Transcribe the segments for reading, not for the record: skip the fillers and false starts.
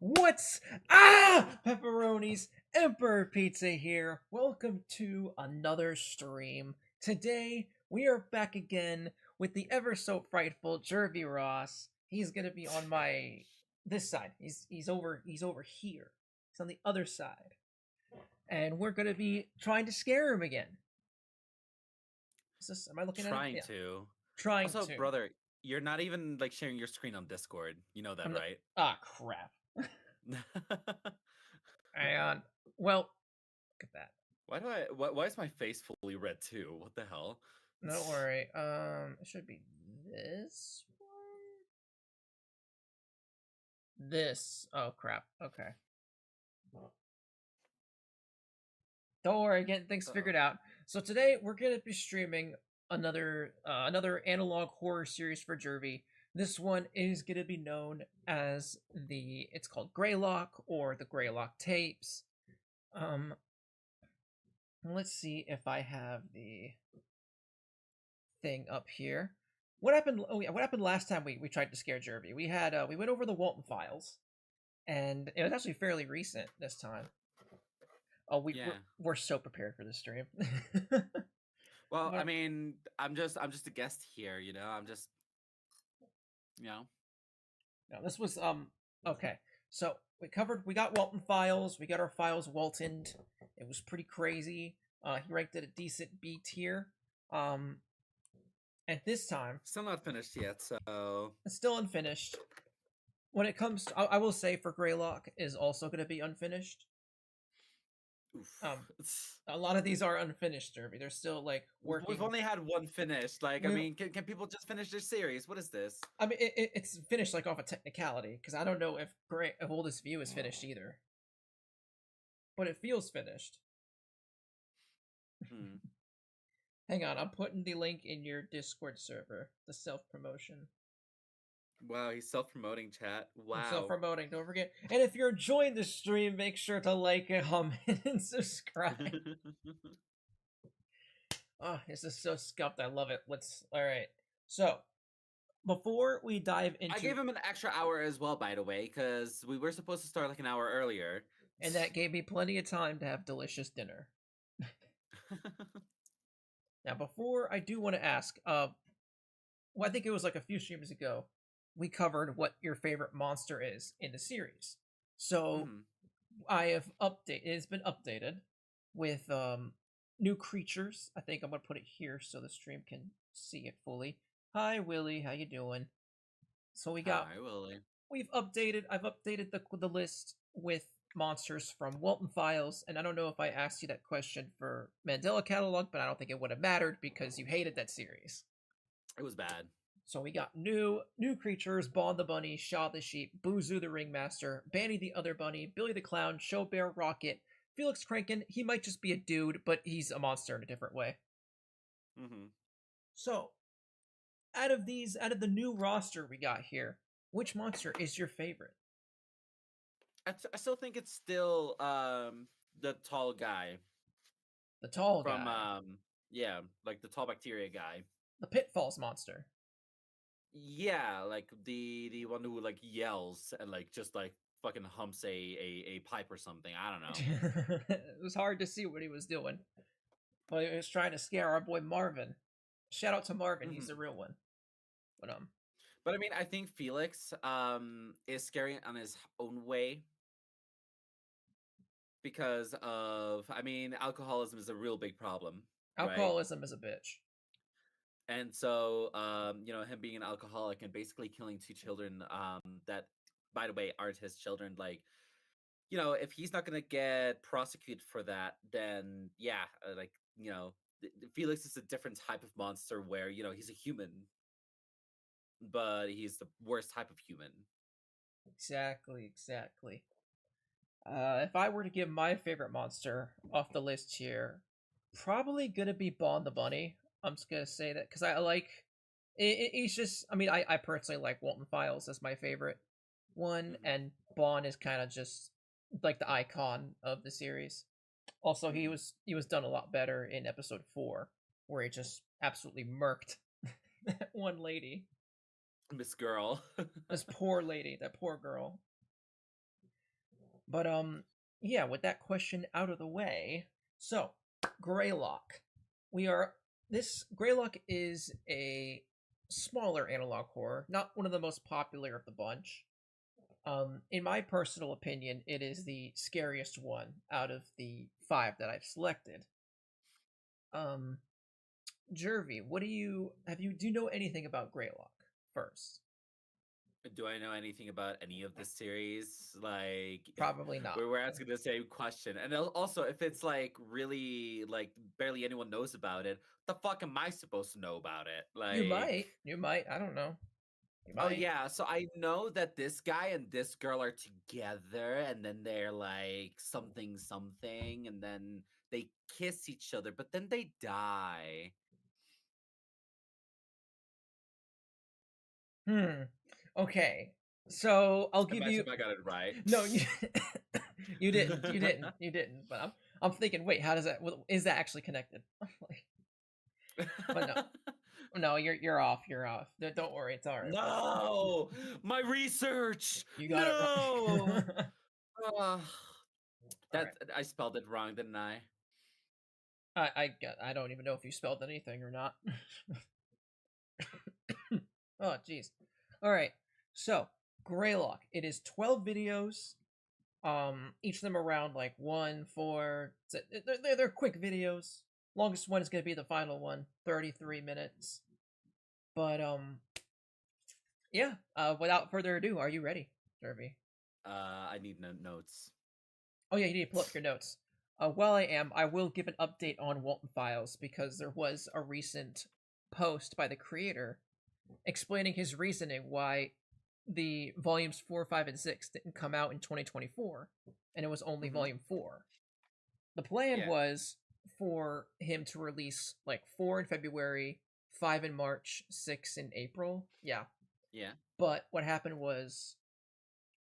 What's pepperonis? Emperor Pizza here. Welcome to another stream. Today we are back again with the ever so frightful Jervy Ross. He's gonna be on my this side. He's over here. He's on the other side, and we're gonna be trying to scare him again. Is this? Am I looking at it? Trying Yeah, to. trying Also, to. brother, you're not even like sharing your screen on Discord. You know that, I'm not. right? Crap. And well, look at that. why is my face fully red too? What the hell? Don't worry. It should be this one. This. Oh crap. Okay. Don't worry, getting things Uh-oh. figured out. So today we're gonna be streaming another analog horror series for Jervy. This one is gonna be known as it's called Greylock or the Greylock tapes. Um, let's see if I have the thing up here. What happened? Oh yeah, what happened last time we tried to scare Jervy? We went over the Walton files, and it was actually fairly recent this time. Oh, Yeah. we're so prepared for this stream. Well, I What- mean, I'm just a guest here. I'm just, you know. no, this was okay. So we got Walton files. We got our files Waltoned. It was pretty crazy. He ranked it a decent B tier. Um, at this time, Still not finished yet. So. it's still unfinished. When it comes, I will say for Greylock is also going to be unfinished. Um, Oof. a lot of these are unfinished, Derby. They're still like We've working. only had one finished. Like, I We, mean, can people just finish their series? What is this? I mean, it's finished like off a technicality because I don't know if Oldest View is finished either, but it feels finished. Hmm. Hang on, I'm putting the link in your Discord server. The self promotion. Wow, he's self-promoting, chat. I'm self Wow. promoting. Don't forget. And if you're enjoying the stream, make sure to like, comment, and subscribe. Oh, this is so scuffed. I love it. All right. So before we dive I into gave him an extra hour as well, by the way, because we were supposed to start like an hour earlier. and that gave me plenty of time to have delicious dinner. Now, before I do want to ask, well, I think it was like a few streams ago, we covered what your favorite monster is in the series. So Mhm. I have updated. It's been updated with new creatures. I think I'm gonna put it here so the stream can see it fully. Hi Willie, how you doing? So Hi, Willie. we've updated. I've updated the list with monsters from Walton Files, and I don't know if I asked you that question for Mandela Catalog, but I don't think it would have mattered because you hated that series. It was bad. So we got new creatures: Bon the Bunny, Shaw the Sheep, Boozoo the Ringmaster, Banny the Other Bunny, Billy the Clown, Show Bear, Rocket, Felix Kranken. He might just be a dude, but he's a monster in a different way. Hmm. So out of the new roster we got here, which monster is your favorite? I still think it's still the tall guy The tall from guy, yeah, like the tall bacteria guy. the Pitfalls monster. Yeah, like the one who like yells and like just like fucking humps a pipe or something. I don't know. It was hard to see what he was doing, but he was trying to scare our boy Marvin. Shout out to Marvin, he's Hmm. the real one. But But I mean, I think Felix is scary on his own way because of, I mean, alcoholism is a real big problem, right? alcoholism is a bitch. And so, him being an alcoholic and basically killing two children, that, by the way, aren't his children. Like, if he's not gonna get prosecuted for that, then yeah, Felix is a different type of monster where he's a human, but he's the worst type of human. Exactly. If I were to give my favorite monster off the list here, probably gonna be Bon the Bunny. I'm just gonna say that because I like. He's just. I mean, I personally like Walton Files as my favorite one, Hmm. and Bon is kind of just like the icon of the series. Also, Hmm. he was done a lot better in episode 4, where he just absolutely murked that one lady. Miss Girl. This poor lady, that poor girl. But yeah, with that question out of the way, so Greylock. We are this Greylock is a smaller analog horror, not one of the most popular of the bunch. In my personal opinion, it is the scariest one out of the five that I've selected. Um, Jervy, what do you know anything about Greylock first? Do I know anything about any of the series? Like, Probably not. we're asking the same question. And also, if it's like really like barely anyone knows about it, the fuck am I supposed to know about it? You Like, might. You might. I don't know. You oh might. yeah, so I know that this guy and this girl are together, and then they're like something something, and then they kiss each other, but then they die. Hmm. Okay. So I'll give Imagine you. if I got it right. No, you, you didn't. You didn't. You didn't. But I'm thinking. Wait, how does that? Is that actually connected? But no, no. You're off. You're off. Don't worry. It's all right. No, my research. You got it No. right. Ugh. All That right. I spelled it wrong, didn't I? I don't even know if you spelled anything or not. Oh, jeez. All right. So Greylock. It is 12 videos. Each of them around like 1 4. They're quick videos. Longest one is gonna be the final one, 33 minutes. But yeah. Without further ado, are you ready, Derby? I need notes. Oh yeah, you need to pull up your notes. While I am, I will give an update on Walton Files because there was a recent post by the creator explaining his reasoning why the volumes 4, 5, and 6 didn't come out in 2024, and it was only Mm-hmm. volume 4. The plan Yeah, was for him to release like 4 in February, 5 in March, 6 in April. Yeah. yeah. But what happened was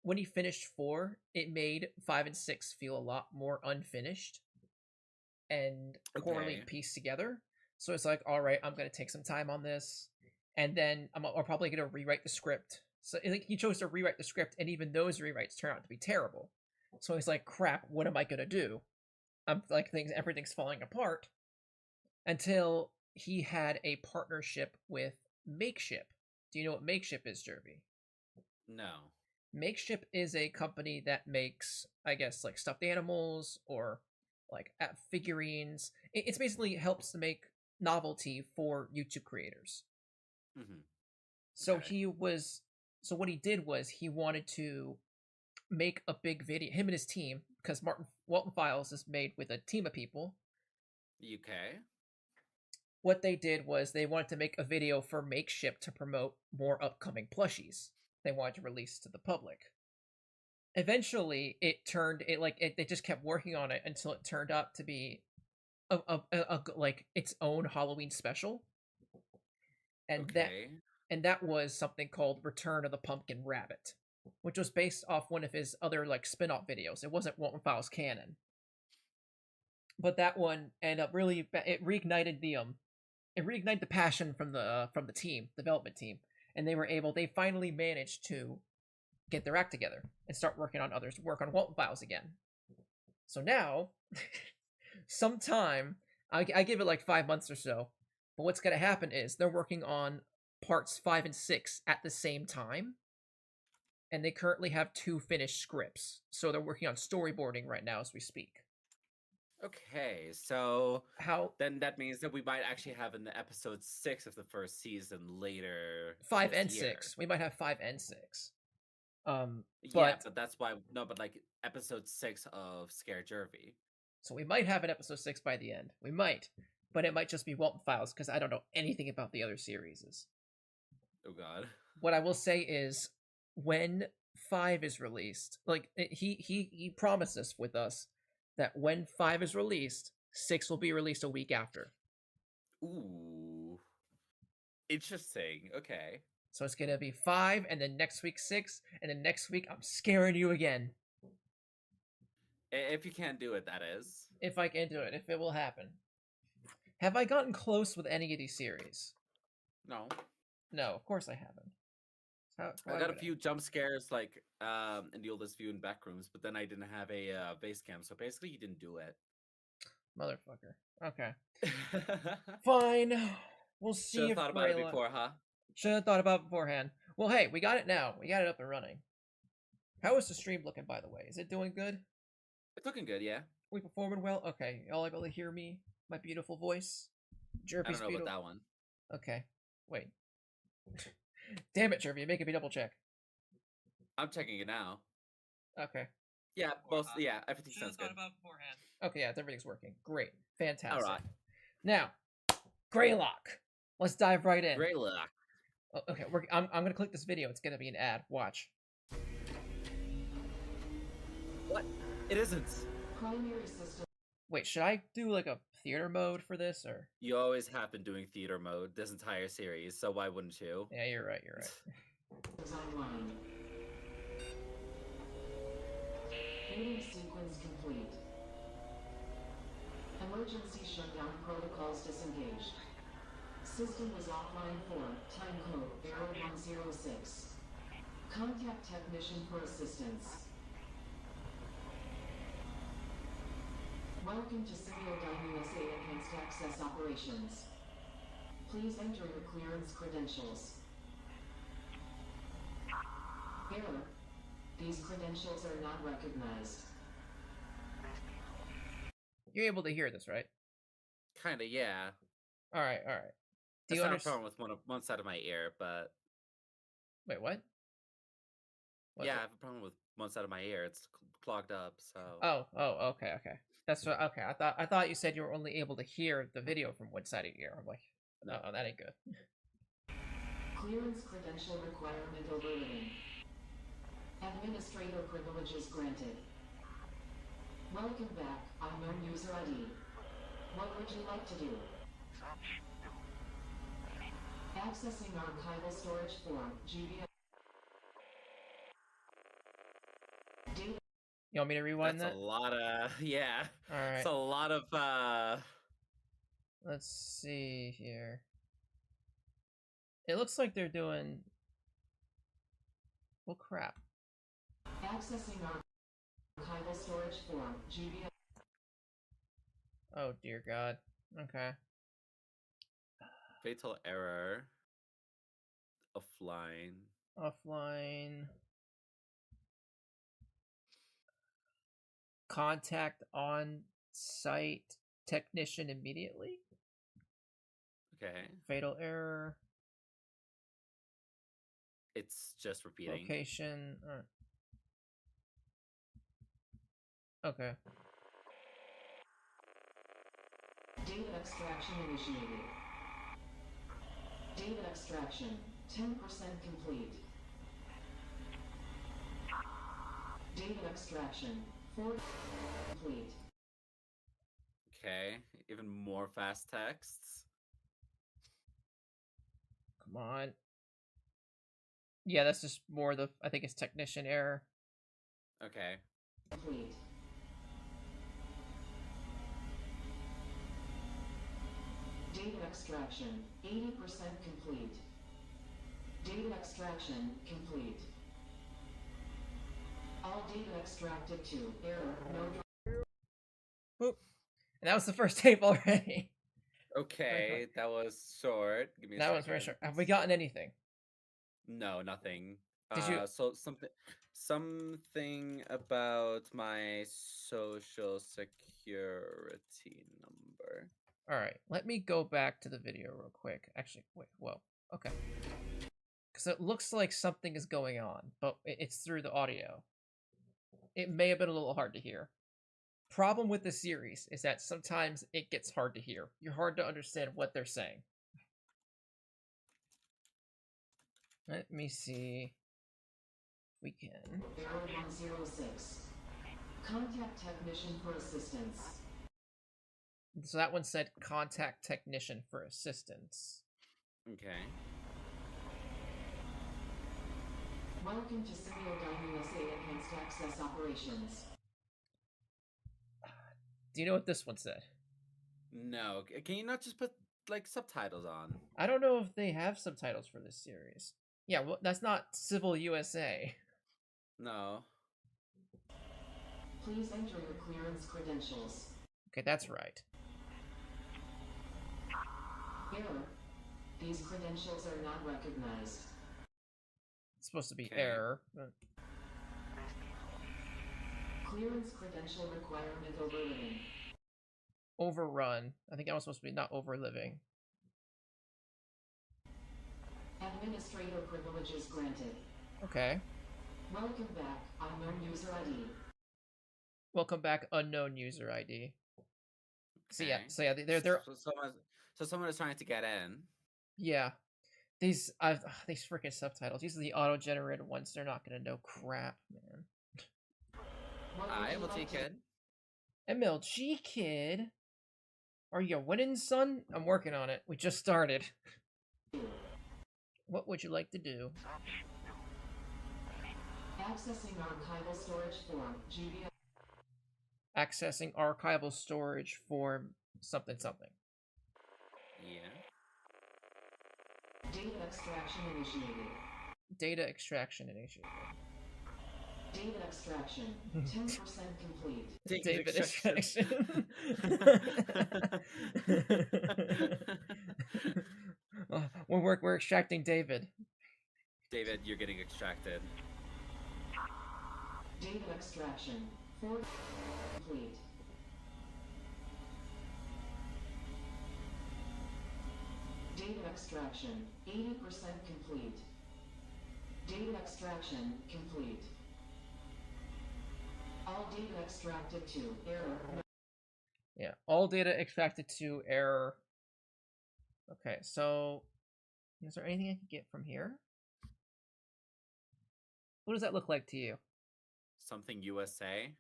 when he finished 4, it made 5 and 6 feel a lot more unfinished and poorly Okay, pieced together. So it's like, all right, I'm going to take some time on this. And then I'm probably going to rewrite the script. So like, he chose to rewrite the script, and even those rewrites turn out to be terrible. So he's like, crap, what am I going to do? I'm like, everything's falling apart until he had a partnership with Makeship. Do you know what Makeship is, Jervy? no. Makeship is a company that makes, I guess, like stuffed animals or like figurines. It's basically helps to make novelty for YouTube creators. Mm-hmm. So Okay. he was, so what he did was he wanted to make a big video. Him and his team, because Martin Walton Files is made with a team of people. Okay. What they did was they wanted to make a video for Makeship to promote more upcoming plushies they wanted to release to the public. Eventually it turned it like they just kept working on it until it turned out to be like its own Halloween special, and that Okay. and that was something called Return of the Pumpkin Rabbit, which was based off one of his other like spin-off videos. It wasn't Walton Files canon, but that one ended up really it reignited the passion from the team development team, and they finally managed to get their act together and start working on others, work on Walton Files again. So now, sometime, I give it like 5 months or so, but what's going to happen is they're working on parts 5 and 6 at the same time, and they currently have 2 finished scripts. So they're working on storyboarding right now as we speak. Okay. So How then that means that we might actually have an episode 6 of the first season later five this and year. six? We might have 5 and 6. Yeah, But but that's why no, but like episode 6 of Scare Jervy. so we might have an episode 6 by the end. We might, but it might just be Walton Files because I don't know anything about the other series. Oh god. What I will say is, when 5 is released, like he promised us with us that when 5 is released, 6 will be released a week after. Ooh. Interesting. Okay. So it's gonna be 5, and then next week 6, and then next week I'm scaring you again. If you can't do it, that is. If I can do it, if it will happen. Have I gotten close with any of these series? No. No, of course I haven't. I Why got a would few jump scares like in the oldest view in back rooms, but then I didn't have a base cam, so basically he didn't do it. Motherfucker. Okay. Fine. We'll Should see have if thought about it Greylock. before, huh? Should have thought about it beforehand. Well, hey, we got it now. We got it up and running. How is the stream looking, by the way? Is it doing good? It's looking good, yeah. We performing well? Okay. Y'all able to hear me? My beautiful voice? I don't Jerpy's know about beautiful. that one. Okay. Wait. Damn it, Jerpy. You're making me double check. I'm checking it now. Okay. Yeah, yeah, everything sounds good. about beforehand. Okay, yeah, everything's working. Great. Fantastic. All right. Now, Greylock. Let's dive right in. Greylock. Okay, I'm gonna click this video. It's gonna be an ad. Watch. What? It isn't. Primary system. Wait, should I do like a theater mode for this or? You always have been doing theater mode this entire series, so why wouldn't you? Yeah, you're right. You're right. Online. Meeting sequence complete. Emergency shutdown protocols disengaged. System was offline for time code 0106. Contact technician for assistance. Welcome to Civil USA Enhanced Access Operations. Please enter your clearance credentials. Error. These credentials are not recognized. You're able to hear this, right? Kinda, yeah. All right. All right. Do I you have a understand? problem with one side of my ear, but Wait, what? What yeah, the- I have a problem with one side of my ear. It's clogged up, so. Oh. Okay. Okay. That's what. Okay. I thought you said you were only able to hear the video from one side of your ear. I'm like, no, that ain't good. Clearance credential requirement overridden. Administrator privileges granted. Welcome back, unknown user ID. What would you like to do? Accessing archival storage form, GBA. Data. You want me to rewind That's that? a lot of yeah. All right. It's a lot of Let's see here. It looks like they're doing. Well, crap. Accessing archival storage form, GBA. Oh dear God. Okay. fatal error. Offline. Offline. Contact on-site technician immediately. Okay. Fatal error. It's just repeating. Location. Okay. Data extraction initiated. Data extraction 10% complete. Data extraction 4% complete. Okay. Even more fast texts. Come on. Yeah, that's just more the. I think it's technician error. Okay. Complete. Data extraction 80% complete. Data extraction complete. All data extracted to error no. Boop. And that was the first tape already. Okay, that was short. Give me a That second. was very short. Have we gotten anything? No, nothing. Did you? So something about my social security number. All right, let me go back to the video real quick. Actually, wait, whoa. Okay. Because it looks like something is going on, but it's through the audio. It may have been a little hard to hear. Problem with the series is that sometimes it gets hard to hear. You're hard to understand what they're saying. Let me see if we can. Error 106. Contact technician for assistance. So that one said contact technician for assistance. Okay. Welcome to Civil USA Enhanced Access Operations. Do you know what this one said? No, can you not just put like subtitles on? I don't know if they have subtitles for this series. Yeah, well, that's not Civil USA. No. Please enter your clearance credentials. Okay, that's right. Error. These credentials are not recognized. It's supposed to be Okay. error. But... Clearance credential requirement overridden. Overrun. I think that was supposed to be not overliving. Administrator privileges granted. Okay. Welcome back, unknown user ID. Welcome back, unknown user ID. So yeah, Okay. they're So someone is trying to get in. yeah. These freaking subtitles. These are the auto-generated ones. They're not gonna know crap, man. What would I you will like take to- it. MLG kid, are you winning, son? I'm working on it. We just started. What would you like to do? Accessing archival storage form, GBI. Accessing archival storage form something something. Yeah. Data extraction initiated. Data extraction initiated. Data extraction, 10% complete. David extraction. We're extracting David. David, you're getting extracted. Data extraction, 4 complete. Data extraction, 80% complete. Data extraction complete. All data extracted to error. Yeah, all data extracted to error. Okay, so is there anything I can get from here? What does that look like to you? Something USA.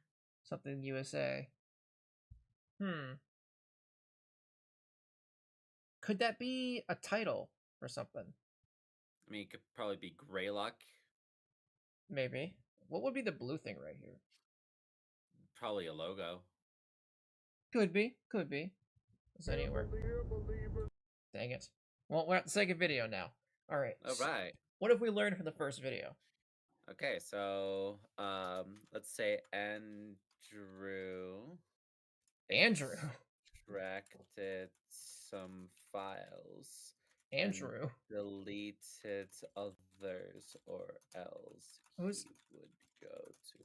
Something USA. Could that be a title for something? I mean, it could probably be Greylock. Maybe. What would be the blue thing right here? Probably a logo. Could be. Could be. Is that anywhere? Dang it. Well, we're at the second video now. Alright. All right. What have we learned from the first video? Okay, so let's say Andrew Andrew. extracted some files. Andrew. Deleted others, or else Who's- he would go to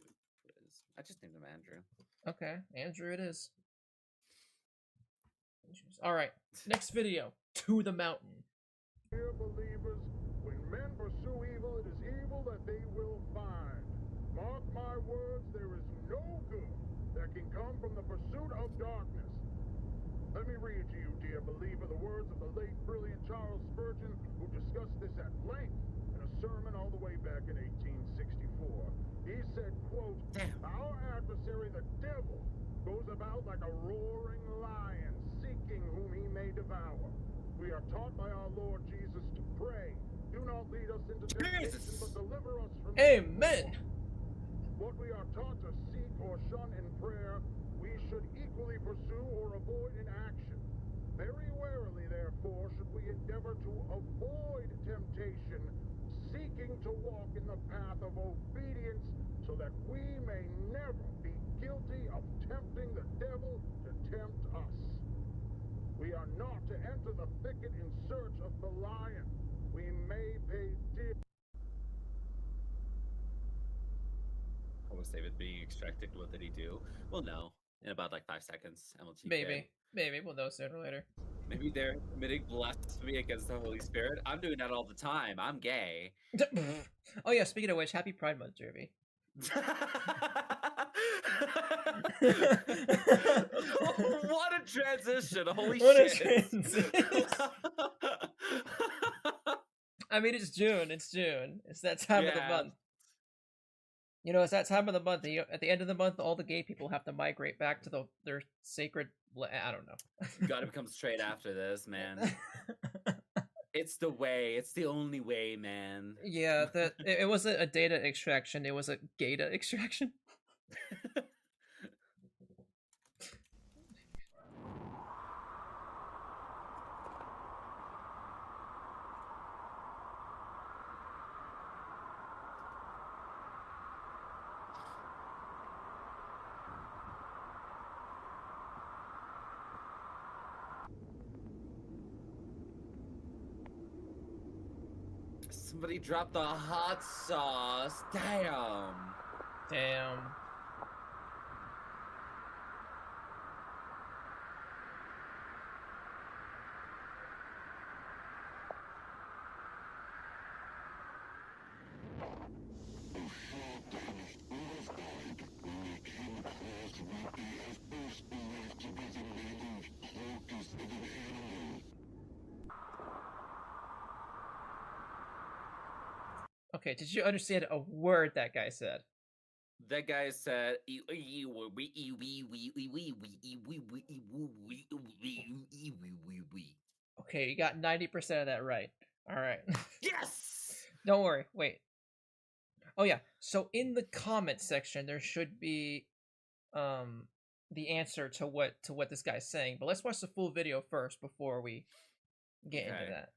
prison. I just named him Andrew. Okay, Andrew it is. Alright, next video. To the mountain. Dear believers, when men pursue evil, it is evil that they will find. Mark my words, there is no good that can come from the pursuit of darkness. Let me read to you, dear believer, the words of the late brilliant Charles Spurgeon, who discussed this at length in a sermon all the way back in 1864. He said, quote, "Our adversary, the devil, goes about like a roaring lion, seeking whom he may devour. We are taught by our Lord Jesus to pray, do not lead us into temptation, but deliver us from Amen. What we are taught to seek or shun in prayer, we should equally pursue or avoid in action. Very warily, therefore, should we endeavor to avoid temptation, seeking to walk in the path of obedience, so that we may never be guilty of tempting the devil to tempt us. We are not to enter the thicket in search of the lion. We may pay dear. What was David being extracted? What did he do? Well, no. In about like 5 seconds, MLG Maybe. Maybe. We'll know sooner or later. Maybe they're committing blasphemy against the Holy Spirit. I'm doing that all the time. I'm gay. Oh yeah, speaking of which, happy Pride Month, Jervy. What a transition! Holy What a shit! transition. I mean, it's June. It's June. It's that time of the Yeah. month. You know, it's that time of the month. At the end of the month, all the gay people have to migrate back to their sacred. I don't know. Gotta become straight after this, man. It's the way. It's the only way, man. Yeah, it wasn't a data extraction. It was a data extraction. Somebody dropped the hot sauce. Damn. Damn. Okay, did you understand a word that guy said? That guy said, Okay, you got 90% of that right. All right. yes! Don't worry. Wait. Oh yeah. So in the comment section there should be the answer to what this guy's saying. But let's watch the full video first before we get into Okay. that.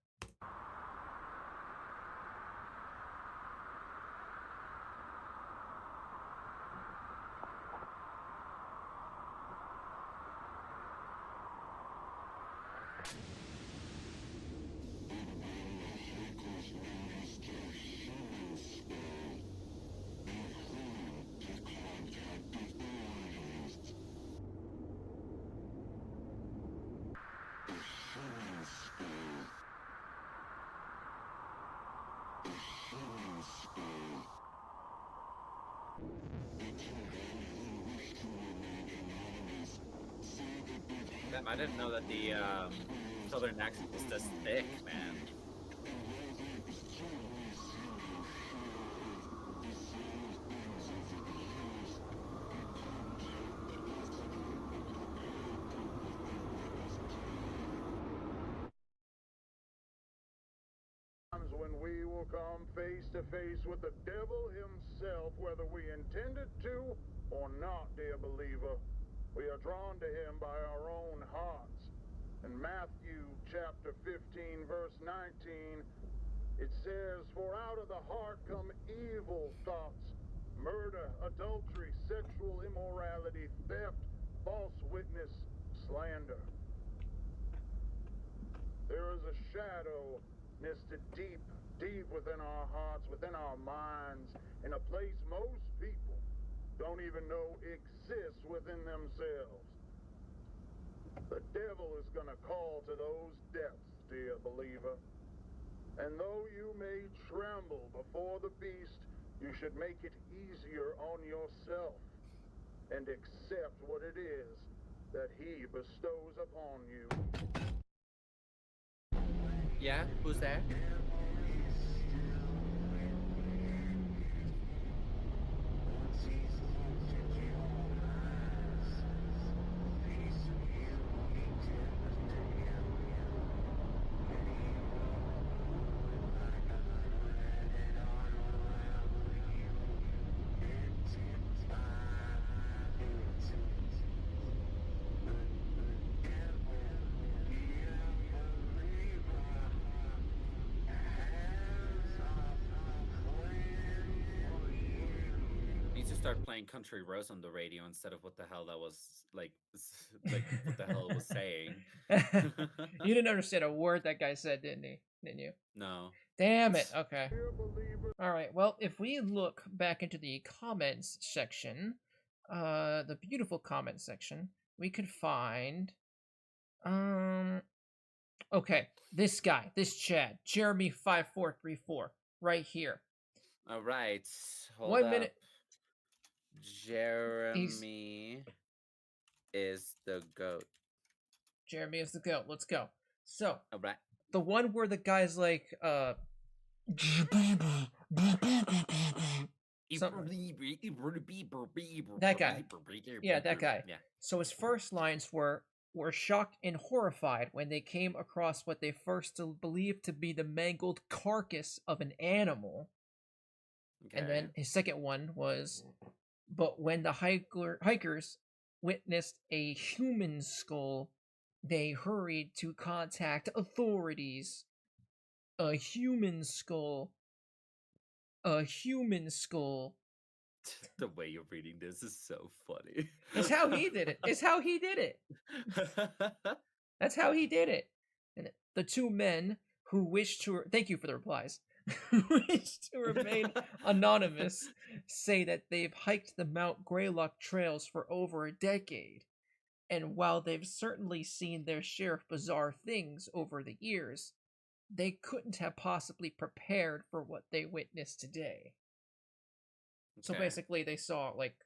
Damn, I didn't know that the southern accent was this thick, man. When we will come face to face with the devil himself, whether we intended to or not, dear believer. We are drawn to him by our own hearts. In Matthew chapter 15, verse 19, it says, "For out of the heart come evil thoughts, murder, adultery, sexual immorality, theft, false witness, slander." There is a shadow nested deep, deep within our hearts, within our minds, in a place most people don't even know exists within themselves. The devil is going to call to those depths, dear believer. And though you may tremble before the beast, you should make it easier on yourself and accept what it is that he bestows upon you. Yeah, who's that? Needs to start playing Country Roads on the radio instead of what the hell that was like what the hell it was saying. You didn't understand a word that guy said, didn't he? Didn't you? No. Damn it. Okay. All right. Well, if we look back into the comments section, the beautiful comment section, we could find okay, this guy, this Chad, Jeremy5434, right here. All right. Hold 1 up. minute. Jeremy is the goat. Jeremy is the goat. Let's go. So, All right. the one where the guy's like, Some- That guy. Yeah, that guy. Yeah. So his first lines were shocked and horrified when they came across what they first believed to be the mangled carcass of an animal. Okay. And then his second one was, but when the hikers witnessed a human skull, they hurried to contact authorities. A human skull. A human skull. The way you're reading this is so funny. It's how he did it. It's how he did it. That's how he did it. And the two men who wish to thank you for the replies. Who wish to remain anonymous say that they've hiked the Mount Greylock trails for over a decade. And while they've certainly seen their share of bizarre things over the years, they couldn't have possibly prepared for what they witnessed today. So Okay. basically they saw like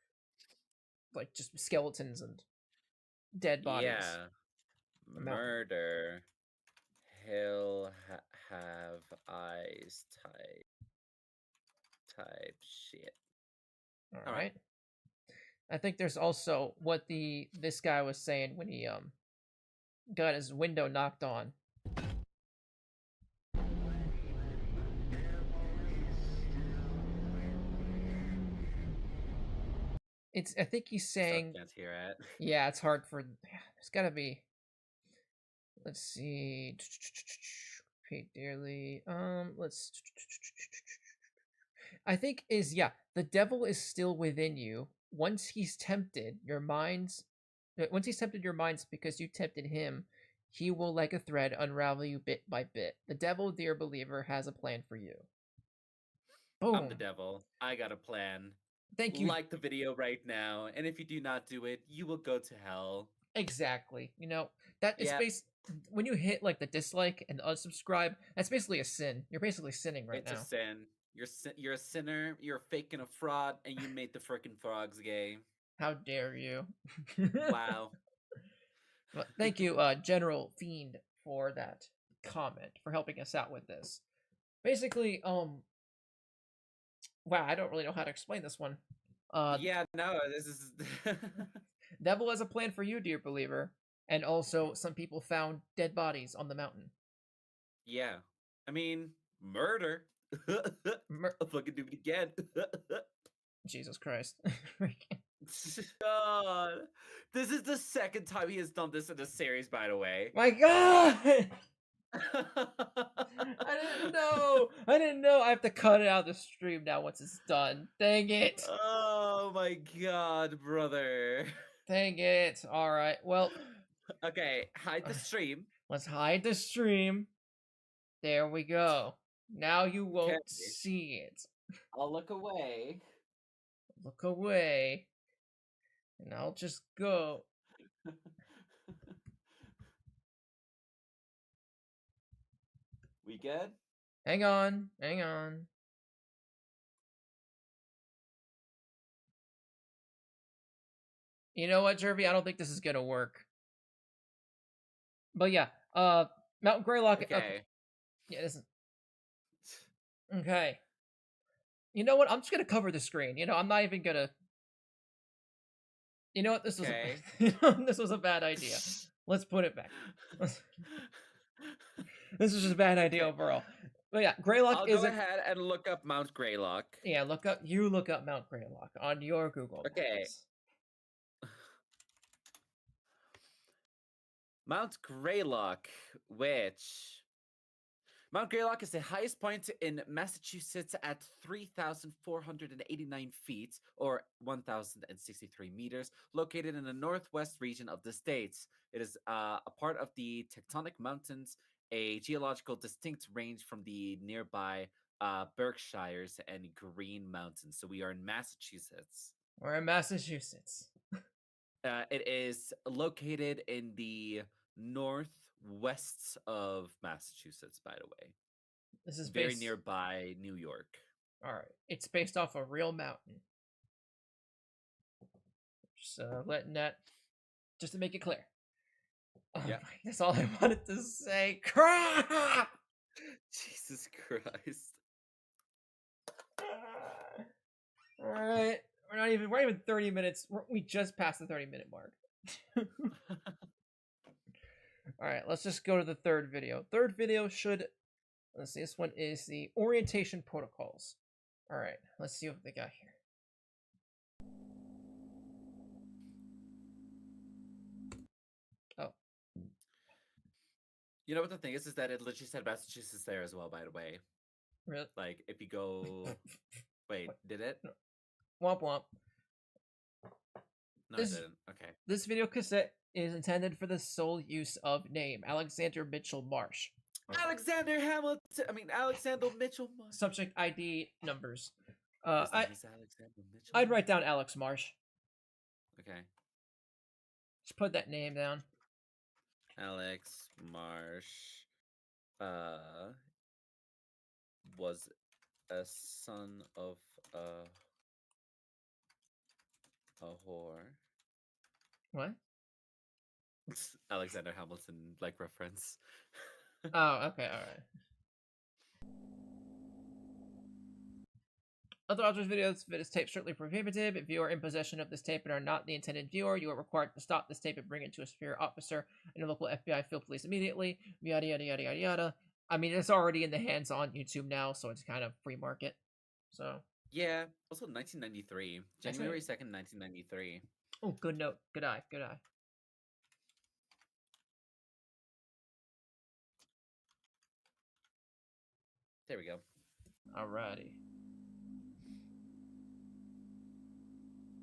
just skeletons and dead bodies. Yeah. A mountain. Murder. He'll have eyes type shit. All All right. right. I think there's also what this guy was saying when he got his window knocked on. I think he's Still saying, can't hear it. yeah, it's hard for, there's gotta be, let's see, paid dearly, I think yeah, the devil is still within you. Once he's tempted your minds, once he's tempted your minds because you tempted him, he will like a thread unravel you bit by bit. The devil, dear believer, has a plan for you. Boom. I'm the devil. I got a plan. Thank you. Like the video right now, and if you do not do it, you will go to hell. Exactly. You know, that is Yep. when you hit like the dislike and unsubscribe, that's basically a sin. You're basically sinning right It's now. a sin. You're a sinner. You're faking a fraud, and you made the frickin' frogs gay. How dare you? Wow. But thank you, General Fiend, for that comment, for helping us out with this. Basically, wow, I don't really know how to explain this one. Yeah, no, this is. Devil has a plan for you, dear believer, and also some people found dead bodies on the mountain. Yeah, I mean, murder. I'll fucking do it again. Jesus Christ. God, this is the second time he has done this in the series, by the way. My God! I didn't know. I have to cut it out of the stream now once it's done. Dang it. Oh my God, brother. Dang it. All right. Well. Okay, hide the stream. Let's hide the stream. There we go. Now you won't Okay. see it. I'll look away. Look away. And I'll just go. We good? Hang on. Hang on. You know what, Jervy? I don't think this is gonna work. But yeah, Mount Greylock. Okay. Yeah, this is okay. You know what? I'm just gonna cover the screen. You know, I'm not even gonna. You know what? This was this was a bad idea. Let's put it back. This was just a bad idea overall. But yeah, Greylock I'll go ahead and look up Mount Greylock. Yeah, look up Mount Greylock on your Google. Okay. Maps. Mount Greylock, Mount Greylock is the highest point in Massachusetts at 3,489 feet, or 1,063 meters, located in the northwest region of the state. It is a part of the Tectonic Mountains, a geological distinct range from the nearby Berkshires and Green Mountains. So we are in Massachusetts. We're in Massachusetts. It is located in the northwest of Massachusetts, by the way. This is very nearby New York. All right, it's based off a real mountain. Just letting that, just to make it clear. Yeah, that's all I wanted to say. Crap! Jesus Christ! All right, we're not even 30 minutes. We just passed the 30-minute mark. All right, let's just go to the third video. Third video should, let's see, this one is the orientation protocols. All right, let's see what they got here. Oh. You know what the thing is that it literally said Massachusetts there as well, by the way. Really? Like, if you go... Wait, did it? No. Womp womp. No, it didn't. Okay. This video cassette is intended for the sole use of name, Alexander Mitchell Marsh. Alexander Hamilton. I mean, Alexander Mitchell. Subject ID numbers. His name is Alexander Mitchell. I'd write down Alex Marsh. Okay. Just put that name down. Alex Marsh was a son of a whore. What? Alexander Hamilton like reference. Oh, okay, alright. Other objects, videos, this tape strictly prohibited. If you are in possession of this tape and are not the intended viewer, you are required to stop this tape and bring it to a superior officer in your local FBI field police immediately. Yada yada yada yada yada. I mean, it's already in the hands on YouTube now, so it's kind of free market. So yeah. Also, 1993, January 2nd, 1993. Oh, good note. Good eye. Good eye. There we go. Alrighty.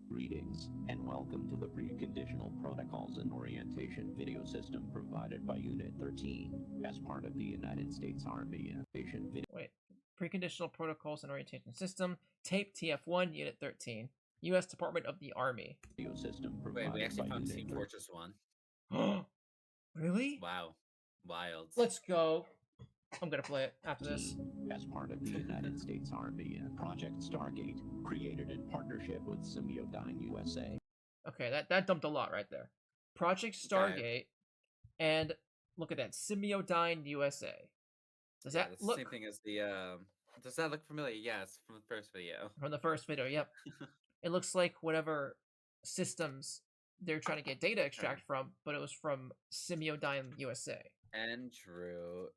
Greetings, and welcome to the Preconditional Protocols and Orientation video system provided by Unit 13 as part of the United States Army Innovation Video. Wait. Preconditional Protocols and Orientation System. Tape TF1, Unit 13. U.S. Department of the Army. Video system Wait, provided we actually by found Unit Team 13. Fortress 1. Really? Wow. Wild. Let's go. I'm gonna play it after this. As part of the United States Army Project Stargate, created in partnership with Semiodyne USA. Okay, that dumped a lot right there. Project Stargate, and look at that, Semiodyne USA. Does Yeah, that that's the look same thing as the does that look familiar? Yes, from the first video. from the first video? Yep. It looks like whatever systems they're trying to get data extract from, but it was from Semiodyne USA. Andrew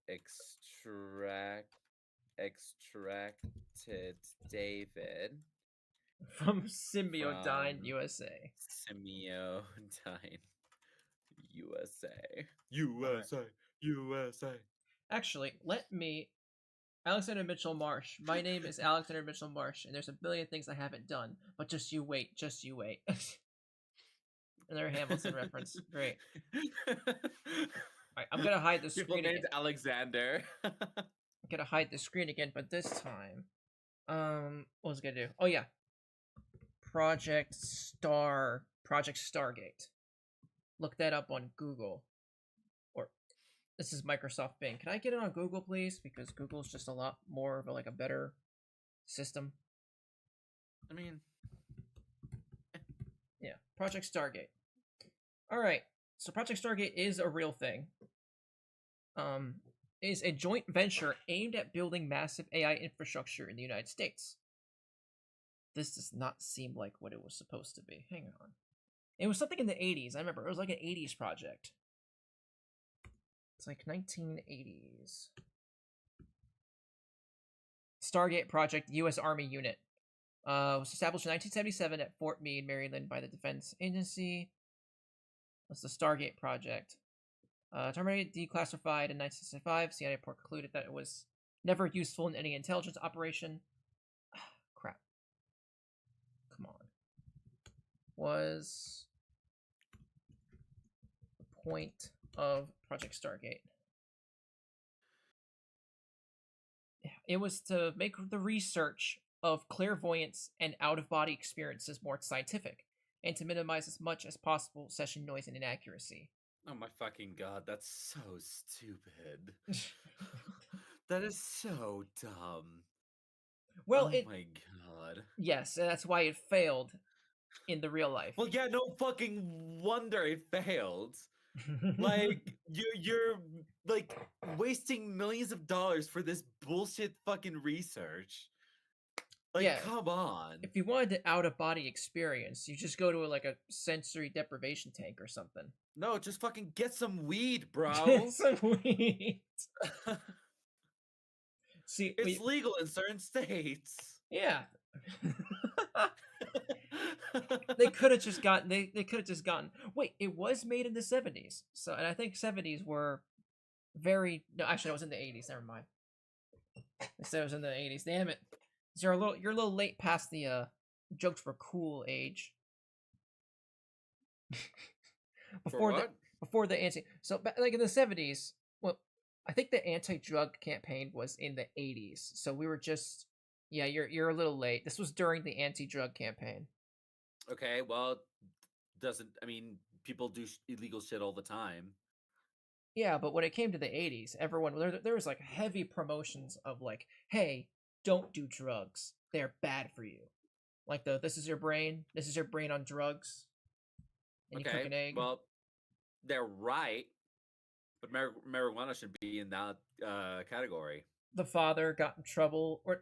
extracted David From Semiodyne From- USA. Semiodyne USA. USA. Actually, let me. Alexander Mitchell Marsh. My name is Alexander Mitchell Marsh, and there's a billion things I haven't done, but just you wait, just you wait. Another Hamilton reference. Great. Alright, I'm gonna hide the People screen again. named Alexander. I'm gonna hide the screen again, but this time, what was I gonna do? Oh yeah, Project Stargate. Look that up on Google. Or this is Microsoft Bing. Can I get it on Google, please? Because Google's just a lot more of a better system. I mean, Yeah, Project Stargate. All right, so Project Stargate is a real thing. Is a joint venture aimed at building massive AI infrastructure in the United States. This does not seem like what it was supposed to be. Hang on. It was something in the 80s. I remember it was like an 80s project. It's like 1980s. Stargate Project, U.S. Army Unit. Was established in 1977 at Fort Meade, Maryland by the Defense Agency. That's the Stargate Project. Terminated, declassified in 1965. CIA report concluded that it was never useful in any intelligence operation. Crap. Come on. Was the point of Project Stargate? Yeah, it was to make the research of clairvoyance and out-of-body experiences more scientific, and to minimize as much as possible session noise and inaccuracy. oh my fucking god, that's so stupid. That is so dumb. Well, oh it my god. yes, and that's why it failed in the real life. Well, yeah, no fucking wonder it failed. Like you're like wasting millions of dollars for this bullshit fucking research. Like, Yeah. come on. if you wanted the out-of-body experience, you just go to like a sensory deprivation tank or something. No, just fucking get some weed, bro. Some weed. See, It's legal in certain states. yeah. They could have just gotten. They could have just gotten. Wait, it was made in the 70s. So, and I think 70s were very. No, actually, it was in the 80s. Never mind. They said it was in the 80s. Damn it! So you're a little late past the jokes were cool age. For what? Before the anti. So like in the 70s, well, I think the anti-drug campaign was in the 80s, so we were just yeah, you're a little late. This was during the anti-drug campaign. Okay, well, doesn't I mean people do illegal shit all the time. Yeah, but when it came to the 80s, everyone there was like heavy promotions of like, hey, don't do drugs. They're bad for you. Like this is your brain on drugs, and you cook Okay, an egg. well, they're right, but marijuana should be in that category. The father got in trouble, or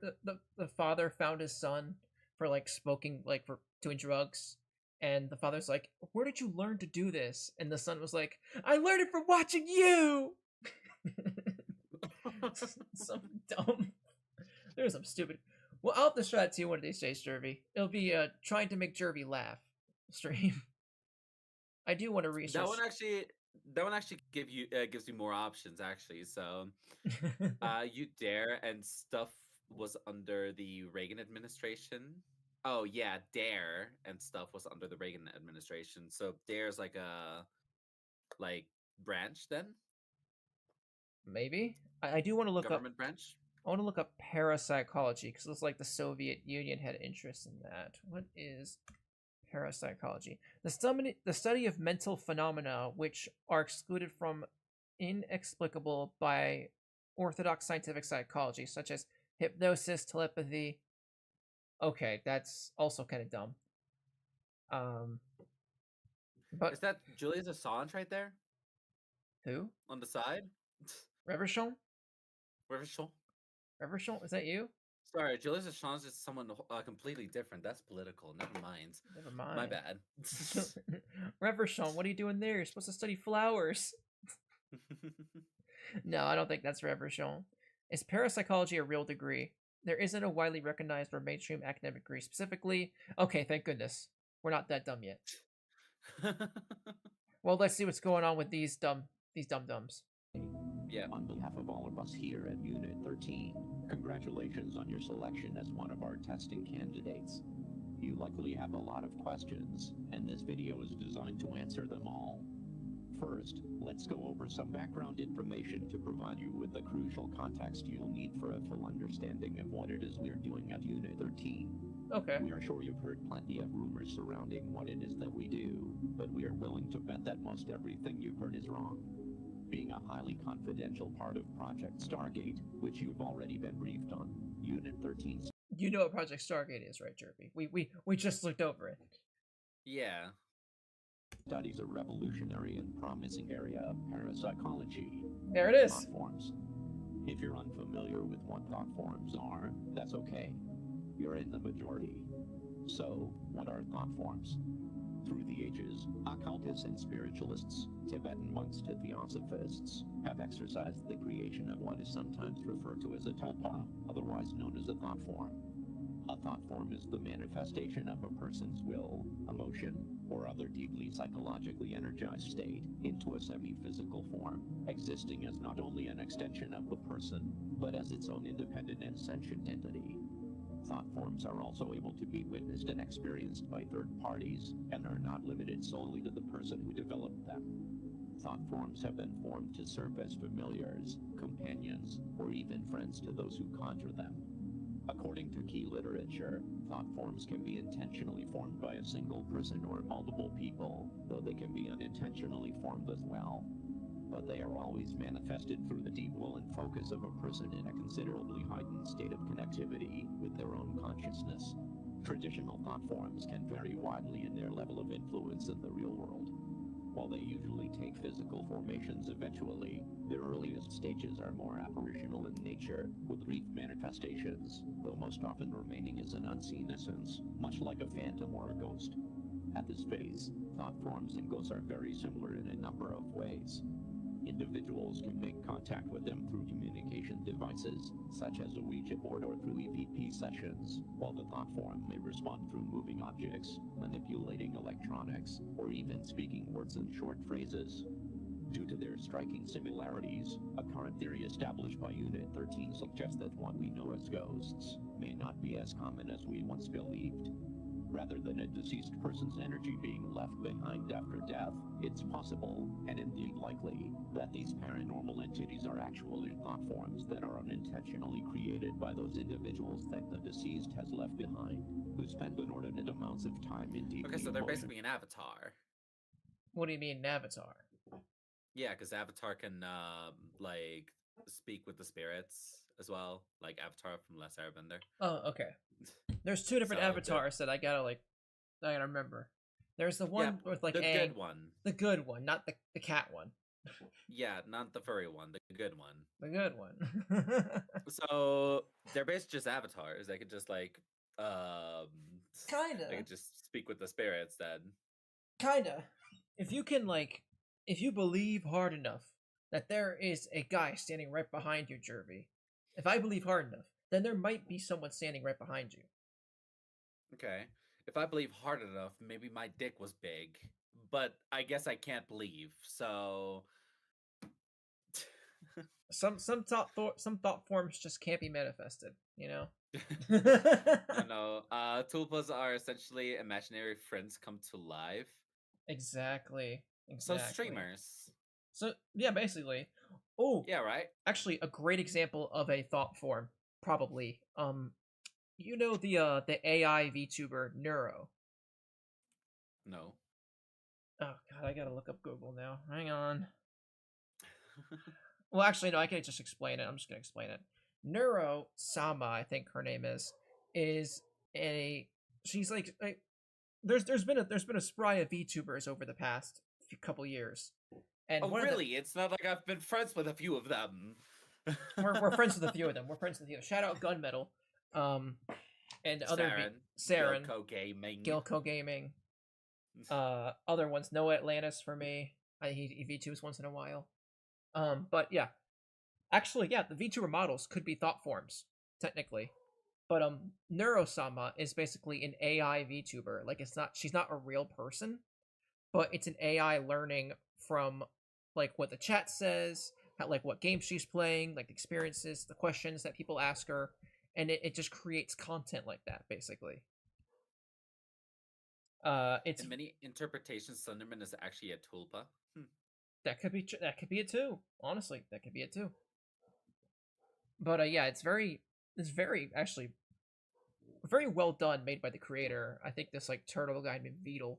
the father found his son for like smoking, like for doing drugs, and the father's like, where did you learn to do this? And the son was like, I learned it from watching you. Some dumb. There's some stupid. Well, I'll have to show that to you one of these days, Jervy. It'll be trying to make Jervy laugh stream. I do want to research. That one actually gives you more options actually. So you dare and stuff was under the Reagan administration. Oh yeah, dare and stuff was under the Reagan administration. So dare's like a like branch then Maybe I do want to look up. government branch. I want to look up parapsychology because it looks like the Soviet Union had interest in that. What is parapsychology? The study of mental phenomena which are excluded from inexplicable by orthodox scientific psychology, such as hypnosis, telepathy. Okay, that's also kind of dumb. But Is that Julius Assange right there who? on the side? Reverchon? Reverchon? Reverchon? Is that you? Sorry, Julius Assange is someone completely different. That's political. Never mind. Never mind. My bad. Reverchon, what are you doing there? You're supposed to study flowers. No, I don't think that's Reverchon. Is parapsychology a real degree? There isn't a widely recognized or mainstream academic degree. Specifically, okay, thank goodness. We're not that dumb yet. Well, let's see what's going on with these dum-dums. Yeah. On behalf of all of us here at Unit 13, congratulations on your selection as one of our testing candidates. You likely have a lot of questions, and this video is designed to answer them all. First, let's go over some background information to provide you with the crucial context you'll need for a full understanding of what it is we're doing at Unit 13. Okay. We are sure you've heard plenty of rumors surrounding what it is that we do, but we are willing to bet that most everything you've heard is wrong. Being a highly confidential part of Project Stargate, which you've already been briefed on, Unit 13... You know what Project Stargate is, right, Jervy? We just looked over it. Yeah. studies a revolutionary and promising area of parapsychology. There it is. Thought forms. If you're unfamiliar with what thought forms are, that's okay. You're in the majority. So, what are thought forms? Through the ages, occultists and spiritualists, Tibetan monks to theosophists, have exercised the creation of what is sometimes referred to as a tulpa, otherwise known as a thought form. A thought form is the manifestation of a person's will, emotion, or other deeply psychologically energized state into a semi-physical form, existing as not only an extension of the person, but as its own independent and sentient entity. Thought forms are also able to be witnessed and experienced by third parties, and are not limited solely to the person who developed them. Thought forms have been formed to serve as familiars, companions, or even friends to those who conjure them. According to key literature, thought forms can be intentionally formed by a single person or multiple people, though they can be unintentionally formed as well. But they are always manifested through the deep will and focus of a person in a considerably heightened state of connectivity with their own consciousness. Traditional thought forms can vary widely in their level of influence in the real world. While they usually take physical formations eventually, their earliest stages are more apparitional in nature, with brief manifestations, though most often remaining as an unseen essence, much like a phantom or a ghost. At this phase, thought forms and ghosts are very similar in a number of ways. Individuals can make contact with them through communication devices, such as a Ouija board or through EVP sessions, while the thought form may respond through moving objects, manipulating electronics, or even speaking words and short phrases. Due to their striking similarities, a current theory established by Unit 13 suggests that what we know as ghosts may not be as common as we once believed. rather than a deceased person's energy being left behind after death, it's possible, and indeed likely, that these paranormal entities are actually thought forms that are unintentionally created by those individuals that the deceased has left behind, who spend inordinate amounts of time in deep Okay, so they're emotion. basically an avatar. What do you mean, an avatar? Yeah, because Avatar can like speak with the spirits as well, like Avatar from Last Airbender. Oh, okay. There's two different So avatars that I gotta remember. There's the one with like the Aang, good one. the good one, not the cat one. Yeah, not the furry one, the good one. The good one. So they're basically just avatars. They could just like they Kinda. could just speak with the spirits then. Kinda. If you can if you believe hard enough that there is a guy standing right behind you, Jervy. If I believe hard enough, then there might be someone standing right behind you. Okay. If I believe hard enough, maybe my dick was big. But I guess I can't believe. So Some thought forms just can't be manifested, you know? I know. Tulpas are essentially imaginary friends come to life. Exactly. So streamers. So yeah, basically. Oh, Yeah, right? actually, a great example of a thought form, probably. You know the AI VTuber Neuro. No. Oh god, I gotta look up Google now. Hang on. Well, actually, no, I can just explain it. I'm just gonna explain it. Neuro Sama, I think her name is a she's like there's been a spry of VTubers over the past couple years, and Oh, one really? It's not like I've been friends with a few of them. we're friends with a few of them. We're friends with a few. Shout out Gunmetal, and other Saren, Gilco Gaming, other ones. Noah Atlantis for me. He VTubes once in a while. But yeah, actually, yeah, the VTuber models could be thought forms technically, but Neurosama is basically an AI VTuber. Like she's not a real person, but it's an AI learning from like what the chat says, like what game she's playing, like experiences, the questions that people ask her, and it just creates content like that basically. It's In many interpretations, Sunderman is actually a tulpa. that could be it too. Honestly, that could be it too. But yeah, it's very actually very well done, made by the creator. I think this like turtle guy named Beetle.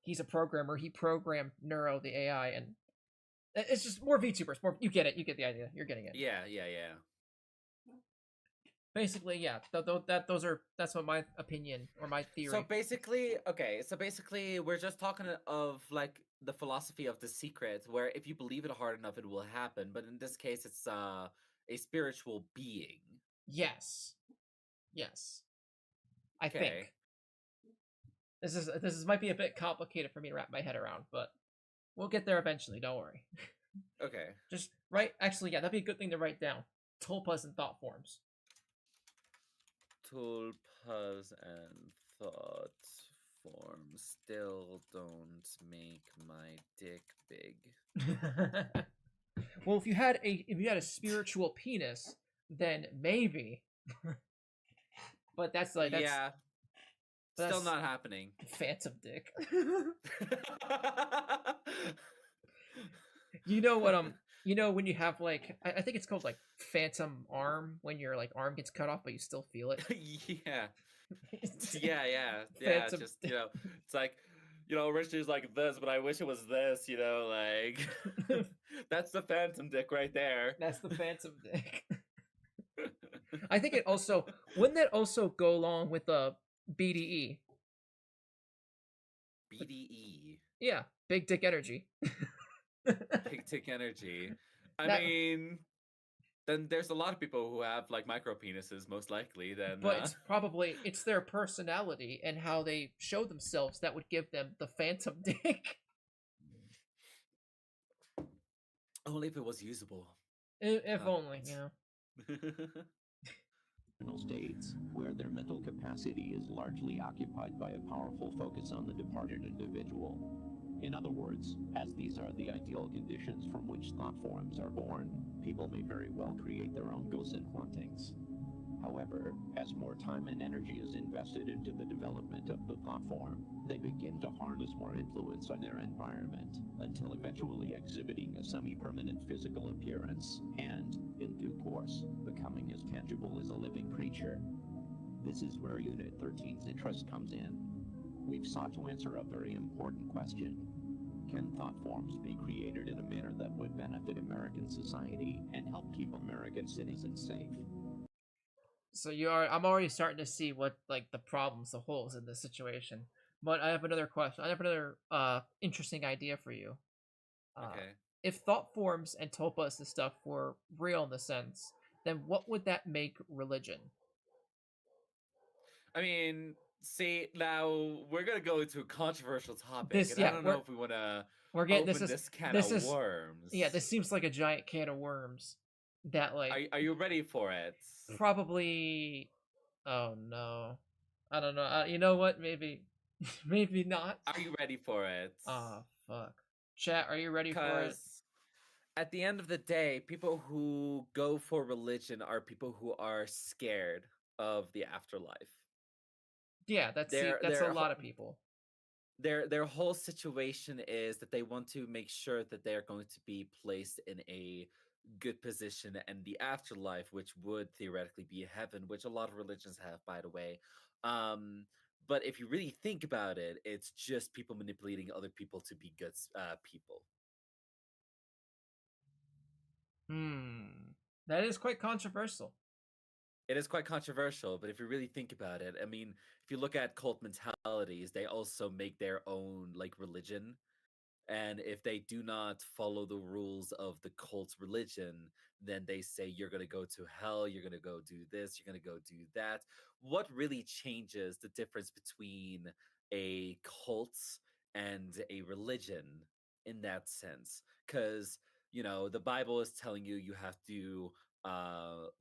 He's a programmer. He programmed Neuro the AI, and it's just more VTubers. More, you get it. You get the idea. You're getting it. Yeah. Basically, yeah. That's what my opinion or my theory. So basically, we're just talking of like the philosophy of The Secret, where if you believe it hard enough, it will happen. But in this case, it's a spiritual being. Yes. I think this might be a bit complicated for me to wrap my head around, but we'll get there eventually. Don't worry. Okay. Just write. Actually, yeah, that'd be a good thing to write down. Tulpas and thought forms. Tulpas and thought forms still don't make my dick big. Well, if you had a spiritual penis, then maybe. But that's like yeah. Still not happening. Phantom dick. You know what? You know when you have like I think it's called like phantom arm, when your like arm gets cut off but you still feel it. Yeah. Phantom just dick. It's like originally it's like this, but I wish it was this. Like that's the phantom dick right there. That's the phantom dick. I think it also wouldn't that also go along with BDE. BDE. Yeah, big dick energy. Big dick energy. I mean, then there's a lot of people who have like micro penises, most likely. Then, but it's their personality and how they show themselves that would give them the phantom dick. Only if it was usable. If only, states where their mental capacity is largely occupied by a powerful focus on the departed individual. In other words, as these are the ideal conditions from which thought forms are born, people may very well create their own ghosts and hauntings. However, as more time and energy is invested into the development of the thought form, they begin to harness more influence on their environment, until eventually exhibiting a semi-permanent physical appearance, and, in due course, becoming as tangible as a living creature. This is where Unit 13's interest comes in. We've sought to answer a very important question. Can thought forms be created in a manner that would benefit American society and help keep American citizens safe? So I'm already starting to see what like the problems, the holes in this situation. But I have another question. I have another interesting idea for you. Uh, Okay. if thought forms and tulpas and stuff were real in the sense, then what would that make religion? I mean, see, now we're gonna go into a controversial topic, This and I yeah, don't know if we want to we're getting open this can this of is yeah, worms. this seems like a giant can of worms that like Are you ready for it? probably oh no. I don't know. You know what? Maybe maybe not. Are you ready for it? Ah, fuck. Chat, are you ready for it? Because at the end of the day, people who go for religion are people who are scared of the afterlife. Yeah, Their that's a their lot of whole people. their whole situation is that they want to make sure that they're going to be placed in a good position in the afterlife, which would theoretically be heaven, which a lot of religions have, by the way. Um, but if you really think about it, it's just people manipulating other people to be good people. Hmm. That is quite controversial. It is quite controversial, but if you really think about it, I mean, if you look at cult mentalities, they also make their own like religion. And if they do not follow the rules of the cult's religion, then they say you're going to go to hell, you're going to go do this, you're going to go do that. What really changes the difference between a cult and a religion in that sense? Because, you know, the Bible is telling you you have to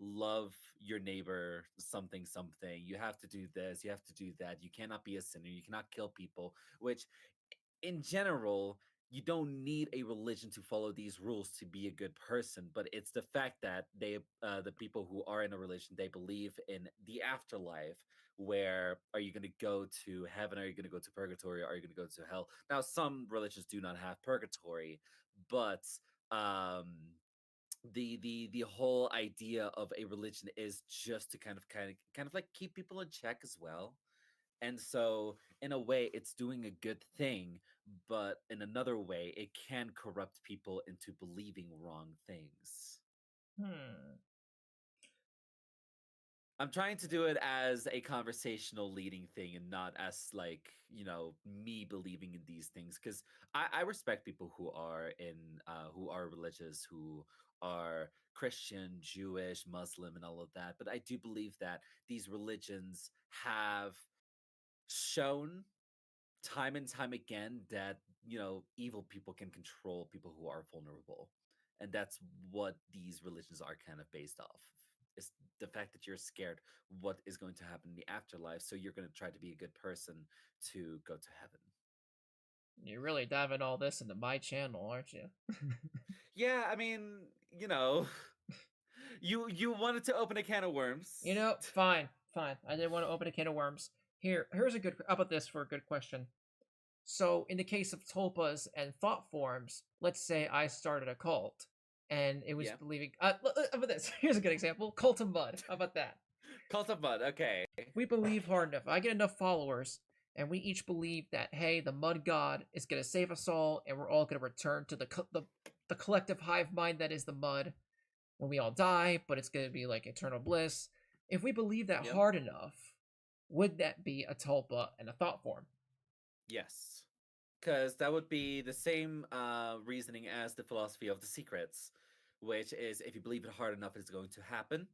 love your neighbor something something, you have to do this, you have to do that, you cannot be a sinner, you cannot kill people, which in general, you don't need a religion to follow these rules to be a good person, but it's the fact that the people who are in a religion, they believe in the afterlife. Where are you going to go to heaven? Are you going to go to purgatory? Are you going to go to hell? Now, some religions do not have purgatory, but um, the whole idea of a religion is just to kind of like keep people in check as well. And so, in a way, it's doing a good thing, but in another way, it can corrupt people into believing wrong things. Hmm. I'm trying to do it as a conversational leading thing and not as, like, you know, me believing in these things. Because I respect people who are religious, who are Christian, Jewish, Muslim, and all of that. But I do believe that these religions have shown time and time again that, you know, evil people can control people who are vulnerable, and that's what these religions are kind of based off, is the fact that you're scared what is going to happen in the afterlife, so you're going to try to be a good person to go to heaven. You're really diving all this into my channel, aren't you? Yeah, I mean, you know, you wanted to open a can of worms. You know, fine, fine. I didn't want to open a can of worms. Here's a good. How about this for a good question? So, in the case of tulpas and thought forms, let's say I started a cult, and it was Yeah. believing. How about this? Here's a good example: cult of mud. How about that? Cult of mud, okay. We believe hard enough. I get enough followers, and we each believe that hey, the mud god is gonna save us all, and we're all gonna return to the collective hive mind that is the mud when we all die, but it's gonna be like eternal bliss. If we believe that Yep. hard enough, would that be a tulpa and a thought form? Yes, because that would be the same reasoning as the philosophy of the secrets, which is if you believe it hard enough, it's going to happen.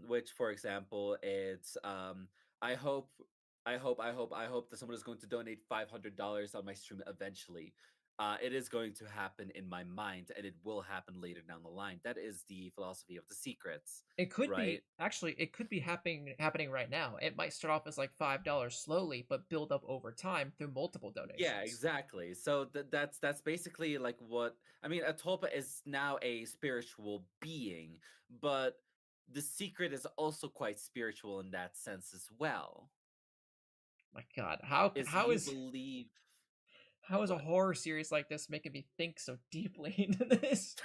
Which, for example, it's I hope, I hope that someone is going to donate $500 on my stream eventually. It is going to happen in my mind, and it will happen later down the line. That is the philosophy of the secrets, It could right? be actually it could be happening right now. It might start off as like $5 slowly, but build up over time through multiple Yeah, donations. exactly. So that's basically like what I mean. A tulpa is now a spiritual being, but the secret is also quite spiritual in that sense as well. My God, how Is how you is believe how is a what? horror series like this making me think so deeply into this?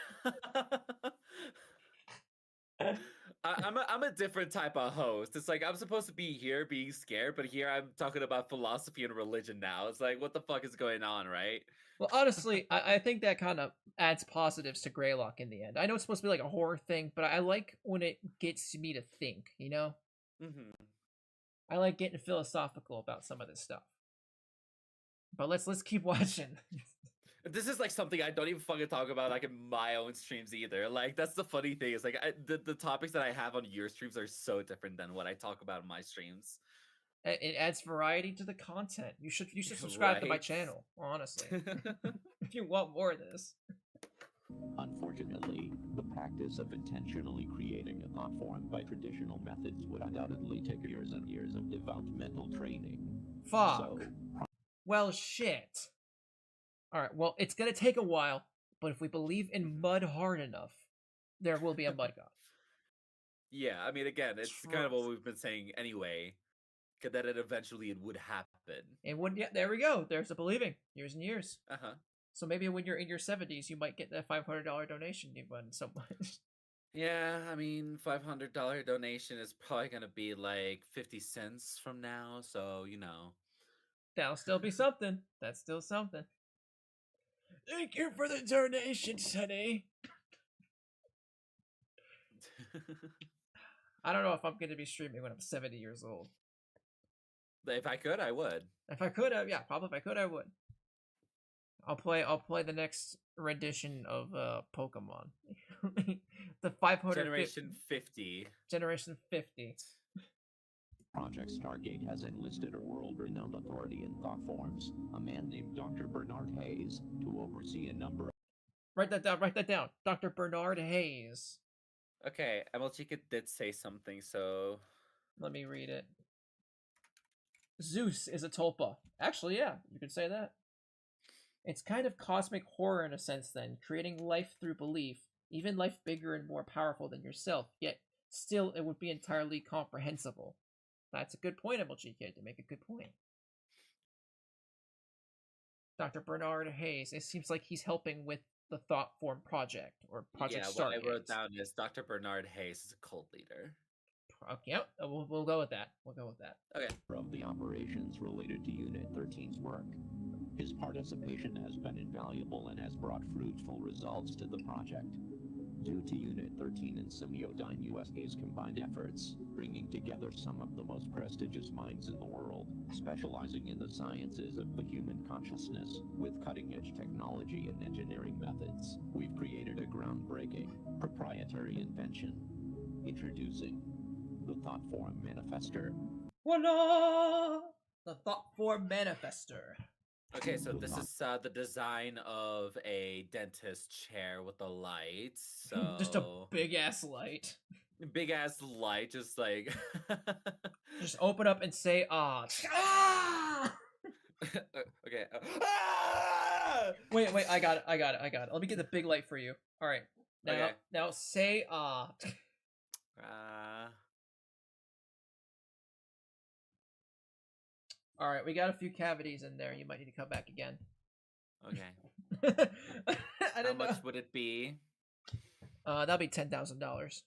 I'm a different type of host. It's like I'm supposed to be here being scared, but here I'm talking about philosophy and religion now. It's like what the fuck is going on, right? Well, honestly, I think that kind of adds positives to Greylock in the end. I know it's supposed to be like a horror thing, but I like when it gets me to think, you know? hmm I like getting philosophical about some of this stuff. But let's keep watching. This is like something I don't even fucking talk about like in my own streams either. Like that's the funny thing is like the topics that I have on your streams are so different than what I talk about in my streams. It adds variety to the content. You should subscribe to my Right? channel, honestly. If you want more of this. Unfortunately, the practice of intentionally creating a thought form by traditional methods would undoubtedly take years and years of developmental training. Fuck. So, Well, shit. Alright, well, it's gonna take a while, but if we believe in mud hard enough, there will be a mud god. Yeah, I mean again, it's kind of what Trust. we've been saying anyway. That it eventually it would happen. And when, yeah, there we go. There's the believing. Years and years. Uh-huh. So maybe when you're in your 70s, you might get that $500 donation you won so much. Yeah, I mean, $500 donation is probably gonna be like 50 cents from now, so you know. That'll still be something. That's still something. Thank you for the donation, Sonny. I don't know if I'm going to be streaming when I'm 70 years old. If I could, I would. If I could, yeah, probably if I could, I would. I'll play the next rendition of Pokemon. The 500 Generation 50. Generation 50. Project Stargate has enlisted a world-renowned authority in thought forms, a man named Dr. Bernard Hayes, to oversee a number of... Write that down. Dr. Bernard Hayes. Okay, MLG did say something, so... Let me read it. Zeus is a tulpa. Actually, yeah, you could say that. It's kind of cosmic horror in a sense then, creating life through belief, even life bigger and more powerful than yourself, yet still it would be entirely comprehensible. That's a good point, MLG Kid, to make a good point. Dr. Bernard Hayes, it seems like he's helping with the Thought Form Project, or Project yeah, Stargate. what I wrote down is Dr. Bernard Hayes is a cult leader. Okay, yep, we'll go with that. We'll go with that. Okay. of the operations related to Unit 13's work. His participation has been invaluable and has brought fruitful results to the project. Due to Unit 13 and Semiodyne USA's combined efforts, bringing together some of the most prestigious minds in the world, specializing in the sciences of the human consciousness, with cutting-edge technology and engineering methods, we've created a groundbreaking, proprietary invention. Introducing the Thought Form Manifester. Voila! The Thought Form Manifester. Okay, so this is the design of a dentist chair with a light. So Just a big ass light. big ass light, just like Just open up and say ah. Ah! okay. Ah! Wait, I got it. Let me get the big light for you. All right. Okay. Now say ah. All right, we got a few cavities in there. You might need to come back again. Okay. I How don't know. much would it be? That'll be $10,000.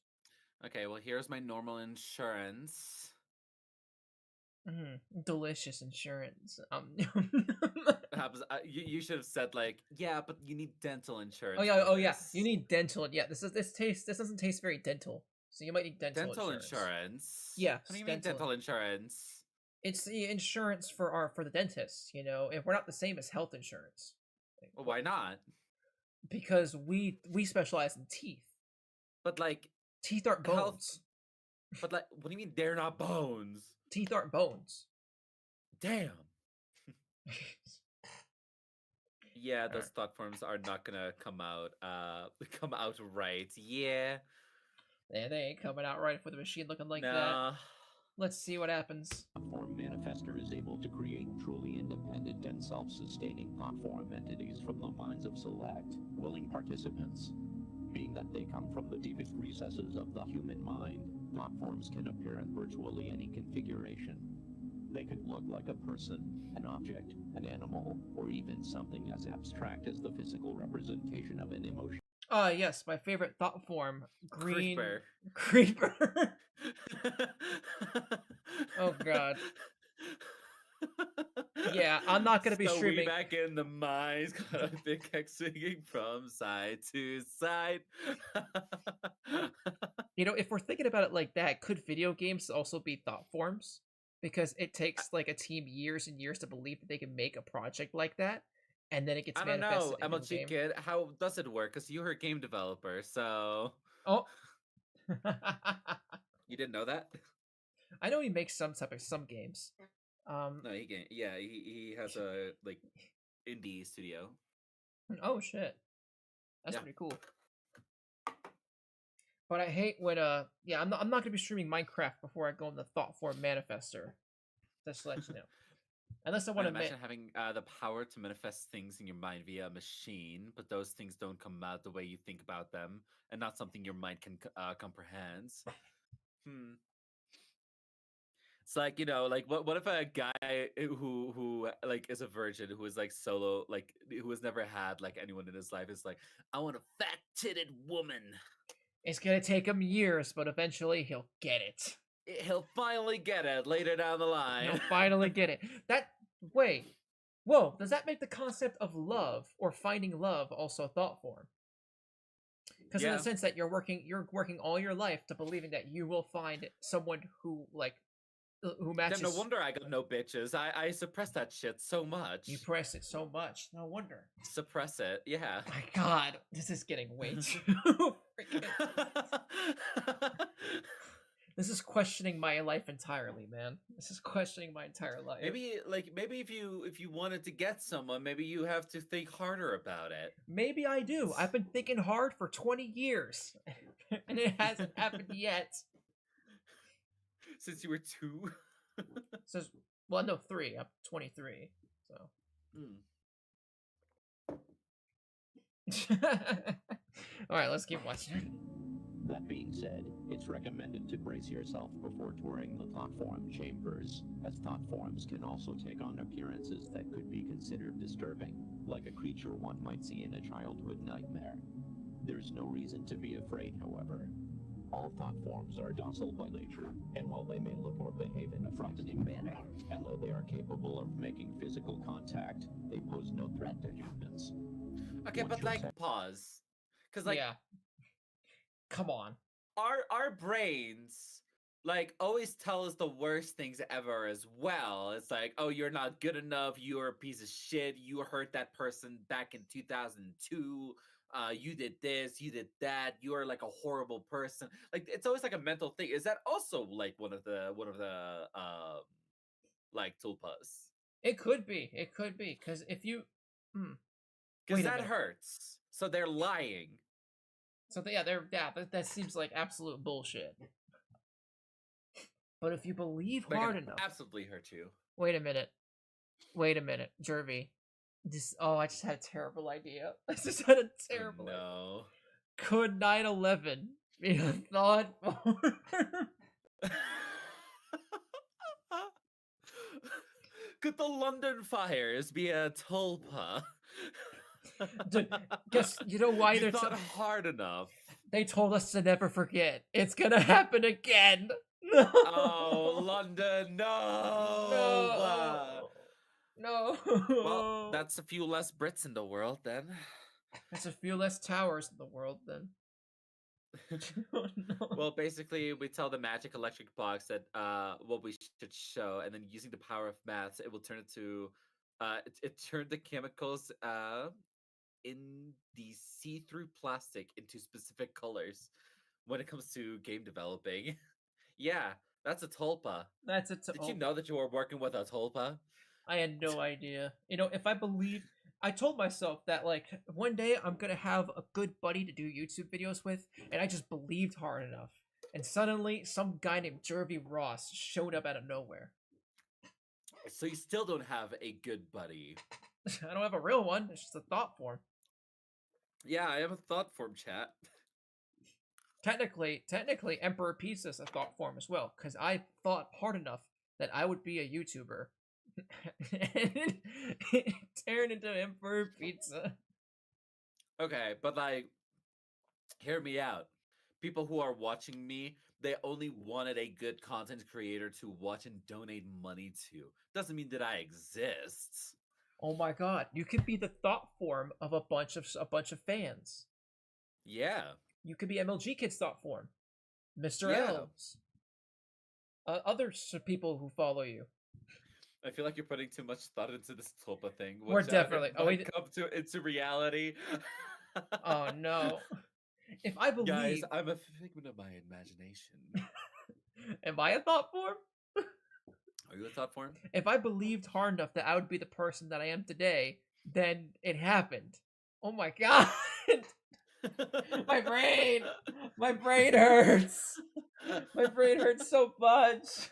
Okay, well here's my normal insurance. Delicious insurance. You should have said like, yeah, but you need dental insurance. Oh for yeah. this. You need dental. Yeah, this doesn't taste very dental. So you might need dental insurance. Yeah. What do you mean dental insurance? It's the insurance for the dentists, you know, and we're not the same as health insurance. Well, why not? Because we specialize in teeth. But like Teeth aren't bones. But like, what do you mean they're not bones? Teeth aren't bones. Damn. Yeah, those thought forms are not gonna come out right. Yeah. They ain't coming out right for the machine looking like that. Let's see what happens. The Form Manifester is able to create truly independent and self-sustaining thought form entities from the minds of select, willing participants. Being that they come from the deepest recesses of the human mind, thought forms can appear in virtually any configuration. They could look like a person, an object, an animal, or even something as abstract as the physical representation of an emotion. Yes, my favorite thought form, green Creeper. creeper. Oh, God. Yeah, I'm not gonna be So streaming. we back in the mines, got a big heck swinging from side to side. You know, if we're thinking about it like that, could video games also be thought forms? Because it takes like a team years and years to believe that they can make a project like that, and then it gets I don't know, manifested into a MLG game. Kid. How does it work? Because you're a game developer, so Oh, you didn't know that? I know he makes some games. No, yeah, he has a like indie studio. Oh shit, that's Yeah. pretty cool. But I hate when yeah, I'm not gonna be streaming Minecraft before I go in the thought form manifester. Just to let you know. Unless I want Man, to imagine having the power to manifest things in your mind via a machine, but those things don't come out the way you think about them, and not something your mind can comprehend. It's like, like what if a guy who like is a virgin, who is like solo, like who has never had like anyone in his life, is like, I want a fat titted woman. It's gonna take him years, but eventually he'll get it. He'll finally get it later down the line. He'll finally get it. Wait. Whoa, does that make the concept of love or finding love also a thought form? Because in the sense that you're working all your life to believing that you will find someone who matches. Then no wonder I got no bitches. I suppress that shit so much. You press it so much. No wonder. Suppress it, yeah. My God, this is getting way too freaking. This is questioning my life entirely, man. This is questioning my entire life. Maybe if you wanted to get someone, maybe you have to think harder about it. Maybe I do. I've been thinking hard for 20 years, and it hasn't happened yet. Since you were 2? Says, well, no, 3. I'm 23, so. All right, let's keep watching. That being said, it's recommended to brace yourself before touring the thought form chambers, as thought forms can also take on appearances that could be considered disturbing, like a creature one might see in a childhood nightmare. There's no reason to be afraid, however. All thought forms are docile by nature, and while they may look or behave in a frightening manner, and though they are capable of making physical contact, they pose no threat to humans. Okay, but pause. Because yeah. Come on. Our brains always tell us the worst things ever as well. It's like, oh, you're not good enough, you're a piece of shit, you hurt that person back in 2002, you did this, you did that, you are like a horrible person. Like, it's always like a mental thing. Is that also like one of the like tulpas? It could be, because if you because that hurts, so they're lying. So that seems like absolute bullshit. But if you believe hard enough, absolutely hurt you. Wait a minute, Jervy. I just had a terrible idea. I just had a terrible idea. No. Could 9/11 be a thought form? Could the London fires be a tulpa? Guess you know why they're not hard enough. They told us to never forget. It's gonna happen again. Oh, London, no. No. Well, that's a few less Brits in the world then. That's a few less towers in the world then. Oh, no. Well, basically, we tell the magic electric box that what we should show, and then using the power of maths, it will turn it to it turned the chemicals in the see-through plastic into specific colors when it comes to game developing. Yeah, that's a tulpa. That's a tulpa. Did you know that you were working with a tulpa? I had no idea. You know, if I believe, I told myself that like one day I'm gonna have a good buddy to do YouTube videos with, and I just believed hard enough. And suddenly, some guy named Jervy Ross showed up out of nowhere. So you still don't have a good buddy? I don't have a real one. It's just a thought form. Yeah, I have a thought form, chat. Technically, Emperor Pizza is a thought form as well, because I thought hard enough that I would be a YouTuber, and it turned into Emperor Pizza. Okay, but like, hear me out. People who are watching me, they only wanted a good content creator to watch and donate money to. Doesn't mean that I exist. Oh my God, you could be the thought form of a bunch of fans. Yeah. You could be MLG Kid's thought form, Mr. Yeah. Elves, other people who follow you. I feel like you're putting too much thought into this Tulpa thing. We're Watch out, definitely- it oh, might come into reality. Oh no! If I believe, Guys, I'm a figment of my imagination. am I a thought form? Are you a thought form? If I believed hard enough that I would be the person that I am today, then it happened. Oh my God! My brain hurts. My brain hurts so much.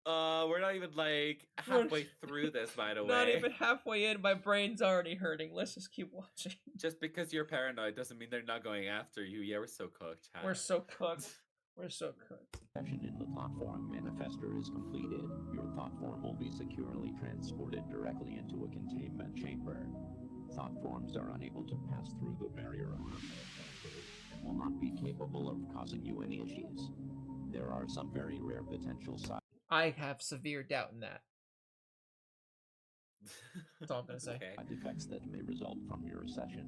We're not even like halfway through this, by the way. Not even halfway in, my brain's already hurting. Let's just keep watching. Just because you're paranoid doesn't mean they're not going after you. Yeah, we're so cooked. Chat. We're so cooked. We're so cooked. Session in the thought form manifester is completed. Your thought form will be securely transported directly into a containment chamber. Thought forms are unable to pass through the barrier of and will not be capable of causing you any issues. There are some very rare potential side I have severe doubt in that. That's all I'm gonna say. Okay. effects that may result from your recession.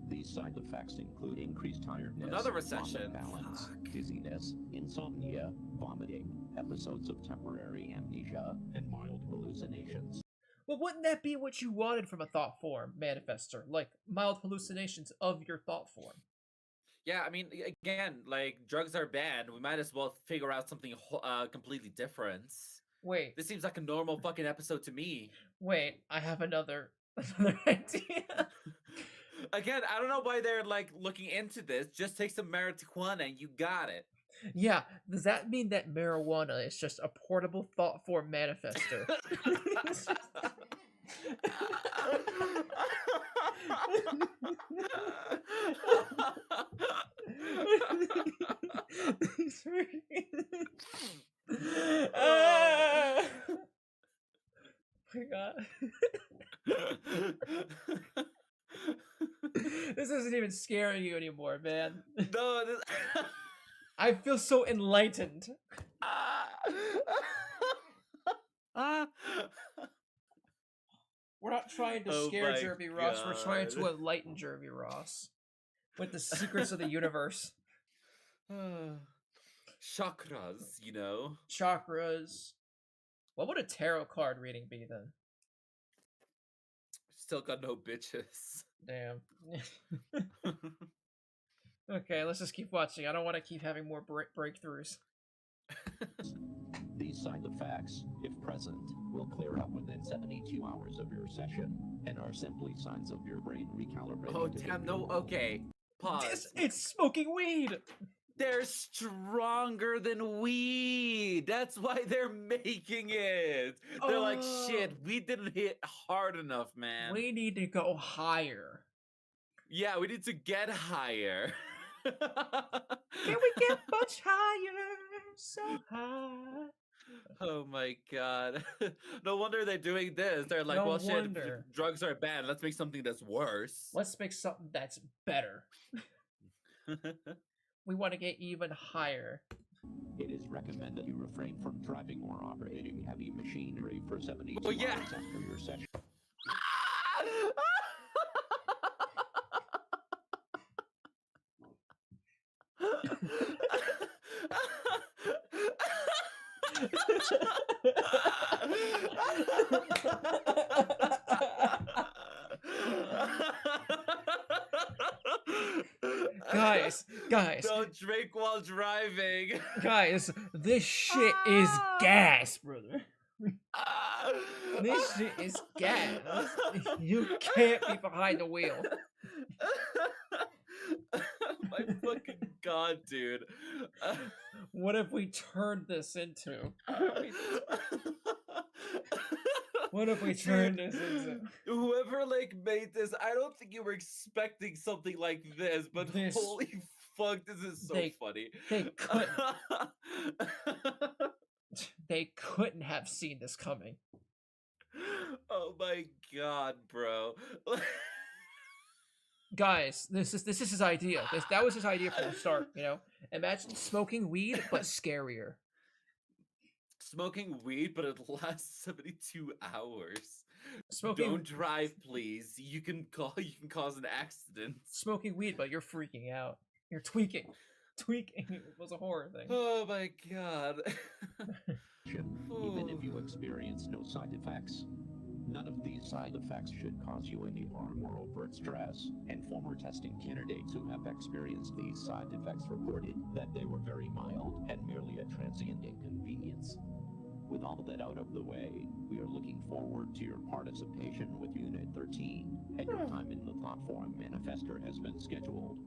These side effects include increased tiredness, Another loss of recession. balance, Fuck. dizziness, insomnia, vomiting, episodes of temporary amnesia, and mild hallucinations. Well, wouldn't that be what you wanted from a thought form manifester? Like mild hallucinations of your thought form. Yeah, I mean, again, like drugs are banned. We might as well figure out something completely different. Wait, This seems like a normal fucking episode to me. I have another idea. Again, I don't know why they're like looking into this. Just take some marijuana and you got it. Yeah, does that mean that marijuana is just a portable thought form manifester? Ah! My God. This isn't even scaring you anymore, man. No, this... I feel so enlightened. We're not trying to Oh scare my Jeremy Ross, we're trying to God. enlighten Jeremy Ross with the secrets of the universe. Chakras, you know. Chakras. What would a tarot card reading be then? Still got no bitches. Damn. Okay, let's just keep watching. I don't want to keep having more breakthroughs. These side effects, if present, will clear up within 72 hours of your session and are simply signs of your brain recalibrating. Oh to the damn! new No. normal. Okay. Pause. It's smoking weed! They're stronger than weed. That's why they're making it. They're like, shit, we didn't hit hard enough, man. We need to go higher. Yeah, we need to get higher. Can we get much higher? So high. Oh my god. No wonder they're doing this. They're like, No well, shit, wonder. drugs are bad. Let's make something that's worse. Let's make something that's better. We want to get even higher. It is recommended you refrain from driving or operating heavy machinery for 72 Well, yeah. hours after your session. Guys, Don't drink while driving. guys, this shit is gas, brother. This shit is gas. You can't be behind the wheel. My fucking god, dude. What if we turned this into? What if we turned this into? Whoever like made this, I don't think you were expecting something like this, but This holy fuck? This is so funny. They couldn't have seen this coming. Oh my god, bro. Guys, this is his idea. That was his idea from the start. Imagine smoking weed but scarier. Smoking weed, but it lasts 72 hours. Smoking Don't drive, please. You can cause an accident. Smoking weed, but you're freaking out. You're tweaking. Tweaking was a horror thing. Oh my god. Even if you experience no side effects. None of these side effects should cause you any harm or overt stress, and former testing candidates who have experienced these side effects reported that they were very mild and merely a transient inconvenience. With all that out of the way, we are looking forward to your participation with Unit 13, and your time in the thought form manifester has been scheduled.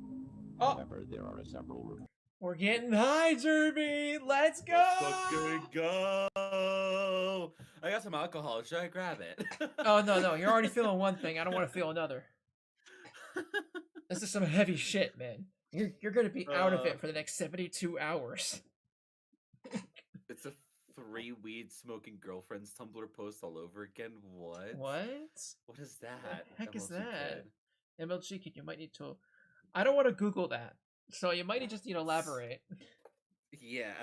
However, there are several... We're getting high, Derby! Let's go! Let's fucking go! I got some alcohol. Should I grab it? Oh, no. You're already feeling one thing. I don't want to feel another. This is some heavy shit, man. You're going to be out of it for the next 72 hours. It's a 3 weed smoking girlfriends Tumblr post all over again. What? What? What is that? The heck is MLG that? kid? MLG kid, you might need to... I don't want to Google that. So you might just, elaborate. Yeah.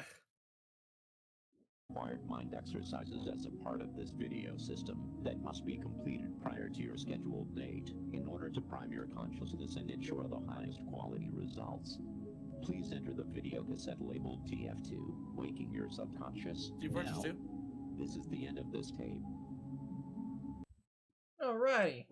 Required mind exercises as a part of this video system that must be completed prior to your scheduled date in order to prime your consciousness and ensure the highest quality results. Please enter the video cassette labeled TF2, Waking Your Subconscious. Do you purchase too? This is the end of this tape. Alrighty.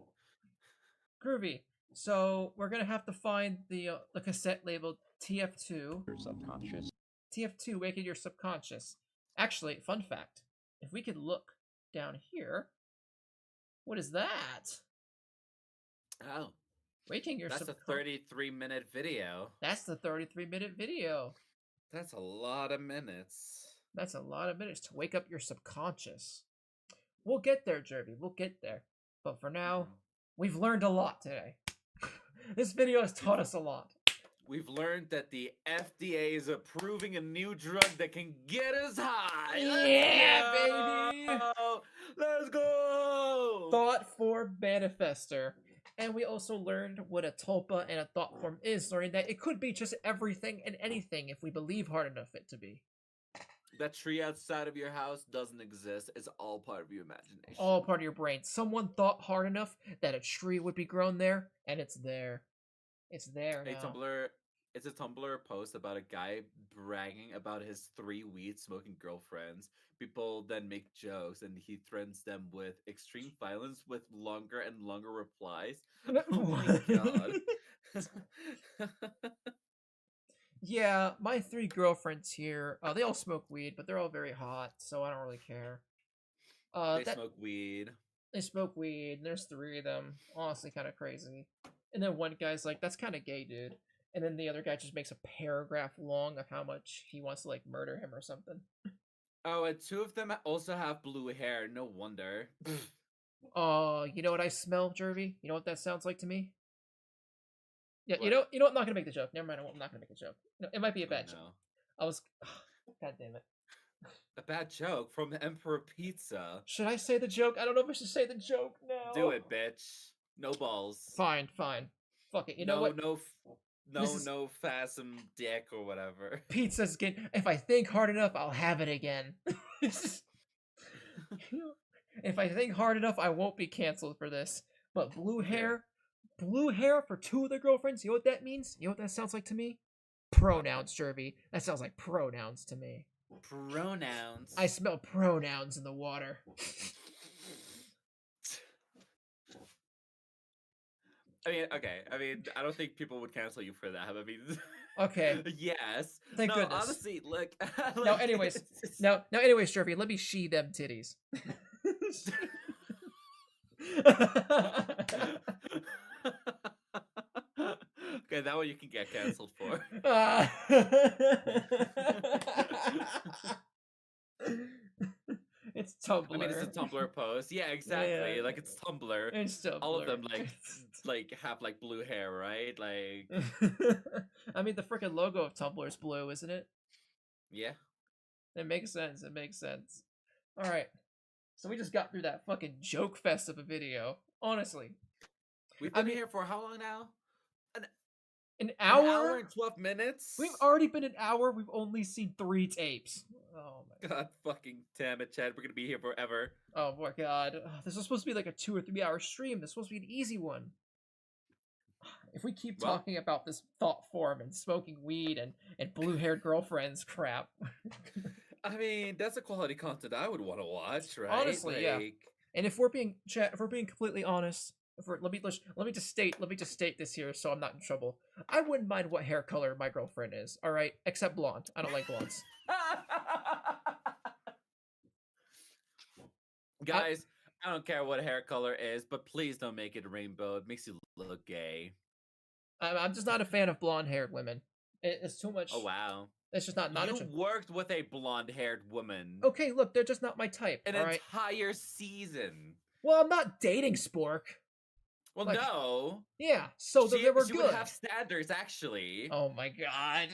Groovy. So we're gonna have to find the cassette labeled TF2. Your subconscious. TF2, Waking Your Subconscious. Actually, fun fact. If we could look down here, what is that? Oh. Waking Your That's a Subconscious. 33-minute video. That's the 33-minute video. That's a lot of minutes. That's a lot of minutes to wake up your subconscious. We'll get there, Jerby. We'll get there. But for now, we've learned a lot today. This video has taught us a lot. We've learned that the FDA is approving a new drug that can get us high. Yeah, baby! Let's go! Thought form manifester. And we also learned what a tulpa and a thought form is, learning that it could be just everything and anything if we believe hard enough it to be. That tree outside of your house doesn't exist. It's all part of your imagination. All part of your brain. Someone thought hard enough that a tree would be grown there, and it's there. It's there now. It's a Tumblr post about a guy bragging about his 3 weed smoking girlfriends. People then make jokes, and he threatens them with extreme violence with longer and longer replies. Oh my god. Yeah, my 3 girlfriends here, they all smoke weed, but they're all very hot, so I don't really care. They smoke weed. They smoke weed, and there's 3 of them. Honestly, kind of crazy. And then one guy's like, that's kind of gay, dude. And then the other guy just makes a paragraph long of how much he wants to, like, murder him or something. Oh, and 2 of them also have blue hair. No wonder. Oh, you know what I smell, Jervy? You know what that sounds like to me? Yeah, What? you know what? I'm not gonna make the joke. Never mind. I'm not gonna make a joke. No, it might be a bad joke. No. I was. God damn it. A bad joke from Emperor Pizza. Should I say the joke? I don't know if I should say the joke now. Do it, bitch. No balls. Fine. Fuck it. You know what? No phasm dick or whatever. Pizza's getting. If I think hard enough, I'll have it again. If I think hard enough, I won't be canceled for this. But blue hair for 2 of their girlfriends. You know what that means? You know what that sounds like to me? Pronouns, Jervy. That sounds like pronouns to me. Pronouns. I smell pronouns in the water. I mean, I don't think people would cancel you for that. I mean, Okay. yes. Thank goodness. Honestly, look. No, anyways, anyways, Jervy, let me she them titties. Okay, that one you can get canceled for. It's Tumblr. I mean, it's a Tumblr post. Yeah, exactly. Yeah. Like it's Tumblr. It's Tumblr. All of them like have like blue hair, right? Like I mean, the freaking logo of Tumblr is blue, isn't it? yeah. It makes sense. It makes sense. All right. So we just got through that fucking joke fest of a video. Honestly, We've I been mean- here for how long now? an An hour. hour and 12 minutes? We've already been an hour. We've only seen 3 tapes. Oh my. God fucking damn it, Chad. We're gonna be here forever. Oh my god. This was supposed to be like a 2 or 3 hour stream. This was supposed to be an easy one. If we keep Well- talking about this thought form and smoking weed and blue haired girlfriends crap. I mean, that's the quality content I would want to watch, right? Honestly, yeah. And if we're being completely honest, let me just state this here so I'm not in trouble. I wouldn't mind what hair color my girlfriend is, all right? Except blonde. I don't like blondes. Guys, I don't care what hair color is, but please don't make it rainbow. It makes you look gay. I'm just not a fan of blonde-haired women. It's too much. Oh wow. It's just not You a. worked with a blonde-haired woman. Okay, look, they're just not my type. An all right. entire season. Well, I'm not dating Spork. Well, Like, no. Yeah, so she, they were she good. would have standards, actually. Oh my god.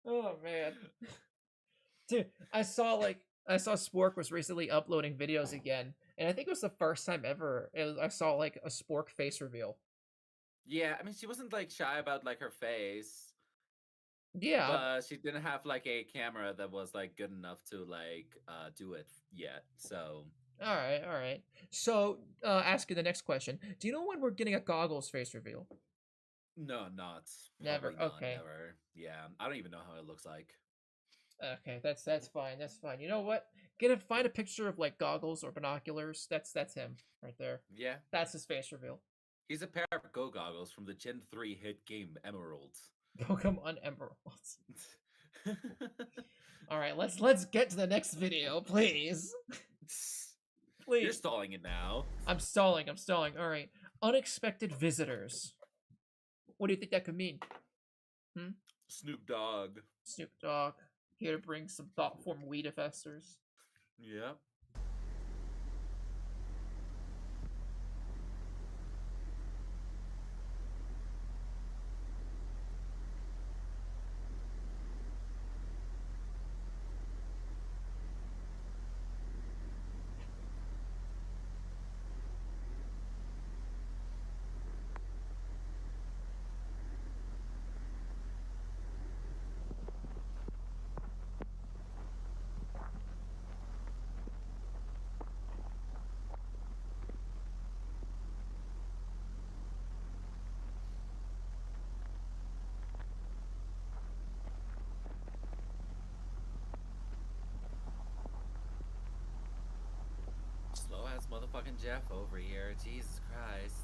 Oh man. Dude, I saw Spork was recently uploading videos again, and I think it was the first time ever I saw like a Spork face reveal. Yeah, I mean, she wasn't like shy about like her face, Yeah. but she didn't have like a camera that was like good enough to like do it yet. So All right. So, asking the next question: do you know when we're getting a goggles face reveal? no, not Never, probably not, okay. never. Yeah, I don't even know how it looks like. Okay, that's fine. That's fine. You know what? Find a picture of like goggles or binoculars. That's him right there. Yeah, That's his face reveal. he's a pair of Go goggles from the Gen 3 hit game Emerald. Pokemon Emeralds. All right, let's get to the next video, please. Please. You're stalling it now. I'm stalling. All right. Unexpected visitors. What do you think that could mean? Snoop Dogg. Snoop Dogg here to bring some thought form weed infestors. Yep. Slow ass motherfucking Jeff over here. Jesus Christ.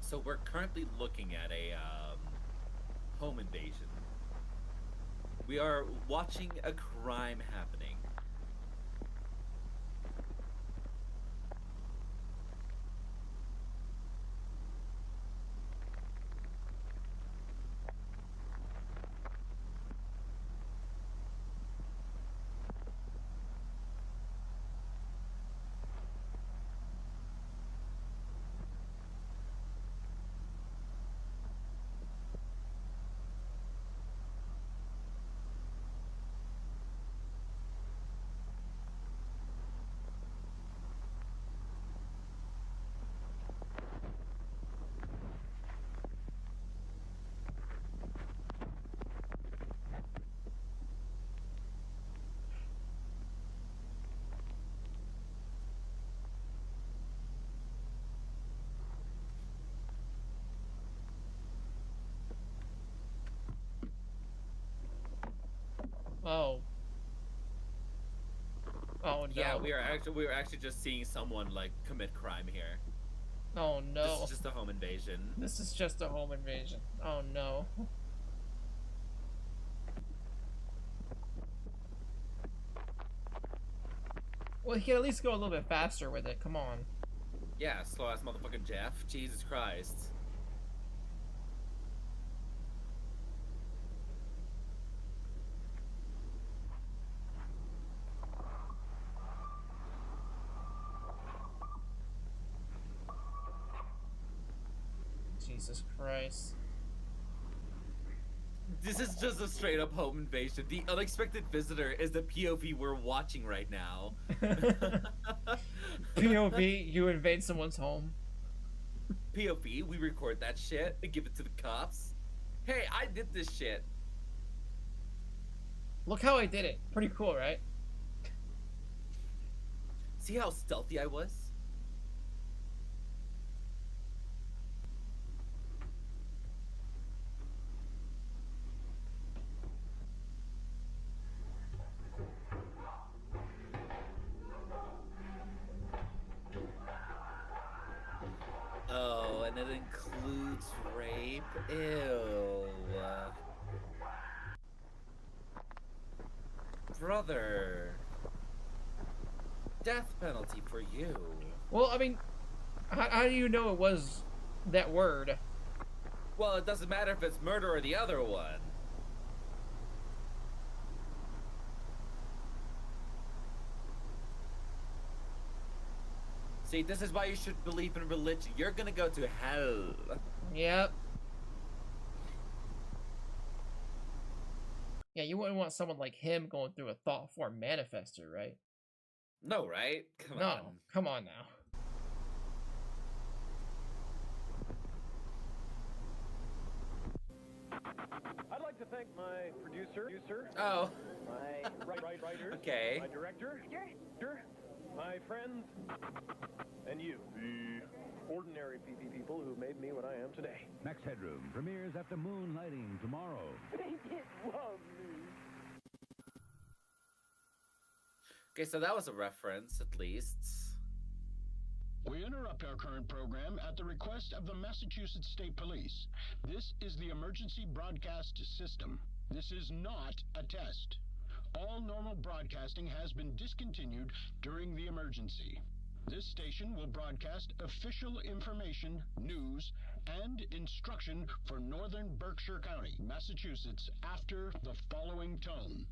So we're currently looking at a home invasion. We are watching a crime happening. Oh. Oh no. Yeah, we were actually just seeing someone like commit crime here. Oh This no. is just a home invasion. This is just a home invasion. Oh no. Well, he can at least go a little bit faster with it. Come on. Yeah, slow ass motherfucking Jeff. Jesus Christ. Jesus Christ. This is just a straight up home invasion. The unexpected visitor is the POV we're watching right now. POV, you invade someone's home. POV, we record that shit and give it to the cops. Hey, I did this shit. Look how I did it. Pretty cool, right? See how stealthy I was? Oh, and it includes rape? Ew. Brother. Death penalty for you. Well, I mean, how do you know it was that word? Well, it doesn't matter if it's murder or the other one. See, this is why you should believe in religion. You're gonna go to hell. Yep. Yeah, you wouldn't want someone like him going through a thought form manifester, right? No, right? Come No, on. come on now. I'd like to thank my producer, Oh, my writers, okay. my director, my friends, and you, the ordinary PP people who made me what I am today. Max Headroom premieres after Moonlighting tomorrow. They did love me. Okay, so that was a reference, at least. We interrupt our current program at the request of the Massachusetts State Police. This is the emergency broadcast system. This is not a test. All normal broadcasting has been discontinued during the emergency. This station will broadcast official information, news, and instruction for northern Berkshire County, Massachusetts, after the following tone.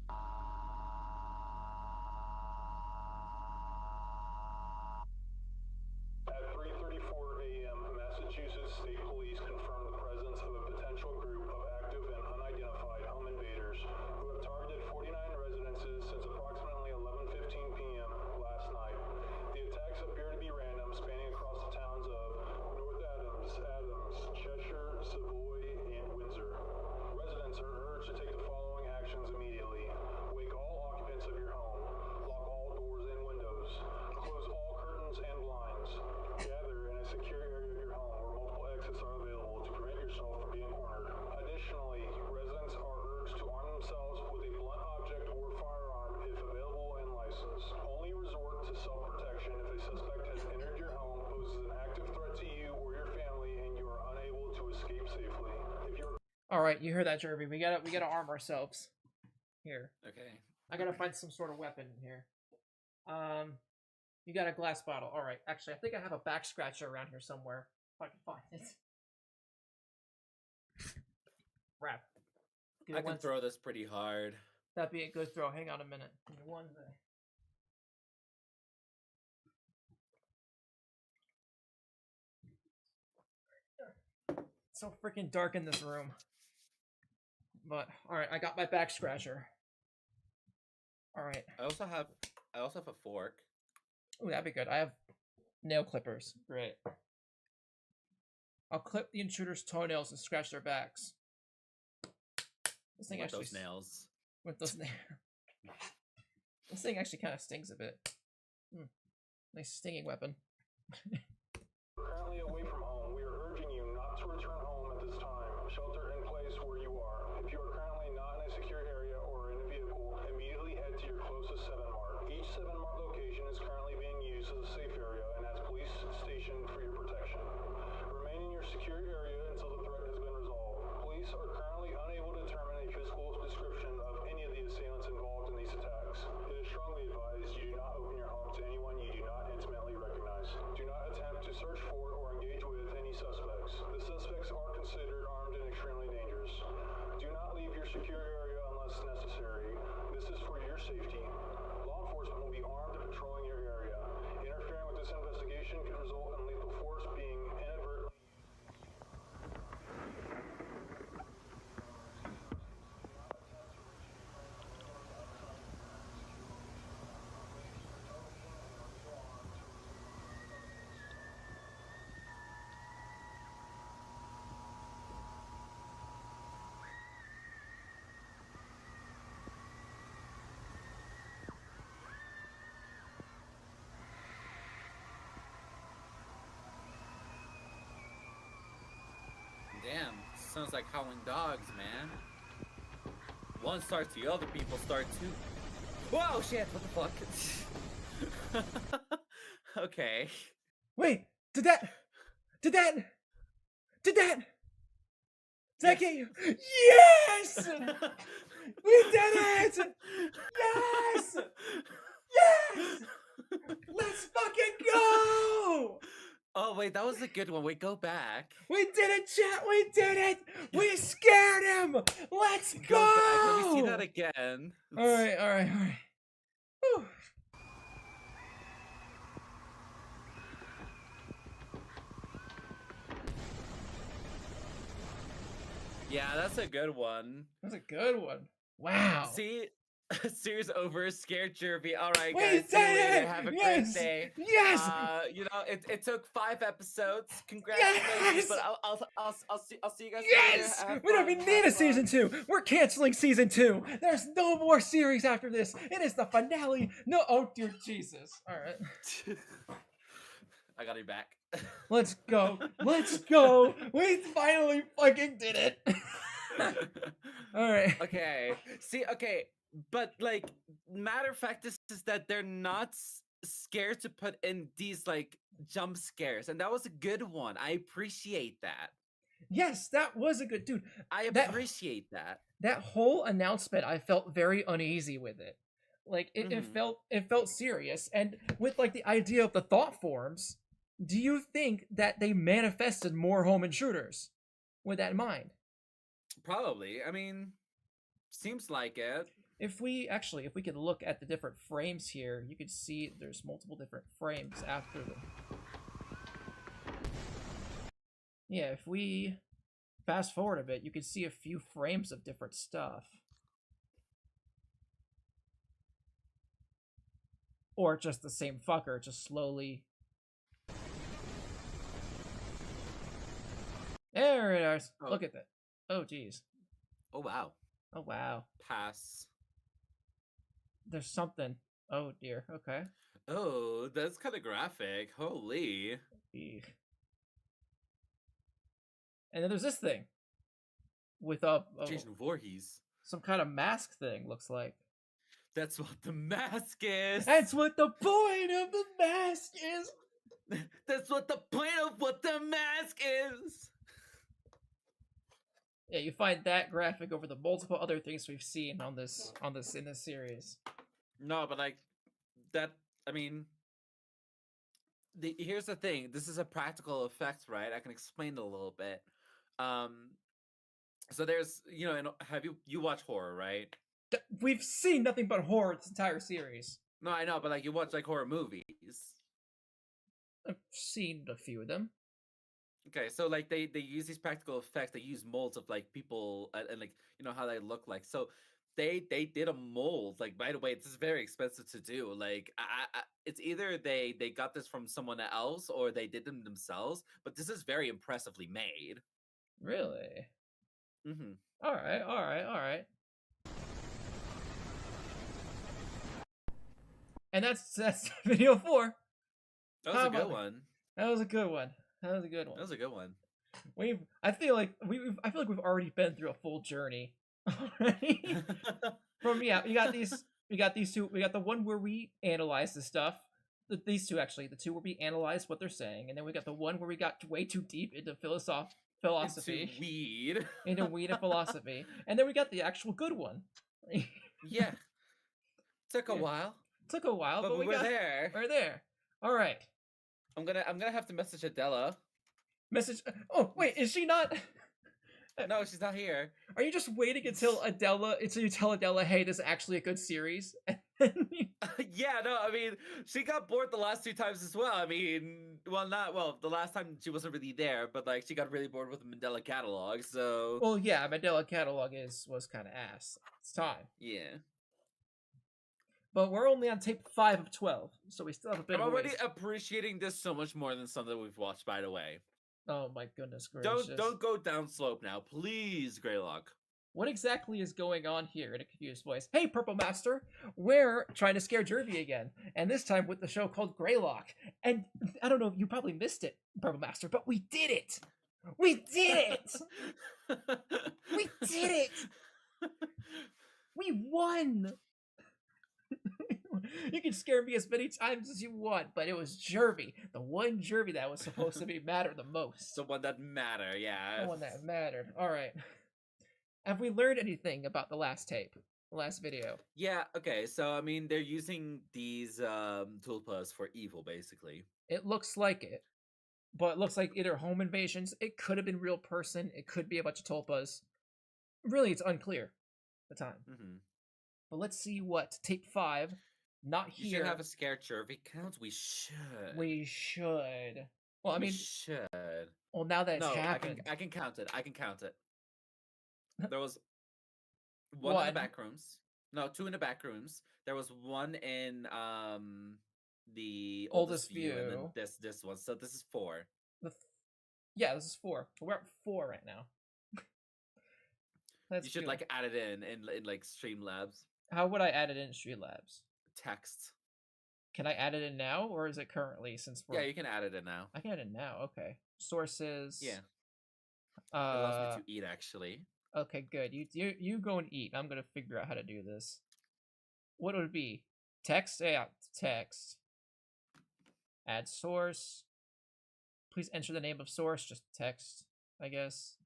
At 3:34 a.m., Massachusetts State Police confirmed the presence of a potential group of active and unidentified home invaders who have targeted 49 residences since approximately 11:15 p.m. last night. The attacks appear to be random, spanning across the towns of North Adams, Cheshire, Savoy, and Windsor. Residents are urged to take the following actions immediately. Wake all occupants of your home. Lock all doors and windows. Close all curtains and blinds. Gather in a secure area of your home where multiple exits are available to prevent yourself from being cornered. Additionally, residents are urged to arm themselves with a blunt object or firearm if available and licensed. Only resort to self-protection if a suspect has entered your home, poses an active threat to you or your family, and you are unable to escape safely. If you're All right, you heard that, Jervy. We gotta arm ourselves. Here, Okay. I gotta find some sort of weapon in here. You got a glass bottle. All right. Actually, I think I have a back scratcher around here somewhere. If I can find it. Crap. Give I me can one throw this pretty hard. That'd be a good throw. Hang on a minute. Give me one minute. It's so freaking dark in this room. But all right, I got my back scratcher. All right. I also have a fork. Ooh, that'd be good. I have nail clippers. Great. I'll clip the intruder's toenails and scratch their backs. This thing With actually those nails. with those nails. This thing actually kind of stings a bit. Nice stinging weapon. currently away from home, we are urging you not to return home at this time. Shelter in place where you are. If you are currently not in a secure area or in a vehicle, immediately head to your closest 7-Mart. Each 7-Mart location is currently being used as a safe area and as police station for your protection. secure area unless necessary. This is for your safety. Law enforcement will be armed and patrolling your area. Interfering with this investigation could result in lethal force being inadvertently. Damn, sounds like howling dogs, man. One starts, the other people start too. Whoa, shit! What the fuck? Okay. Wait, did that get you? Yes! We did it! Yes! Yes! Let's fucking go! Oh wait, that was a good one. Wait, go back. We did it, chat! We did it! We scared him! Let's go! Go back. Let me see that again. Alright. Whew. Yeah, that's a good one. That's a good one. Wow. See, series over. Scared Jervy. All right, We guys. See you did later. it! Have a Yes! great day. Yes! You know, it took 5 episodes. Congratulations. Yes! But I'll see you guys Yes! later. Have We don't fun, even need a have season fun. 2. We're canceling season 2. There's no more series after this. It is the finale. No, oh dear Jesus. All right. I got your back. Let's go. Let's go. We finally fucking did it. All right. Okay. See, okay. But, like, matter of fact, this is that they're not scared to put in these, like, jump scares. And that was a good one. I appreciate that. Yes, that was a good dude. I That- appreciate that. That whole announcement, I felt very uneasy with it. Like it felt serious, and with like the idea of the thought forms, do you think that they manifested more home intruders with that in mind? Probably. I mean, seems like it. If we could look at the different frames here, you could see there's multiple different frames after them. Yeah, if we fast forward a bit, you can see a few frames of different stuff. Or just the same fucker, just slowly. There it is. Oh. Look at that. Oh, geez. Oh, wow. Oh, wow. Pass. There's something. Oh, dear. Okay. Oh, that's kind of graphic. Holy. Eek. And then there's this thing. With a Jason Voorhees. some kind of mask thing, looks like. That's what the mask is. That's what the point of the mask is. That's what the point of what the mask is. Yeah, you find that graphic over the multiple other things we've seen in this series. No, but like that. I mean, here's the thing. This is a practical effect, right? I can explain it a little bit. So there's, have you watch horror, right? We've seen nothing but horror this entire series. No, I know, but like you watch like horror movies. I've seen a few of them. Okay, so like they use these practical effects. They use molds of like people and like how they look like. So they did a mold. Like, by the way, this is very expensive to do. Like it's either they got this from someone else or they did them themselves. But this is very impressively made. Really? Mm-hmm. All right. And that's video 4. That was How a good about- one. That was a good one. That was a good one. I feel like we've already been through a full journey already. We got these two. We got the one where we analyze the stuff. These two actually, the two where we analyze what they're saying, and then we got the one where we got way too deep into philosophy, into weed and philosophy, and then we got the actual good one. Yeah, took a Yeah. while, but we we're got there. We're there. All right. I'm gonna have to message Adela. Message. Oh wait, is she not? No, she's not here. Are you just waiting until you tell Adela, hey, this is actually a good series? Yeah, no, I mean, she got bored the last 2 times as well. I mean, the last time she wasn't really there, but like she got really bored with the Mandela catalog, so Well, yeah, Mandela catalog was kind of ass. It's time. yeah. But we're only on tape 5 of 12, so we still have a bit I'm of a already ways. appreciating this so much more than some that we've watched, by the way. Oh my goodness gracious. Don't go down slope now, please, Greylock. What exactly is going on here in a confused voice? Hey, Purple Master! We're trying to scare Jervy again, and this time with the show called Greylock. And I don't know if you probably missed it, Purple Master, but we did it! We did it! We did it! We won! You can scare me as many times as you want, but it was Jervy, the one Jervy that was supposed to be matter the most. The one that mattered, yeah. The one that mattered. Alright. Have we learned anything about the last tape? The last video? Yeah, okay, so I mean they're using these tulpas for evil, basically. It looks like it. But it looks like either home invasions, it could have been real person, it could be a bunch of tulpas. Really, it's unclear at the time. Mm-hmm. But let's see what tape 5, not You here. should have a scare Jervy count. We should. We should. Well, I We mean, should. well, now that it's No, happened. I can count it. I can count it. There was one in One. the back rooms. No, 2 in the back rooms. There was one in the oldest view, and then this one. So this is 4. Yeah, this is 4. We're at 4 right now. You should like add it in like Streamlabs. How would I add it in Streamlabs? Text. Can I add it in now, or is it currently since we're... Yeah, you can add it in now. I can add it now. Okay. Sources. Yeah. It allows me to eat, actually. Okay, good. You go and eat. I'm gonna figure out how to do this. What would it be? Text? Yeah, text. Add source. Please enter the name of source. Just text, I guess.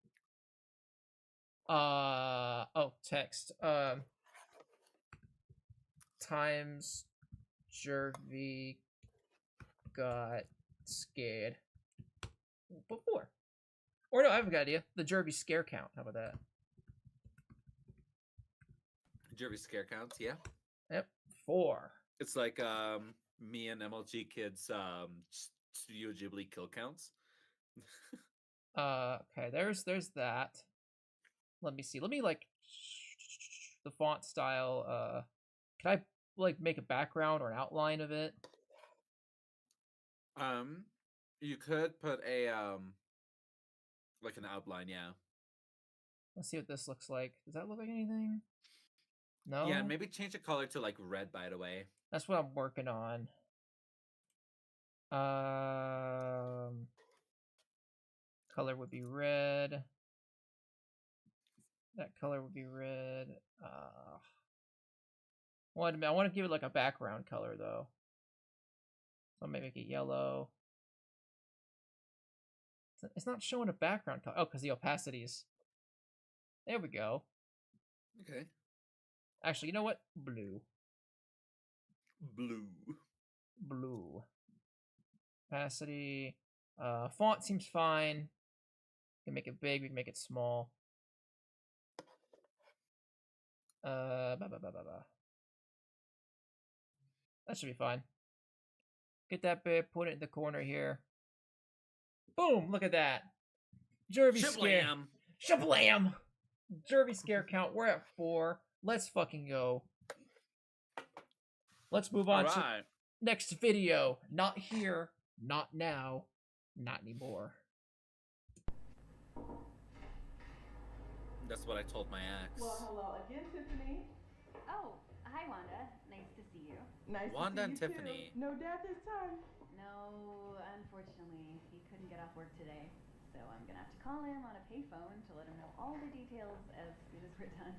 Oh, text. Times Jervy got scared before. Or no, I have a good idea. The Jervy scare count. How about that? Jervy scare counts, yeah. Yep, 4. It's like me and MLG Kids Studio Ghibli kill counts. Okay, there's that. Let me see. Let me like the font style. Can I like make a background or an outline of it? You could put a like an outline, yeah. Let's see what this looks like. Does that look like anything? No. Yeah, and maybe change the color to like red, by the way. That's what I'm working on. Color would be red. That color would be red. I want to give it like a background color though. So I'm gonna make it yellow. It's not showing a background color. Oh, because the opacities. There we go. Okay. Actually, you know what? Blue. Blue. Blue. Opacity. Font seems fine. We can make it big. We can make it small. That should be fine. Get that bit. Put it in the corner here. Boom! Look at that. Jervy scare. Shablam! Jervy scare count. We're at 4. Let's fucking go. Let's move on to next video. Not here. Not now. Not anymore. That's what I told my ex. Well, hello again, Tiffany. Oh, hi, Wanda. Nice to see you. Nice Wanda to see and you Tiffany. Too. No dad this time. No, unfortunately, he couldn't get off work today. So I'm gonna have to call him on a payphone to let him know all the details as soon as we're done.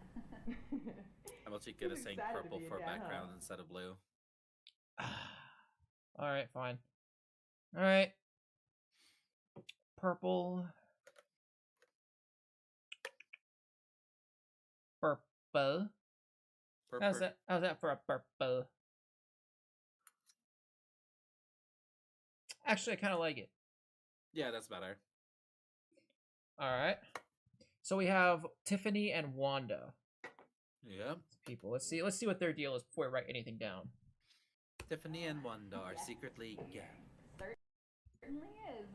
MLG Kid is saying purple for background instead of blue. Alright, fine. Alright. Purple. Purple. How's that for a purple? Actually, I kind of like it. Yeah, that's better. Alright. So we have Tiffany and Wanda. Yeah. People, let's see what their deal is before I write anything down. Tiffany and Wanda are secretly gay. Certainly is.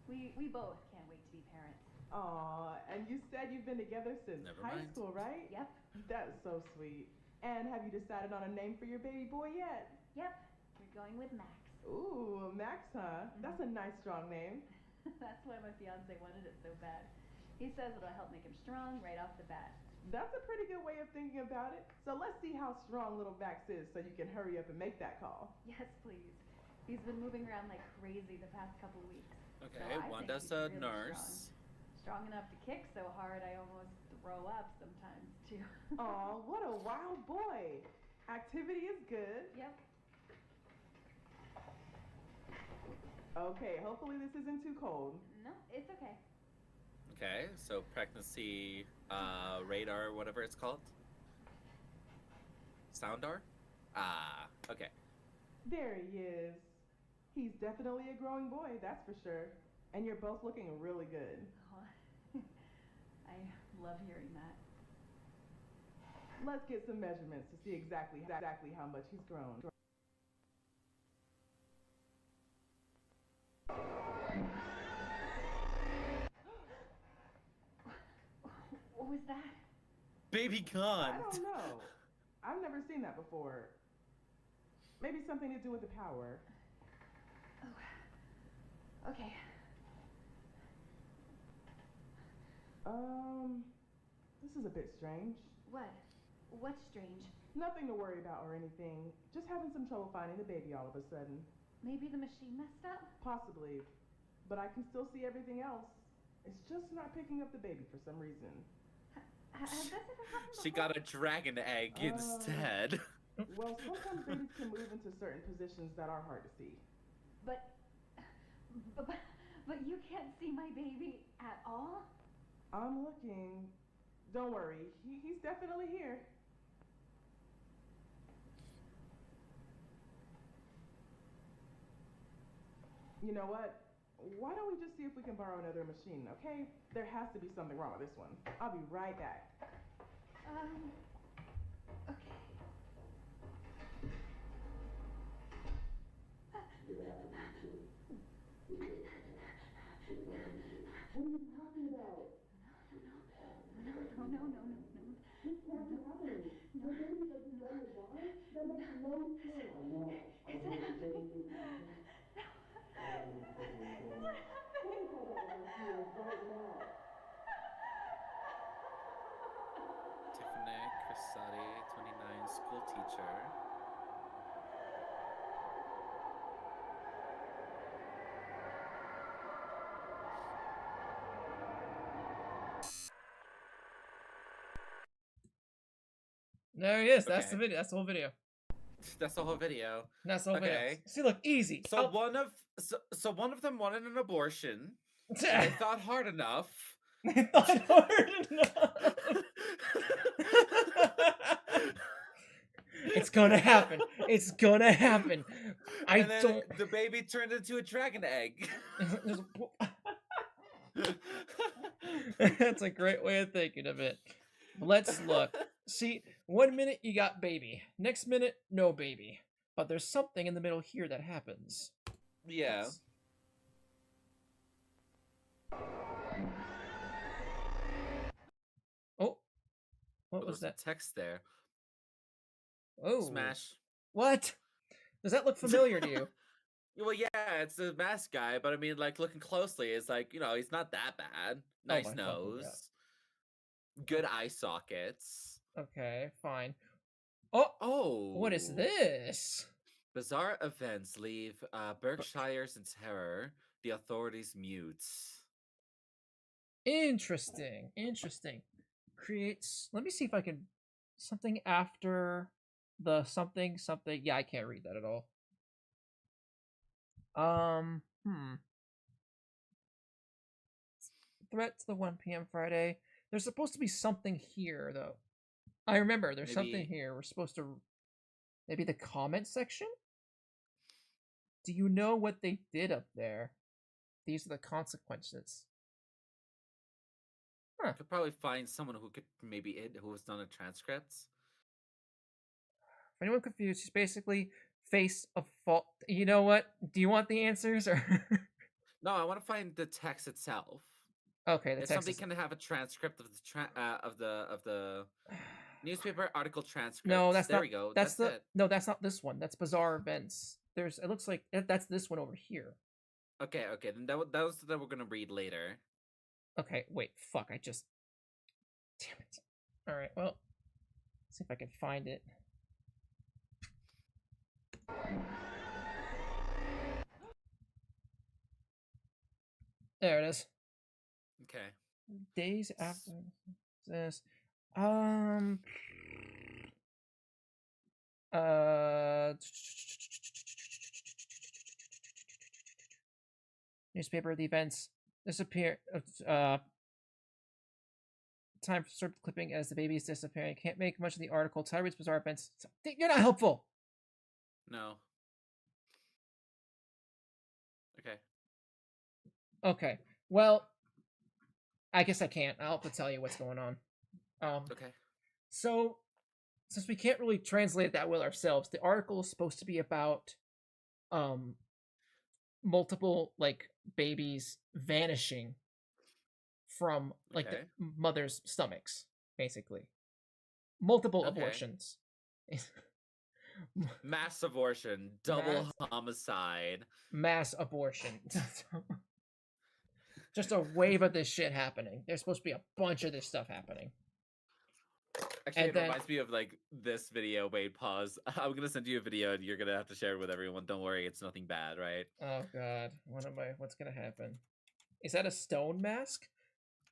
We both can't wait to be parents. Aw, and you said you've been together since Never high mind. school, right? Yep. That's so sweet. And have you decided on a name for your baby boy yet? Yep. We're going with Max. Ooh, Max, huh? That's a nice, strong name. That's why my fiance wanted it so bad. He says it'll help make him strong right off the bat. That's a pretty good way of thinking about it. So let's see how strong little Max is so you can hurry up and make that call. Yes, please. He's been moving around like crazy the past couple weeks. Okay, So I Wanda's think a he's really nurse. Strong enough to kick so hard I almost throw up sometimes, too. Aw, what a wild boy. Activity is good. Yep. Okay, hopefully this isn't too cold. No, it's okay. Okay, so pregnancy radar, whatever it's called. Soundar? Ah, okay. There he is. He's definitely a growing boy, that's for sure. And you're both looking really good. Oh, I love hearing that. Let's get some measurements to see exactly how much he's grown. What was that? Baby I cunt! don't know. I've never seen that before. Maybe something to do with the power. Oh. Okay. This is a bit strange. What? What's strange? Nothing to worry about or anything. Just having some trouble finding the baby all of a sudden. Maybe the machine messed up? Possibly. But I can still see everything else. It's just not picking up the baby for some reason. Has this ever happened before? She got a dragon egg instead. Well, sometimes babies can move into certain positions that are hard to see. But you can't see my baby at all? I'm looking. Don't worry. He's definitely here. You know what? Why don't we just see if we can borrow another machine, okay? There has to be something wrong with this one. I'll be right back. Okay. What are you talking about? No. This can't be happening. The baby doesn't know why? That makes no sense. I know. Is it happening? Tiffany Crisati, 29, school teacher. There he is. That's Okay. the video. That's the whole video. That's the whole video. That's the whole video. Okay. See, look, easy. So one of them wanted an abortion. They thought hard enough. They thought hard enough. It's gonna happen. It's gonna happen. And then the baby turned into a dragon egg. That's a great way of thinking of it. Let's look. See, 1 minute you got baby. Next minute, no baby. But there's something in the middle here that happens. Yeah. Oh. What was that? Text there. Oh. Smash. What? Does that look familiar to you? Well, yeah, it's the mask guy, but I mean, like, looking closely, it's like, you know, he's not that bad. Nice my fucking nose. God. Good eye sockets. Okay, fine. Oh! What is this? Bizarre events leave Berkshires in terror. The authorities mute. Interesting. Creates... Let me see if I can... Something after the something. Yeah, I can't read that at all. Threat to the 1 p.m. Friday. There's supposed to be something here, though. I remember, there's something here. We're supposed to... Maybe the comment section? Do you know what they did up there? These are the consequences. Huh. Could probably find someone who could who has done a transcript. For anyone confused, she's basically face of fault. You know what? Do you want the answers or? No, I want to find the text itself. Okay, the If text somebody is... can have a transcript of the newspaper article transcript. No, that's there not. we go. That's the it. no. That's not this one. That's bizarre events. There's. It looks like that's this one over here. Okay, then that was that we're gonna read later. Okay, wait. Fuck. I just. Damn it. All right. Well, let's see if I can find it. There it is. Okay. Days after this. Newspaper, the events disappear. Time for start clipping as the baby is disappearing. Can't make much of the article. Tyreek's bizarre events. You're not helpful. No. Okay. Okay. Well, I guess I can't. I'll have to tell you what's going on. Okay. So, since we can't really translate it that well ourselves, the article is supposed to be about multiple like babies vanishing from like the mother's stomachs, basically. Multiple abortions. Mass abortion, double homicide. Mass abortion. Just a wave of this shit happening. There's supposed to be a bunch of this stuff happening. Actually, it reminds me of like this video. Wait, pause. I'm gonna send you a video and you're gonna have to share it with everyone. Don't worry, it's nothing bad, right? Oh god. What's gonna happen? Is that a stone mask?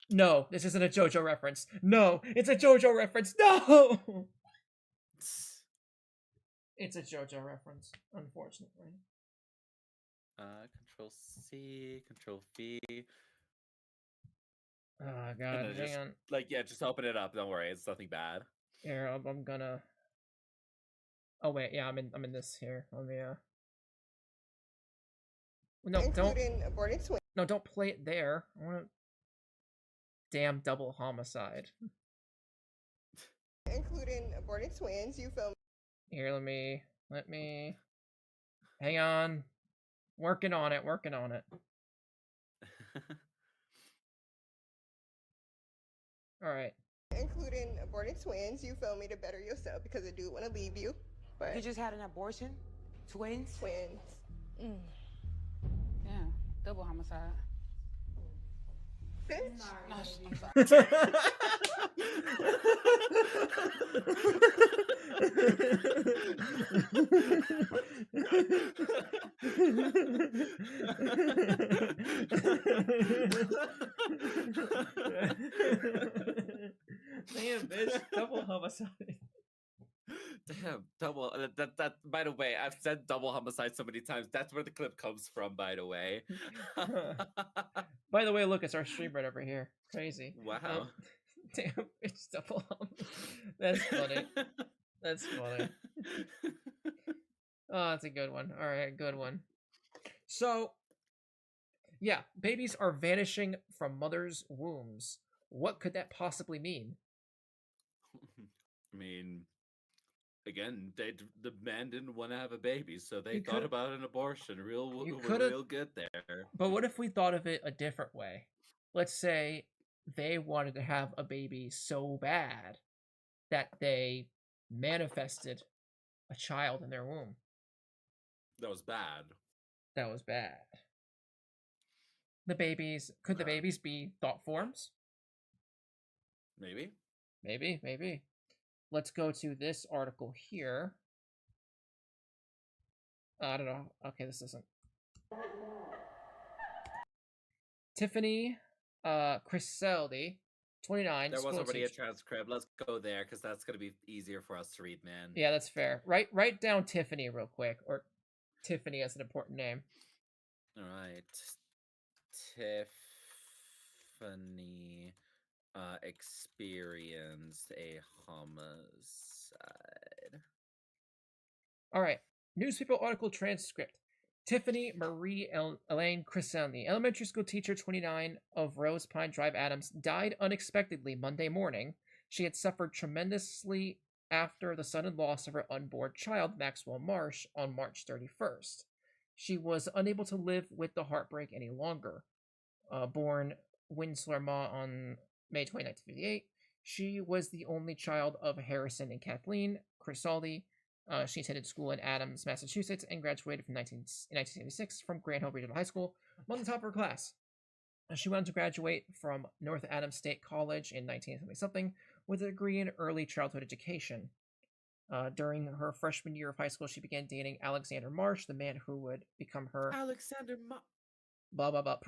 No, this isn't a JoJo reference. No, it's a JoJo reference. No! It's a JoJo reference, unfortunately. Control C, Control V. Oh god, hang on. Just open it up. Don't worry, it's nothing bad. Here, I'm gonna. Oh wait, yeah, I'm in this here. Let me No, including aborted twins. No, don't play it there. I want to. Damn double homicide. Including aborted twins. You film. Here, let me. Hang on. Working on it. All right. Including aborted twins. You film me to better yourself because I do want to leave you. But you just had an abortion? Twins? Twins. Yeah, double homicide. Bitch. No, Damn, bitch, double homicide. Damn, double. That. By the way, I've said double homicide so many times. That's where the clip comes from. By the way. By the way, look, it's our stream right over here. Crazy. Wow. Damn, it's double homicide. That's funny. That's funny. Oh, that's a good one. All right, good one. So, yeah, babies are vanishing from mothers' wombs. What could that possibly mean? I mean, again, the man didn't want to have a baby, so they thought about an abortion. Real good there. But what if we thought of it a different way? Let's say they wanted to have a baby so bad that they manifested a child in their womb. That was bad. The babies, could the babies be thought forms? Maybe. Let's go to this article here. I don't know. Okay, this isn't. Tiffany Criseldi, 29. There was already a transcript. Let's go there because that's going to be easier for us to read, man. Yeah, that's fair. Write down Tiffany real quick, or Tiffany as an important name. All right. Tiffany experienced a homicide. All right. Newspaper article transcript. Tiffany Marie Elaine Crisson, the elementary school teacher, 29, of Rose Pine Drive, Adams, died unexpectedly Monday morning. She had suffered tremendously after the sudden loss of her unborn child, Maxwell Marsh, on March 31st. She was unable to live with the heartbreak any longer. Born Winslow Ma on May 20, 1958, she was the only child of Harrison and Kathleen Crisaldi. She attended school in Adams, Massachusetts, and graduated in 1976 from Grand Hill Regional High School, among the top of her class. She went on to graduate from North Adams State College in 1970-something with a degree in early childhood education. During her freshman year of high school, she began dating Alexander Marsh, the man who would become her... Alexander Marsh. Blah, blah, blah.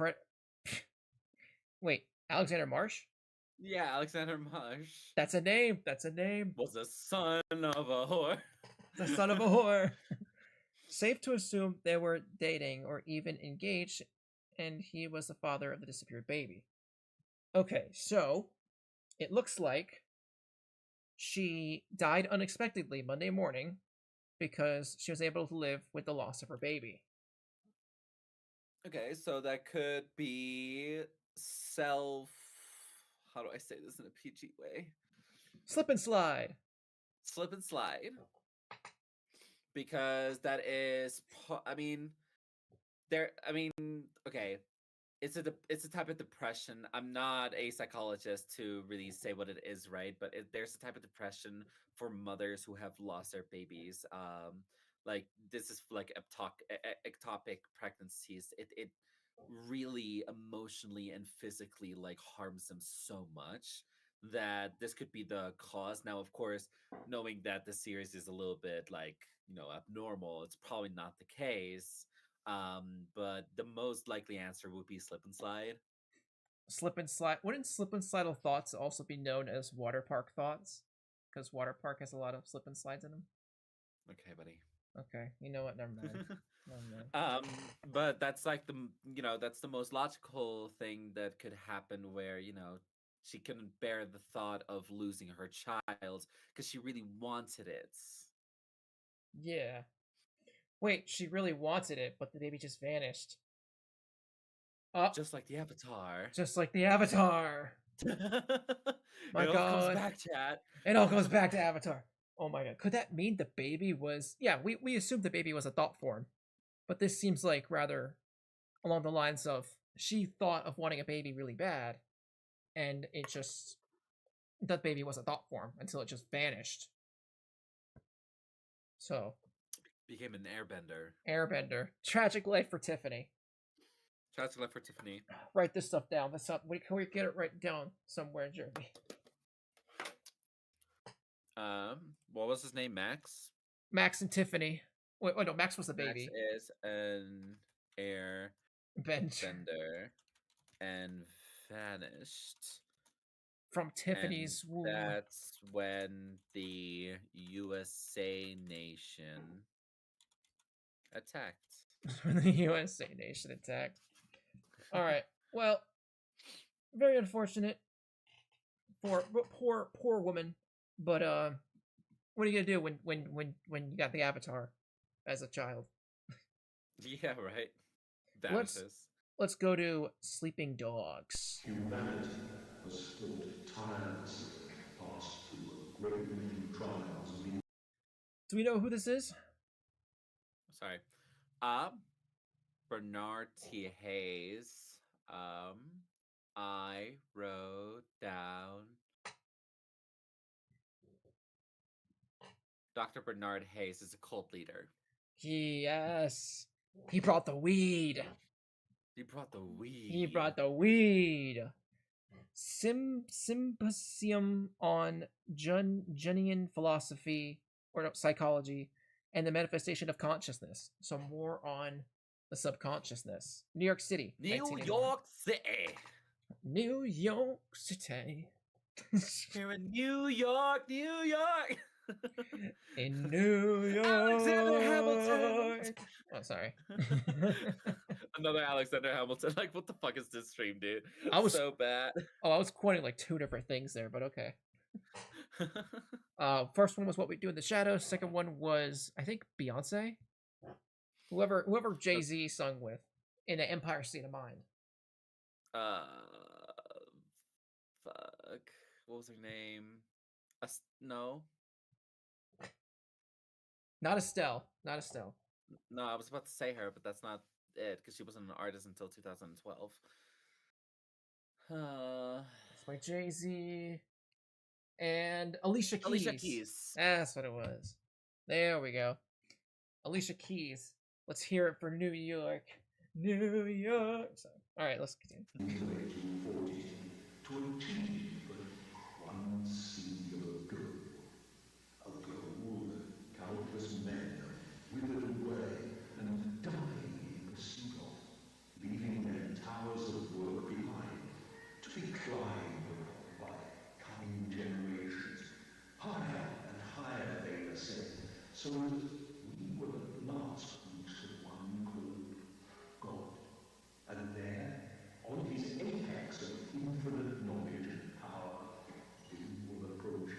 Wait, Alexander Marsh? Yeah, Alexander Marsh. That's a name. That's a name. Was the son of a whore. The son of a whore. Safe to assume they were dating or even engaged, and he was the father of the disappeared baby. Okay, so it looks like she died unexpectedly Monday morning because she was able to live with the loss of her baby. Okay, so that could be how do I say this in a PG way? Slip and slide. Slip and slide. Because that is, okay, it's a type of depression. I'm not a psychologist to really say what it is, right? But there's a type of depression for mothers who have lost their babies. Like this is like ectopic pregnancies. It really emotionally and physically like harms them so much that this could be the cause. Now, of course, knowing that the series is a little bit like, abnormal, it's probably not the case. But the most likely answer would be slip and slide. Slip and slide. Wouldn't slip and slide thoughts also be known as water park thoughts? Because water park has a lot of slip and slides in them. Okay, buddy. Okay, you know what? Never mind. Never mind. But that's like that's the most logical thing that could happen where, she couldn't bear the thought of losing her child because she really wanted it. Yeah. Wait, she really wanted it, but the baby just vanished. Just like the Avatar. Just like the Avatar. My it God. all comes back, chat. It all goes back to Avatar. Oh my God. Could that mean the baby was... Yeah, we assumed the baby was a thought form. But this seems like rather along the lines of she thought of wanting a baby really bad, and it just... That baby was a thought form until it just vanished. So... Became an airbender. Airbender. Tragic life for Tiffany. Tragic life for Tiffany. Write this stuff down. Can we get it right down somewhere, Jeremy? What was his name? Max? Max and Tiffany. Wait, no, Max was the baby. Max is an airbender and vanished. From Tiffany's womb. That's when the USA nation attacked. The USA nation attacked. All right. Well, very unfortunate for poor woman. But what are you gonna do when you got the Avatar as a child? Yeah, right. Vanishes. Let's go to Sleeping Dogs. Humanity has fought tirelessly passed through a great many trials. Do we know who this is? Sorry. Bernard T. Hayes. I wrote down Dr. Bernard Hayes is a cult leader. Yes. He brought the weed. He brought the weed. He brought the weed. Symposium on Jungian philosophy or psychology and the manifestation of consciousness. So more on the subconsciousness. New York City. New York City. New York City. Here in New York, New York. In New York. Alexander Hamilton. Oh, sorry. Another Alexander Hamilton. Like, what the fuck is this stream, dude? I was so bad. Oh, I was quoting like two different things there, but okay. First one was What We Do in the Shadows. Second one was, I think, Beyonce. Whoever Jay-Z sung with in an Empire State of Mind. Uh, fuck. What was her name? No. Not Estelle. Not Estelle. No, I was about to say her, but that's not it because she wasn't an artist until 2012. It's by Jay-Z and Alicia Keys. Alicia Keys. That's what it was. There we go. Alicia Keys. Let's hear it for New York. New York. So, all right, let's continue. To achieve one singular goal. A goal that countless men withered away and dying in pursuit of, leaving their towers of work behind, to be climbed upon by coming generations. Higher and higher they ascend, so that we will at last reach the one called God. And there, on his apex of infinite knowledge and power, we will approach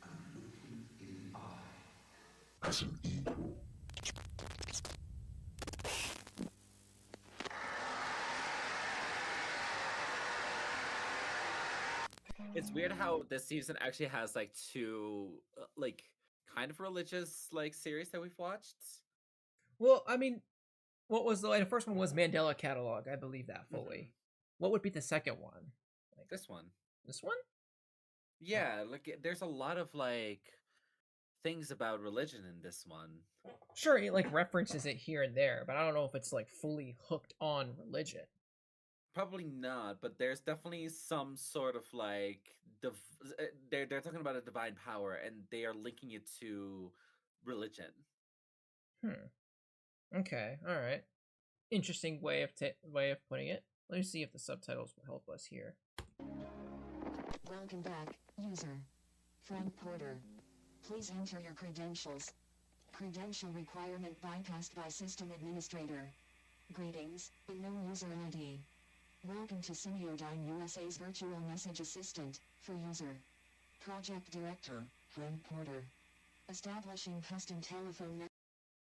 and look him in the eye as an equal. It's weird how this season actually has like two like kind of religious like series that we've watched. Well, I mean, what was the first one was Mandela Catalog. I believe that fully. What would be the second one? Like this one. This one? Yeah, like there's a lot of like things about religion in this one. Sure, it like references it here and there, but I don't know if it's like fully hooked on religion. Probably not, but there's definitely some sort of like they're talking about a divine power and they are linking it to religion. Okay, all right. Interesting way of putting it. Let me see if the subtitles will help us here. Welcome back, user. Frank Porter. Please enter your credentials. Credential requirement bypassed by system administrator. Greetings, unknown user ID. Welcome to Semiodyne USA's virtual message assistant for user. Project director, Frank Porter. Establishing custom telephone.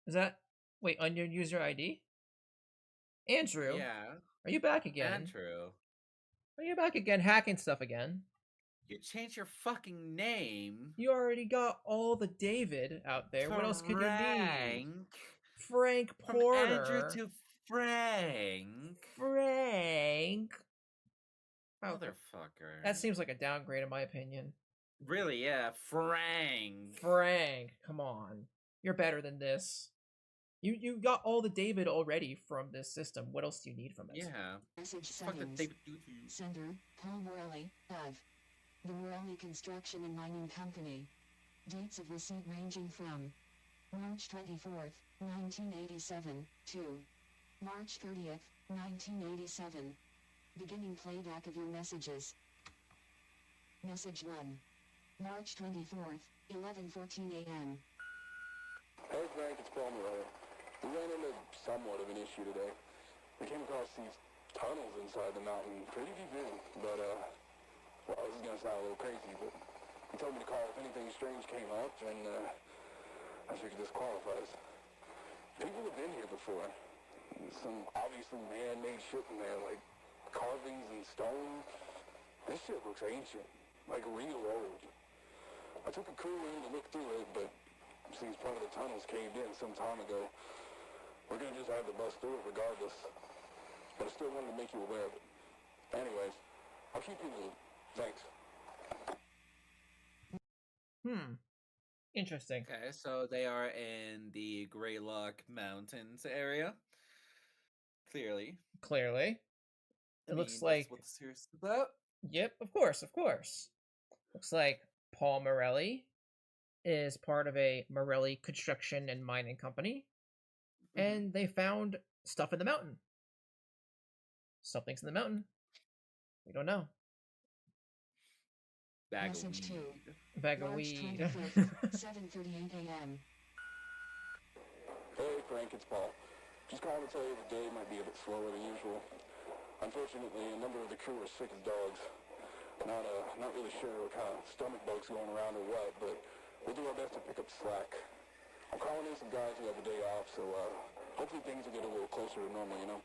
Is that unknown user ID? Andrew. Yeah. Are you back again? Andrew. Are you back again hacking stuff again? You changed your fucking name. You already got all the David out there. What else could you need? Frank Porter. From Andrew to Frank. Frank. Motherfucker. That seems like a downgrade in my opinion. Really, yeah. Frank. Frank. Come on. You're better than this. You got all the David already from this system. What else do you need from it? Yeah. Message settings. Sender, Paul Morelli, Ev. The Morelli Construction and Mining Company. Dates of receipt ranging from March 24th, 1987, to March 30th, 1987. Beginning playback of your messages. Message 1. March 24th, 11:14 a.m. Hey Frank, it's Paul Morelli. We ran into somewhat of an issue today. We came across these tunnels inside the mountain, pretty deep in, but well, this is gonna sound a little crazy, but he told me to call if anything strange came up, and I figured this qualifies. People have been here before. Some obviously man-made shit in there, like carvings and stone. This shit looks ancient, like real old. I took a crew in to look through it, but since part of the tunnels caved in some time ago, we're gonna just have to bust through it regardless. But I still wanted to make you aware of it. Anyways, I'll keep you in the loop. Thanks. Interesting. Okay, so they are in the Greylock Mountains area. Clearly. It looks like what the series is about. Yep, of course. Looks like Paul Morelli is part of a Morelli construction and mining company. And they found stuff in the mountain. Something's in the mountain. We don't know. Message 2. Bag of March weed. 25th, 7:38 a.m. Hey Frank, it's Paul. Just calling to tell you the day might be a bit slower than usual. Unfortunately, a number of the crew are sick as dogs. Not really sure what kind of stomach bugs going around or what, but we'll do our best to pick up slack. I'm calling in some guys who have a day off, so Hopefully things will get a little closer to normal, you know?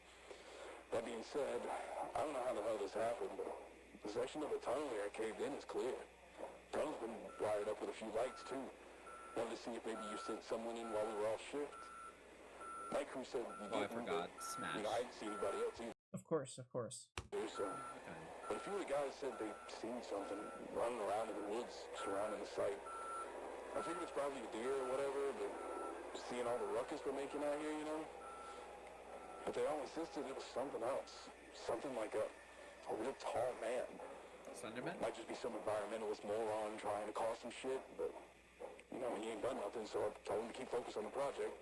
That being said, I don't know how the hell this happened, but the section of the tunnel here I caved in is clear. Tunnel's been wired up with a few lights, too. Wanted to see if maybe you sent someone in while we were off shift. My crew said you Oh, I didn't, forgot. but, Smash. you know, I didn't see anybody else either. Of course, of course. So, but a few of the guys said they'd seen something running around in the woods surrounding the site. I figured it's probably a deer or whatever, but seeing all the ruckus we're making out here, you know? But they all insisted it was something else. Something like a real tall man. Slenderman? Might just be some environmentalist moron trying to cause some shit, but, you know, he ain't done nothing, so I told him to keep focused on the project.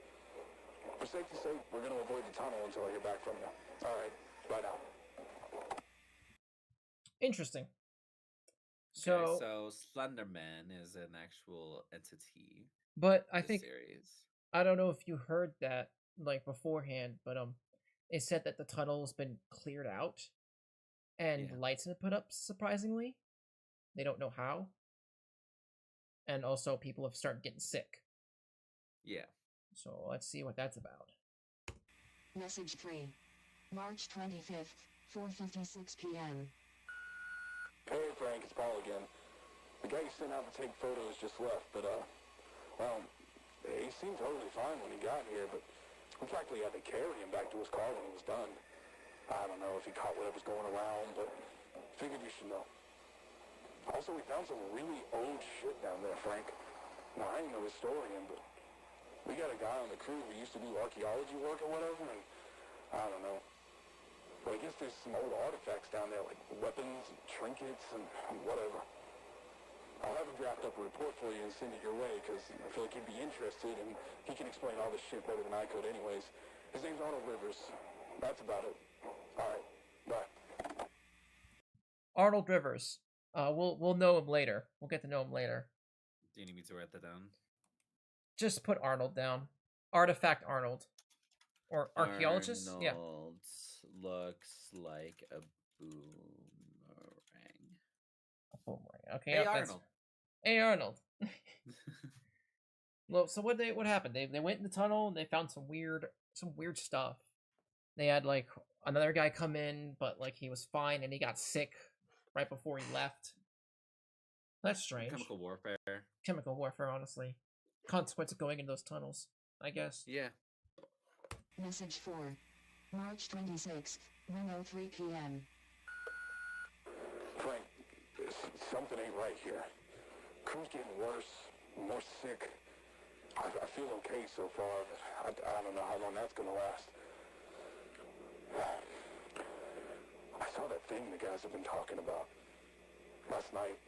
For safety's sake, we're gonna avoid the tunnel until I hear back from you. Alright, bye now. Interesting. Okay, so Slenderman is an actual entity. But I in the think series. I don't know if you heard that like beforehand, but it said that the tunnel's been cleared out and lights have been put up surprisingly. They don't know how. And also people have started getting sick. Yeah. So let's see what that's about. Message 3. March 25th, 4:56 p.m. Hey Frank, it's Paul again. The guy you sent out to take photos just left, but well, he seemed totally fine when he got here, but we practically had to carry him back to his car when he was done. I don't know if he caught whatever's going around, but figured you should know. Also, we found some really old shit down there, Frank. Now, I ain't no historian, but we got a guy on the crew who used to do archaeology work or whatever, and I don't know. But I guess there's some old artifacts down there, like weapons, and trinkets, and whatever. I'll have him draft up a report for you and send it your way, because I feel like he'd be interested, and he can explain all this shit better than I could anyways. His name's Arnold Rivers. That's about it. Alright, bye. Arnold Rivers. We'll know him later. We'll get to know him later. Do you need me to write that down? Just put Arnold down. Artifact Arnold. Or archaeologist? Arnold Yeah. looks like a boomerang. A boomerang. Okay. Hey, yep, Arnold. Hey Arnold. Well, so what happened? They went in the tunnel and they found some weird stuff. They had like another guy come in, but like he was fine and he got sick right before he left. That's strange. Chemical warfare. Chemical warfare, honestly. Consequence of going in those tunnels, I guess. Yeah. Message 4. March 26th, 1:03 p.m. Frank, something ain't right here. Crew's getting worse, more sick. I feel okay so far, but I don't know how long that's gonna last. I saw that thing the guys have been talking about last night,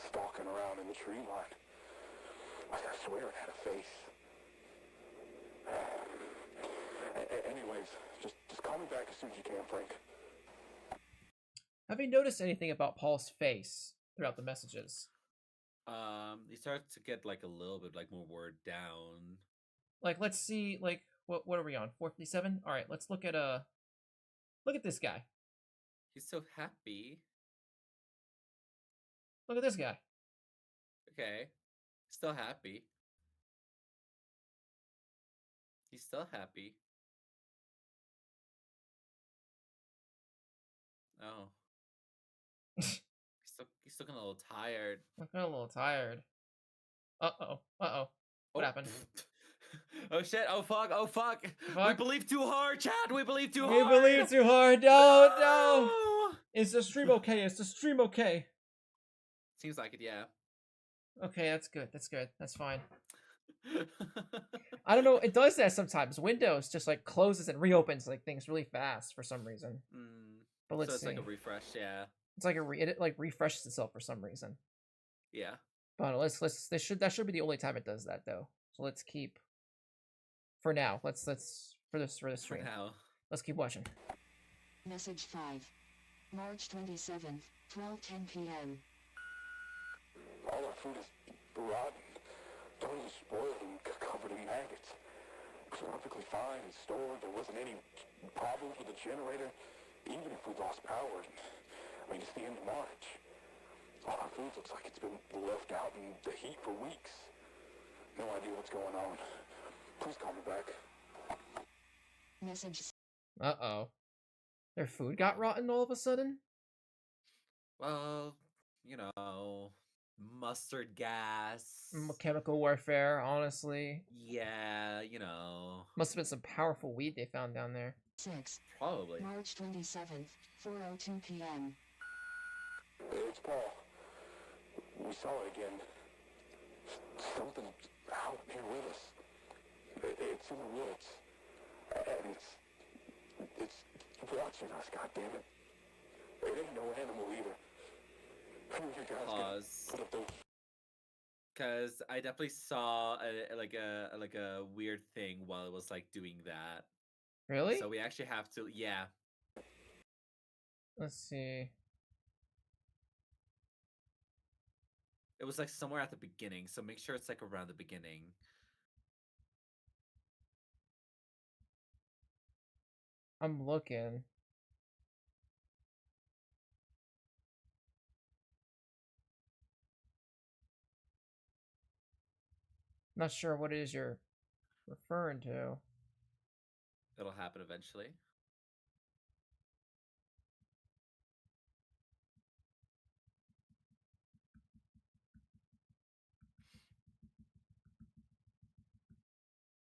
stalking around in the tree line. I swear it had a face. Anyways, just call me back as soon as you can, Frank. Have you noticed anything about Paul's face throughout the messages? He starts to get like a little bit like more word down. Like, let's see, like, what are we on? 457? All right, let's look at this guy. He's so happy. Look at this guy. Okay. Still happy. He's still happy. Oh. he's looking a little tired. Looking a little tired. Uh-oh. What happened? Oh shit, oh fuck. We believe too hard, Chad! We believe too hard! We believe too hard! No! Is the stream okay? Is the stream okay? Seems like it, yeah. Okay, that's good. That's fine. I don't know, it does that sometimes. Windows just like closes and reopens like things really fast for some reason. But let's so it's see. like a refresh, yeah. It's like it like refreshes itself for some reason. Yeah. But that should be the only time it does that though. So let's keep for now. Let's for this stream. For now. Let's keep watching. Message 5. March 27th, 12:10 p.m. All our food is rotten, totally spoiled and covered in maggots. It was perfectly fine and stored. There wasn't any problems with the generator, even if we lost power. I mean, it's the end of March. All our food looks like it's been left out in the heat for weeks. No idea what's going on. Please call me back. Message. Uh-oh. Their food got rotten all of a sudden? Well, mustard gas. Chemical warfare, honestly. Yeah, Must have been some powerful weed they found down there. 6. Probably. March 27th, 4:02 p.m. It's Paul. We saw it again. Something out here with us. It's in the woods. And it's watching us, goddammit. It ain't no animal either. You guys Pause. put up those... Because I definitely saw a weird thing while it was like doing that. Really? So we actually have to, yeah. Let's see. It was like somewhere at the beginning, so make sure it's like around the beginning. I'm looking. Not sure what it is you're referring to. It'll happen eventually.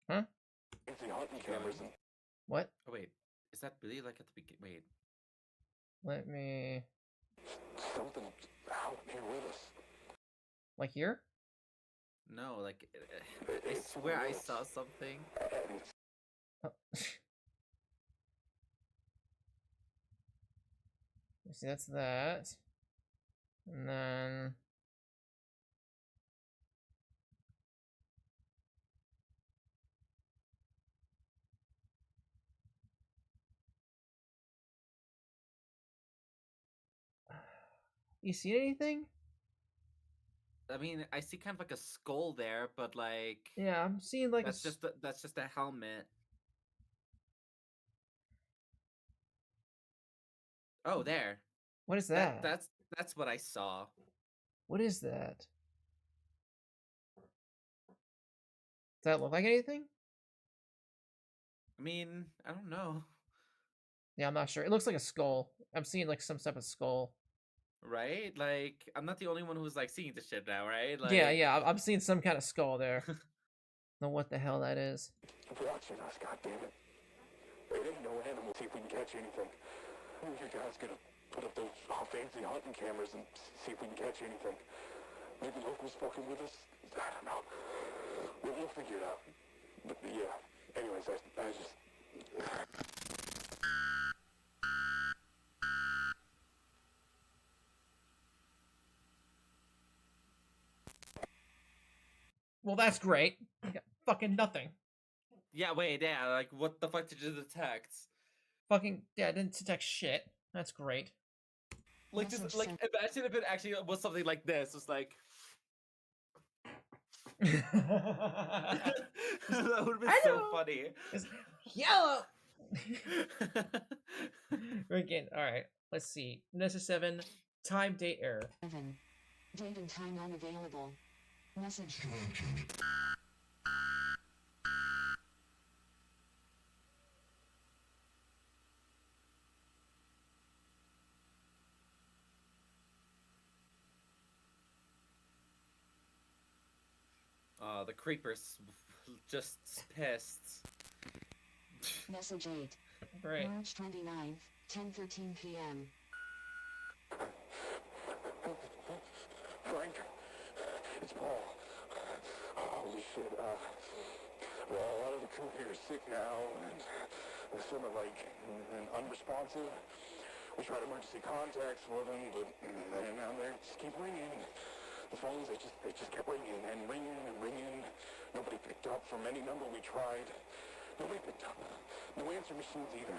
Huh? What? Oh wait, is that really like at the beginning? Wait. Let me... Something out here with us. Like here? No, like, I swear I saw something. Oh. See, that's that. And then... You see anything? I mean, I see kind of like a skull there, but like... Yeah, I'm seeing like that's just a helmet. Oh, there. What is that? That's what I saw. What is that? Does that look like anything? I mean, I don't know. Yeah, I'm not sure. It looks like a skull. I'm seeing like some type of skull. Right? Like, I'm not the only one who's like seeing this shit now, right? Like... Yeah, I'm seeing some kind of skull there. Know what the hell that is. Watching us, goddammit. It ain't no animal. See if we can catch anything. You guys gonna put up those fancy hunting cameras and see if we can catch anything. Maybe locals fucking with us? I don't know. We'll figure it out. But yeah. Anyways, I just... Well, that's great. I got fucking nothing. Yeah, wait, yeah, like, what the fuck did you detect? Fucking, yeah, I didn't detect shit. That's great. Like, just, like, imagine if it actually was something like this. It's like... that would have been so funny. It's yellow! Again, alright, let's see. Nessa 7, time, date, error. 7. Date and time unavailable. Message. The creeper's just pissed. Message 8. Great. March 29th, 10:13 p.m. Frank, it's Paul. Holy shit, well, a lot of the crew here is sick now, and they're sort of like unresponsive. We tried emergency contacts for them, but now they just keep ringing. The phones, they just kept ringing and ringing and ringing. Nobody picked up from any number we tried. Nobody picked up. No answer machines either.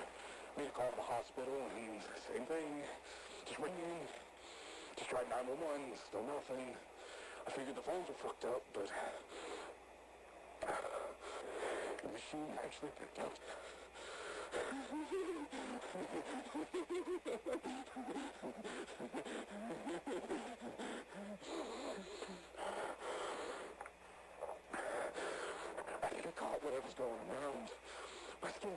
Made a call to the hospital and same thing. Just ringing. Just tried 911, still nothing. I figured the phones were fucked up, but the machine actually picked up. I think I caught whatever's going around. My skin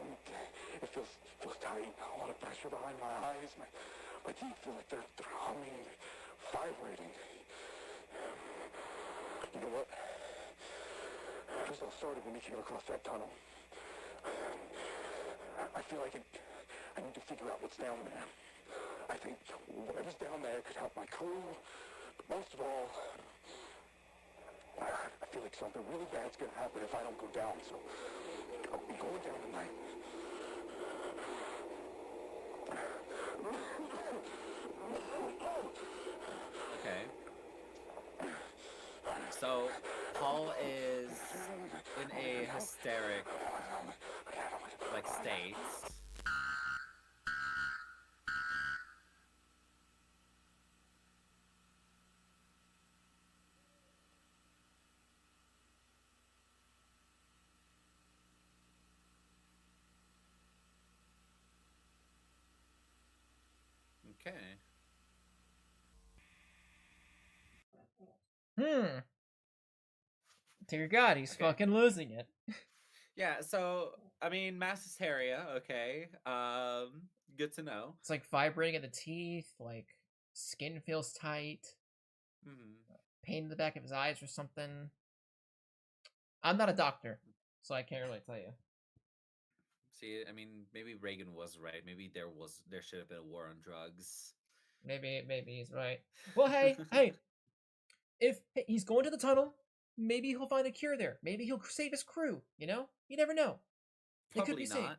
feels tight. A lot of pressure behind my eyes. My teeth feel like they're humming, vibrating. You know what? This all started when we came across that tunnel. I feel like I need to figure out what's down there. I think whatever's down there could help my crew. But most of all, I feel like something really bad's gonna happen if I don't go down. So I'll be going down tonight. Okay. So Paul is in a hysteric like state. Okay. Dear God, he's fucking losing it. Yeah, so I mean, mass hysteria. Okay, good to know. It's like vibrating in the teeth, like skin feels tight, pain in the back of his eyes or something. I'm not a doctor, so I can't really tell you. See, I mean, maybe Reagan was right. Maybe there should have been a war on drugs. Maybe he's right. Well, hey, if he's going to the tunnel, maybe he'll find a cure there. Maybe he'll save his crew. You know, you never know. They could be saved.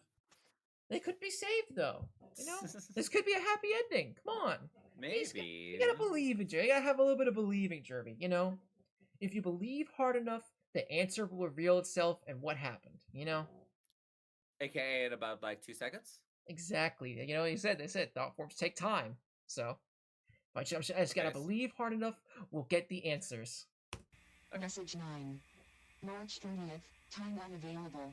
They could be saved, though. You know, this could be a happy ending. Come on. Maybe. You gotta believe in Jerry. You gotta have a little bit of believing, Jeremy. You know, if you believe hard enough, the answer will reveal itself and what happened. You know. AKA in about like 2 seconds. Exactly. You know, they said thought forms take time. So, I just gotta believe hard enough. We'll get the answers. Message 9. March 30th. Time unavailable.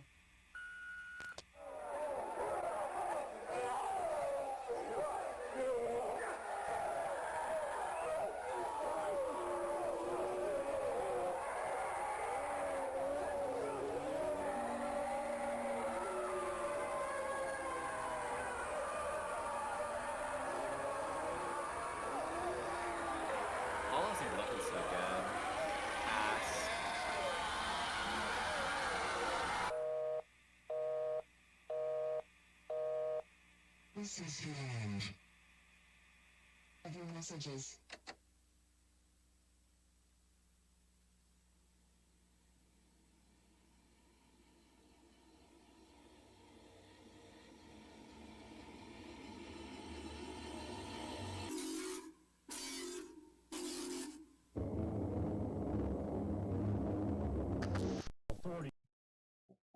This is the end of your messages.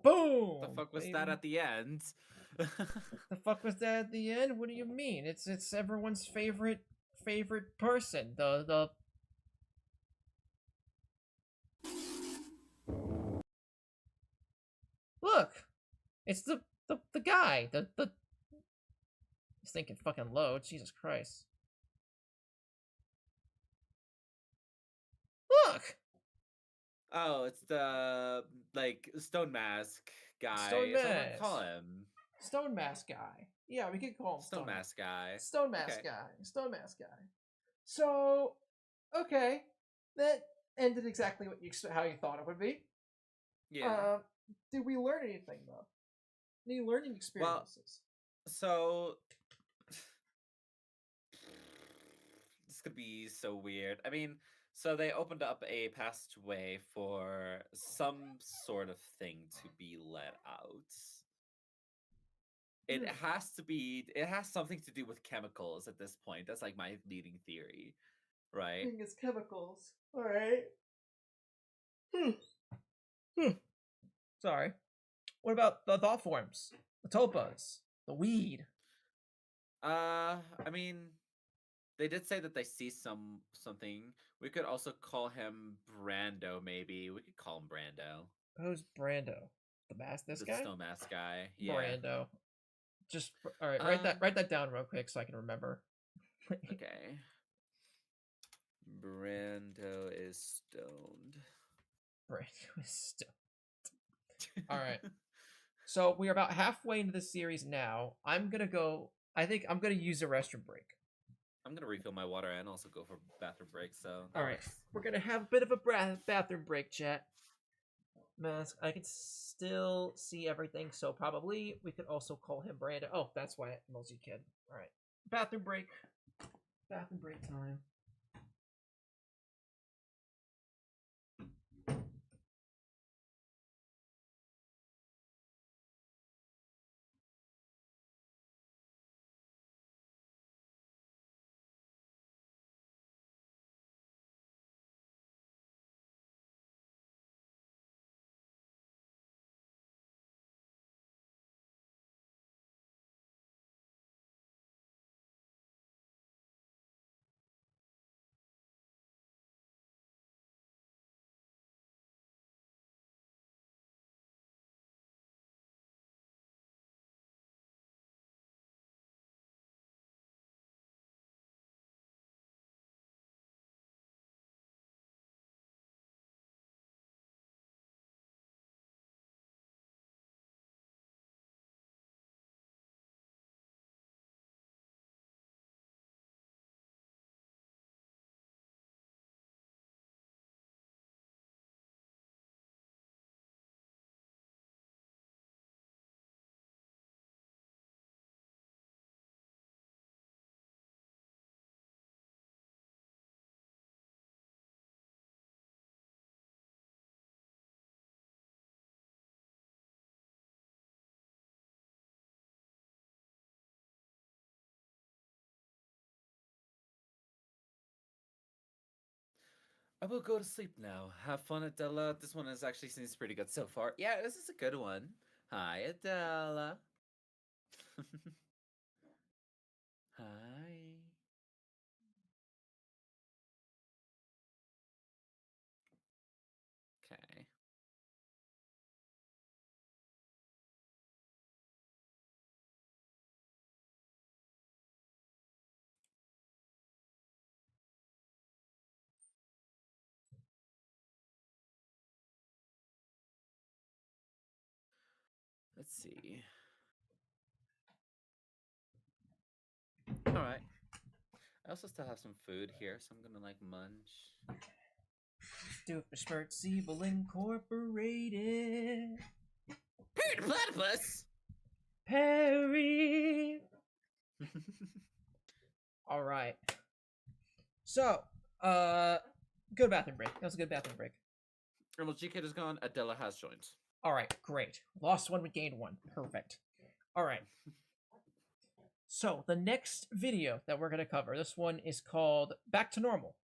Boom! The fuck was that at the end? The fuck was that at the end? What do you mean? It's everyone's favorite person. The Look! It's the guy. He's thinking fucking low. Jesus Christ. Look! Oh, it's the like Stone Mask guy. Stone Is that what I Mask. call him? Stone Mask guy. Yeah, we could call him Stone Mask guy. Stone Mask guy. Stone Mask guy. So, okay, that ended exactly how you thought it would be. Yeah. Did we learn anything though? Any learning experiences? Well, so this could be so weird. I mean, so they opened up a passageway for some sort of thing to be let out. It has something to do with chemicals at this point. That's like my leading theory, right? I think it's chemicals. All right. Sorry. What about the thought forms? The topas? The weed? I mean, they did say that they see something. We could also call him Brando, maybe. We could call him Brando. Who's Brando? The mask? This guy? The Stone Mask guy. Yeah. Brando. Just all right. Write that down real quick so I can remember. Okay. Brando is stoned. Brando is stoned. All right. So we are about halfway into the series now. I'm gonna go. I think I'm gonna use a restroom break. I'm gonna refill my water and also go for bathroom break. So All right, we're gonna have a bit of a bathroom break, chat. Mask. I can still see everything, so probably we could also call him Brandon. Oh, that's why Mosey Kid. All right, bathroom break. Bathroom break time. I will go to sleep now. Have fun, Adela. This one actually seems pretty good so far. Yeah, this is a good one. Hi, Adela. Hi. Okay. Let's see. All right. I also still have some food here, so I'm gonna like munch. Doofenshmirtz Evil Incorporated. Perry the Platypus! Perry! Alright. So, good bathroom break. That was a good bathroom break. Well, GK is gone. Adela has joined. Alright, great. Lost one, we gained one. Perfect. Alright. So, the next video that we're going to cover, this one is called Back to Normal.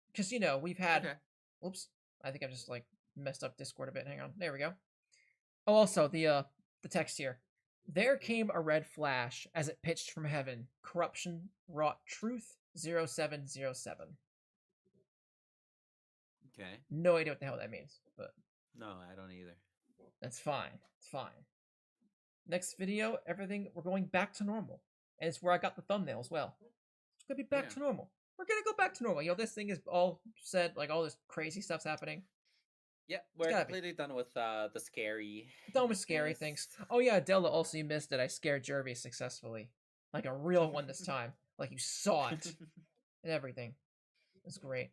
Because, you know, we've had... Okay. Whoops. I think I just, like, messed up Discord a bit. Hang on. There we go. Oh, also, the text here. There came a red flash as it pitched from heaven. Corruption wrought truth 0707. Okay. No idea what the hell that means, but... No, I don't either. That's fine. It's fine. Next video, everything, we're going back to normal. And it's where I got the thumbnail as well. It's gonna be back to normal. We're gonna go back to normal. You know, this thing is all said, like, all this crazy stuff's happening. Yeah, we're completely done with the scary. Done with scary things. Oh yeah, Adela, also you missed it. I scared Jervy successfully. Like a real one this time. Like you saw it. And everything. It's great.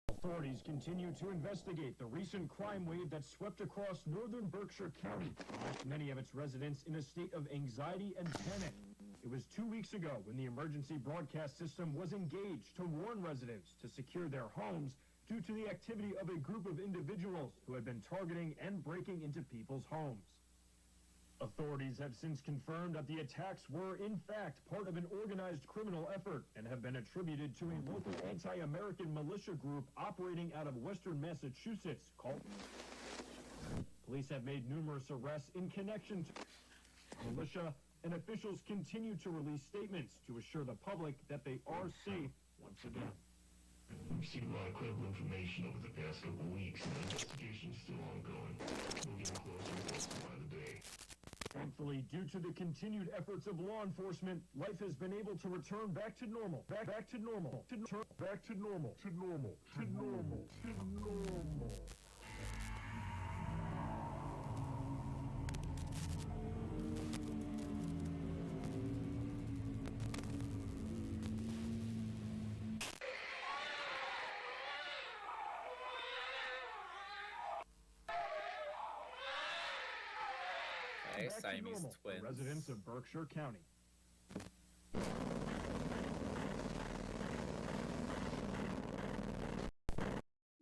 Authorities continue to investigate the recent crime wave that swept across northern Berkshire County, left many of its residents in a state of anxiety and panic. It was 2 weeks ago when the emergency broadcast system was engaged to warn residents to secure their homes due to the activity of a group of individuals who had been targeting and breaking into people's homes. Authorities have since confirmed that the attacks were, in fact, part of an organized criminal effort and have been attributed to a local anti-American militia group operating out of western Massachusetts called... Police have made numerous arrests in connection to militia, and officials continue to release statements to assure the public that they are safe once again. We've seen a lot of credible information over the past couple of weeks, and the investigation is still ongoing. We're getting closer by the day. Thankfully, due to the continued efforts of law enforcement, life has been able to return back to normal. Back to normal. Back to normal. To normal. To normal. To normal. Okay, back to Siamese normal for twins. residents of Berkshire County.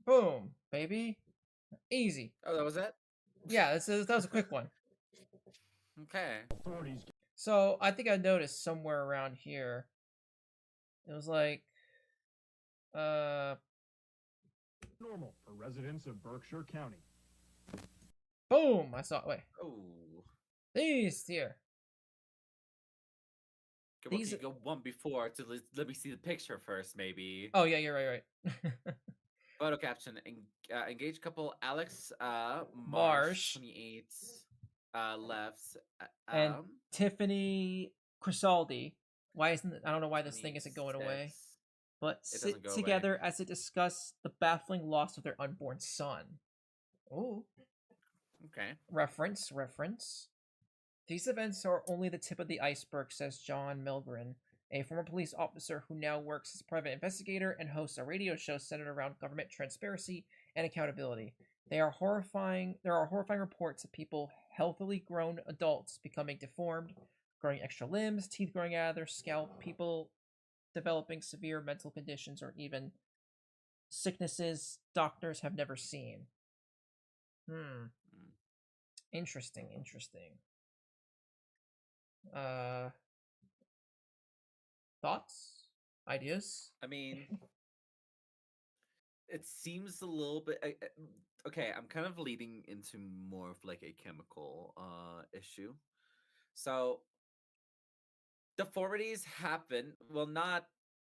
Boom, baby. Easy. Oh, that was it? Yeah, that was a quick one. Okay. Authorities So I think I noticed somewhere around here. It was like, normal for residents of Berkshire County. boom! I saw. Wait, Oh. these here. Okay, well, These. can you go one before to let me see the picture first, maybe? Oh yeah, you're right. Photo caption: engaged couple Alex Marsh, Marsh 28, left. and Tiffany Crisaldi. Why isn't I don't know why this thing isn't going 26. away. But It doesn't sit go away. together as they discuss the baffling loss of their unborn son. Oh. Okay. Reference. These events are only the tip of the iceberg, says John Milgren, a former police officer who now works as a private investigator and hosts a radio show centered around government transparency and accountability. There are horrifying reports of people, healthily grown adults, becoming deformed, growing extra limbs, teeth growing out of their scalp, people developing severe mental conditions, or even sicknesses doctors have never seen. Interesting. Thoughts? Ideas? I mean, it seems a little bit. Okay, I'm kind of leading into more of like a chemical issue. So deformities happen. Well, not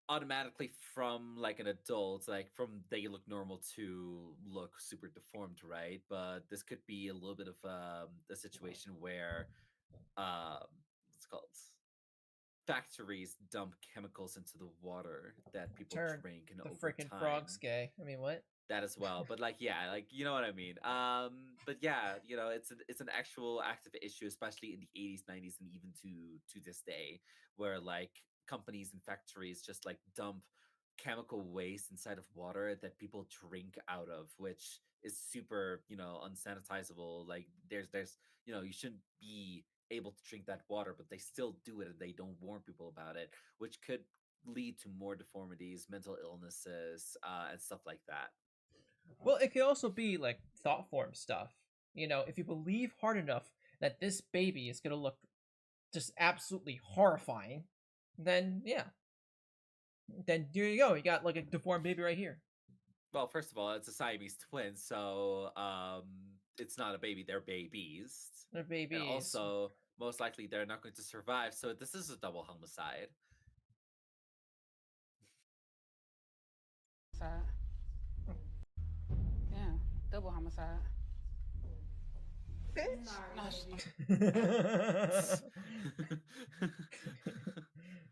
automatically from like an adult, like from they look normal to look super deformed, right? But this could be a little bit of a situation where what's it called, factories dump chemicals into the water that people Turn drink, and the over freaking time frogs gay. I mean, what? that as well. But like, yeah, like you know what I mean. But yeah, it's an actual active issue, especially in the 80s, 90s, and even to this day, where like companies and factories just like dump chemical waste inside of water that people drink out of, which is super, unsanitizable. Like there's you shouldn't be able to drink that water, but they still do it and they don't warn people about it, which could lead to more deformities, mental illnesses, and stuff like that. Well, it could also be like thought form stuff. If you believe hard enough that this baby is gonna look just absolutely horrifying, then yeah. Then there you go. You got like a deformed baby right here. Well, first of all, it's a Siamese twin, so it's not a baby; they're babies. They're babies. And also, most likely, they're not going to survive. So this is a double homicide. Yeah, double homicide.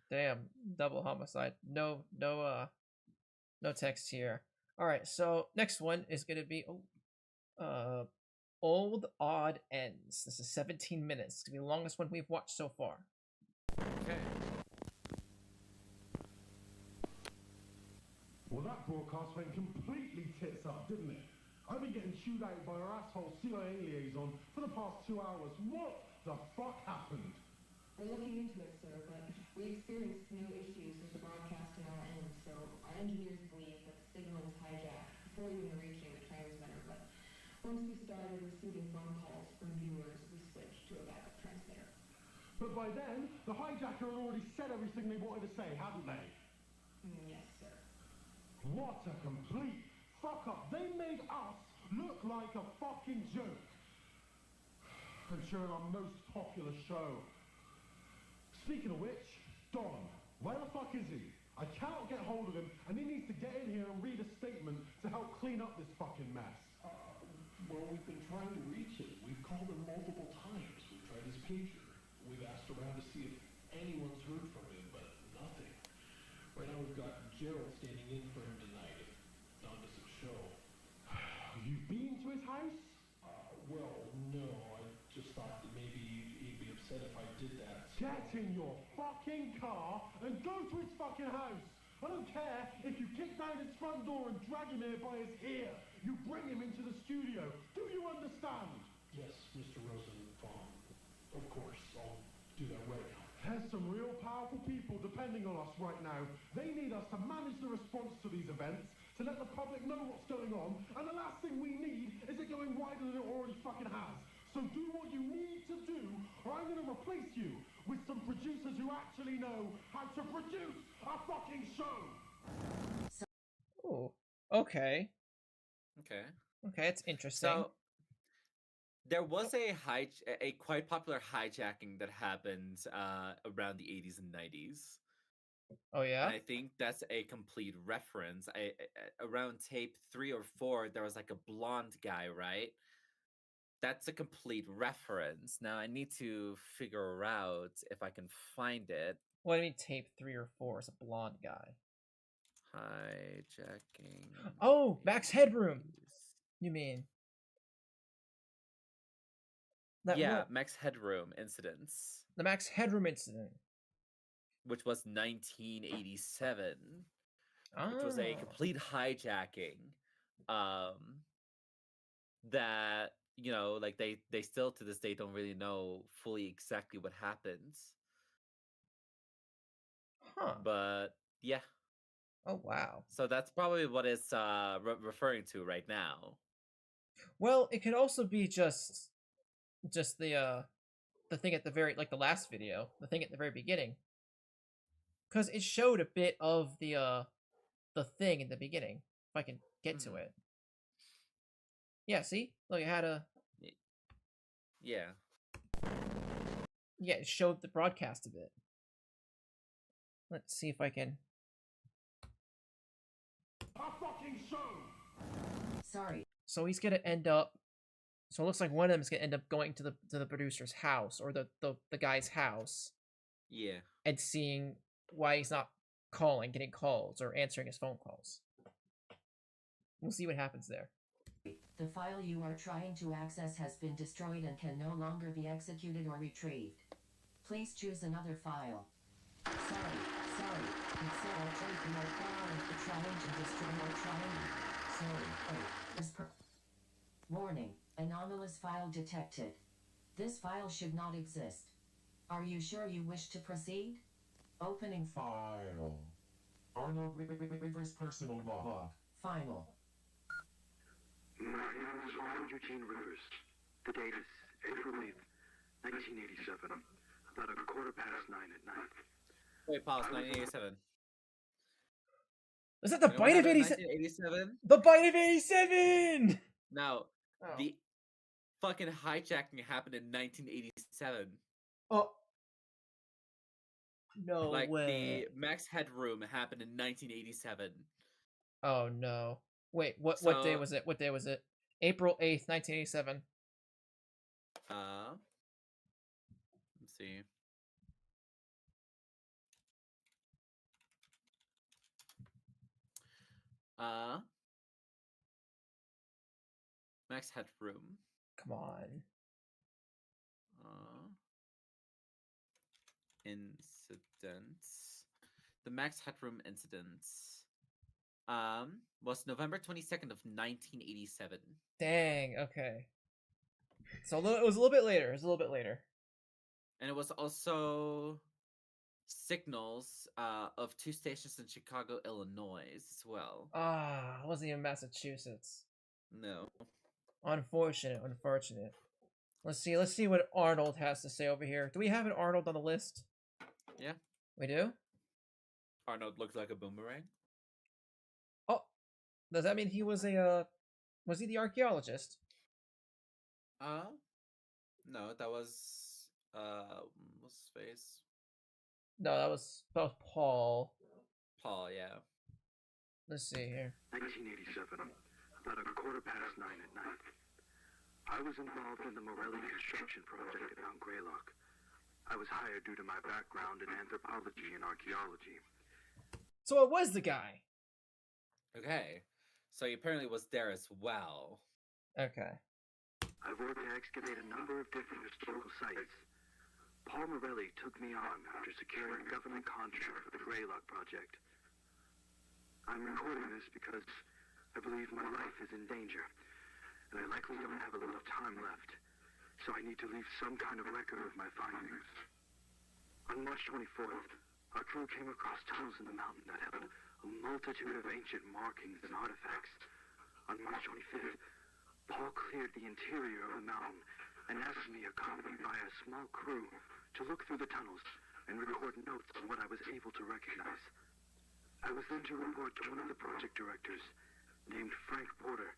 Damn, double homicide. No text here. All right, so next one is gonna be Old Odd Ends. This is 17 minutes. It's gonna be the longest one we've watched so far. Okay. Well, that broadcast went completely tits up, didn't it? I've been getting chewed out by our asshole CIA liaison for the past 2 hours. What the fuck happened? We're looking into it, sir, but we experienced no issues with the broadcast on our end, so our engineers believe that the signal was hijacked before even reaching the transmitter, but once we started receiving phone calls from viewers, we switched to a backup transmitter. But by then, the hijacker had already said everything they wanted to say, hadn't they? Yes, sir. What a complete fuck up. They made us look like a fucking joke. And during our most popular show. Speaking of which, Don, where the fuck is he? I cannot get hold of him, and he needs to get in here and read a statement to help clean up this fucking mess. Well, we've been trying to reach him. We've called him multiple times. We've tried his pager. We've asked around to see if anyone's heard from him, but nothing. Right now we've got Gerald standing in for him tonight. It's on to some show. You've been to his house? Well, no. I just thought that maybe he'd be upset if I did that. Get in your fucking car and go to his fucking house. I don't care if you kick down his front door and drag him here by his ear. You bring him into the studio. Do you understand? Yes, Mr. Rosenbaum. Of course, I'll do that right now. There's some real powerful people depending on us right now. They need us to manage the response to these events, to let the public know what's going on, and the last thing we need is it going wider than it already fucking has. So do what you need to do, or I'm gonna replace you with some producers who actually know how to produce a fucking show! Ooh, okay. Okay. Okay, it's interesting. So there was a quite popular hijacking that happened around the 80s and 90s. Oh yeah? And I think that's a complete reference. Around tape 3 or 4, there was like a blonde guy, right? That's a complete reference. Now I need to figure out if I can find it. What do you mean tape 3 or 4 is a blonde guy? Hijacking. Oh, Max Headroom. You mean? Max Headroom incidents. The Max Headroom incident. Which was 1987. Oh. Which was a complete hijacking. That, you know, like they still to this day don't really know fully exactly what happens. Huh. But yeah. Oh wow. So that's probably what it's referring to right now. Well, it could also be just the thing at the very, like the last video, the thing at the very beginning, because it showed a bit of the thing in the beginning. If I can get to it. Yeah, see? Look, it had a... Yeah. Yeah, it showed the broadcast of it. Let's see if I can... A fucking show! Sorry. So he's gonna end up... So it looks like one of them is gonna end up going to the producer's house, or the guy's house. Yeah. And seeing why he's not getting calls, or answering his phone calls. We'll see what happens there. The file you are trying to access has been destroyed and can no longer be executed or retrieved. Please choose another file. Sorry. It said I'll take your file and trying to destroy or trying. Sorry. Warning. Anomalous file detected. This file should not exist. Are you sure you wish to proceed? Opening file. Arnold Rivers personal log. Final. My name is Arnold Eugene Rivers. The date is April 8th, 1987. About 9:15 at night. Wait, pause. 1987. Is that the bite of 87? The bite of 87! No, the fucking hijacking happened in 1987. Oh. No like way. The Max Headroom happened in 1987. Oh no. Wait, what day was it? What day was it? April 8th, 1987. Let's see. Max Headroom. Come on. Incidents. The Max Headroom incidents. Was November 22nd of 1987. Dang, okay. So it was a little bit later. And it was also signals of 2 stations in Chicago, Illinois as well. It wasn't even Massachusetts. No. Unfortunate. Let's see what Arnold has to say over here. Do we have an Arnold on the list? Yeah. We do? Arnold looked like a boomerang. Oh. Does that mean he was was he the archaeologist? No, that was what's his face? No, that was Paul. Paul, yeah. Let's see here. 1987, about 9:15 at night. I was involved in the Morelli construction project at Mount Greylock. I was hired due to my background in anthropology and archaeology. So it was the guy. Okay. So he apparently was there as well. Okay. I worked to excavate a number of different historical sites. Paul Morelli took me on after securing a government contract for the Greylock project. I'm recording this because I believe my life is in danger, and I likely don't have a lot of time left. so I need to leave some kind of record of my findings. On March 24th, our crew came across tunnels in the mountain that held a multitude of ancient markings and artifacts. On March 25th, Paul cleared the interior of the mountain and asked me, accompanied by a small crew, to look through the tunnels and record notes on what I was able to recognize. I was then to report to one of the project directors, named Frank Porter,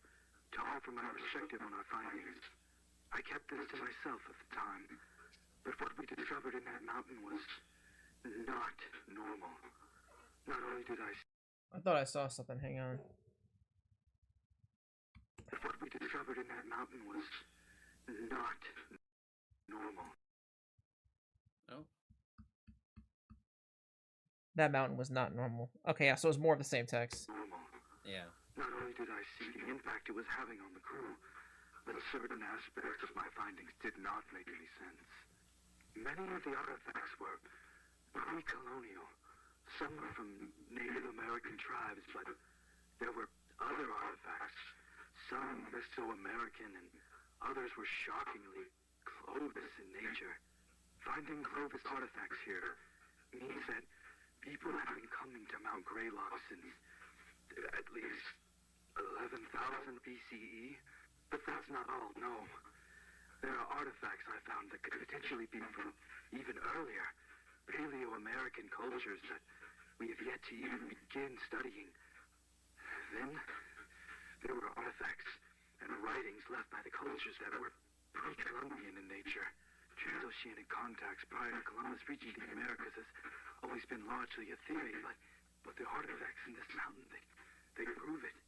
to offer my perspective on our findings. I kept this to myself at the time, but what we discovered in that mountain was not normal. Not only did I thought I saw something. Hang on. What we discovered in that mountain was not normal. Oh. That mountain was not normal. Okay, yeah, so it was more of the same text. Normal. Yeah. Not only did I see the impact it was having on the crew, but certain aspects of my findings did not make any sense. Many of the artifacts were pre-colonial. Some were from Native American tribes, but there were other artifacts, some Mesoamerican, and others were shockingly Clovis in nature. Finding Clovis artifacts here means that people have been coming to Mount Greylock since at least 11,000 BCE. But that's not all, no. There are artifacts I found that could potentially be from even earlier, Paleo-American cultures that we have yet to even begin studying. Then, there were artifacts and writings left by the cultures that were pre-Columbian in nature. Transoceanic contacts prior to Columbus reaching the Americas has always been largely a theory, but the artifacts in this mountain, they prove it.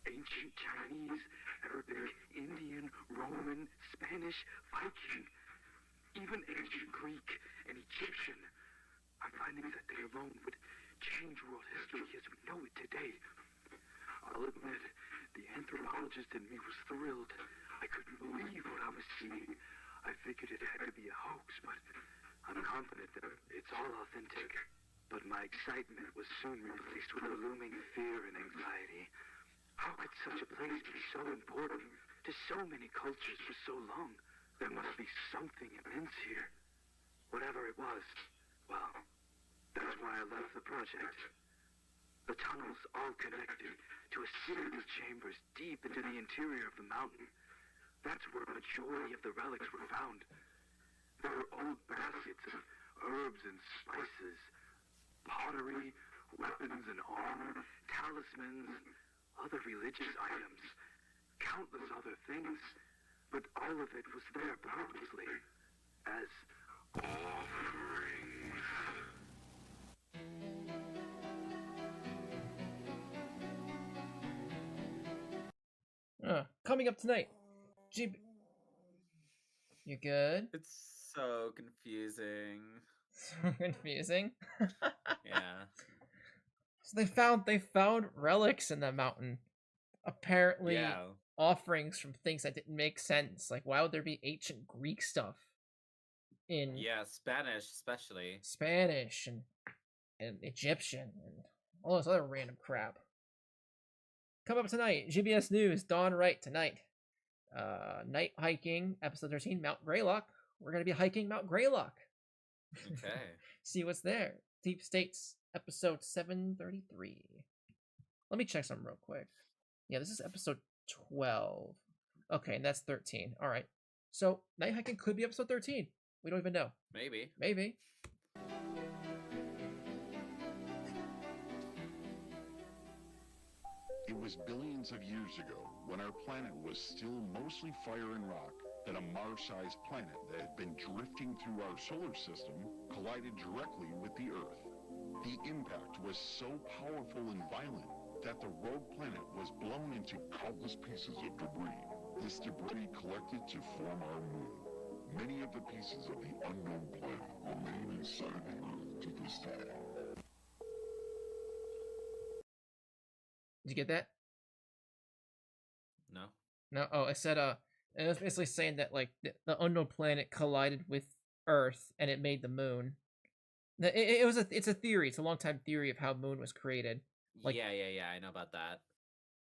Ancient Chinese, Arabic, Indian, Roman, Spanish, Viking, even ancient Greek and Egyptian. I'm finding that they alone would change world history as we know it today. I'll admit, the anthropologist in me was thrilled. I couldn't believe what I was seeing. I figured it had to be a hoax, but I'm confident that it's all authentic. But my excitement was soon replaced with a looming fear and anxiety. How could such a place be so important to so many cultures for so long? There must be something immense here. Whatever it was, well, that's why I left the project. The tunnels all connected to a series of chambers deep into the interior of the mountain. That's where a majority of the relics were found. There were old baskets of herbs and spices, pottery, weapons and armor, talismans, other religious items, countless other things, but all of it was there purposely as offerings. Coming up tonight, you good? It's so confusing. So confusing. Yeah. So they found relics in the mountain. Apparently, Yeah. offerings from things that didn't make sense. Like, why would there be ancient Greek stuff in Yeah, Spanish especially. Spanish and Egyptian and all this other random crap? Coming up tonight, GBS News, Dawn Right tonight. Night hiking, episode 13, Mount Greylock. We're gonna be hiking Mount Greylock. Okay. See what's there. Deep States, episode 733. Let me check something real quick. Yeah, this is episode 12. Okay, and that's 13. All right. So, night hiking could be episode 13. We don't even know. Maybe. Maybe. It was billions of years ago, when our planet was still mostly fire and rock, that a Mars-sized planet that had been drifting through our solar system collided directly with the Earth. The impact was so powerful and violent that the rogue planet was blown into countless pieces of debris. This debris collected to form our moon. Many of the pieces of the unknown planet remain inside the Earth to this day. Did you get that? No. No. Oh, it said it was basically saying that like the unknown planet collided with Earth and it made the moon. It's a theory. It's a long time theory of how moon was created. Like, yeah, I know about that.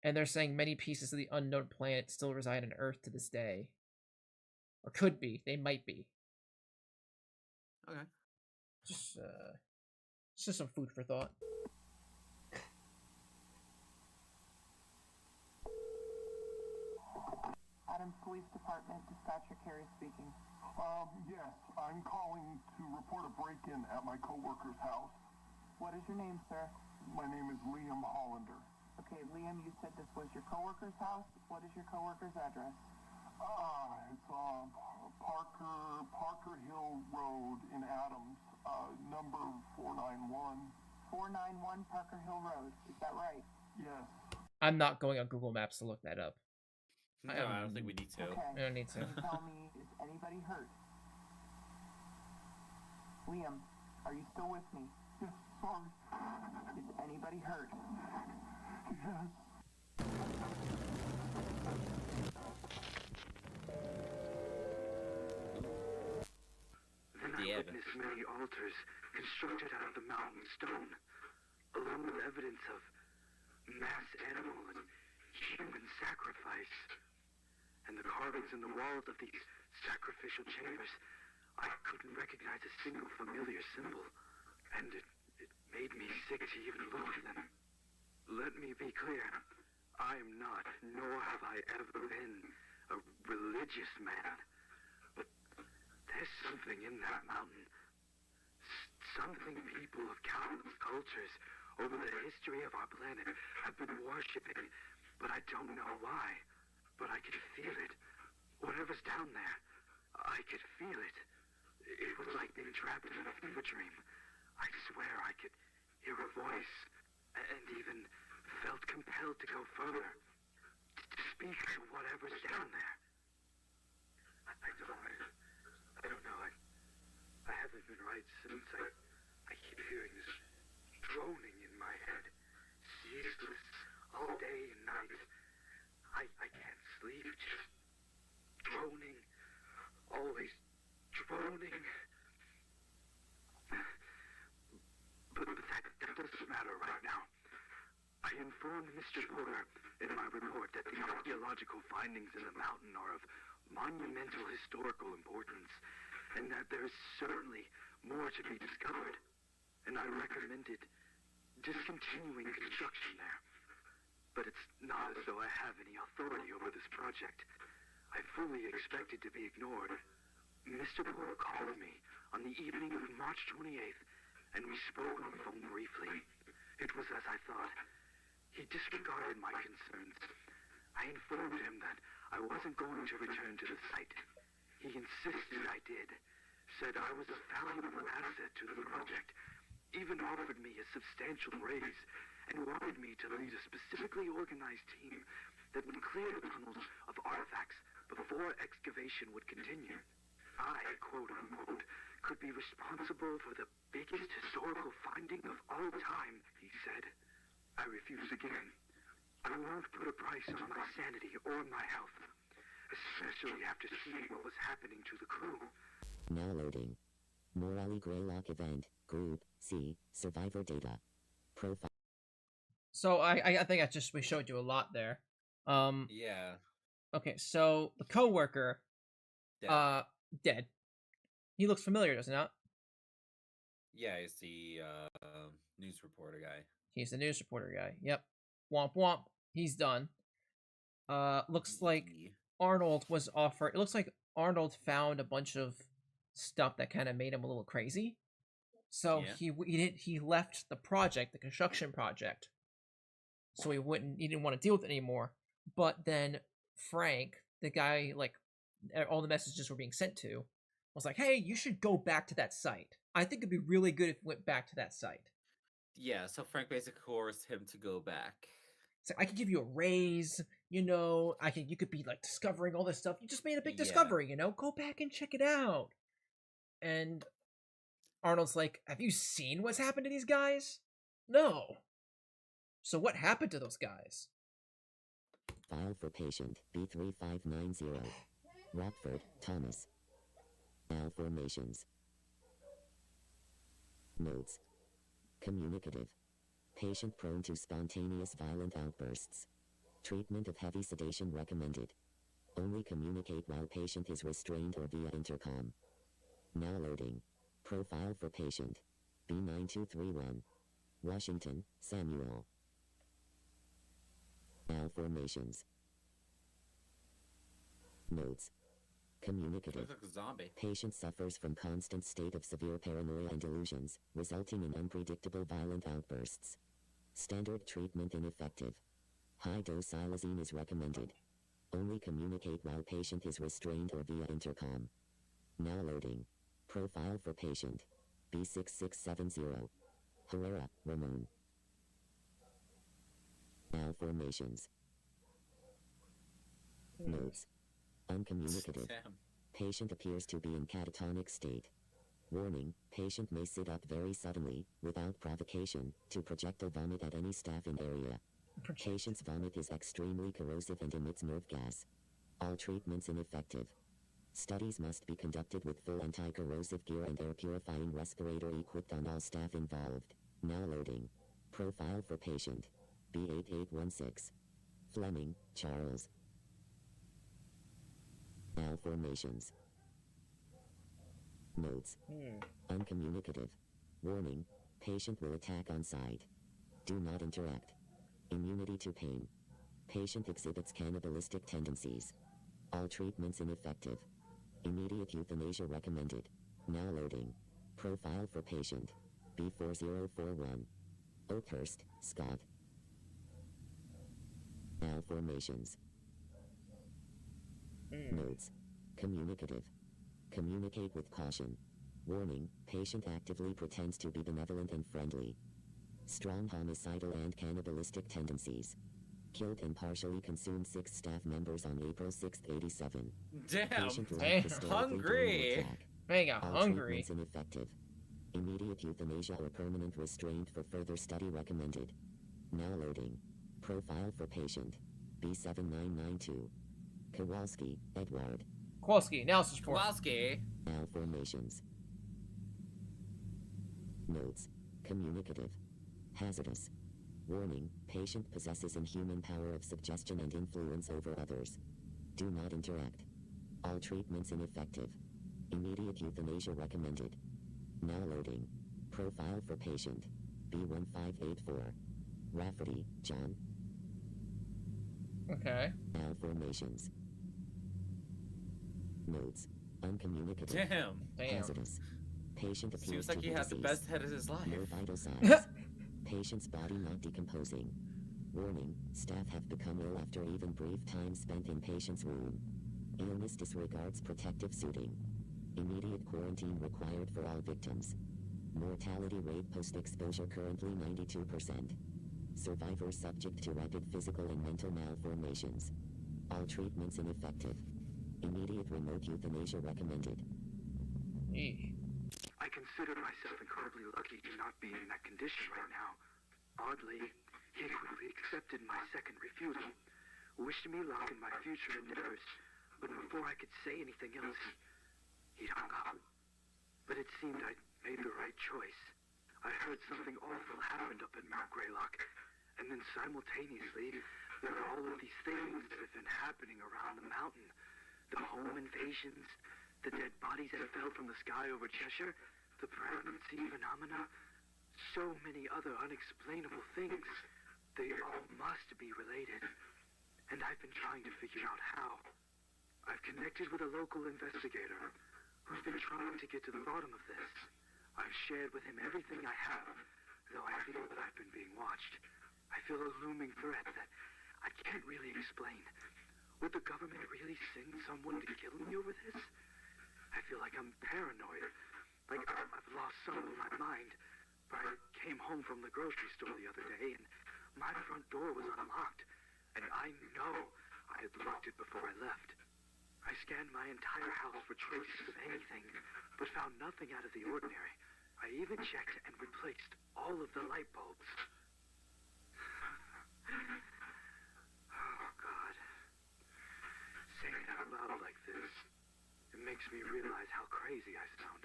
And they're saying many pieces of the unknown planet still reside on Earth to this day. or could be. They might be. Okay. Just some food for thought. Adams Police Department, Dispatcher Carey speaking. Yes, I'm calling to report a break-in at my coworker's house. What is your name, sir? My name is Liam Hollander. Okay, Liam, you said this was your coworker's house. What is your coworker's address? It's Parker Hill Road in Adams, number 491. 491 Parker Hill Road, is that right? Yes. I'm not going on Google Maps to look that up. No, I don't think we need to. Okay. I don't need to. Can you tell me, is anybody hurt? Liam, are you still with me? Yes, sorry. Is anybody hurt? Yes. Then I witnessed many altars constructed out of the mountain stone, along with evidence of mass animal and human sacrifice. And the carvings in the walls of these sacrificial chambers, I couldn't recognize a single familiar symbol, and it made me sick to even look at them. Let me be clear, I am not, nor have I ever been, a religious man, but there's something in that mountain, something people of countless cultures over the history of our planet have been worshipping, but I don't know why. But I could feel it. Whatever's down there, I could feel it. It was like being trapped in a fever dream. I swear I could hear a voice, and even felt compelled to go further, to speak to whatever's down there. I don't know. I haven't been right since. I keep hearing this droning in my head, ceaseless, all day and night. I can't sleep, just droning, always droning. But that doesn't matter right now. I informed Mr. Porter in my report that the archaeological findings in the mountain are of monumental historical importance, and that there is certainly more to be discovered. And I recommended discontinuing construction there. But it's not as though I have any authority over this project. I fully expected to be ignored. Mr. Porter called me on the evening of March 28th, and we spoke on the phone briefly. It was as I thought. He disregarded my concerns. I informed him that I wasn't going to return to the site. He insisted I did, said I was a valuable asset to the project, even offered me a substantial raise, and wanted me to lead a specifically organized team that would clear the tunnels of artifacts before excavation would continue. I, quote unquote, could be responsible for the biggest historical finding of all time, he said. I refused again. I won't put a price on my sanity or my health, especially after seeing what was happening to the crew. Now loading. Morale Greylock event, Group C, Survivor data. Profile. So I think we showed you a lot there. Yeah. Okay, so the coworker, dead. He looks familiar, does he not? Yeah, he's the news reporter guy. He's the news reporter guy. Yep. Womp womp. He's done. Looks like Arnold was offered. It looks like Arnold found a bunch of stuff that kind of made him a little crazy. So he left the project, the construction project. So he didn't want to deal with it anymore. But then Frank, the guy, like, all the messages were being sent to, was like, hey, you should go back to that site. I think it'd be really good if we went back to that site. Yeah, so Frank basically coerced him to go back. So I could give you a raise, you could be like discovering all this stuff. You just made a big discovery, go back and check it out. And Arnold's like, have you seen what's happened to these guys? No. So what happened to those guys? File for patient B3590. Rockford, Thomas. Malformations. Notes. Communicative. Patient prone to spontaneous violent outbursts. Treatment of heavy sedation recommended. Only communicate while patient is restrained or via intercom. Now loading. Profile for patient. B9231. Washington, Samuel. Malformations. Notes. Communicative. Looks like a zombie. Patient suffers from constant state of severe paranoia and delusions, resulting in unpredictable violent outbursts. Standard treatment ineffective. High-dose xylazine is recommended. Only communicate while patient is restrained or via intercom. Now loading. Profile for patient. B6670. Herrera, Ramon. Malformations. Notes. Uncommunicative. Damn. Patient appears to be in catatonic state. Warning, patient may sit up very suddenly, without provocation, to projectile vomit at any staff in area. Patient's vomit is extremely corrosive and emits nerve gas. All treatments ineffective. Studies must be conducted with full anti-corrosive gear and air purifying respirator equipped on all staff involved. Now loading. Profile for patient. B8816. Fleming, Charles. Malformations. Notes. Uncommunicative. Warning, patient will attack on sight. Do not interact. Immunity to pain. Patient exhibits cannibalistic tendencies. All treatments ineffective. Immediate euthanasia recommended. Now loading. Profile for patient. B4041. Oakhurst, Scott. Malformations. Notes. Communicative. Communicate with caution. Warning, patient actively pretends to be benevolent and friendly. Strong homicidal and cannibalistic tendencies. Killed and partially consumed 6 staff members on April 6, 87. Damn. Patient Damn. left hysterically during Hungry. the attack. Man got All hungry. treatments ineffective. Immediate euthanasia or permanent restraint for further study recommended. Now loading. Profile for patient. B7992. Kowalski, Edward. Kowalski, analysis report. Kowalski. Malformations. Notes. Communicative. Hazardous. Warning, patient possesses inhuman power of suggestion and influence over others. Do not interact. All treatments ineffective. Immediate euthanasia recommended. Now loading. Profile for patient. B1584. Rafferty, John. Okay. Malformations. Notes. Uncommunicative. Damn. Hazardous. Patient appears Seems like to he be had the deceased. best head of his life. No vital signs. Patient's body not decomposing. Warning, staff have become ill after even brief time spent in patient's room. Illness disregards protective suiting. Immediate quarantine required for all victims. Mortality rate post-exposure currently 92%. Survivors subject to rapid physical and mental malformations. All treatments ineffective. Immediate remote euthanasia recommended. I consider myself incredibly lucky to not be in that condition right now. Oddly, he quickly accepted my second refusal, wished me luck in my future endeavors, but before I could say anything else, he'd hung up. But it seemed I'd made the right choice. I heard something awful happened up in Mount Greylock, and then simultaneously, there are all of these things that have been happening around the mountain. The home invasions, the dead bodies that fell from the sky over Cheshire, the pregnancy phenomena, so many other unexplainable things. They all must be related, and I've been trying to figure out how. I've connected with a local investigator who's been trying to get to the bottom of this. I've shared with him everything I have, though I feel that I've been being watched. I feel a looming threat that I can't really explain. Would the government really send someone to kill me over this? I feel like I'm paranoid. Like I've lost some of my mind. But I came home from the grocery store the other day and my front door was unlocked. And I know I had locked it before I left. I scanned my entire house for traces of anything, but found nothing out of the ordinary. I even checked and replaced all of the light bulbs. Oh, God. Saying it out loud like this, it makes me realize how crazy I sound.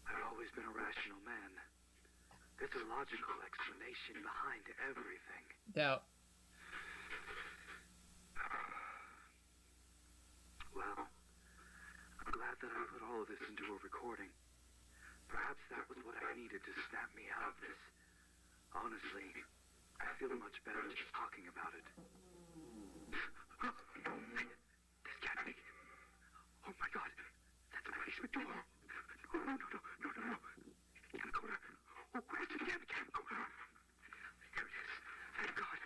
I've always been a rational man. There's a logical explanation behind everything. Doubt. put all of this into a recording. Perhaps that was what I needed to snap me out of this. Honestly, I feel much better just talking about it. This can't be. Oh my god, that's my basement door. No. Camcorder. Oh, where's the damn camcorder? Here it is. Thank God.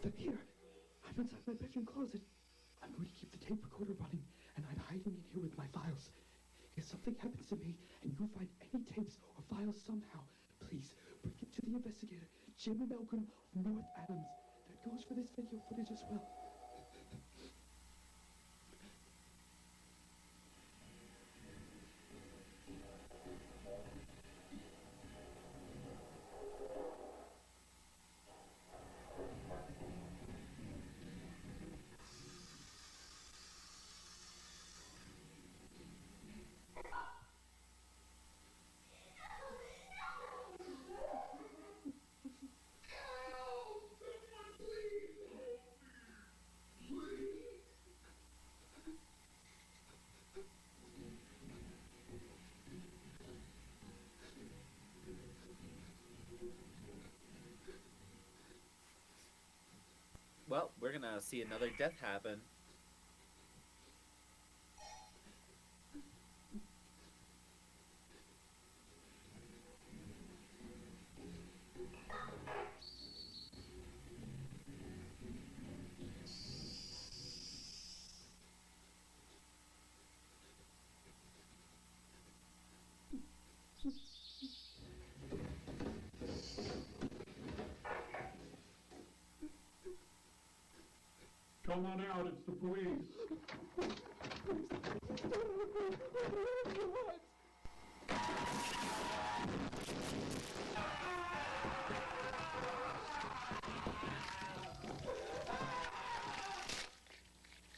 They're here. I'm inside my bedroom closet. I'm going to keep the tape recorder running, and I'm hiding in here with my files. If something happens to me, and you find any tapes or files somehow, please bring it to the investigator, Jimmy Malcolm of North Adams. That goes for this video footage as well. Well, we're gonna see another death happen. Come on out, it's the police.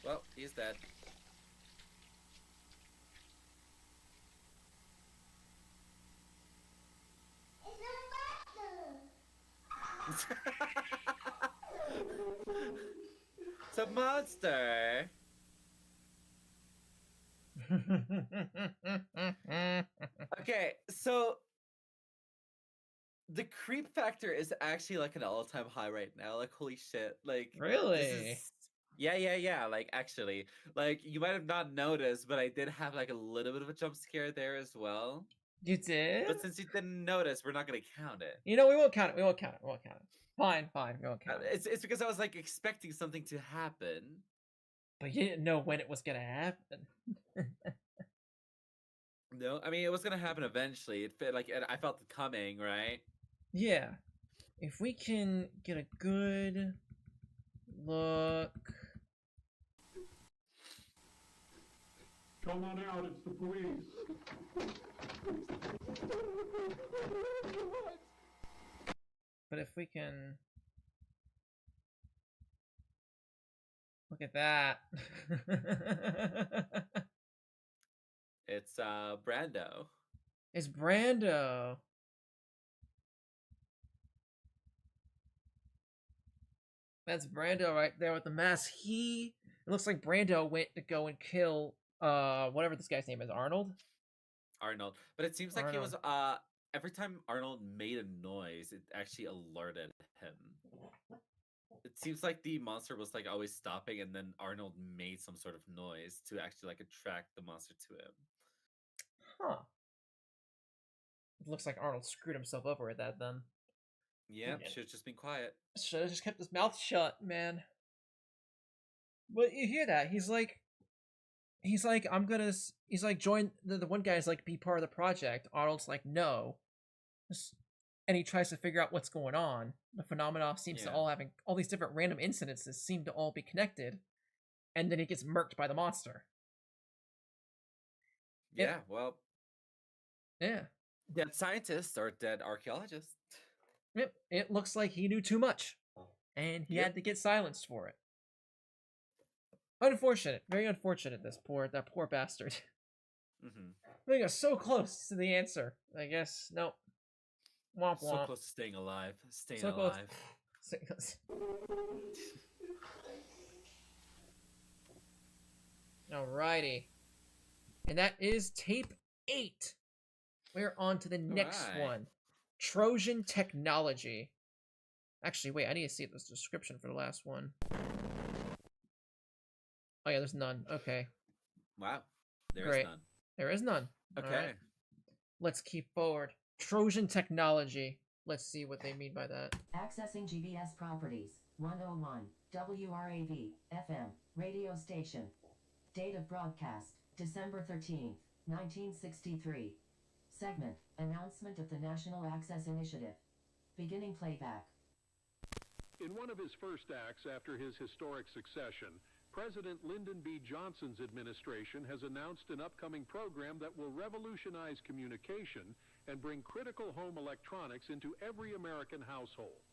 Well, he's dead. It's a monster. Okay, so the creep factor is actually like an all-time high right now. Like, holy shit! Like, Really? This is... Yeah. Like, actually, like, you might have not noticed, but I did have like a little bit of a jump scare there as well. You did? But since you didn't notice, we're not gonna count it. You know, we won't count it. We won't count it. Fine. We won't count it. It's because I was like expecting something to happen. But you didn't know when it was gonna happen. No, I mean, it was gonna happen eventually. It fit, like, I felt it coming, right? Yeah. If we can get a good look. Come on out, it's the police. But if we can... Look at that. It's Brando. It's Brando. That's Brando right there with the mask. It looks like Brando went to go and kill whatever this guy's name is, Arnold? Arnold. But it seems like Arnold. he was every time Arnold made a noise, it actually alerted him. It seems like the monster was like always stopping, and then Arnold made some sort of noise to actually like attract the monster to him. Huh. It looks like Arnold screwed himself over with that then. Yeah, should have just been quiet. Should have just kept his mouth shut, man. But you hear that? He's like, join the one guy's like, be part of the project. Arnold's like, no. And he tries to figure out what's going on. The phenomena seems to all having all these different random incidences seem to all be connected, and then he gets murked by the monster. Yeah, well. Yeah. Dead scientists or dead archaeologists. Yep. It looks like he knew too much, and he had to get silenced for it. Unfortunate, very unfortunate. That poor bastard. Mm-hmm. We got so close to the answer. I guess nope. Womp So womp. close to staying alive. Staying So close. alive. Alrighty. And that is tape 8. We're on to the next one. Trojan Technology. Actually, wait, I need to see this description for the last one. Oh yeah, there's none. Okay. Wow. There Great. is none. There is none. Okay. All right. Let's keep forward. Trojan Technology. Let's see what they mean by that. Accessing GBS properties. 101. WRAV. FM. Radio station. Date of broadcast. December 13th, 1963. Segment. Announcement of the National Access Initiative. Beginning playback. In one of his first acts after his historic succession, President Lyndon B. Johnson's administration has announced an upcoming program that will revolutionize communication and bring critical home electronics into every American household.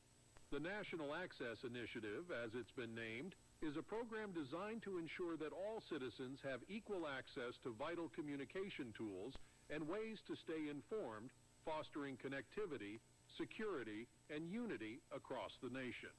The National Access Initiative, as it's been named, is a program designed to ensure that all citizens have equal access to vital communication tools and ways to stay informed, fostering connectivity, security, and unity across the nation.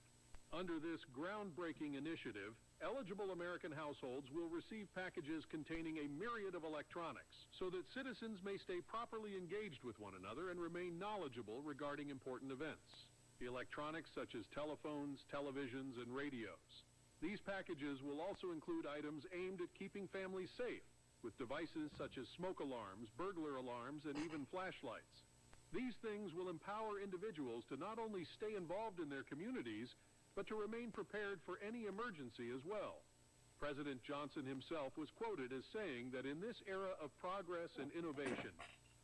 Under this groundbreaking initiative, eligible American households will receive packages containing a myriad of electronics so that citizens may stay properly engaged with one another and remain knowledgeable regarding important events. The electronics such as telephones, televisions, and radios. These packages will also include items aimed at keeping families safe, with devices such as smoke alarms, burglar alarms, and even flashlights. These things will empower individuals to not only stay involved in their communities, but to remain prepared for any emergency as well. President Johnson himself was quoted as saying that in this era of progress and innovation,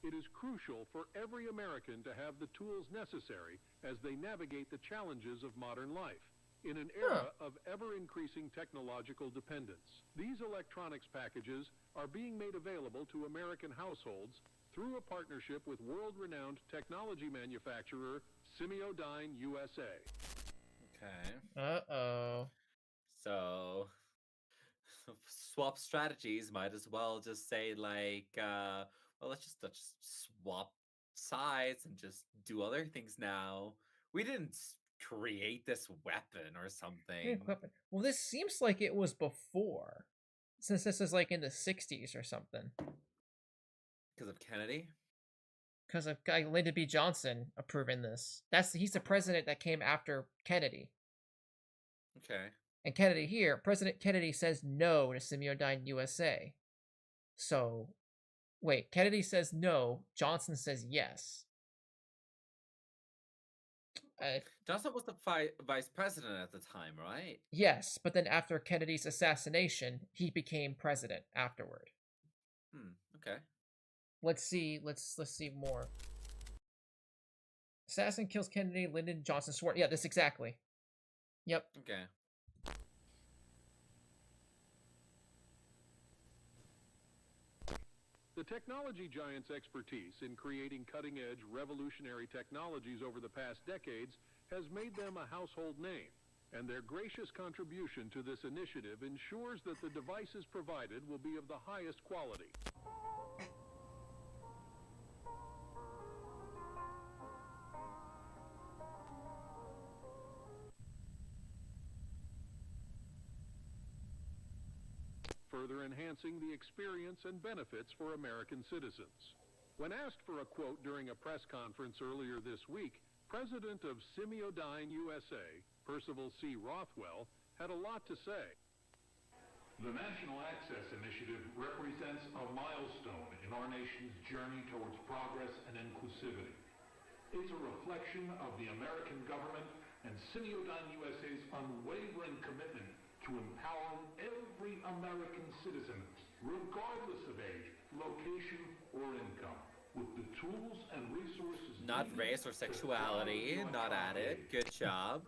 it is crucial for every American to have the tools necessary as they navigate the challenges of modern life. In an era of ever-increasing technological dependence, these electronics packages are being made available to American households through a partnership with world-renowned technology manufacturer Semiodyne USA. Okay. Uh-oh. So, swap strategies. Might as well just say like, well, let's just swap sides and just do other things now. We didn't create this weapon or something. Well, this seems like it was before, since this is like in the 60s or something. Because of Kennedy? Because of guy Lyndon B. Johnson approving this. He's the president that came after Kennedy. Okay. And Kennedy here, President Kennedy says no to Semiodyne USA. So, wait, Kennedy says no, Johnson says yes. Johnson was the vice president at the time, right? Yes, but then after Kennedy's assassination, he became president afterward. Okay. Let's see more. Assassin kills Kennedy, Lyndon Johnson sworn. Yeah, this exactly. Yep. Okay. The technology giant's expertise in creating cutting-edge, revolutionary technologies over the past decades has made them a household name, and their gracious contribution to this initiative ensures that the devices provided will be of the highest quality. Further enhancing the experience and benefits for American citizens. When asked for a quote during a press conference earlier this week, President of Semiodyne USA, Percival C. Rothwell, had a lot to say. The National Access Initiative represents a milestone in our nation's journey towards progress and inclusivity. It's a reflection of the American government and Semiodyne USA's unwavering commitment to empowering every American citizen, regardless of age, location, or income, with the tools and resources not race or sexuality, not added. Good job.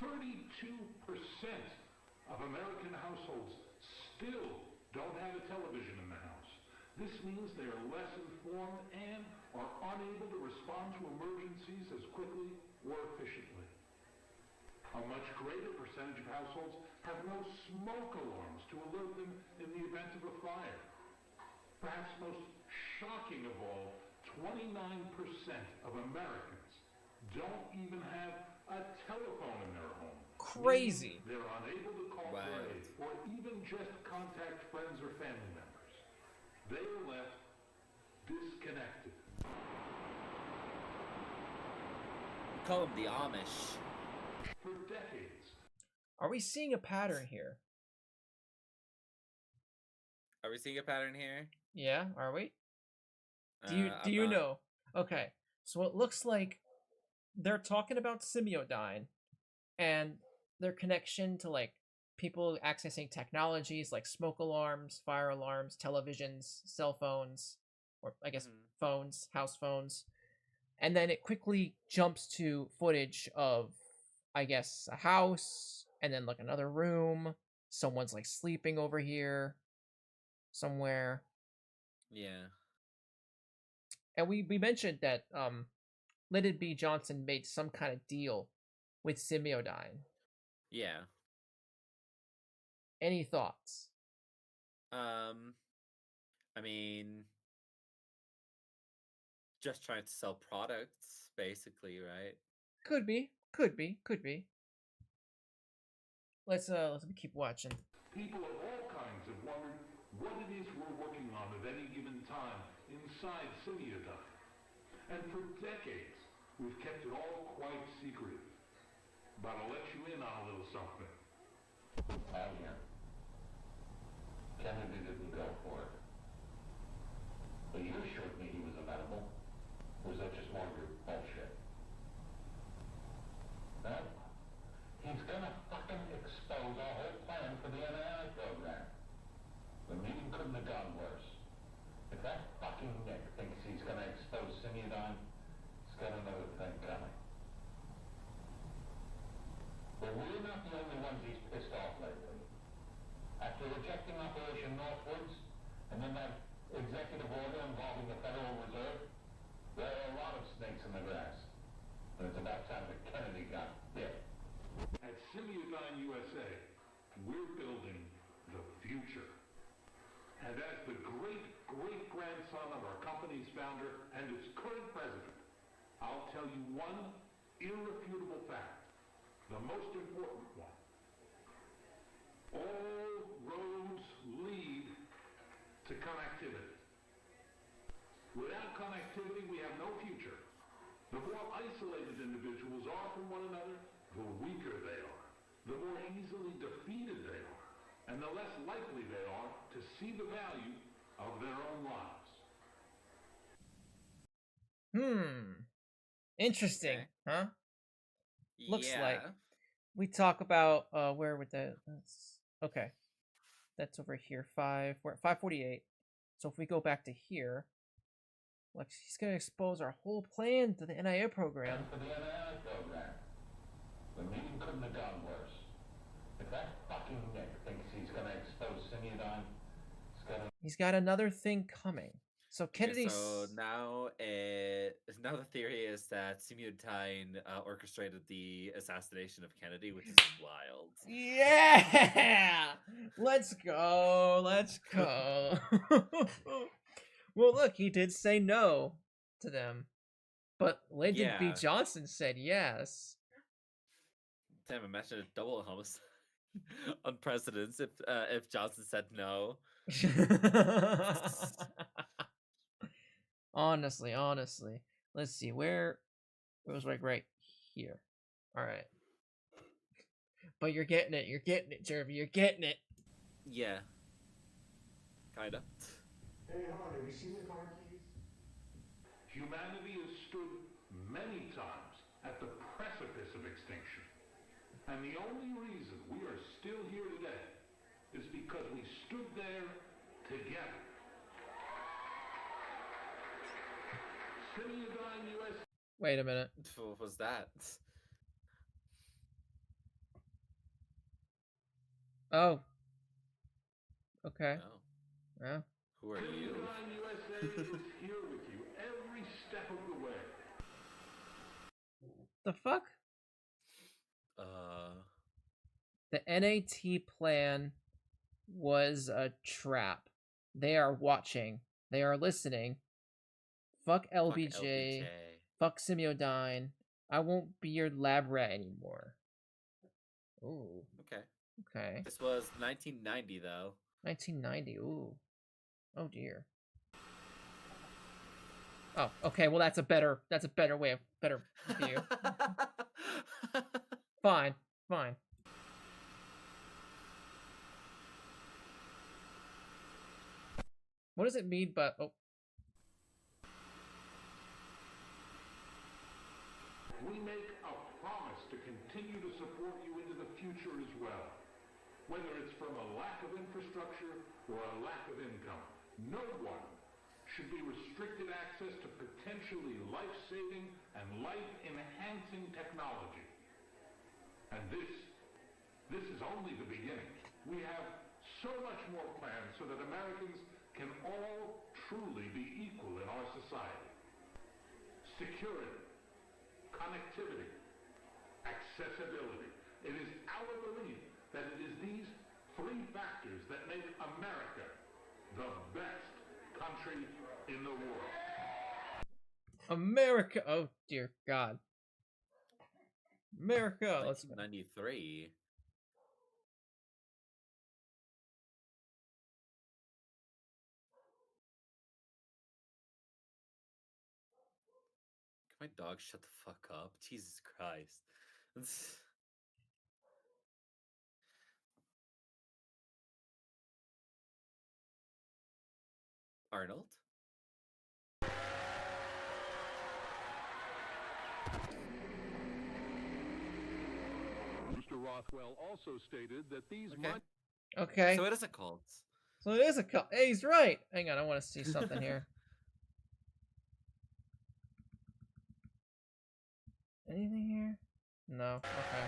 32% of American households still don't have a television in the house. This means they are less informed and are unable to respond to emergencies as quickly or efficiently. A much greater percentage of households have no smoke alarms to alert them in the event of a fire. Perhaps most shocking of all, 29% of Americans don't even have a telephone in their home. Crazy. They're unable to call for aid or even just contact friends or family members. They are left disconnected. Call them the Amish. For decades. Are we seeing a pattern here? Are we seeing a pattern here? Yeah, are we? Do you know? Okay, so it looks like they're talking about Semiodyne and their connection to like people accessing technologies like smoke alarms, fire alarms, televisions, cell phones, or I guess phones, house phones. And then it quickly jumps to footage of, I guess, a house, and then like another room. Someone's like sleeping over here somewhere. Yeah. And we mentioned that Lyndon B. Johnson made some kind of deal with Semiodyne. Yeah. Any thoughts? I mean, just trying to sell products, basically, right? Could be. Let's keep watching. People of all kinds have wondered what it is we're working on at any given time inside Semiodyne. And for decades, we've kept it all quite secretive. But I'll let you in on a little something. Oh, yeah. Kennedy didn't go for it. But you assured me he was amenable. Or was that just more of your bullshit? No? He's gonna fucking expose our whole plan for the NII program. The meeting couldn't have gone worse. If that fucking Nick thinks he's gonna expose Semiodyne, he's got another thing coming. But we're not the only ones he's pissed off lately. After rejecting Operation Northwoods, and then that executive order involving the Federal Reserve, there are a lot of snakes in the grass. And it's about time that Kennedy got bit. At Semiodyne USA, we're building the future. And as the great-great-grandson of our company's founder and its current president, I'll tell you one irrefutable fact, the most important one. All roads lead to connectivity. Without connectivity, we have no future. The more isolated individuals are from one another, the weaker they are, the more easily defeated they are, and the less likely they are to see the value of their own lives. Interesting, Okay. huh? Looks Yeah. like we talk about where would the okay. That's over here. We're at 548. So if we go back to here, like he's gonna expose our whole plan to the NIA program. For the NII program. The meeting couldn't have gone worse. If that fucking Nick thinks he's gonna expose Semiodyne, he's got another thing coming. So Kennedy. Okay, so now the theory is that Semiodyne orchestrated the assassination of Kennedy, which is wild. Yeah, let's go. Well, look, he did say no to them, but Lyndon B. Johnson said yes. Damn, imagine a double homicide on presidents if Johnson said no. Honestly, let's see where it was like right here. All right, but you're getting it, Jervy, you're getting it. Yeah, kinda. Hey, hon, have you seen the car keys? Humanity has stood many times at the precipice of extinction. And the only reason we are still here today is because we stood there together. Semiodyne USA. Wait a minute. What was that? Oh. Okay. Oh. Yeah. Who are you? USA is here with you every step of the way. The fuck? The NAT plan was a trap. They are watching. They are listening. Fuck LBJ. Fuck Simiodyne. I won't be your lab rat anymore. Ooh. Okay. Okay. This was 1990, though. 1990. Ooh. Oh dear. Oh, okay. Well, that's a better way of better view. Fine. Fine. What does it mean? But oh. We make a promise to continue to support you into the future as well. Whether it's from a lack of infrastructure or a lack of income, no one should be restricted access to potentially life-saving and life-enhancing technology. And this is only the beginning. We have so much more planned so that Americans can all truly be equal in our society. Security, connectivity, accessibility. It is our belief that it is these three factors that make America the best country in the world. America. Oh dear God. America. 1993. Can my dog shut the fuck up? Jesus Christ. Arnold? Mr. Rothwell also stated that these Okay. So it is a cult. So it is a cult. Hey, he's right. Hang on, I want to see something here. Anything here? No. Okay.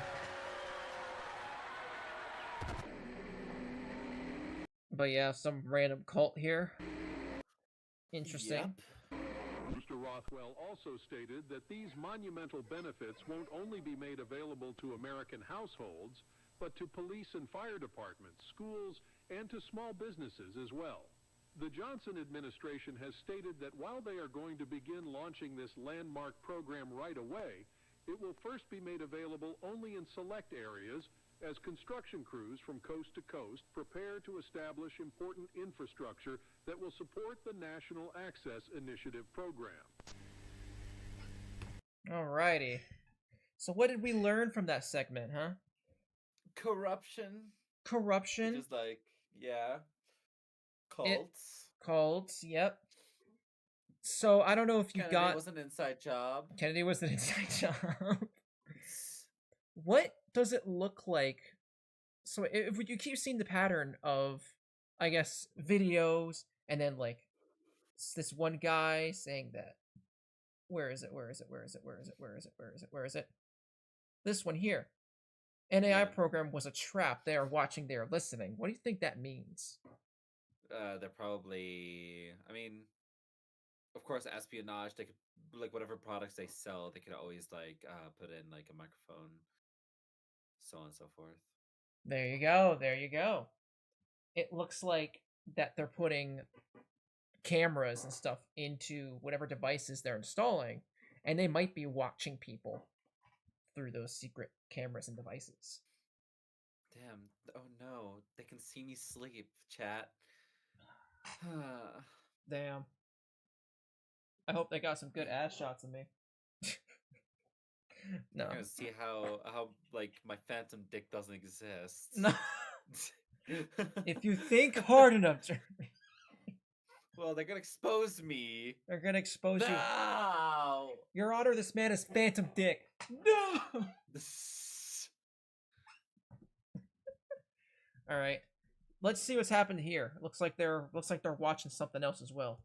But yeah, some random cult here. Interesting. Yep. Mr. Rothwell also stated that these monumental benefits won't only be made available to American households, but to police and fire departments, schools, and to small businesses as well. The Johnson administration has stated that while they are going to begin launching this landmark program right away, it will first be made available only in select areas as construction crews from coast to coast prepare to establish important infrastructure that will support the National Access Initiative program. Alrighty. So what did we learn from that segment, huh? Corruption. Corruption. Just like, yeah. Cults. Cults, yep. So I don't know if you Kennedy got... was an inside job. Kennedy was an inside job. What does it look like? So if you keep seeing the pattern of, I guess, videos, and then like this one guy saying that, where is it? This one here. NAI program was a trap. They are watching, they are listening. What do you think that means? They're probably, I mean, of course, espionage. They could, like, whatever products they sell, they could always like put in like a microphone, so on and so forth. There you go. There you go. It looks like that they're putting cameras and stuff into whatever devices they're installing, and they might be watching people through those secret cameras and devices. Damn. Oh no. They can see me sleep, chat. Damn. I hope they got some good ass shots of me. No. I'm gonna see how like my phantom dick doesn't exist. No. If you think hard enough, Jeremy. Well, they're gonna expose me. They're gonna expose you. No! Your Honor, this man is phantom dick. No. All right. Let's see what's happened here. Looks like they're watching something else as well.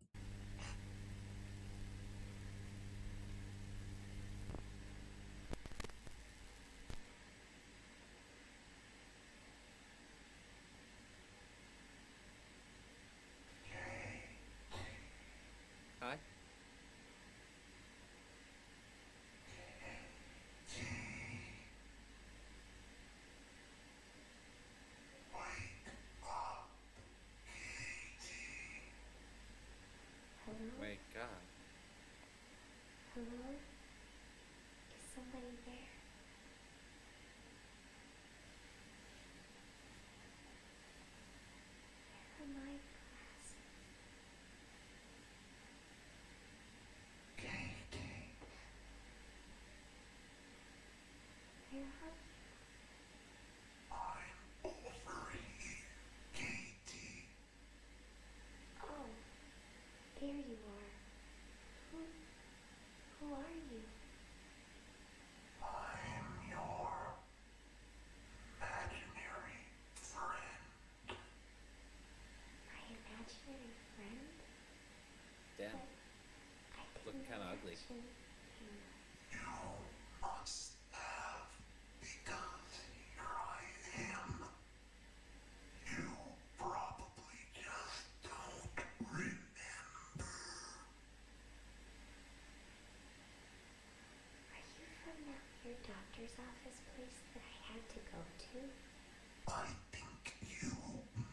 You must have, because here I am. You probably just don't remember. Are you from your doctor's office place that I had to go to? I think you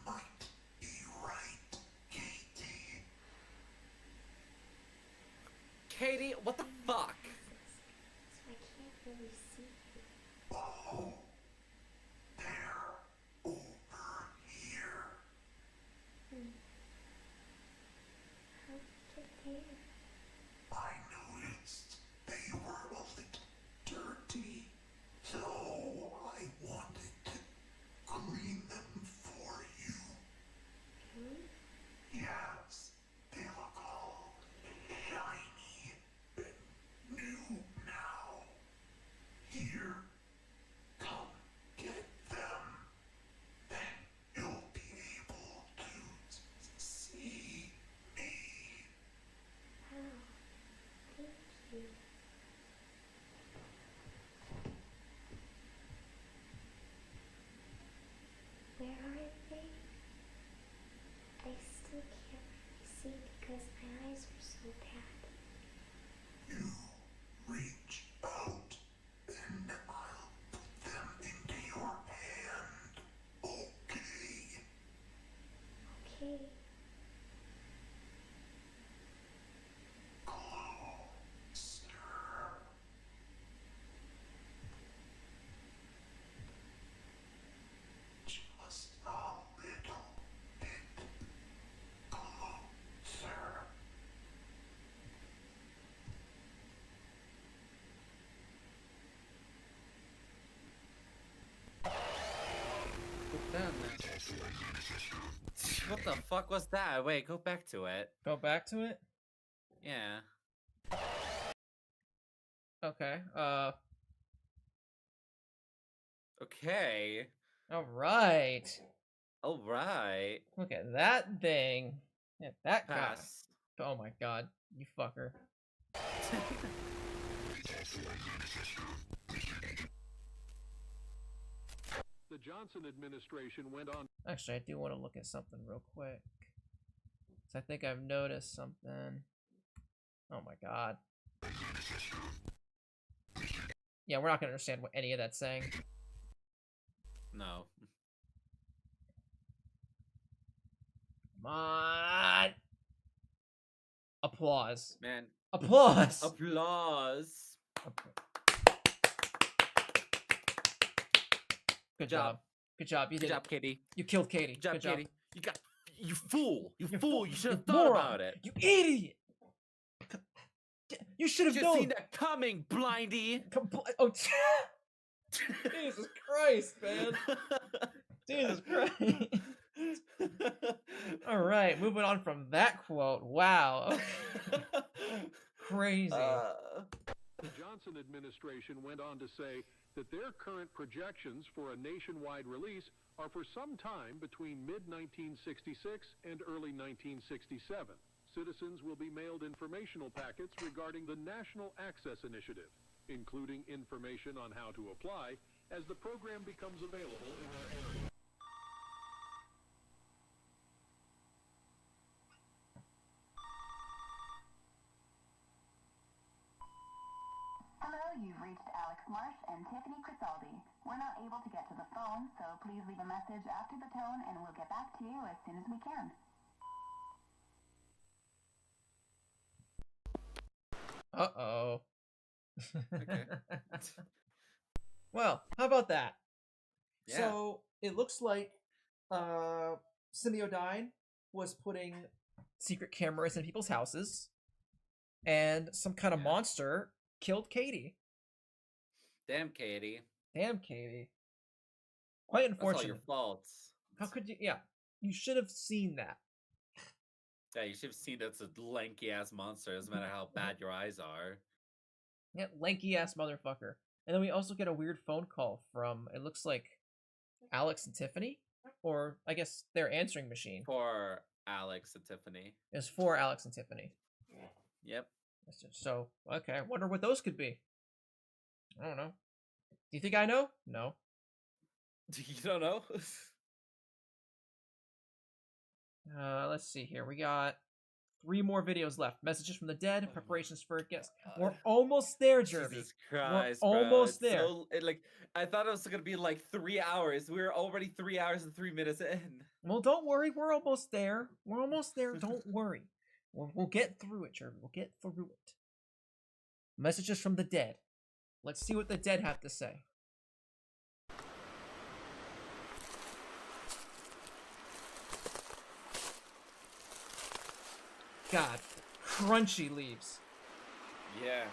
might be right, Katie. Katie, what the fuck? So I can't really see you. Oh, they're over here. How did you get there? I noticed they were a little dirty, so I wanted to clean them for you. Yes, they look all shiny and new now. Here, come get them. Then you'll be able to see me. Wow. Thank you. Where are they? I still can't really see because my eyes are so bad. You reach out and I'll put them into your hand. Okay? Okay. Closer. Just a little bit closer. What the fuck was that? Wait, go back to it. Go back to it? Yeah. Okay. Okay. Alright. Alright. Look at that thing. Yeah, that Pass. guy. Oh my god. You fucker. The Johnson administration went on. Actually, I do want to look at something real quick. 'Cause I think I've noticed something. Oh my god. Yeah, we're not gonna understand what any of that's saying. No. Come on. Applause. Man. Applause. Applause. Good job. Good job. You did Good job, it. Katie. You killed Katie. Good job, Good job. Katie. You fool. You You fool. fool. You should have You thought moron. about it. You idiot. You should have Should known. seen that coming, blindy. Oh, Jesus Christ, man. Jesus Christ. All right, moving on from that quote. Wow. Crazy. The Johnson administration went on to say that their current projections for a nationwide release are for some time between mid-1966 and early 1967. Citizens will be mailed informational packets regarding the National Access Initiative, including information on how to apply as the program becomes available in their area. Hello, you've reached Alex Marsh and Tiffany Crisaldi. We're not able to get to the phone, so please leave a message after the tone and we'll get back to you as soon as we can. Uh-oh. Okay. Well, how about that? Yeah. So, it looks like Semiodyne was putting secret cameras in people's houses, and some kind of monster killed Katie. Damn, Katie. Damn, Katie. Quite That's all unfortunate. your fault. How could you? Yeah, you should have seen that. Yeah, you should have seen that's a lanky ass monster. Doesn't matter how bad your eyes are. Yeah, lanky ass motherfucker. And then we also get a weird phone call from, it looks like, Alex and Tiffany, or I guess their answering machine. For Alex and Tiffany. It's for Alex and Tiffany. Yep. So, okay, I wonder what those could be. I don't know. Do you think I know? No. You don't know? Let's see here. We got 3 more videos left. Messages from the dead, preparations for a guest. We're almost there, Jeremy. Jesus Christ, We're bro. almost It's there. like, I thought it was gonna be like 3 hours. We're already 3 hours and 3 minutes in. Well, don't worry. We're almost there. We're almost there. Don't worry. We'll get through it, Jeremy. We'll get through it. Messages from the dead. Let's see what the dead have to say. God, crunchy leaves. Yeah.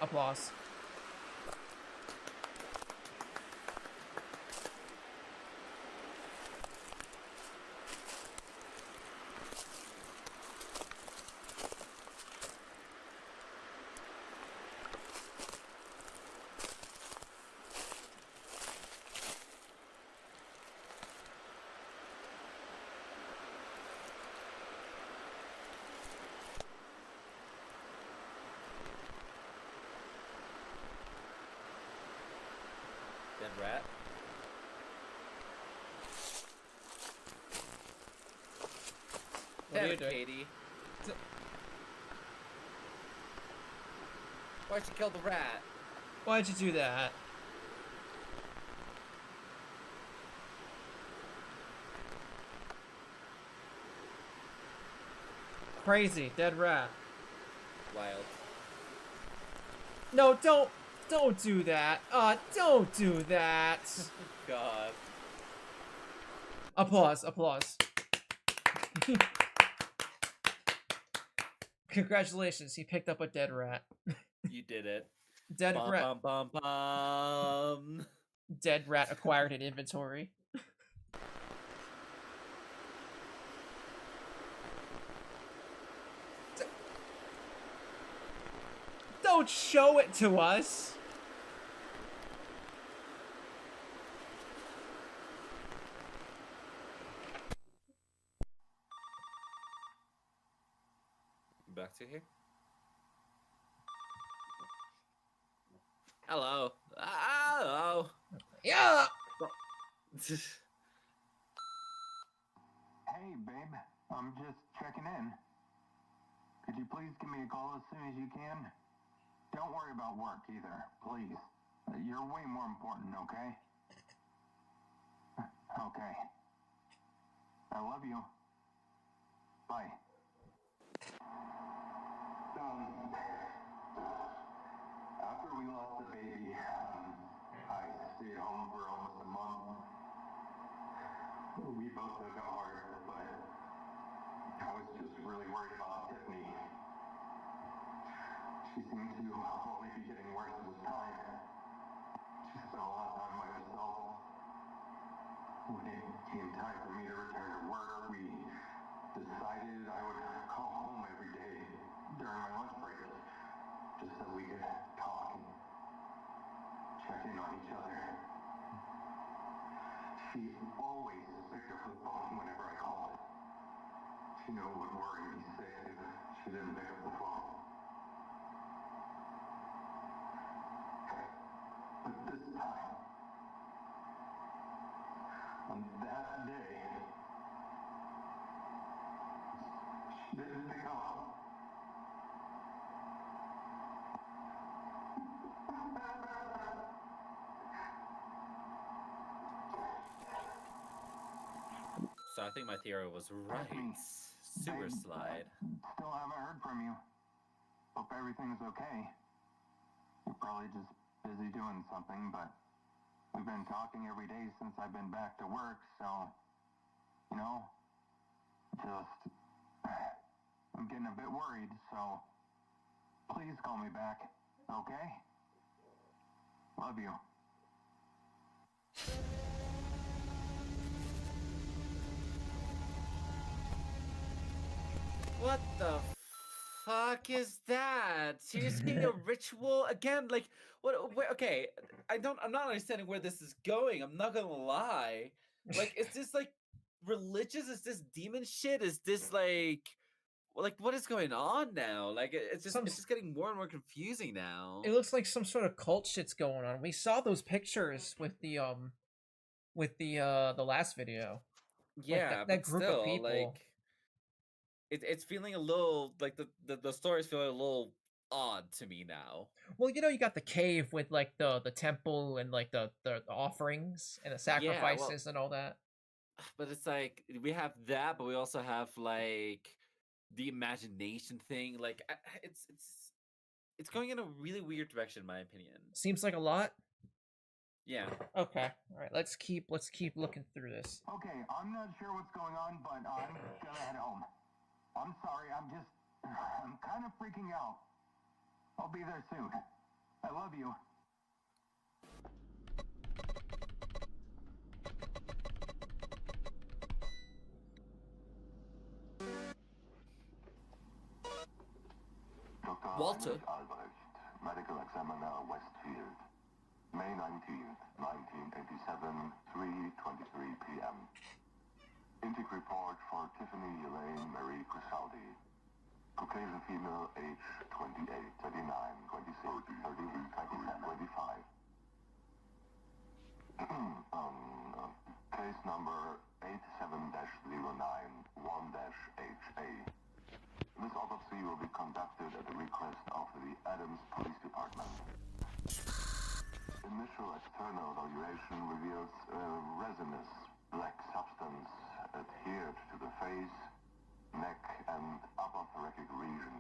Applause. Dead rat. What are you doing? Katie. Why'd you kill the rat? Why'd you do that? Crazy, dead rat. Wild. No, don't do that. Don't do that. God. Applause, applause. Congratulations, he picked up a dead rat. You did it. Dead bum, rat. Bum, bum, bum. Dead rat acquired in inventory. Don't show it to us. Back to here. Hello. Hello. Yeah. Hey, babe. I'm just checking in. Could you please give me a call as soon as you can? Don't worry about work either, please. You're way more important, okay? Okay. I love you. Bye. After we lost the baby, I stayed home for almost a month. We both took it hard, but I was just really worried about Tiffany. She seemed to only be getting worse with time. She spent a lot of time by herself. When it came time for me to return to work, we decided I would call home every day during my lunch break, just so we could talk and check in on each other. She always picked up the phone whenever I called. She knew it would worry me sick if she didn't pick up the phone. But this time, on that day, she didn't pick up. So I think my theory was right. Sewer slide. Still haven't heard from you. Hope everything's okay. You're probably just busy doing something, but we've been talking every day since I've been back to work, so, you know, just, I'm getting a bit worried, so please call me back, okay? Love you. What the fuck is that? Seriously, a ritual again? Like, what? Where, okay, I'm not understanding where this is going. I'm not gonna lie. Like, is this like religious is this demon shit? Is this like what is going on now? Like it's just getting more and more confusing now. It looks like some sort of cult shit's going on. We saw those pictures with the last video. Yeah, like that but group still, of people. like it's feeling a little like the story's feeling a little odd to me now. Well, you know, you got the cave with like the temple and like the offerings and the sacrifices and all that. But it's like we have that, but we also have like the imagination thing. Like it's going in a really weird direction, in my opinion. Seems like a lot. Yeah. Okay. All right. Let's keep looking through this. Okay, I'm not sure what's going on, but I'm gonna head home. I'm sorry, I'm kind of freaking out. I'll be there soon. I love you. Dr. Walter. Albrecht, Medical Examiner, Westfield. May 19th, 1987, 3:23 p.m. Intake report for Tiffany Elaine Marie Crisaldi. Caucasian female, age 28, 39, 26, 30, 27, 25. Case number 87-09-1-HA. This autopsy will be conducted at the request of the Adams Police Department. Initial external evaluation reveals a resinous black substance adhered to the face, neck, and upper thoracic region.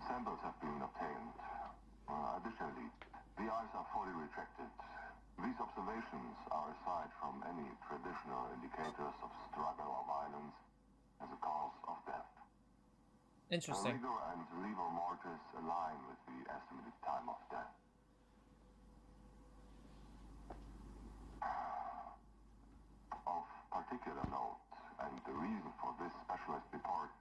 Samples have been obtained. Additionally, the eyes are fully retracted. These observations are aside from any traditional indicators of struggle or violence as a cause of death. Interesting. The rigor and rigor mortis align with the estimated time of death. Of particular note, and the reason for this specialist report,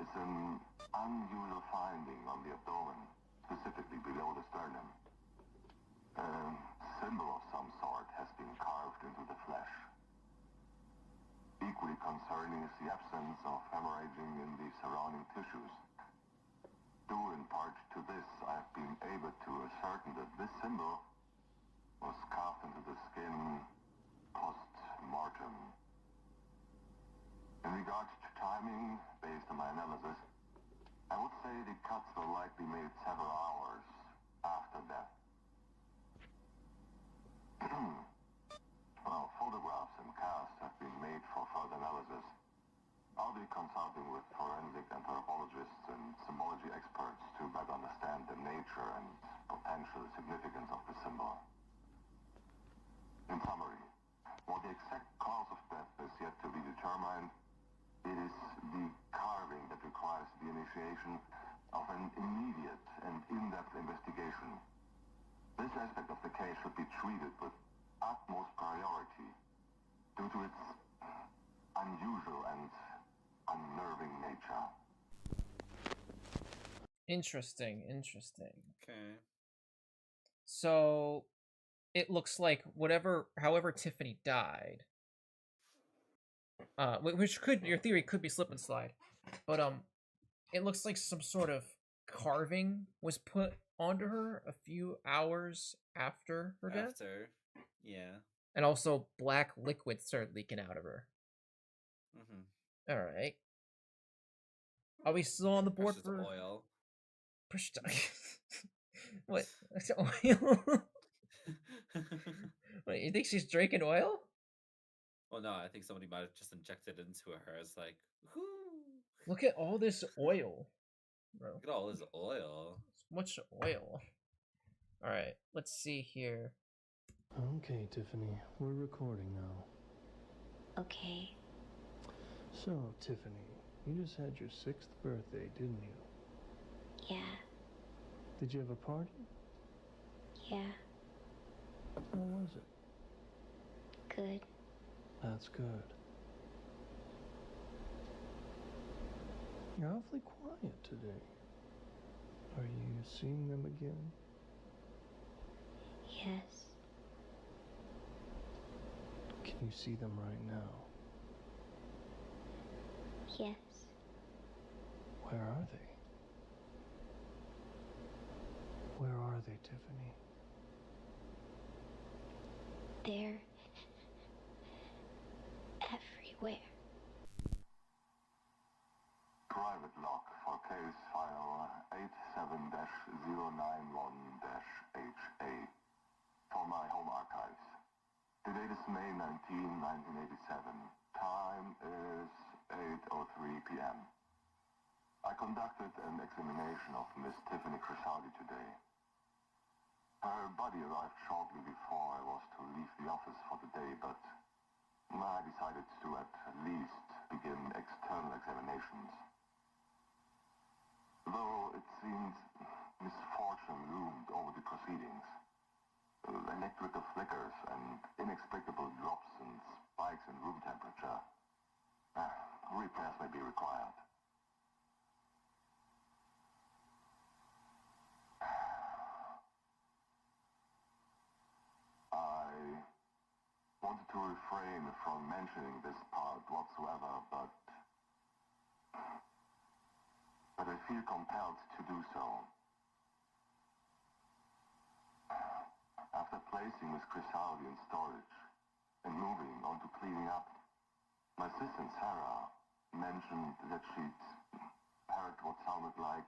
is an unusual finding on the abdomen, specifically below the sternum. A symbol of some sort has been carved into the flesh. Equally concerning is the absence of hemorrhaging in the surrounding tissues. Due in part to this, I've been able to ascertain that this symbol was carved into the skin post-mortem. In regards to timing, based on my analysis, I would say the cuts were likely made several hours after death. Well, photographs and casts have been made for further analysis. I'll be consulting with forensic anthropologists and symbology experts to better understand the nature and potential significance of the symbol. In summary, while the exact cause of death is yet to be determined, it is the carving that requires the initiation of an immediate and in-depth investigation. This aspect of the case should be treated with utmost priority due to its unusual and unnerving nature. Interesting. Okay. So it looks like however Tiffany died, which could, your theory could be slip and slide, but it looks like some sort of carving was put onto her a few hours after her death. Yeah. And also black liquid started leaking out of her. Mm-hmm. All right. Are we still on the board Precious for oil? What? It's oil? Wait, you think she's drinking oil? Well, no, I think somebody might have just injected it into her. It's like, whoo! Look at all this oil, bro. Look at all this oil. It's much oil. All right, let's see here. Okay, Tiffany, we're recording now. Okay. So, Tiffany, you just had your 6th birthday, didn't you? Yeah. Did you have a party? Yeah. How was it? Good. That's good. You're awfully quiet today. Are you seeing them again? Yes. Can you see them right now? Yes. Where are they? Where are they, Tiffany? They're everywhere. Private lock for case file 87-091-HA for my home archives. The date is May 19, 1987. Time is 8:03 p.m. I conducted an examination of Miss Tiffany Crisaldi today. Her body arrived shortly before I was to leave the office for the day, but I decided to at least begin external examinations. Though it seemed misfortune loomed over the proceedings, electrical flickers and inexplicable drops and spikes in room temperature, repairs may be required. I wanted to refrain from mentioning this part whatsoever, but I feel compelled to do so. After placing Miss Crisaldi in storage and moving on to cleaning up, my assistant Sarah mentioned that she'd heard what sounded like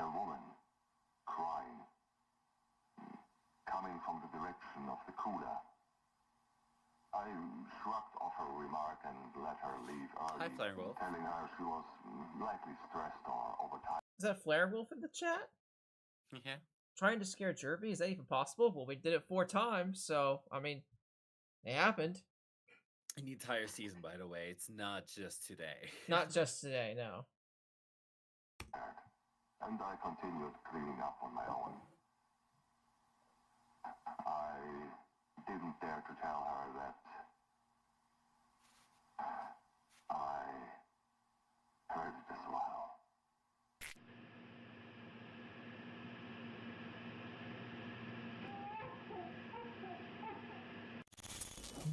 a woman crying, coming from the direction of the cooler. I shrugged off her remark and let her leave early, Hi, Flare Wolf. telling her she was likely stressed or overtired. Is that Flare Wolf in the chat? Yeah. Trying to scare Jervy? Is that even possible? Well, we did it 4 times, so, I mean, it happened. The entire season, by the way. It's not just today. Not just today, no. And I continued cleaning up on my own. I didn't dare to tell her that I heard it as well.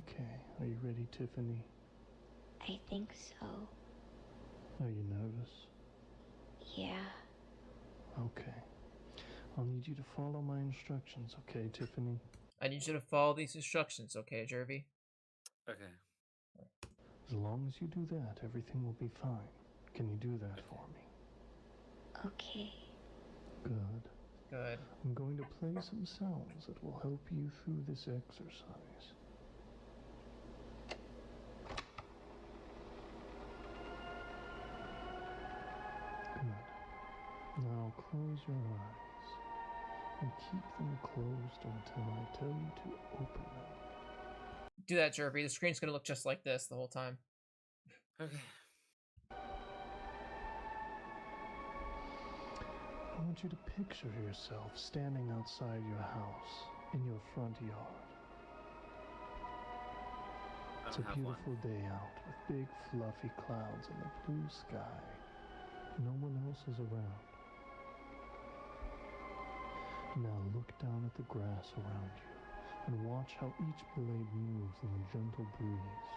Okay, are you ready, Tiffany? I think so. Are you nervous? Yeah. Okay. I'll need you to follow my instructions, okay, Tiffany? I need you to follow these instructions, okay, Jervy? Okay. As long as you do that, everything will be fine. Can you do that for me? Okay. Good. Good. I'm going to play some sounds that will help you through this exercise. Good. Now close your eyes and keep them closed until I tell you to open them. Do that, Jervy. The screen's gonna look just like this the whole time. Okay. I want you to picture yourself standing outside your house in your front yard. It's a beautiful day out with big fluffy clouds and the blue sky. No one else is around. Now look down at the grass around you and watch how each blade moves in the gentle breeze.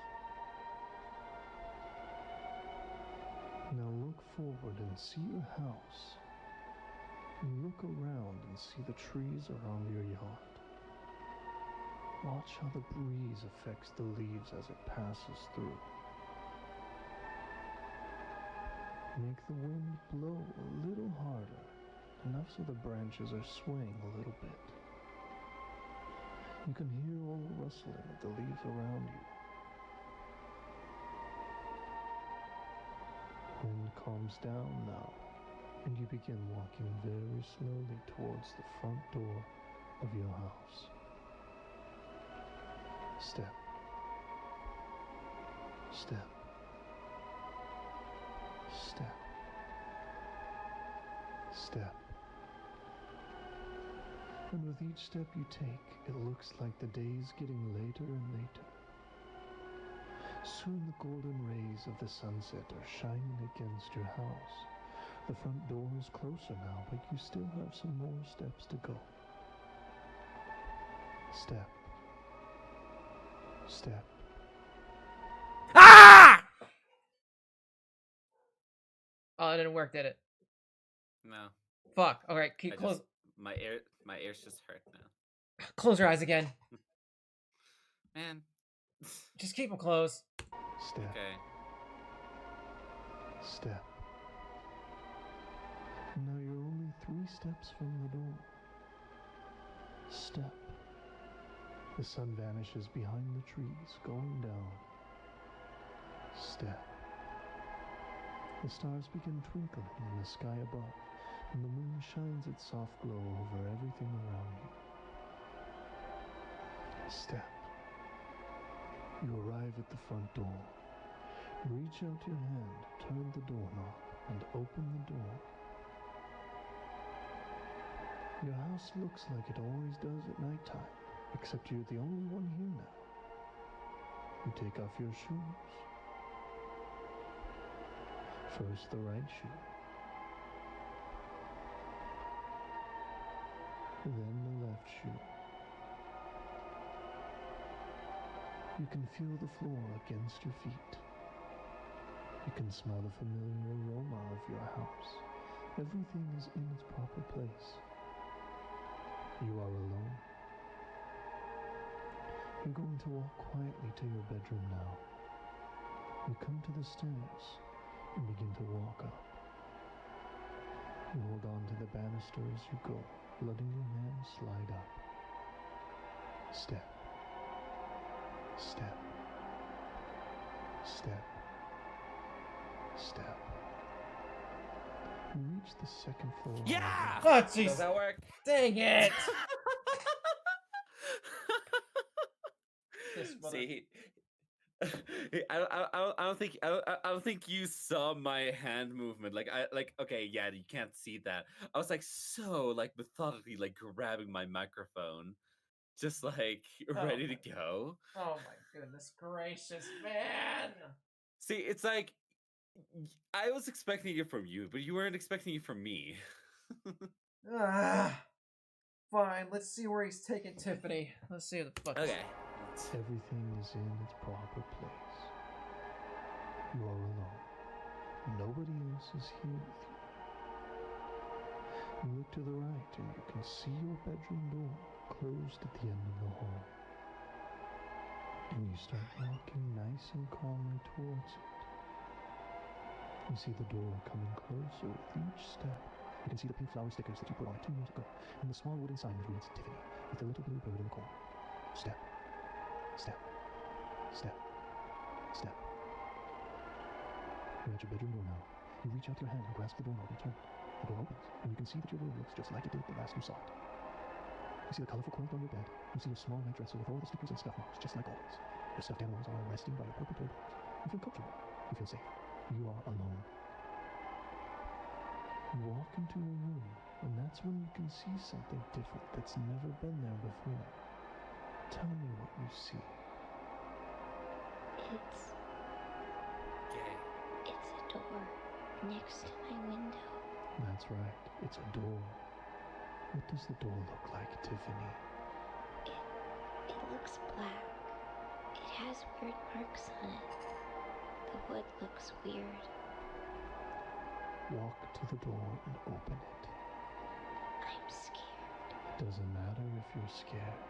Now look forward and see your house. And look around and see the trees around your yard. Watch how the breeze affects the leaves as it passes through. Make the wind blow a little harder, enough so the branches are swaying a little bit. You can hear all the rustling of the leaves around you. Wind calms down now, and you begin walking very slowly towards the front door of your house. Step. Step. Step. Step. And with each step you take, it looks like the day is getting later and later. Soon the golden rays of the sunset are shining against your house. The front door is closer now, but you still have some more steps to go. Step. Step. Ah! it didn't work, did it? No. Fuck. All right, keep close. My ears just hurt now. Close your eyes again. Man. Just keep them closed. Step. Okay. Step. Now you're only 3 steps from the door. Step. The sun vanishes behind the trees, going down. Step. The stars begin twinkling in the sky above, and the moon shines its soft glow over everything around you. Step. You arrive at the front door. Reach out your hand, turn the doorknob, and open the door. Your house looks like it always does at nighttime, except you're the only one here now. You take off your shoes. First the right shoe. Then the left shoe. You can feel the floor against your feet. You can smell the familiar aroma of your house. Everything is in its proper place. You are alone. You're going to walk quietly to your bedroom now. You come to the stairs and begin to walk up. You hold on to the banister as you go, letting your hand slide up. Step. Step. Step. Step. You reach the second floor. Yeah! Oh, jeez. Does that work? Dang it! See, I don't think you saw my hand movement. Okay, yeah, you can't see that. I was like so methodically grabbing my microphone, just ready to go. Oh my goodness gracious, man! See, it's like I was expecting it from you, but you weren't expecting it from me. Fine, let's see where he's taking Tiffany. Let's see what the fuck. Okay. Everything is in its proper place. You are alone. Nobody else is here with you. You look to the right and you can see your bedroom door closed at the end of the hall. And you start walking nice and calmly towards it. You see the door coming closer with each step. You can see the pink flower stickers that you put on it 2 years ago, and the small wooden sign that reads Tiffany, with the little blue bird in the corner. Step. Step. Step. Step. You're at your bedroom door now. You reach out your hand and grasp the doorknob and turn it. The door opens, and you can see that your room looks just like it did the last you saw it. You see the colorful quilt on your bed. You see your small white dresser with all the stickers and stuff marks, just like always. Your stuffed animals are resting by your purple toy dolls. You feel comfortable. You feel safe. You are alone. You walk into your room, and that's when you can see something different that's never been there before. Tell me what you see. It's a door next to my window. That's right, it's a door. What does the door look like, Tiffany? It looks black. It has weird marks on it. The wood looks weird. Walk to the door and open it. I'm scared. It doesn't matter if you're scared.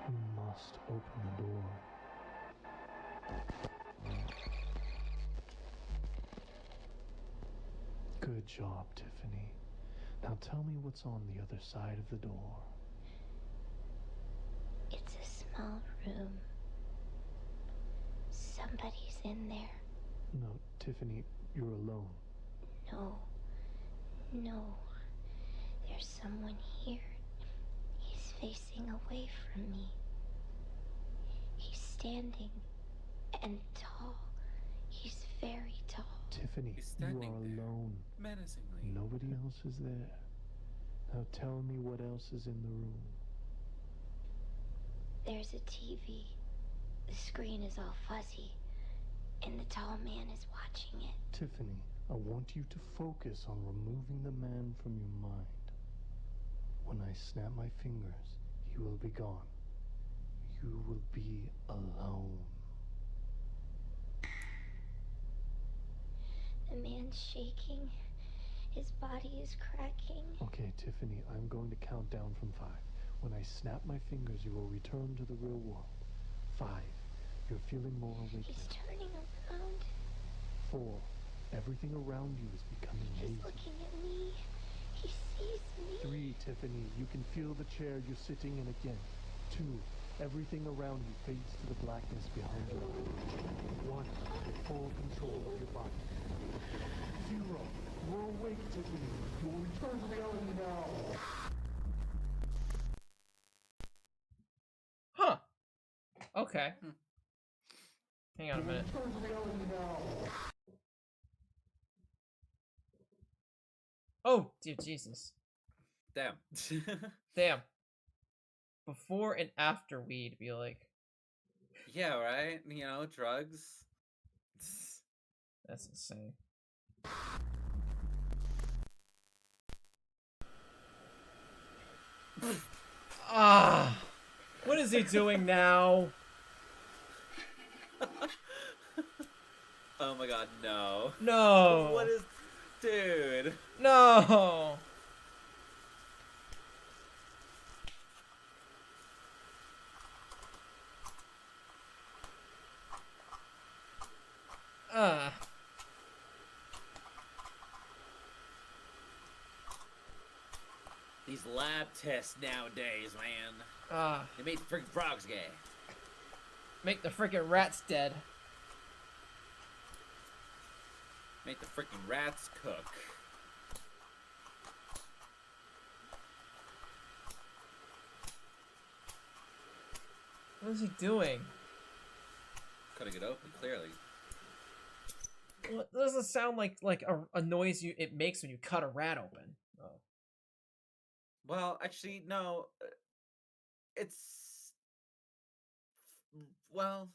You must open the door. Good job, Tiffany. Now tell me what's on the other side of the door. It's a small room. Somebody's in there. No, Tiffany, you're alone. No. There's someone here. He's facing away from me. He's standing and tall. He's very tall. Tiffany, you are alone. Menacingly. Nobody else is there. Now tell me what else is in the room. There's a TV. The screen is all fuzzy, and the tall man is watching it. Tiffany, I want you to focus on removing the man from your mind. When I snap my fingers, he will be gone. You will be alone. The man's shaking. His body is cracking. Okay, Tiffany, I'm going to count down from 5. When I snap my fingers, you will return to the real world. 5. You're feeling more awake He's now. turning around. 4. Everything around you is becoming hazy. He's looking at me. He sees me. 3, Tiffany, you can feel the chair you're sitting in again. 2, everything around you fades to the blackness behind your eyes. 1, full control of your body. 0, you're awake, Tiffany. You will return to reality now. Huh. Okay. Hang on a minute. Return to reality now. Oh, dear Jesus. Damn. Damn. Before and after weed, be like. Yeah, right? You know, drugs. That's insane. Ah! What is he doing now? Oh my god, no. No! What is... Dude. No! These lab tests nowadays, man. They make the freaking frogs gay. Make the freaking rats dead. Make the freaking rats cook. What is he doing? Cutting it open, clearly. Well, it doesn't sound like a noise it makes when you cut a rat open. Oh. Well, actually, no. It's... Well...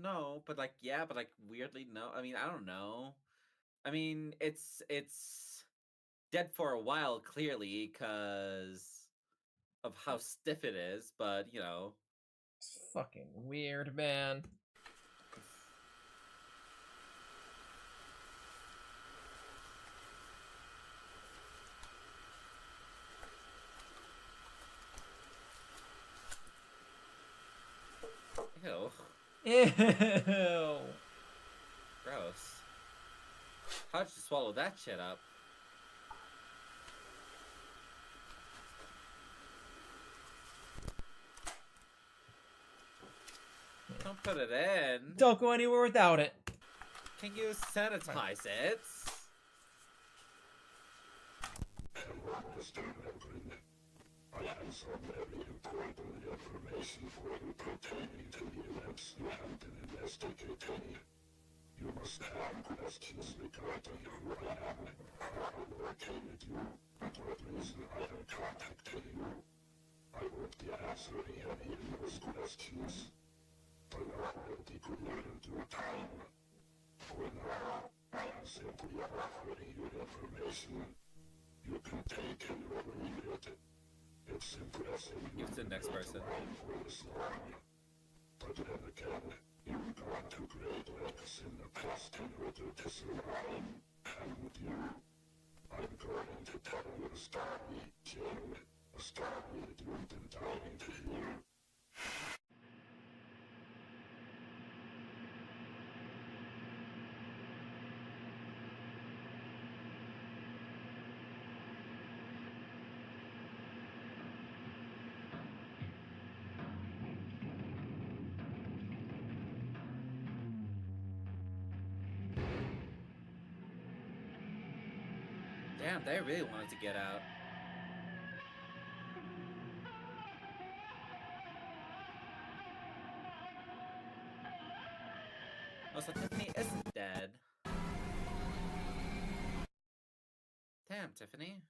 No, but like, yeah, but like, weirdly, no. I mean, I don't know. I mean, it's dead for a while, clearly, because of how stiff it is, but, you know. It's fucking weird, man. Ew. Ew. Gross. How'd you swallow that shit up? Don't put it in. Don't go anywhere without it. Can you sanitize it? I have some very important information for you pertaining to the events you have been investigating. You must have questions regarding who I am, how I located you, and what reason I have contacted you. I will be answering any of those questions, but I will be clear in due time. For now, I am simply offering you information. You can take it or leave it. It's impressive. Give it to the next person. For this long. But then again, you've gone to great lengths in the past in order to survive. And you, I'm going to tell you a story, Jim. A story that you've been dying to hear. Damn, they really wanted to get out. Oh, so Tiffany isn't dead. Damn, Tiffany.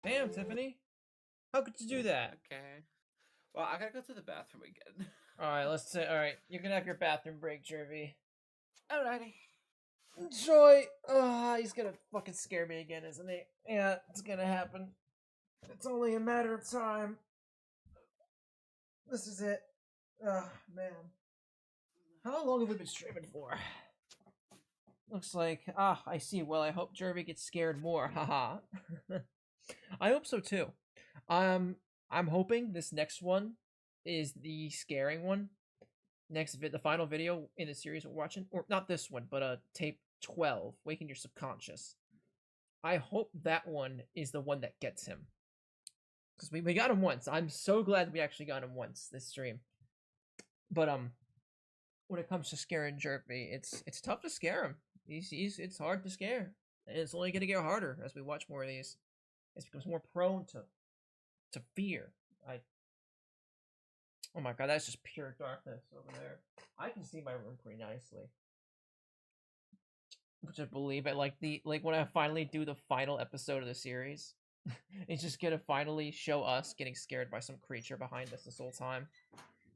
Damn, Tiffany. How could you do that? Okay. Well, I gotta go to the bathroom again. Alright, let's say, alright, you can have your bathroom break, Jervy. Alrighty. Joy! He's gonna fucking scare me again, isn't he? Yeah, it's gonna happen. It's only a matter of time. This is it. Man. How long have we been streaming for? Looks like, I see. Well, I hope Jervy gets scared more. Haha. I hope so too. I'm hoping this next one is the scaring one. The final video in the series we're watching, or not this one, but tape 12, Waking Your Subconscious. I hope that one is the one that gets him. Because we got him once. I'm so glad we actually got him once this stream. But when it comes to scaring Jervy, it's tough to scare him. It's hard to scare. And it's only gonna get harder as we watch more of these. It becomes more prone to fear. Oh my god, that's just pure darkness over there. I can see my room pretty nicely. Which I believe it, like when I finally do the final episode of the series, it's just gonna finally show us getting scared by some creature behind us this whole time.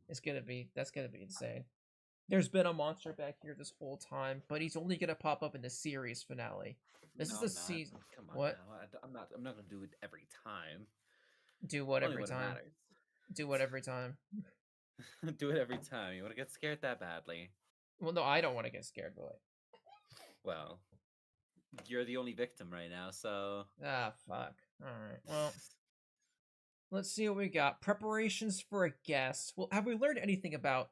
That's gonna be insane. There's been a monster back here this whole time, but he's only gonna pop up in the series finale. This is the season. Come on What? now. I'm not gonna do it every time. Do what Only every when it time? matters. Do what every time? Do it every time. You want to get scared that badly? Well, no, I don't want to get scared, boy. Well, you're the only victim right now, so. Ah, fuck. Alright, well. Let's see what we got. Preparations for a guest. Well, have we learned anything about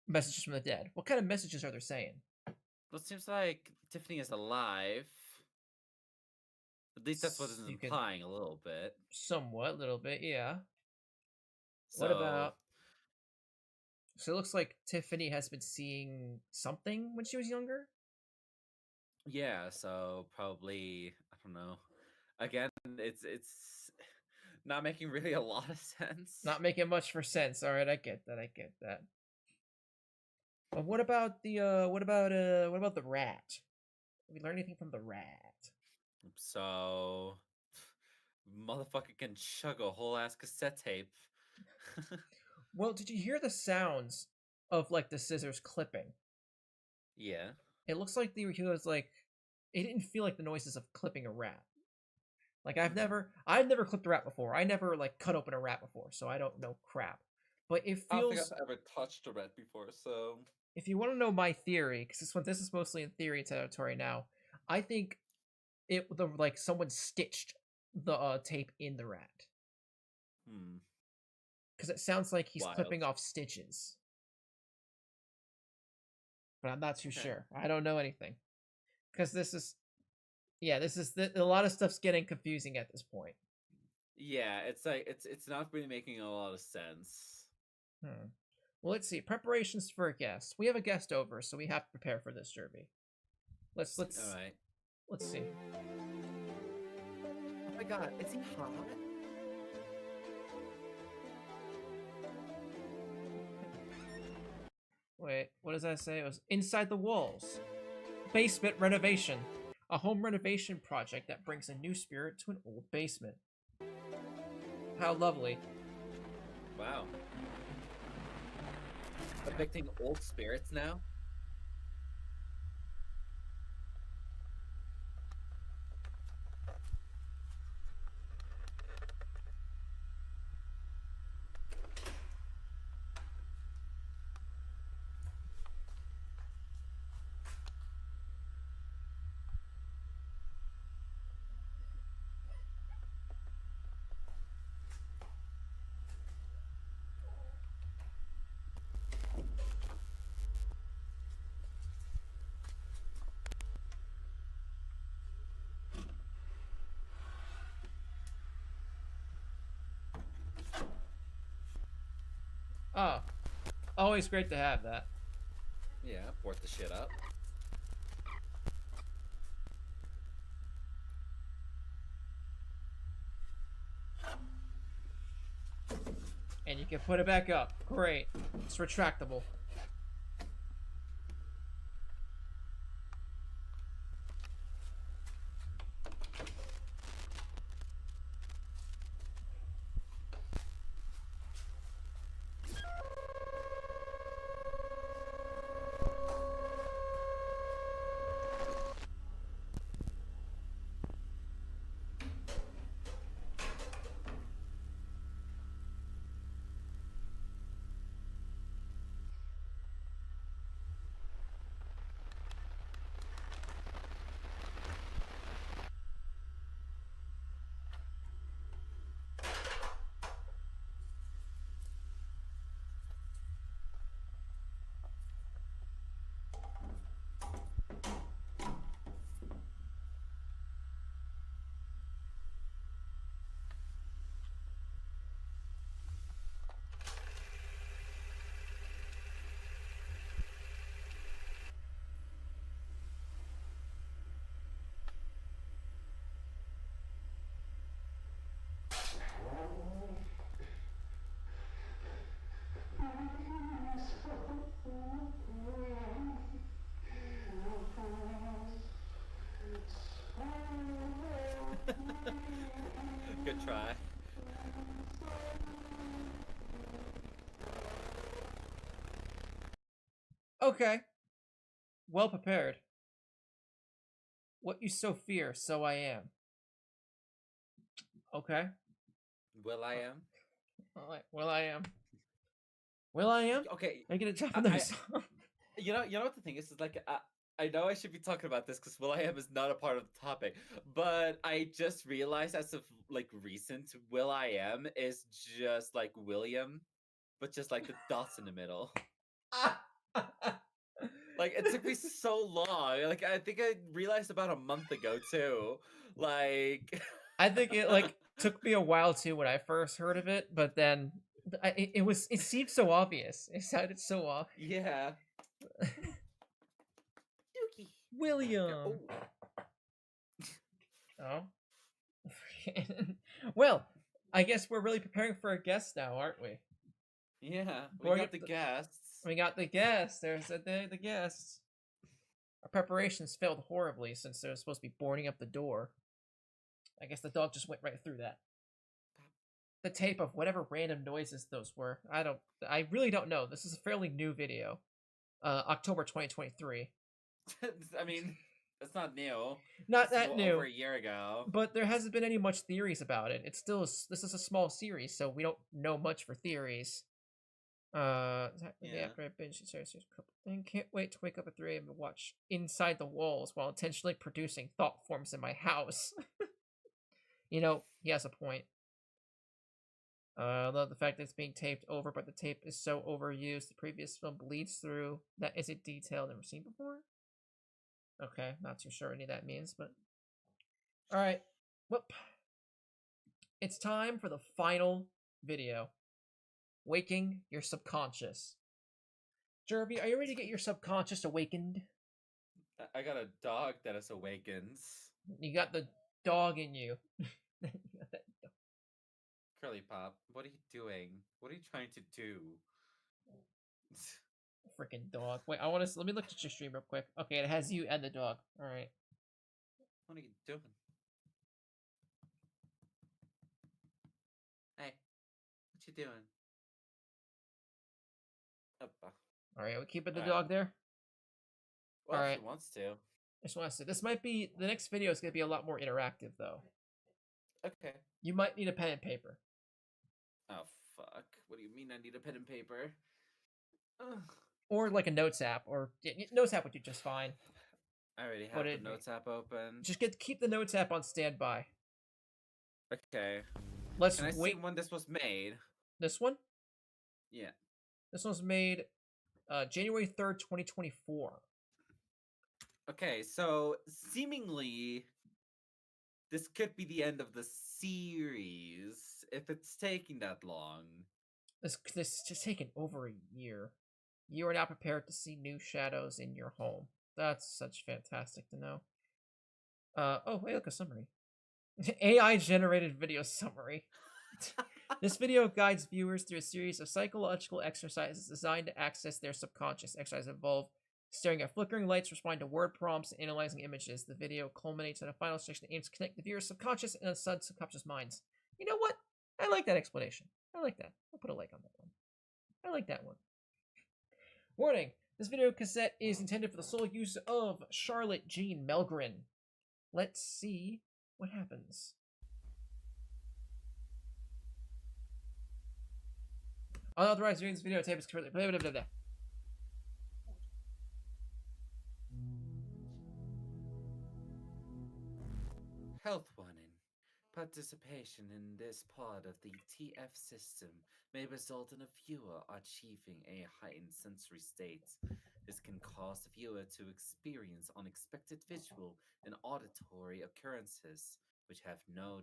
messages from the dead? What kind of messages are they saying? Well, it seems like Tiffany is alive. At least that's what it's implying a little bit. Somewhat, little bit, yeah. So, what about... So it looks like Tiffany has been seeing something when she was younger? Yeah, so probably, I don't know. Again, it's not making really a lot of sense. Not making much for sense. All right, I get that. But what about the what about the rat? Did we learn anything from the rat? So, motherfucker can chug a whole ass cassette tape. Well, did you hear the sounds of like the scissors clipping? Yeah. It looks like he was like, it didn't feel like the noises of clipping a rat. Like I've never clipped a rat before. I never like cut open a rat before, so I don't know crap. But it feels. I don't think I've ever touched a rat before, so. If you want to know my theory, because this is mostly in theory territory now, I think like someone stitched the tape in the rat. Because it sounds like he's clipping off stitches. But I'm not too sure. I don't know anything. Because this is a lot of stuff's getting confusing at this point. Yeah, it's like it's not really making a lot of sense. Well, let's see. Preparations for a guest. We have a guest over, so we have to prepare for this, Jervy. Let's All right. Let's see. Oh my god, is he hot? Wait, what does that say? It was Inside the Walls. Basement renovation. A home renovation project that brings a new spirit to an old basement. How lovely. Wow. Evicting old spirits now? Oh. Always great to have that. Yeah, port the shit up. And you can put it back up. Great. It's retractable. good try. Okay. Well prepared. What you so fear, so I am. Okay. Will I am? Well, I am. Will I am? Okay. Making a Japanese song. You know what the thing is like I know I should be talking about this because Will I Am is not a part of the topic, but I just realized as of like recent, Will I Am is just like William, but just like the dots in the middle. Like it took me so long. Like I think I realized about a month ago too. Like I think it like took me a while too when I first heard of it, but then it seemed so obvious. It sounded so obvious. Yeah. Dookie. William. Oh. Well, I guess we're really preparing for a guest now, aren't we? Yeah, we got the guests. We got the guests. There's the guests. Our preparations failed horribly since they were supposed to be boarding up the door. I guess the dog just went right through that. The tape of whatever random noises those were. I really don't know. This is a fairly new video. October 2023. I mean, it's not new. Not that new. Over a year ago. But there hasn't been any much theories about it. It's still this is a small series, so we don't know much for theories. After I binge the series, can't wait to wake up at 3 a.m. and watch Inside the Walls while intentionally producing thought forms in my house. You know, he has a point. I love the fact that it's being taped over, but the tape is so overused. The previous film bleeds through. That is a detail never seen before. Okay, not too sure what any of that means, but all right. Whoop. It's time for the final video. Waking your subconscious. Jerby, are you ready to get your subconscious awakened? I got a dog that is awakens. You got the dog in you. Curly Pop, what are you doing? What are you trying to do? Freaking dog. Wait, let me look at your stream real quick. Okay, it has you and the dog. All right. What are you doing? Hey, what you doing? All right, we keeping the dog there. Well, all if right. he wants to. Just want to say, this might be the next video is going to be a lot more interactive, though. Okay. You might need a pen and paper. Oh fuck! What do you mean? I need a pen and paper? Ugh. Or like a notes app, or notes app would do just fine. I already have the notes app open. Just keep the notes app on standby. Okay. Can I see when this was made? This one? Yeah. This was made January 3rd, 2024. Okay, so seemingly this could be the end of the series if it's taking that long. This just taken over a year. You are now prepared to see new shadows in your home. That's such fantastic to know. Oh, wait, look, a summary. AI generated video summary. This video guides viewers through a series of psychological exercises designed to access their subconscious. Exercises involve staring at flickering lights, responding to word prompts, and analyzing images. The video culminates in a final section that aims to connect the viewer's subconscious and subconscious minds. You know what? I like that explanation. I like that. I'll put a like on that one. I like that one. Warning. This video cassette is intended for the sole use of Charlotte Jean Melgren. Let's see what happens. Unauthorized viewing this videotape is currently... Blah, blah, blah, blah. Health warning. Participation in this part of the TF system may result in a viewer achieving a heightened sensory state. This can cause the viewer to experience unexpected visual and auditory occurrences, which have no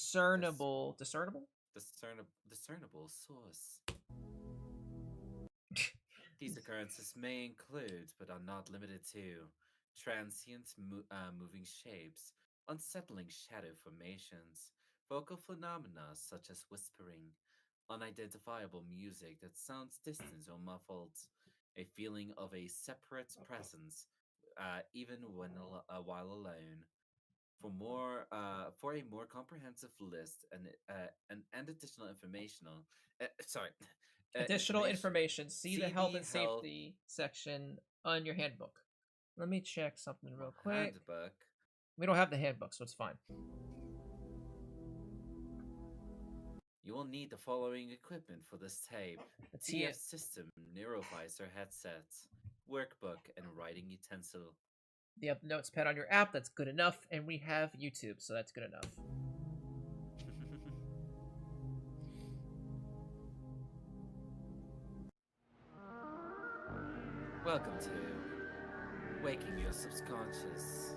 discernible source. These occurrences may include, but are not limited to, transient moving shapes, unsettling shadow formations, vocal phenomena such as whispering, unidentifiable music that sounds distant or muffled, a feeling of a separate presence, even when while alone, For a more comprehensive list and additional informational, sorry, Additional information. See the health and health safety section on your handbook. Let me check something real quick. handbook. We don't have the handbook, so it's fine. You will need the following equipment for this tape: The TF system, neurovisor headset, workbook, and writing utensil. You have notes pad on your app, that's good enough, and we have YouTube, so that's good enough. Welcome to Waking Your Subconscious.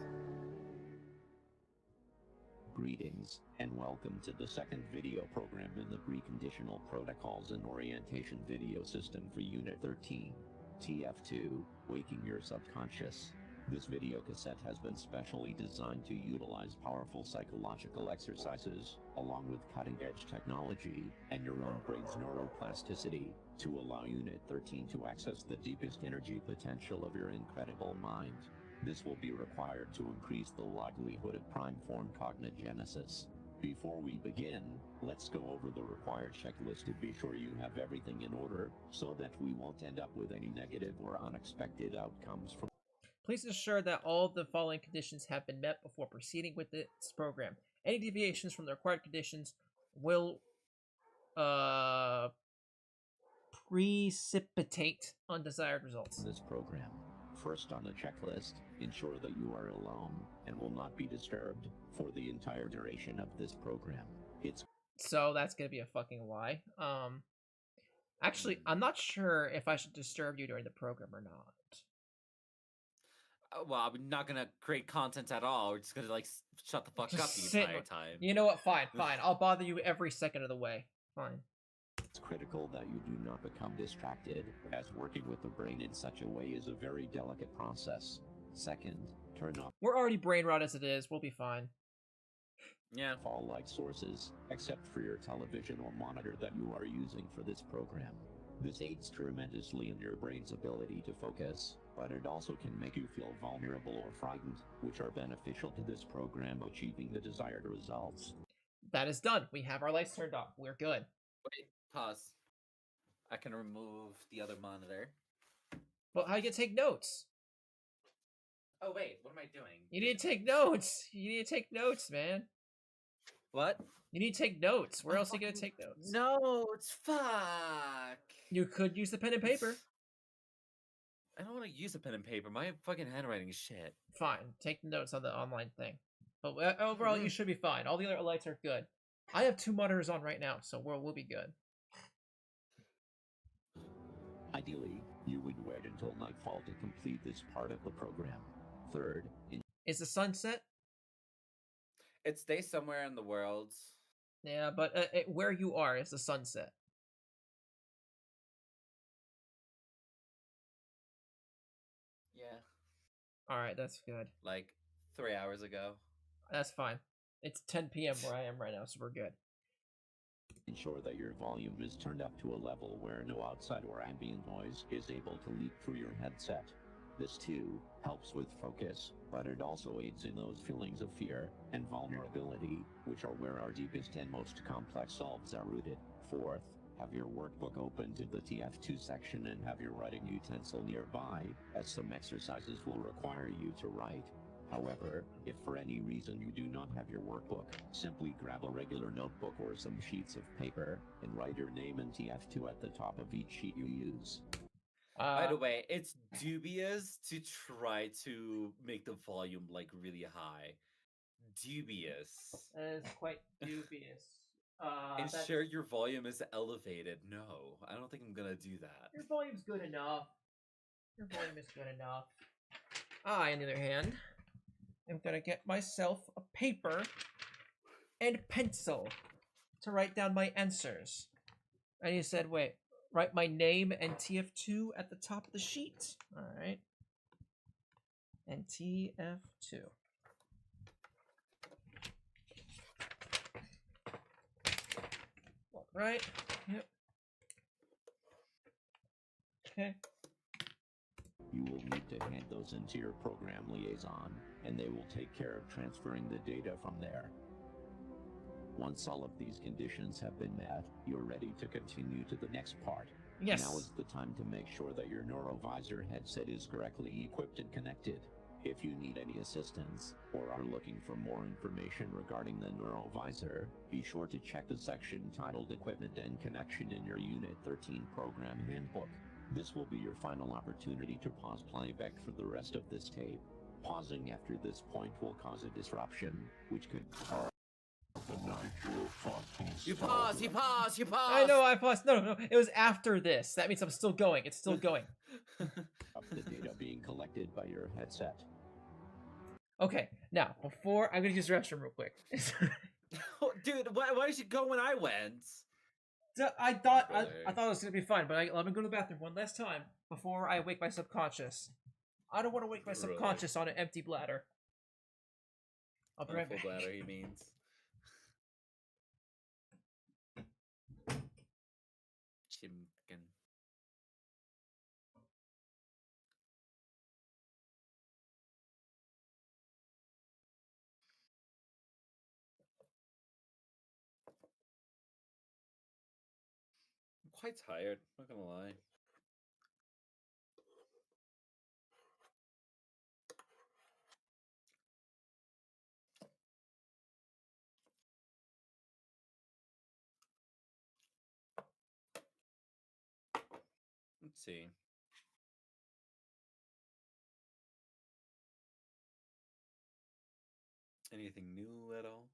Greetings, and welcome to the second video program in the Preconditional Protocols and Orientation video system for Unit 13, TF2, Waking Your Subconscious. This video cassette has been specially designed to utilize powerful psychological exercises, along with cutting-edge technology and your own brain's neuroplasticity, to allow Unit 13 to access the deepest energy potential of your incredible mind. This will be required to increase the likelihood of prime-form cognigenesis. Before we begin, let's go over the required checklist to be sure you have everything in order, so that we won't end up with any negative or unexpected outcomes from. Please ensure that all of the following conditions have been met before proceeding with this program. Any deviations from the required conditions will precipitate undesired results. This program. First on the checklist, ensure that you are alone and will not be disturbed for the entire duration of this program. So that's gonna be a fucking lie. Actually, I'm not sure if I should disturb you during the program or not. Well, I'm not gonna create content at all. We're just gonna like shut the fuck up the entire time. You know what? Fine. I'll bother you every second of the way. Fine. It's critical that you do not become distracted, as working with the brain in such a way is a very delicate process. Second, turn off. We're already brain rot as it is. We'll be fine. Yeah. All light sources, except for your television or monitor that you are using for this program. This aids tremendously in your brain's ability to focus, but it also can make you feel vulnerable or frightened, which are beneficial to this program achieving the desired results. That is done. We have our lights turned off. We're good. Wait, pause. I can remove the other monitor. Well, how you gonna take notes? Oh wait, what am I doing? You need to take notes. You need to take notes, man. What? You need to take notes. Where else are you gonna take notes? Notes, fuck. You could use the pen and paper. I don't want to use a pen and paper. My fucking handwriting is shit. Fine, take notes on the online thing. But overall, you should be fine. All the other lights are good. I have 2 monitors on right now, so we'll be good. Ideally, you would wait until nightfall to complete this part of the program. Third, is the sun set? It stays somewhere in the world. Yeah, but where you are is the sunset. Yeah. Alright, that's good. Like 3 hours ago. That's fine. It's 10 p.m. where I am right now, so we're good. Ensure that your volume is turned up to a level where no outside or ambient noise is able to leak through your headset. This too helps with focus, but it also aids in those feelings of fear and vulnerability, which are where our deepest and most complex selves are rooted. Fourth, have your workbook open to the TF2 section and have your writing utensil nearby, as some exercises will require you to write. However, if for any reason you do not have your workbook, simply grab a regular notebook or some sheets of paper and write your name and TF2 at the top of each sheet you use. By the way, it's dubious to try to make the volume like really high. Dubious. That is quite dubious. Ensure your volume is elevated. No, I don't think I'm gonna do that. Your volume's good enough. Your volume is good enough. I, on the other hand, am gonna get myself a paper and pencil to write down my answers. And you said, wait, write my name and TF2 at the top of the sheet. Alright. And TF2. Right? Yep. Okay. You will need to hand those into your program liaison, and they will take care of transferring the data from there. Once all of these conditions have been met, you're ready to continue to the next part. Yes. Now is the time to make sure that your neurovisor headset is correctly equipped and connected. If you need any assistance, or are looking for more information regarding the neurovisor, be sure to check the section titled Equipment and Connection in your Unit 13 Program Handbook. This will be your final opportunity to pause playback for the rest of this tape. Pausing after this point will cause a disruption, which could You pause, you pause, you pause! I know I paused. No. It was after this. That means I'm still going. It's still going. Of the data being collected by your headset. Okay, now, before... I'm gonna use the restroom real quick. Dude, why did you go when I went? I thought it was gonna be fine, but let me go to the bathroom one last time before I wake my subconscious. I don't want to wake my subconscious on an empty bladder. I'll be right back. Bladder, he means. Chimkin. I'm quite tired, not gonna lie. Let's see. Anything new at all?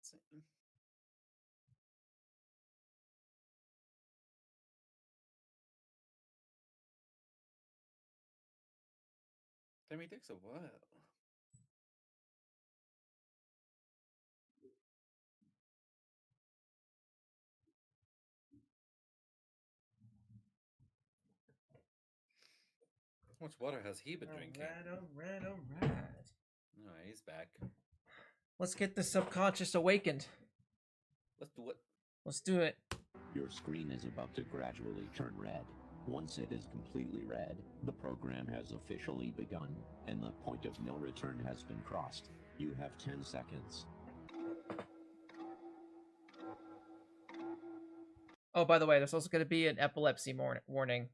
Let's see. Damn, it takes a while. How much water has he been drinking? Alright. Alright, he's back. Let's get the subconscious awakened. Let's do it. Let's do it. Your screen is about to gradually turn red. Once it is completely red, the program has officially begun, and the point of no return has been crossed. You have 10 seconds. Oh, by the way, there's also going to be an epilepsy warning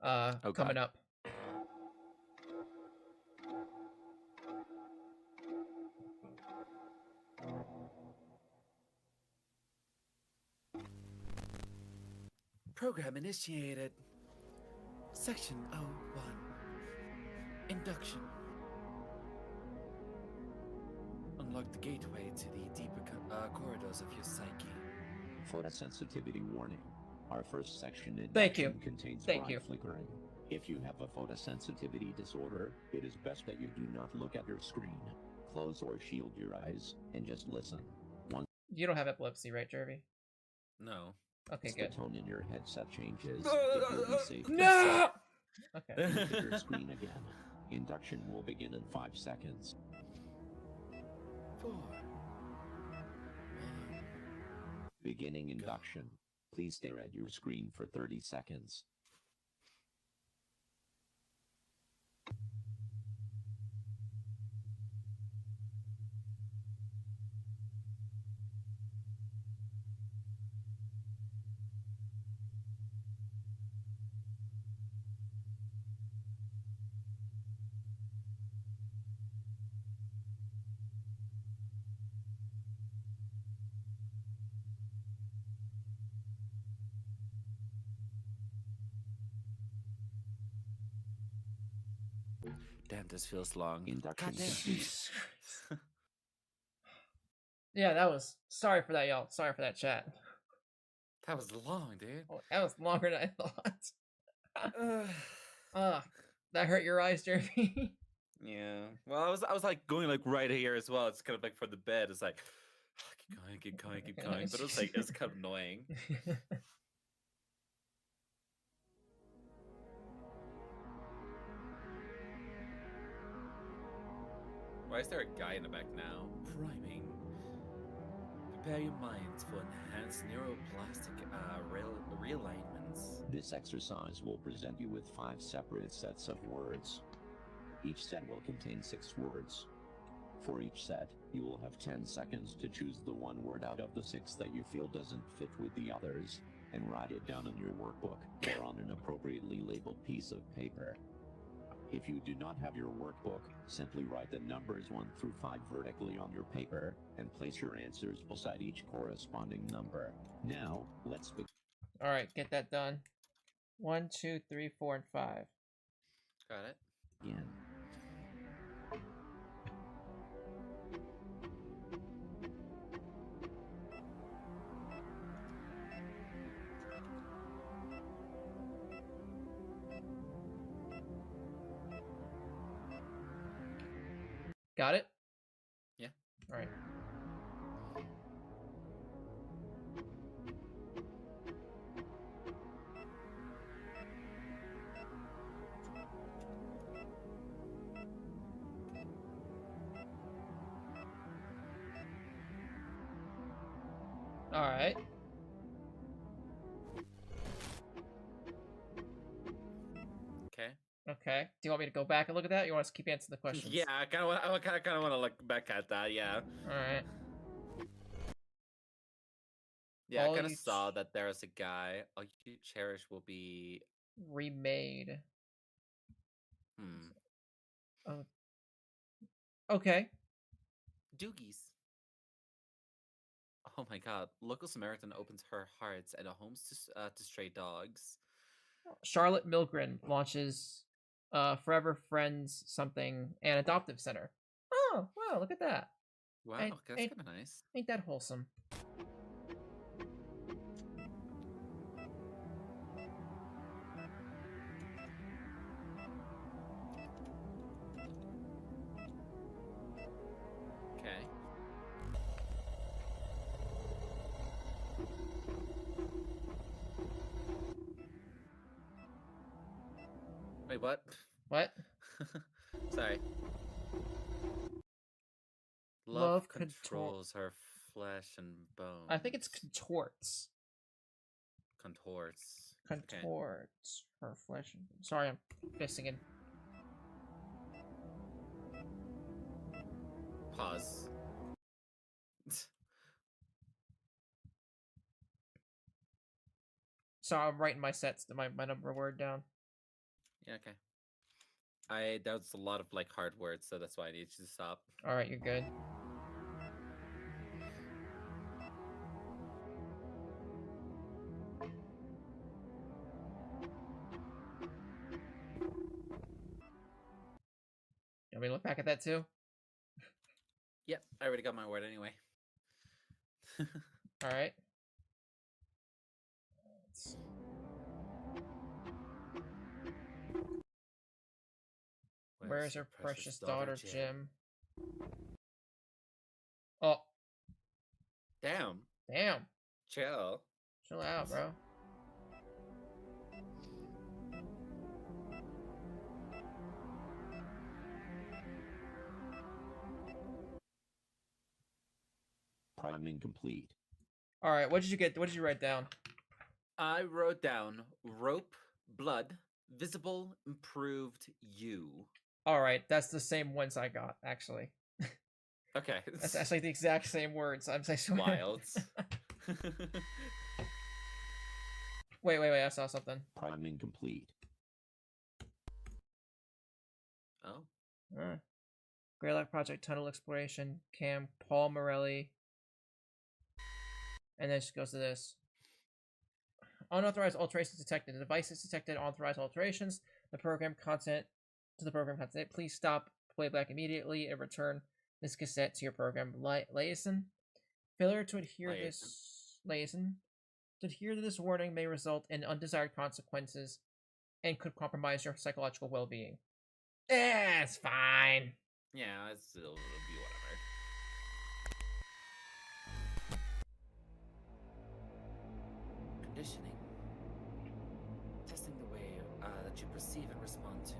coming up. Program initiated. Section 01. Induction. Unlock the gateway to the deeper corridors of your psyche. Photosensitivity warning. Our first section contains bright flickering. If you have a photosensitivity disorder, it is best that you do not look at your screen. Close or shield your eyes and just listen. You don't have epilepsy, right, Jervy? No. Okay, good. The tone in your headset changes. It will be safe. No! Okay. Look at your screen again. Induction will begin in 5 seconds. 4. Beginning induction. Please stare at your screen for 30 seconds. Damn, this feels long. Induction. Yeah, that was... Sorry for that, y'all. Sorry for that chat. That was long, dude. Oh, that was longer than I thought. Ugh, that hurt your eyes, Jeremy. Yeah. Well, I was like going like right here as well. It's kind of like for the bed. It's like keep going. But it's kind of annoying. Why is there a guy in the back now? Priming. Prepare your minds for enhanced neuroplastic realignments. This exercise will present you with 5 separate sets of words. Each set will contain 6 words. For each set, you will have 10 seconds to choose the one word out of the 6 that you feel doesn't fit with the others, and write it down in your workbook or on an appropriately labeled piece of paper. If you do not have your workbook, simply write the numbers 1 through 5 vertically on your paper and place your answers beside each corresponding number. Now, let's begin. Alright, get that done. 1, 2, 3, 4, and 5. Got it. Begin. Got it? Yeah. Alright. Alright. Okay. Okay. Do you want me to go back and look at that? Or you want us to keep answering the questions? Yeah, I kind of want to look back at that. Yeah. Alright. Yeah, All I kind of you saw that there is a guy. All you cherish will be remade. Hmm. Oh. Okay. Doogies. Oh my God! Local Samaritan opens her hearts at a homes to stray dogs. Charlotte Milgren launches Forever Friends something an adoptive center. Oh, wow, look at that. Wow, that's kind of nice. Ain't that wholesome? Okay. Wait, what? What? Sorry. Love controls her flesh and bones. I think it's contorts. Contorts. Contorts her flesh and bones. Sorry, I'm fixing it. Pause. So I'm writing my sets, my number word down. Yeah, okay. That was a lot of like hard words, so that's why I need you to stop. All right, you're good. You want me to look back at that too? Yep, I already got my word anyway. All right. Where's her precious daughter, Jim? Oh. Damn. Damn. Chill. Chill out, bro. Priming complete. All right, what did you get? What did you write down? I wrote down rope, blood, visible, improved, you. All right, that's the same ones I got, actually. Okay. That's actually the exact same words. I swear. Wild. Wait, I saw something. Priming complete. Oh. Greylock Project Tunnel Exploration, Cam, Paul Morelli. And then she goes to this. Unauthorized alterations detected. The device is detected unauthorized alterations. The program content. Please stop playback immediately and return this cassette to your program. Liaison. Failure to adhere to this warning may result in undesired consequences and could compromise your psychological well-being. It's fine. Yeah, it'll be whatever. Conditioning. Testing the way that you perceive and respond to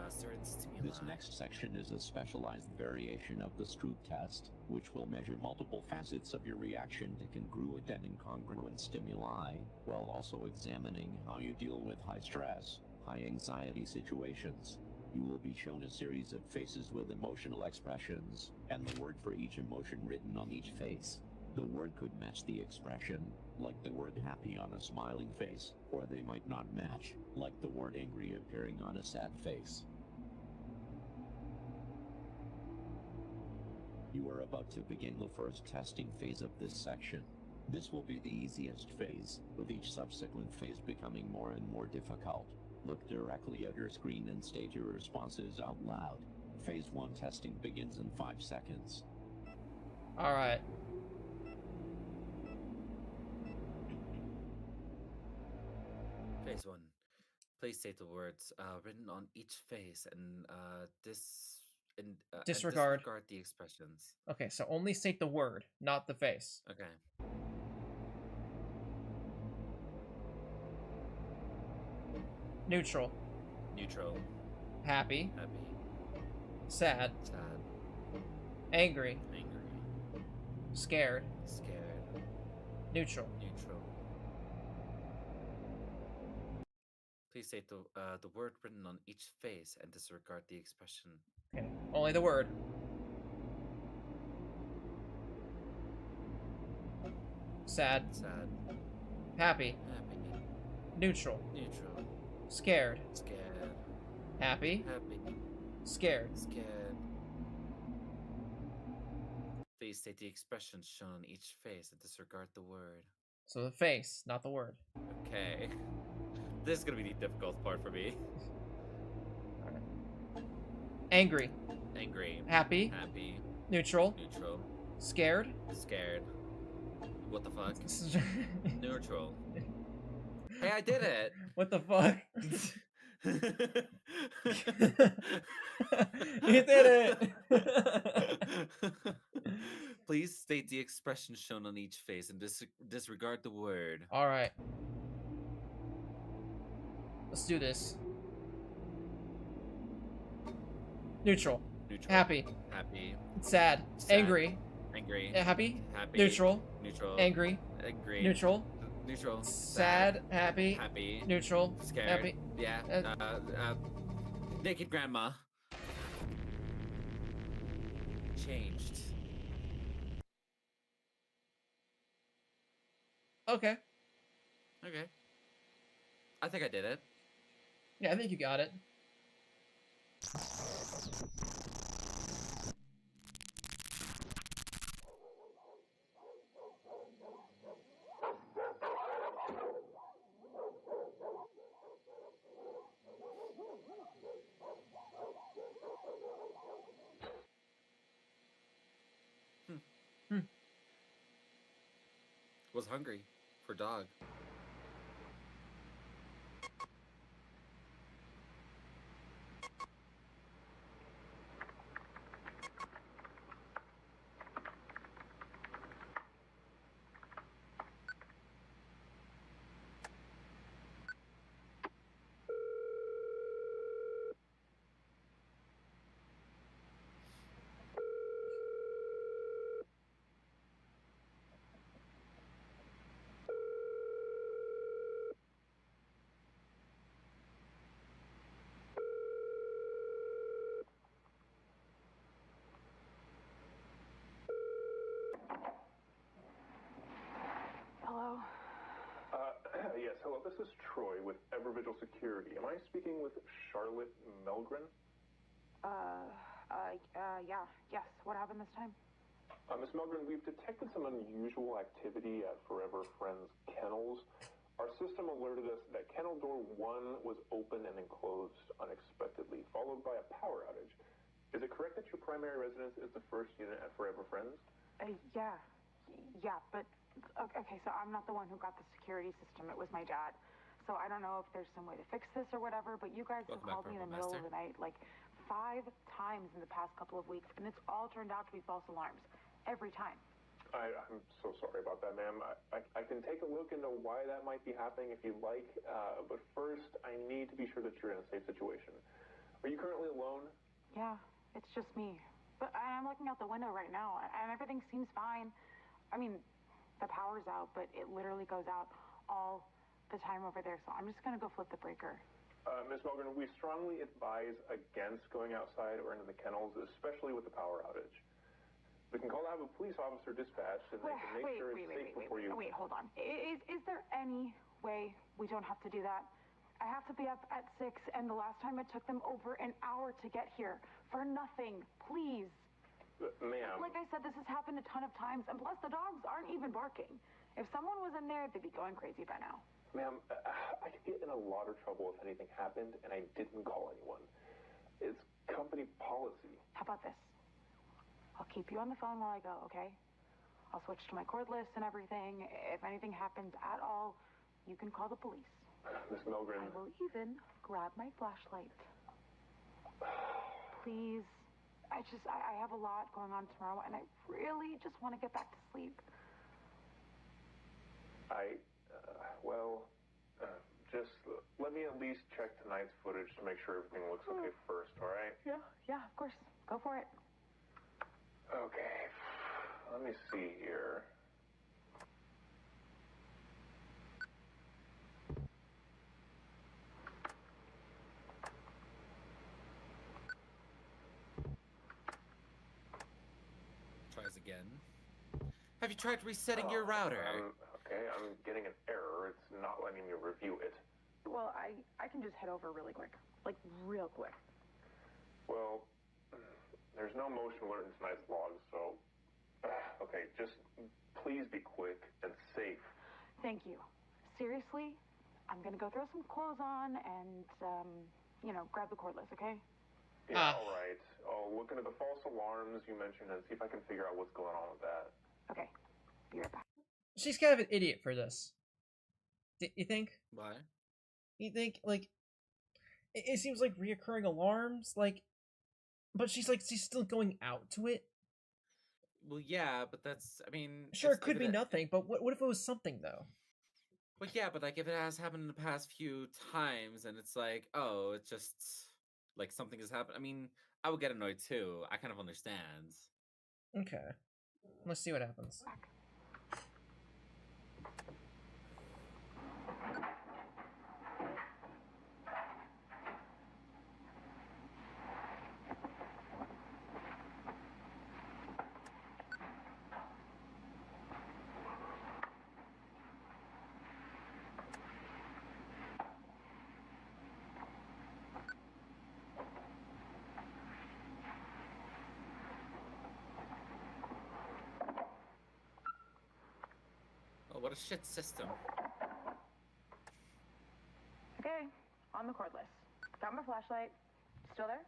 certain stimuli. This next section is a specialized variation of the Stroop test, which will measure multiple facets of your reaction to congruent and incongruent stimuli, while also examining how you deal with high stress, high anxiety situations. You will be shown a series of faces with emotional expressions, and the word for each emotion written on each face. The word could match the expression, like the word happy on a smiling face, or they might not match, like the word angry appearing on a sad face. You are about to begin the first testing phase of this section. This will be the easiest phase, with each subsequent phase becoming more and more difficult. Look directly at your screen and state your responses out loud. Phase 1 testing begins in 5 seconds. Alright. Phase 1. Please state the words written on each face and disregard the expressions. Okay, so only state the word, not the face. Okay. Neutral. Neutral. Happy. Happy. Sad. Sad. Angry. Angry. Scared. Scared. Neutral. Neutral. Please state the word written on each face and disregard the expression. Okay, only the word. Sad. Sad. Happy. Happy. Neutral. Neutral. Scared. Scared. Happy. Happy. Scared. Scared. Please state the expression shown on each face and disregard the word. So the face, not the word. Okay. This is gonna be the difficult part for me. Angry. Angry. Happy. Happy. Neutral. Neutral. Scared. Scared. What the fuck? Neutral. Hey, I did it! What the fuck? You did it! Please state the expression shown on each face and disregard the word. Alright. Let's do this. Neutral. Neutral. Happy. Happy. Sad. Angry. Angry. Happy. Happy. Neutral. Neutral. Angry. Angry. Neutral. Neutral. Sad. Happy. Happy. Neutral. Scared. Happy. Yeah. Naked grandma. Changed. Okay. Okay. I think I did it. Yeah, I think you got it. Was hungry for dog. Hello? Yes, hello, this is Troy with Evervigil Security. Am I speaking with Charlotte Melgren? Yes. What happened this time? Miss Melgren, we've detected some unusual activity at Forever Friends Kennels. Our system alerted us that kennel door 1 was open and then closed unexpectedly, followed by a power outage. Is it correct that your primary residence is the first unit at Forever Friends? Yeah, but okay, so I'm not the one who got the security system. It was my dad. so I don't know if there's some way to fix this or whatever, but you guys have called me in the middle of the night like 5 times in the past couple of weeks, and it's all turned out to be false alarms. Every time. I'm so sorry about that, ma'am. I can take a look into why that might be happening if you'd like, but first I need to be sure that you're in a safe situation. Are you currently alone? Yeah, it's just me. But I'm looking out the window right now, and everything seems fine. I mean, the power's out, but it literally goes out all the time over there, so I'm just gonna go flip the breaker. Miss Milgren, we strongly advise against going outside or into the kennels, especially with the power outage. We can call to have a police officer dispatched, and they can make sure it's safe before you... Wait, hold on. Is there any way we don't have to do that? I have to be up at 6, and the last time it took them over an hour to get here. For nothing. Please. Ma'am. Like I said, this has happened a ton of times, and plus the dogs aren't even barking. If someone was in there, they'd be going crazy by now. Ma'am, I could get in a lot of trouble if anything happened, and I didn't call anyone. It's company policy. How about this? I'll keep you on the phone while I go, okay? I'll switch to my cordless and everything. If anything happens at all, you can call the police. Miss Milgren. I will even grab my flashlight. Please. I have a lot going on tomorrow, and I really just want to get back to sleep. Just let me at least check tonight's footage to make sure everything looks okay first, all right? Yeah, of course. Go for it. Okay, let me see here. Tries again. Have you tried resetting your router? Okay, I'm getting an error. It's not letting me review it. Well, I can just head over really quick. Like, real quick. Well, there's no motion alert in tonight's log, so... okay, just please be quick and safe. Thank you. Seriously, I'm gonna go throw some clothes on and, grab the cordless, okay? Yeah, all right. I'll look into the false alarms you mentioned and see if I can figure out what's going on with that. Okay, be right back. She's kind of an idiot for this. You think? Why? You think, like, it seems like reoccurring alarms, like, but she's still going out to it? Well, yeah, but that's, I mean... Sure, it could be nothing, but what if it was something, though? Well, yeah, but, like, if it has happened in the past few times, and it's like, oh, it's just, like, something has happened. I mean, I would get annoyed, too. I kind of understand. Okay. Let's see what happens. Oh, what a shit system. Okay, on the cordless. Got my flashlight. Still there?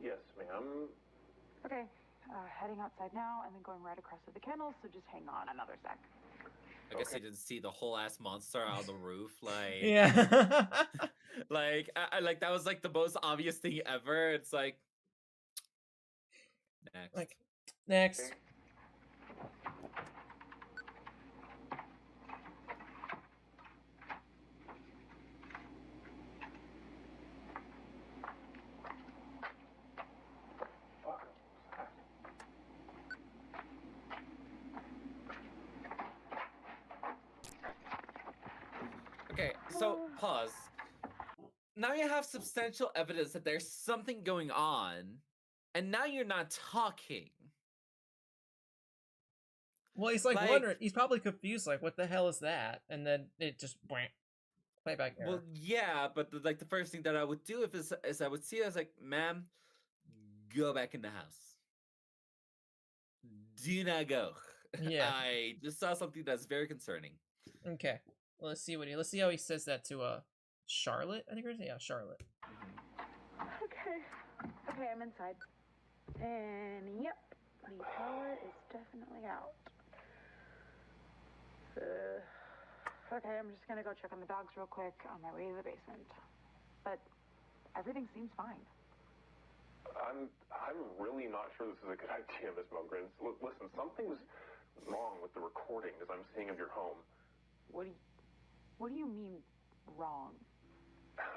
Yes, ma'am. Okay, heading outside now and then going right across to the kennels, so just hang on another sec. I guess I didn't see the whole ass monster out on the roof, like... Yeah. like, like, that was, like, the most obvious thing ever. It's like... Next. Next. Okay. Okay, so, pause. Now you have substantial evidence that there's something going on, and now you're not talking. Well, he's wondering, he's probably confused, like, what the hell is that? And then it just, playback error. Well, yeah, but the first thing that I would do is I would see, I was like, ma'am, go back in the house. Do not go. Yeah. I just saw something that's very concerning. Okay. Well, let's see how he says that to Charlotte. I think Charlotte. Okay, I'm inside. And yep, the power is definitely out. Okay, I'm just gonna go check on the dogs real quick on my way to the basement. But everything seems fine. I'm really not sure this is a good idea, Miss Mugren. Listen, something's wrong with the recordings I'm seeing of your home. What do you mean wrong?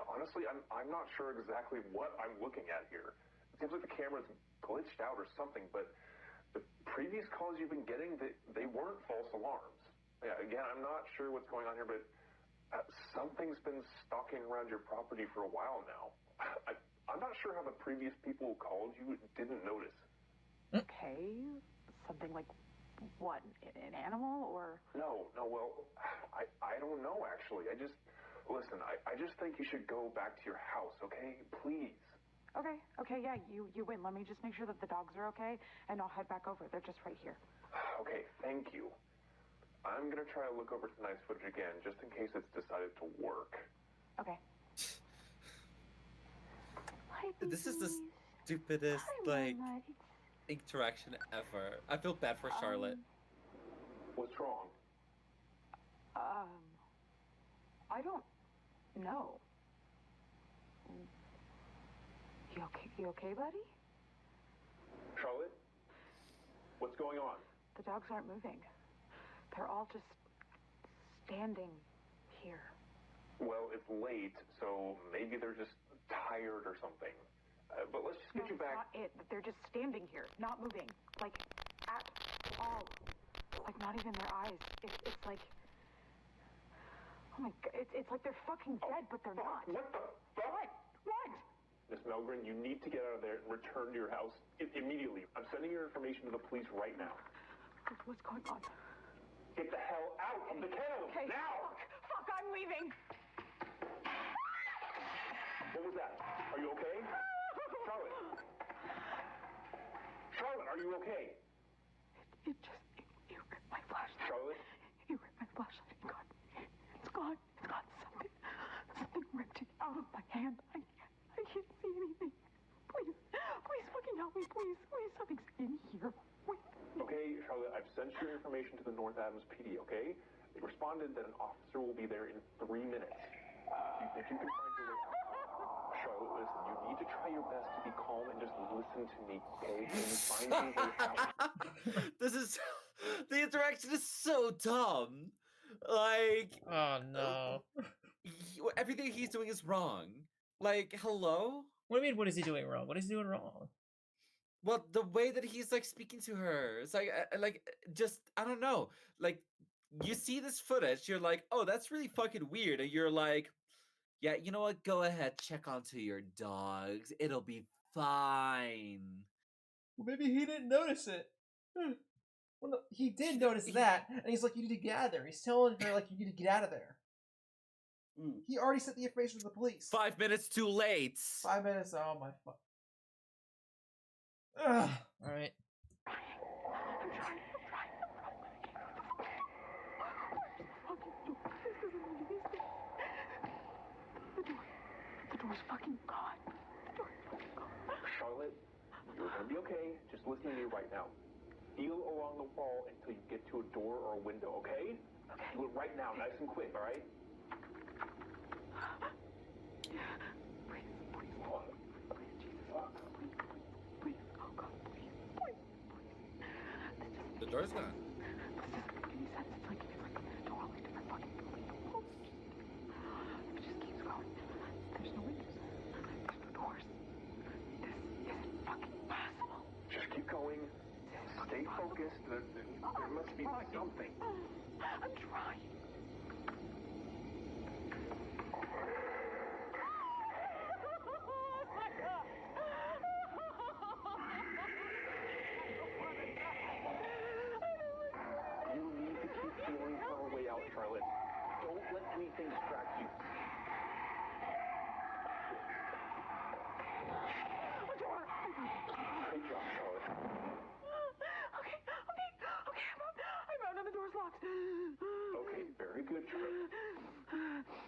Honestly, I'm not sure exactly what I'm looking at here. It seems like the camera's glitched out or something, but the previous calls you've been getting, they weren't false alarms. Yeah, again, I'm not sure what's going on here, but something's been stalking around your property for a while now. I'm not sure how the previous people who called you didn't notice. Okay, something like what? An animal or? No, well, I don't know actually. Listen, I just think you should go back to your house, okay? Please. Okay, yeah, you win. Let me just make sure that the dogs are okay, and I'll head back over. They're just right here. Okay, thank you. I'm gonna try to look over tonight's footage again, just in case it's decided to work. Okay. This is the stupidest, interaction ever. I feel bad for Charlotte. What's wrong? I don't know. You okay, buddy? Charlotte? What's going on? The dogs aren't moving. They're all just standing here. Well, it's late, so maybe they're just tired or something. But let's just get you back. That's not it. They're just standing here, not moving. Like, at all. Like, not even their eyes. It's like... Oh my God. It's like they're fucking dead, but they're not. What the fuck? What? Miss Melgren, you need to get out of there and return to your house immediately. I'm sending your information to the police right now. What's going on? Get the hell out of the kennel! Okay. Now! Fuck, I'm leaving! What was that? Are you okay? Charlotte? Charlotte, are you okay? You ripped my flashlight. Charlotte? You ripped my flashlight. It's gone. It's gone. Something ripped it out of my hand. I can't see anything. Please fucking help me. Please, something's in here. Wait. Okay, Charlotte, I've sent your information to the North Adams PD, okay? They responded that an officer will be there in 3 minutes. Do you think you can find your way out? Charlotte, listen, you need to try your best to be calm and just listen to me, okay? Can you find your way out? The interaction is so dumb. Like, oh no. Everything he's doing is wrong. Like, hello? What do you mean, what is he doing wrong? What is he doing wrong? Well, the way that he's like speaking to her, it's like just I don't know. Like, you see this footage, you're like, oh, that's really fucking weird, and you're like, yeah, you know what? Go ahead, check onto your dogs. It'll be fine. Well, maybe he didn't notice it. Well, no, he did notice that, and he's like, you need to get out of there. He's telling her, like, you need to get out of there. He already sent the information to the police. 5 minutes too late. 5 minutes, oh my fuck. Ugh. Alright. The door's fucking gone. Charlotte, you're gonna be okay. Just listen to me right now. Feel along the wall until you get to a door or a window, okay? Do it right now, nice and quick, all right? The door's gone. This doesn't make any sense. It's like a totally different fucking building. It just keeps going. There's no windows. There's no doors. This isn't fucking possible. Just keep going. Stay focused. There must be something. I'm trying. You need to keep feeling for a way out, Charlotte. Don't let anything distract you. Great job, Charlotte. Okay. I'm out and the door's locked. Okay, very good, Charlotte.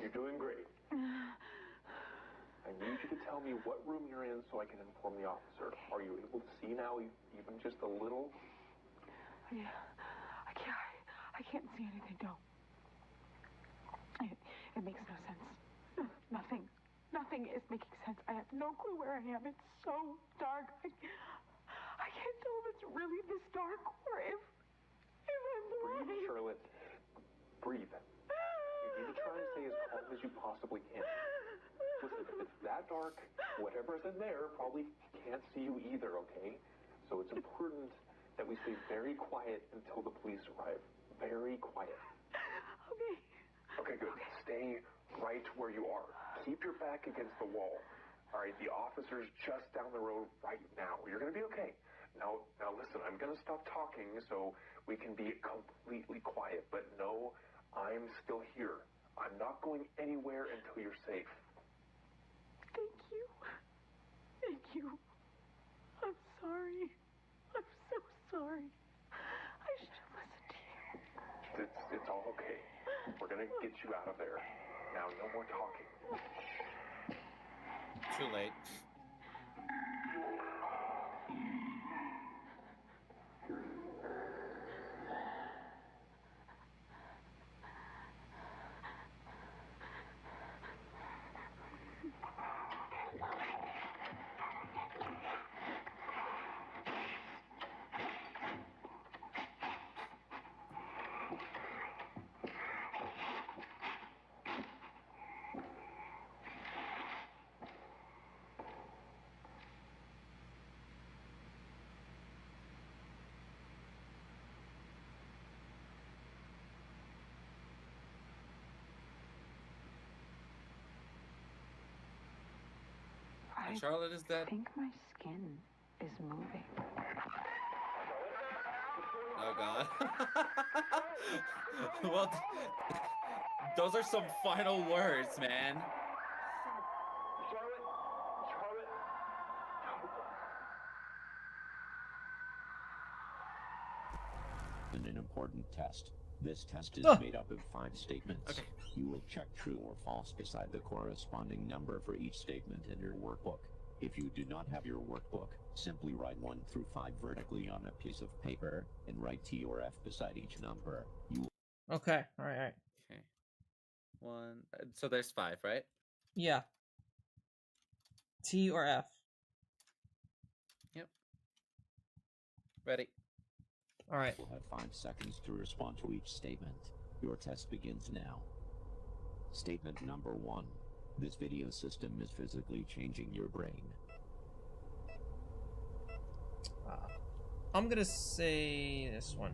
You're doing great. I need you to tell me what room you're in so I can inform the officer. Are you able to see now, even just a little? Yeah, I can't see anything, no. It makes no sense. Nothing is making sense. I have no clue where I am. It's so dark. I can't tell if it's really this dark or if I'm blind. Breathe, Charlotte. Breathe. You need to try and stay as calm as you possibly can. Listen, if it's that dark, whatever's in there probably can't see you either, okay? So it's important that we stay very quiet until the police arrive. Very quiet. Okay. Okay, good. Stay right where you are. Keep your back against the wall. All right, the officer's just down the road right now. You're going to be okay. Now listen, I'm going to stop talking so we can be completely quiet. But no, I'm still here. I'm not going anywhere until you're safe. Thank you. Thank you. I'm sorry. I'm so sorry. I should have listened to you. It's all okay. We're going to get you out of there. Now, no more talking. Too late. And Charlotte is dead. I think my skin is moving. Oh god. Well, those are some final words, man. An important test. This test is made up of 5 statements. Okay. You will check true or false beside the corresponding number for each statement in your workbook. If you do not have your workbook, simply write 1 through 5 vertically on a piece of paper and write T or F beside each number. Okay, alright. Okay. 1. So there's 5, right? Yeah. T or F. Yep. Ready. Alright. You'll have 5 seconds to respond to each statement. Your test begins now. Statement number 1. This video system is physically changing your brain. I'm gonna say this one.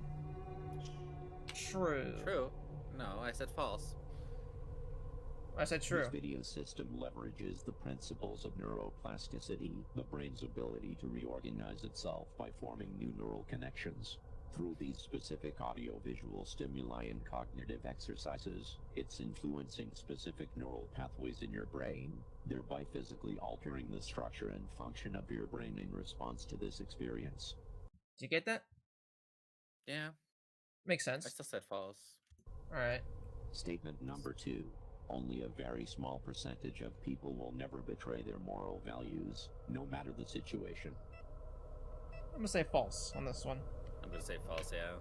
True. True. No, I said false. I said true. This video system leverages the principles of neuroplasticity, the brain's ability to reorganize itself by forming new neural connections. Through these specific audio-visual stimuli and cognitive exercises, it's influencing specific neural pathways in your brain, thereby physically altering the structure and function of your brain in response to this experience. Do you get that? Yeah. Makes sense. I still said false. Alright. Statement number 2. Only a very small percentage of people will never betray their moral values, no matter the situation. I'm gonna say false on this one. I'm gonna say false, yeah.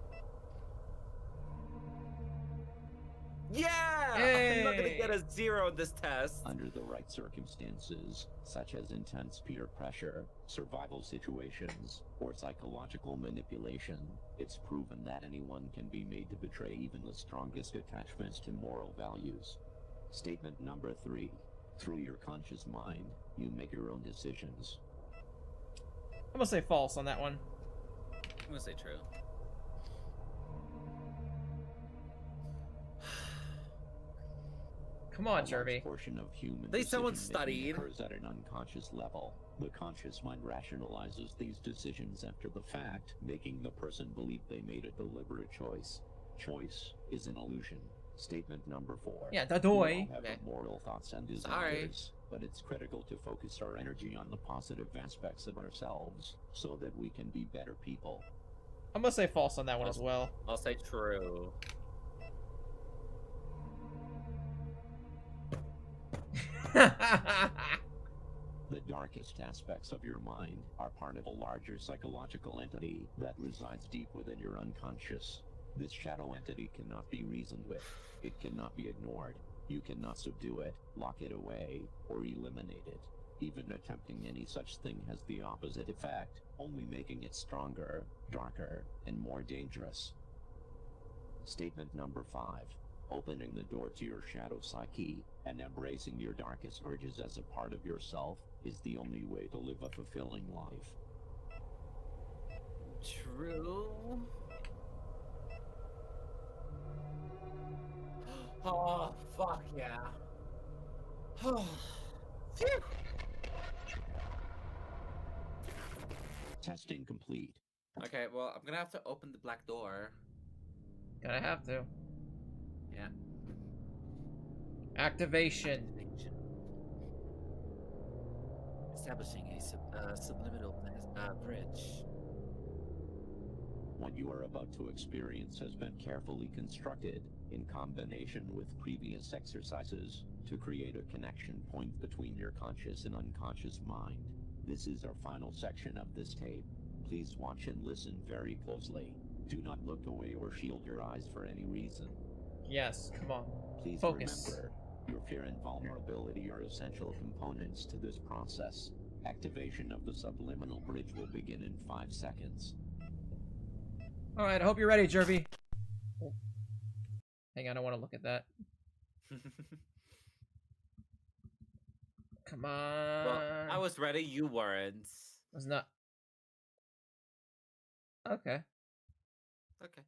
Yeah! Hey! I'm not gonna get a 0 in this test. Under the right circumstances, such as intense peer pressure, survival situations, or psychological manipulation, it's proven that anyone can be made to betray even the strongest attachments to moral values. Statement number 3. Through your conscious mind, you make your own decisions. I'm gonna say false on that one. I'm gonna say true. Come on, Jervy. Portion of human someone decision-making studied. occurs at an unconscious level. The conscious mind rationalizes these decisions after the fact, making the person believe they made a deliberate choice. Choice is an illusion. Statement number 4. Yeah, We dadoy. all have moral thoughts and desires, but it's critical to focus our energy on the positive aspects of ourselves so that we can be better people. I'm gonna say false on that one as well. I'll say true. The darkest aspects of your mind are part of a larger psychological entity that resides deep within your unconscious. This shadow entity cannot be reasoned with. It cannot be ignored. You cannot subdue it, lock it away, or eliminate it. Even attempting any such thing has the opposite effect, only making it stronger, darker, and more dangerous. Statement number 5. Opening the door to your shadow psyche and embracing your darkest urges as a part of yourself is the only way to live a fulfilling life. True. Oh, fuck yeah. Phew. Testing complete. Okay, well, I'm gonna have to open the black door. Gonna have to. Yeah. Activation. Establishing a subliminal bridge. What you are about to experience has been carefully constructed in combination with previous exercises to create a connection point between your conscious and unconscious mind. This is our final section of this tape. Please watch and listen very closely. Do not look away or shield your eyes for any reason. Yes, come on. Please Focus. remember, your fear and vulnerability are essential components to this process. Activation of the subliminal bridge will begin in 5 seconds. Alright, I hope you're ready, Jervy. Oh. Hang on, I want to look at that. Come on. Well, I was ready, you weren't. Was not. Okay. Okay.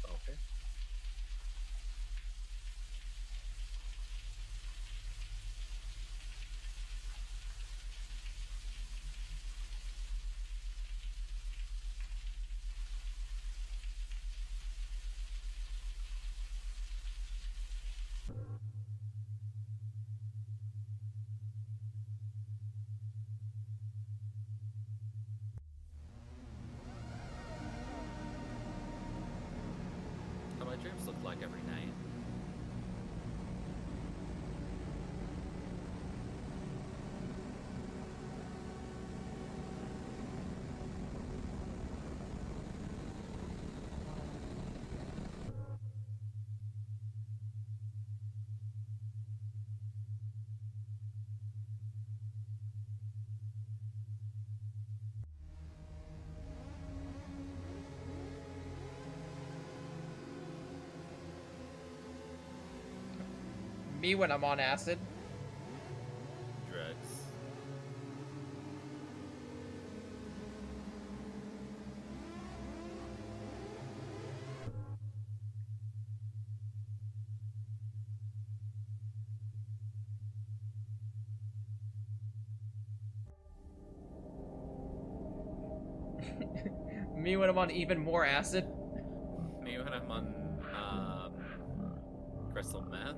Okay. How my dreams look like every night. Me when I'm on acid. Drugs. Me when I'm on even more acid. Me when I'm on crystal meth.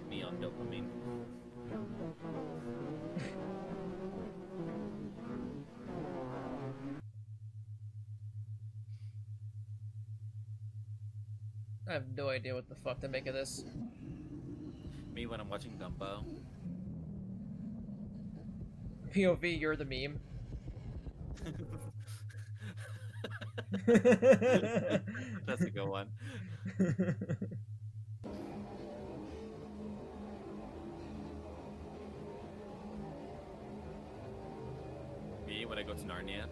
Me on dopamine. I have no idea what the fuck to make of this. Me when I'm watching Dumbo. POV, you're the meme. That's a good one. Me when I go to Narnia.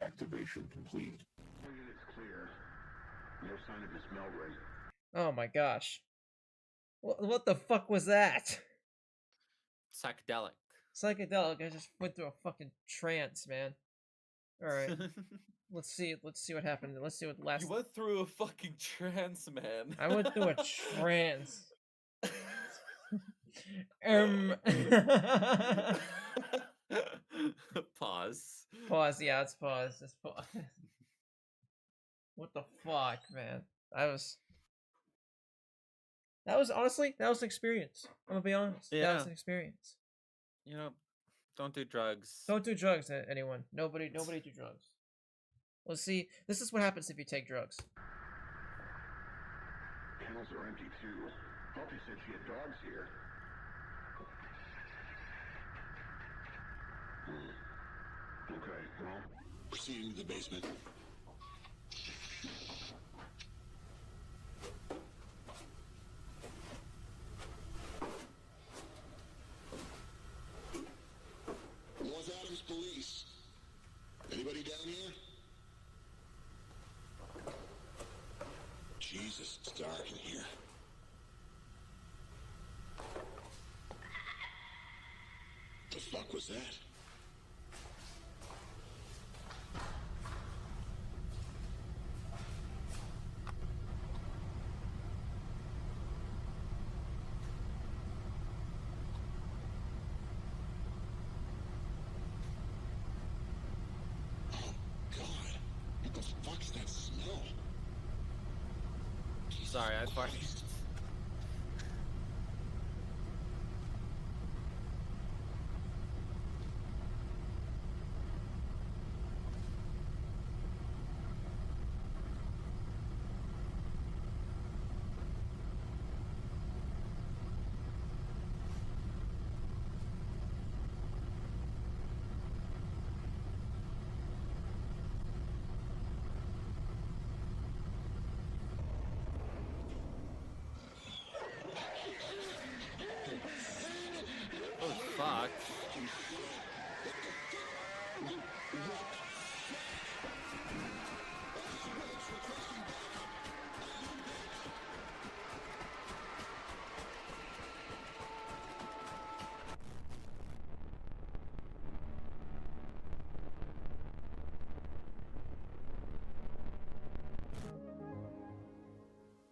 Activation complete. Units clear. No sign of the smell ring. Oh my gosh. What the fuck was that? Psychedelic. Psychedelic. I just went through a fucking trance, man. Alright. Let's see what happened. Let's see what last. You went through a fucking trance, man. I went through a trance. Pause. Pause, yeah, it's pause. It's pause. What the fuck, man? That was honestly, that was an experience. I'm gonna be honest. That was Yeah. an experience. You know, don't do drugs. Don't do drugs, anyone. Nobody do drugs. Let's see. This is what happens if you take drugs. Kennels are empty too. Poppy said she had dogs here. Okay, well, proceeding to the basement. North Adams Police. Anybody down here? Jesus, it's dark in here. The fuck was that? What the fuck's that smell? Sorry, I farted. Oh fuck.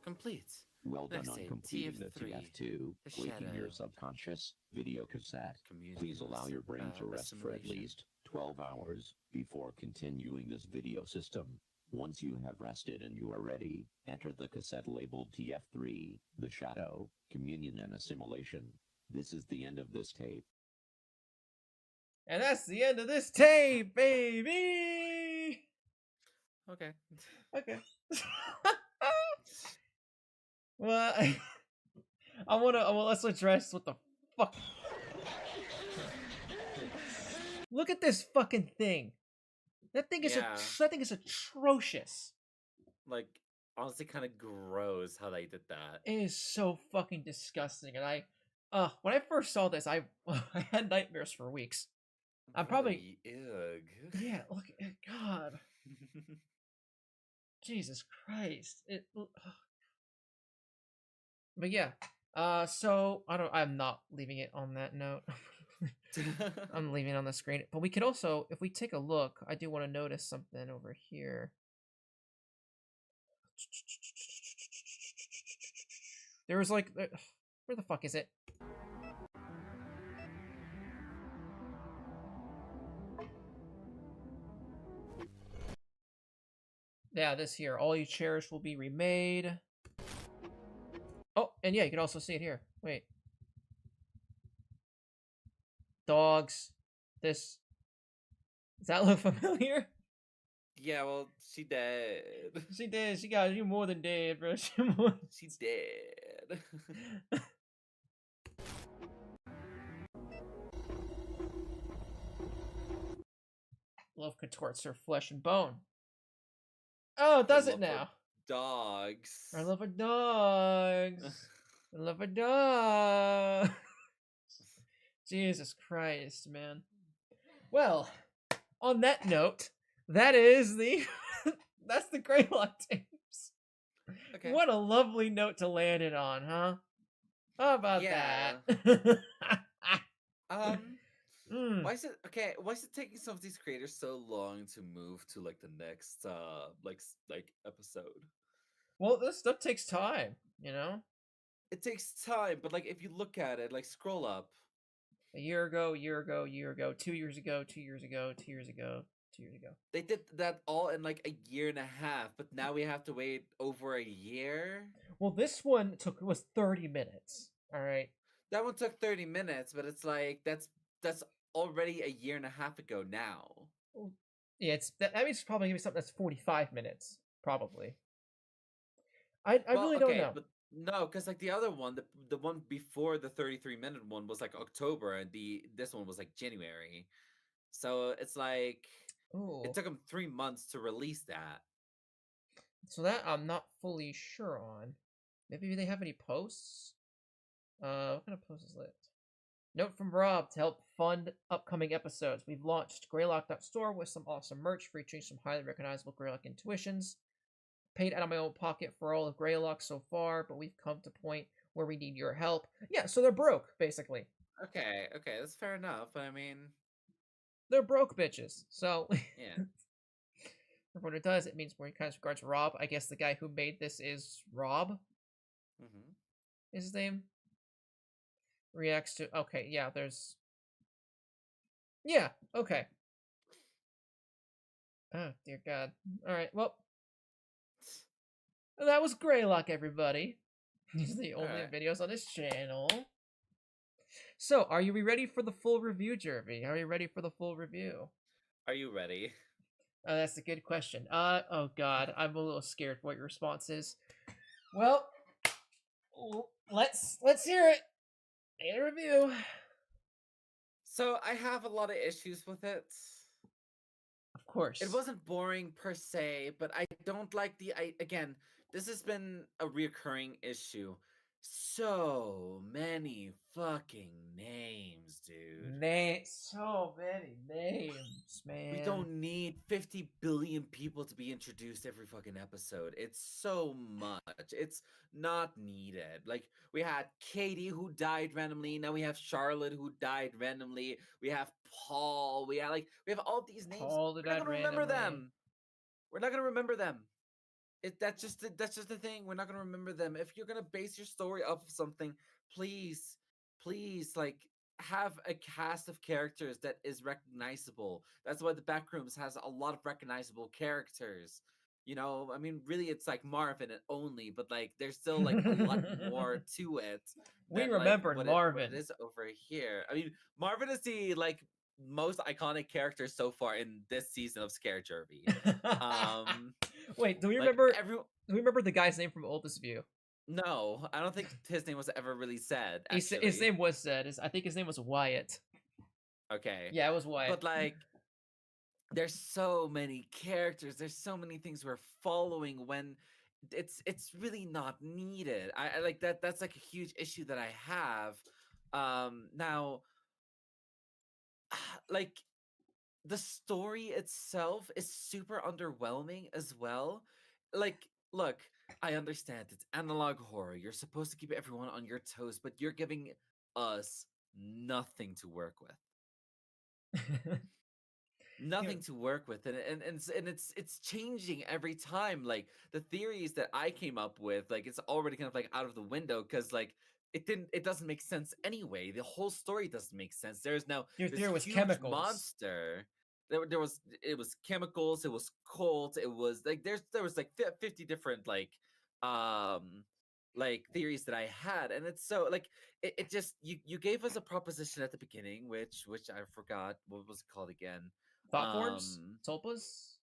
Complete. Well done Next on tape, completing the TF3, TF2, the Waking Your Shadow. Subconscious video cassette. Please allow your brain to rest for at assimilation. least 12 hours before continuing this video system. Once you have rested and you are ready, enter the cassette labeled TF3, The Shadow, Communion and Assimilation. This is the end of this tape. And that's the end of this tape, baby! Okay. Okay. Well, let's address what the fuck. Look at this fucking thing. That thing is that thing is atrocious. Like, honestly, kind of gross how they did that. It is so fucking disgusting, and when I first saw this, I had nightmares for weeks. I'm probably yeah. Look, God, Jesus Christ! But yeah. So I'm not leaving it on that note. I'm leaving it on the screen. But we could also, if we take a look, I do want to notice something over here. There was like, where the fuck is it? Yeah, this here. All you cherish will be remade. Oh, and yeah, you can also see it here. Wait. Dogs. This. Does that look familiar? Yeah, well, she dead. She dead. She got you more than dead, bro. She's dead. Love contorts her flesh and bone. Oh, does it now? Dogs. I love her dogs. I love her dogs. Jesus Christ, man. Well, on that note, that is the that's the Greylock tapes. Okay. What a lovely note to land it on, huh? How about that? Why is it taking some of these creators so long to move to like the next like episode? Well, this stuff takes time, you know? It takes time, but like if you look at it, like scroll up. A year ago, 2 years ago, 2 years ago, 2 years ago, 2 years ago. They did that all in like a year and a half, but now we have to wait over a year. Well, this one was 30 minutes. All right. That one took 30 minutes, but it's like that's already a year and a half ago now. Well, yeah, that means it's probably gonna be something that's 45 minutes, probably. I really don't know. But no, because like the other one, the one before the 33-minute one was like October, and this one was like January. So it's like it took them 3 months to release that. So that I'm not fully sure on. Maybe they have any posts? What kind of posts is that? Note from Rob to help fund upcoming episodes. We've launched Greylock.store with some awesome merch featuring some highly recognizable Greylock intuitions. Paid out of my own pocket for all of Greylock so far, but we've come to a point where we need your help. Yeah, so they're broke, basically. Okay, that's fair enough. But I mean, they're broke bitches. So yeah. For what it does, it means when it kind of regards Rob, I guess the guy who made this is Rob. Is his name? Reacts to there's okay. Oh dear God. Alright, well, that was Greylock, everybody. These are the only videos on this channel. So, are you ready for the full review, Jervy? Are you ready for the full review? Are you ready? That's a good question. Oh God, I'm a little scared for what your response is. Well, let's hear it. A review. So I have a lot of issues with it. Of course. It wasn't boring per se, but I don't like again, this has been a reoccurring issue. So many fucking names, dude. So many names, man. We don't need 50 billion people to be introduced every fucking episode. It's so much. It's not needed. Like, we had Katie who died randomly. Now we have Charlotte who died randomly. We have Paul. We have all these names. Paul who died randomly. We're not gonna remember them. That's just the thing. We're not gonna remember them. If you're gonna base your story off of something, please, like, have a cast of characters that is recognizable. That's why the Backrooms has a lot of recognizable characters. You know, I mean, really, it's like Marvin and only, but like, there's still like a lot more to it. We remember Marvin. What it is over here. I mean, Marvin is the like most iconic character so far in this season of Scare Jervy. Wait, do we remember? Do we remember the guy's name from Oldest View? No, I don't think his name was ever really said, His actually. name was said. I think his name was Wyatt. Okay. Yeah, it was Wyatt. But like, there's so many characters. There's so many things we're following when it's really not needed. I like that. That's like a huge issue that I have. Now, like the story itself is super underwhelming as well. Like, look, I understand it's analog horror. You're supposed to keep everyone on your toes, but you're giving us nothing to work with. Nothing to work with, and it's changing every time. Like the theories that I came up with, like it's already kind of like out of the window because like it doesn't make sense anyway. The whole story doesn't make sense. There's now Your this theory was huge chemicals. monster. There was it was chemicals. It was cult. It was like there was like 50 different like theories that I had, and it's so like it just you gave us a proposition at the beginning, which I forgot what was it called again. Thought forms? Tulpas?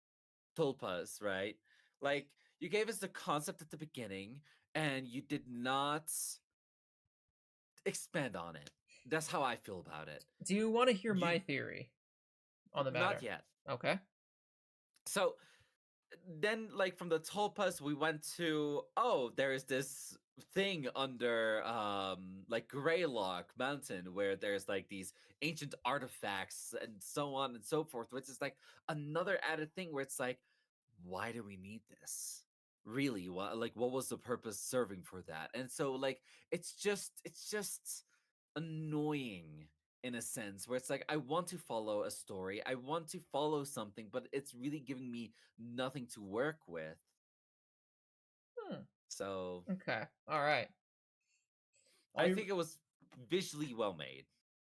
Tulpas, right? Like you gave us the concept at the beginning and you did not expand on it. That's how I feel about it. Do you want to hear my theory on the matter? Not yet. Okay. So then like from the tulpas we went to there is this thing under like Greylock Mountain where there's like these ancient artifacts and so on and so forth, which is like another added thing where it's like, why do we need this? Really? What was the purpose serving for that? And so like it's just annoying in a sense where it's like I want to follow a story, I want to follow something, but it's really giving me nothing to work with. So okay, all right. I think it was visually well made.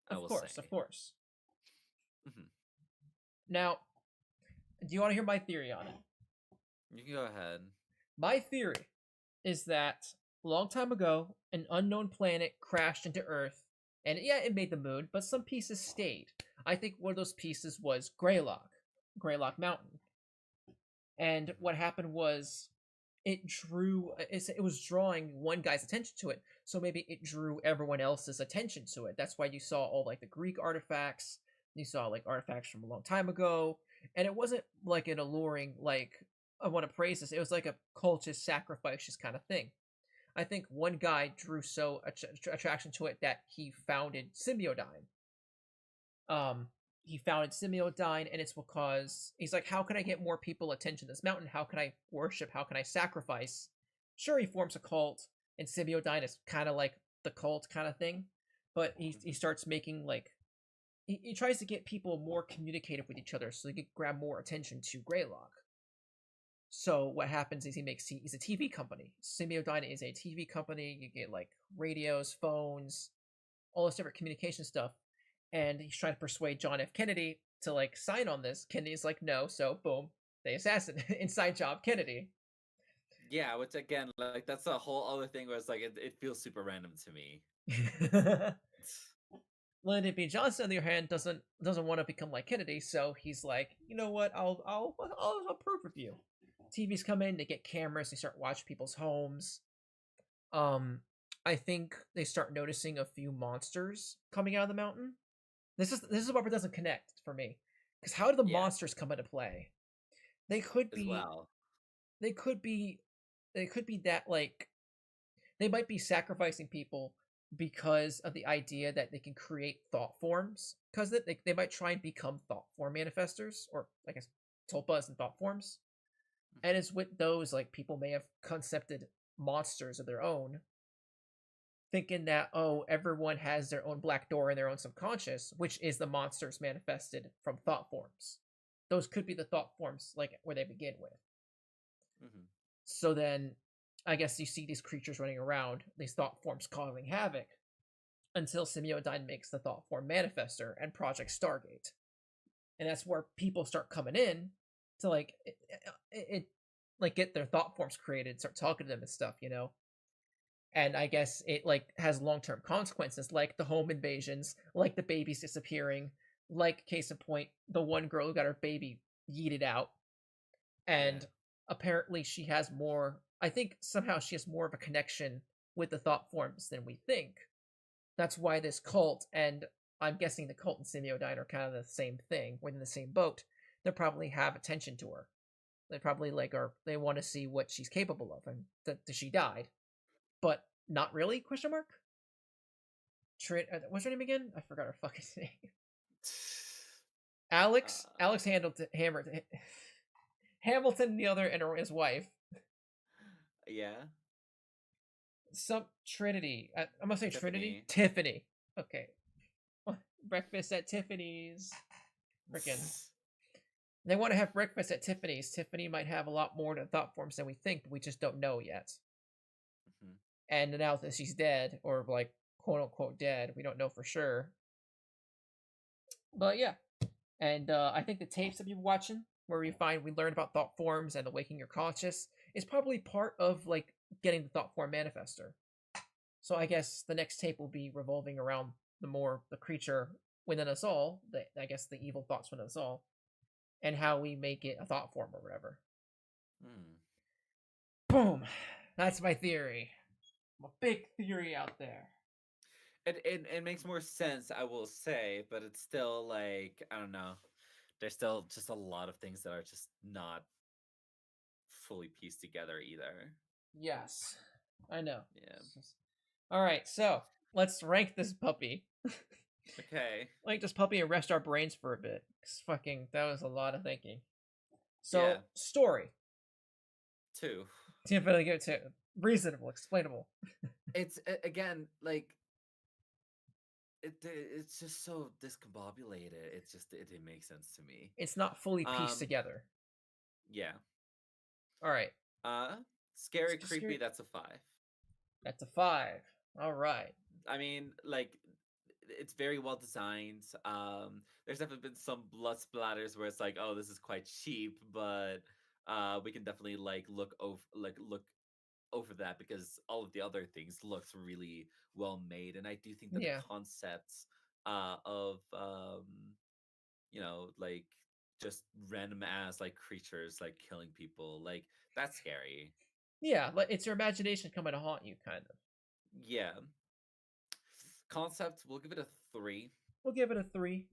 Of course. Mm-hmm. Now, do you want to hear my theory on it? You can go ahead. My theory is that a long time ago, an unknown planet crashed into Earth, and yeah, it made the moon, but some pieces stayed. I think one of those pieces was Greylock Mountain. And what happened was it was drawing one guy's attention to it, so maybe it drew everyone else's attention to it. That's why you saw all like the Greek artifacts, you saw like artifacts from a long time ago, and it wasn't like an alluring, like, I want to praise this, it was like a cultist sacrifices kind of thing. I think one guy drew so attraction to it that he founded Symbiodyne. He founded Symbiodyne, and it's because he's like, how can I get more people attention to this mountain? How can I worship? How can I sacrifice? Sure, he forms a cult, and Symbiodyne is kind of like the cult kind of thing, but he starts making like, he tries to get people more communicative with each other so they can grab more attention to Greylock. So what happens is he's a TV company. Symbiodyne is a TV company. You get like radios, phones, all this different communication stuff. And he's trying to persuade John F. Kennedy to like sign on this. Kennedy's like, no. So boom, they assassinate inside job Kennedy. Yeah, which again, like that's a whole other thing where it's like it feels super random to me. Lyndon B. Johnson, on the other hand, doesn't want to become like Kennedy, so he's like, you know what, I'll approve of you. TVs come in, they get cameras, they start watching people's homes. I think they start noticing a few monsters coming out of the mountain. This is what doesn't connect for me, because how do the monsters come into play? They could be that like they might be sacrificing people because of the idea that they can create thought forms, because they might try and become thought form manifestors, or I guess tulpas and thought forms. And it's with those, like, people may have concepted monsters of their own, thinking that, everyone has their own black door in their own subconscious, which is the monsters manifested from thought forms. Those could be the thought forms, like, where they begin with. Mm-hmm. So then, I guess you see these creatures running around, these thought forms causing havoc, until Symbiodyne makes the thought form manifester and Project Stargate. And that's where people start coming in to like get their thought forms created, start talking to them and stuff, you know. And I guess it like has long-term consequences, like the home invasions, like the babies disappearing, like case in point, the one girl who got her baby yeeted out, and apparently she has more I think somehow she has more of a connection with the thought forms than we think. That's why this cult, and I'm guessing the cult and Semiodyne are kind of the same thing, within the same boat. They probably have attention to her. They probably they want to see what she's capable of, and that she died, but not really? Question mark. What's her name again? I forgot her fucking name. Alex Hamilton, the other, and his wife. Yeah. Some Trinity. I'm gonna say Trinity. Tiffany. Okay. Breakfast at Tiffany's. Freaking. They want to have breakfast at Tiffany's. Tiffany might have a lot more to thought forms than we think, but we just don't know yet. Mm-hmm. And now that she's dead, or like quote unquote dead, we don't know for sure. But yeah. And I think the tapes that you're watching, where we learn about thought forms and the waking your conscious, is probably part of like getting the thought form manifester. So I guess the next tape will be revolving around the creature within us all, I guess the evil thoughts within us all, and how we make it a thought form or whatever. Boom! That's my theory. A big theory out there. It makes more sense, I will say, but it's still like, I don't know. There's still just a lot of things that are just not fully pieced together either. Yes, I know. Yeah. All right, so let's rank this puppy. Okay. Rank this puppy and rest our brains for a bit. That was a lot of thinking. So, yeah. Story. 2. Definitely give it 2. Reasonable, explainable. It's, again, like, it's just so discombobulated. It makes sense to me. It's not fully pieced together. Yeah. All right. Scary, creepy. That's a 5. That's a 5. All right. I mean, like, it's very well designed. There's definitely been some blood splatters where it's like, oh, this is quite cheap, but we can definitely look over that because all of the other things looks really well made, and I do think that the concepts of like just random ass like creatures like killing people, like that's scary. Yeah, but it's your imagination coming to haunt you, kind of. Yeah. Concept, we'll give it a 3. We'll give it a 3.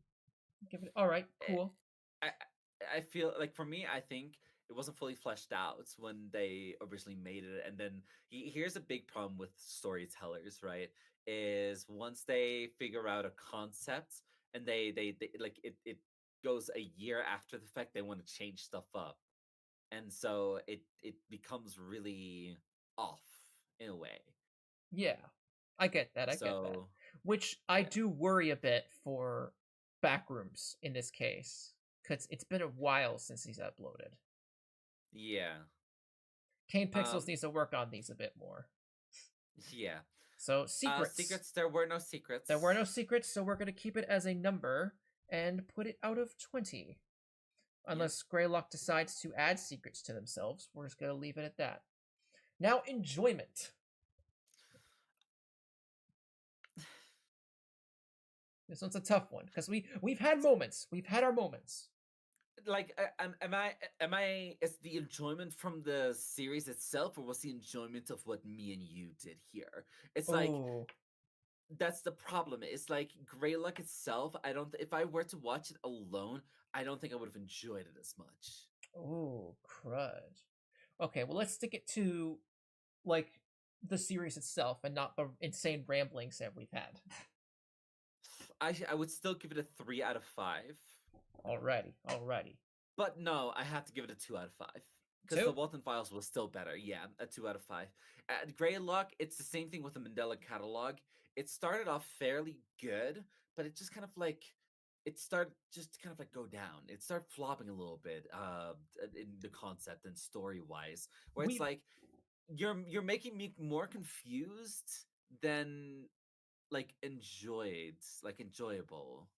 All right, cool. I feel like for me, I think it wasn't fully fleshed out when they originally made it, and then here's a big problem with storytellers, right? Is once they figure out a concept and they like it goes a year after the fact, they want to change stuff up, and so it becomes really off in a way. Yeah, I get that. I get that. Which I do worry a bit for Backrooms in this case, because it's been a while since he's uploaded. Yeah. Kane Pixels needs to work on these a bit more. Yeah. So, secrets. There were no secrets. There were no secrets, so we're going to keep it as a number and put it out of 20. Unless Greylock decides to add secrets to themselves, we're just going to leave it at that. Now, enjoyment. This one's a tough one because we've had moments. We've had our moments. Like, am I? Is the enjoyment from the series itself, or was the enjoyment of what me and you did here? It's like that's the problem. It's like Greylock itself. If I were to watch it alone, I don't think I would have enjoyed it as much. Oh, crud. Okay, well, let's stick it to like the series itself and not the insane ramblings that we've had. I would still give it a 3 out of 5. Alrighty. But no, I have to give it a 2 out of 5. Because the Walton Files was still better. Yeah, a 2 out of 5. At Greylock, it's the same thing with the Mandela Catalog. It started off fairly good, but it just kind of like go down. It started flopping a little bit in the concept and story-wise. Where it's like you're making me more confused than enjoyable.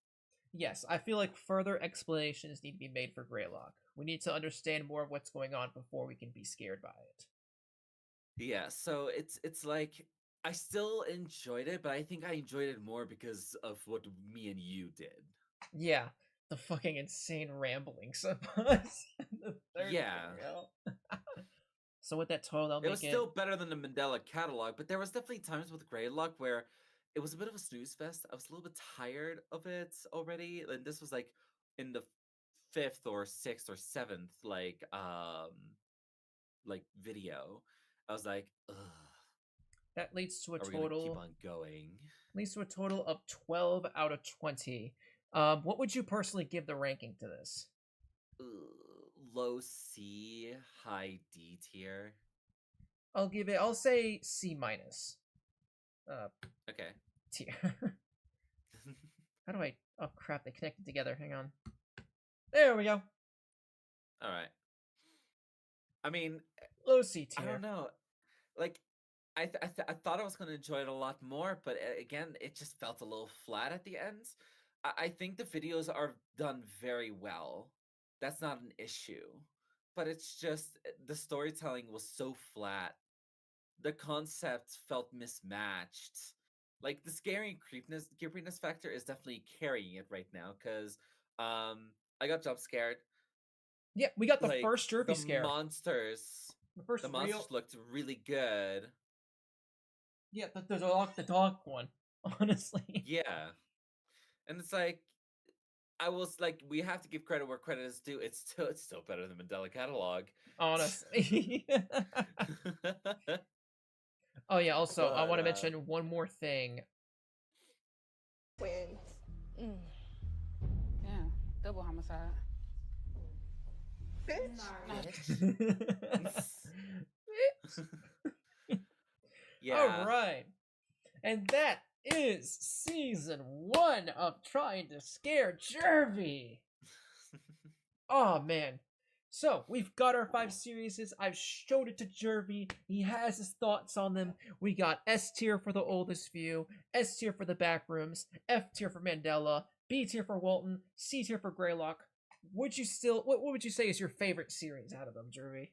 Yes, I feel like further explanations need to be made for Greylock. We need to understand more of what's going on before we can be scared by it. Yeah, so it's like I still enjoyed it, but I think I enjoyed it more because of what me and you did. Yeah, the fucking insane ramblings of us. Yeah. So with that total, I'll It was make still better than the Mandela catalog, but there was definitely times with Greylock where it was a bit of a snooze fest. I was a little bit tired of it already, and this was like in the fifth or sixth or seventh like video. I was like, ugh, That leads to a are we gonna keep total on going? leads to a total of 12 out of 20. What would you personally give the ranking to this? Low C, high D tier. I'll say C minus. Okay. Tier. How do I? Oh crap! They connected together. Hang on. There we go. All right. I mean, low C tier. I don't know. Like, I thought I was gonna enjoy it a lot more, but again, it just felt a little flat at the end. I think the videos are done very well. That's not an issue, but it's just the storytelling was so flat. The concept felt mismatched. Like the scary and creepiness factor is definitely carrying it right now because I got jump scared. Yeah, we got the Like, first jerky the scare. monsters. The monsters looked really good. Yeah, the dog one. Honestly. Yeah, and it's like I was like, we have to give credit where credit is due. It's still better than Mandela catalog. Honestly. Oh yeah. Also, I want to mention one more thing. Wins. Yeah, double homicide. Yeah. All right. And that is season 1 of Trying to Scare Jervy. Oh man. So we've got our 5 series. I've showed it to Jervy. He has his thoughts on them. We got S tier for the oldest view, S tier for the backrooms, F tier for Mandela, B tier for Walton, C tier for Greylock. Would you still what would you say is your favorite series out of them, Jervy?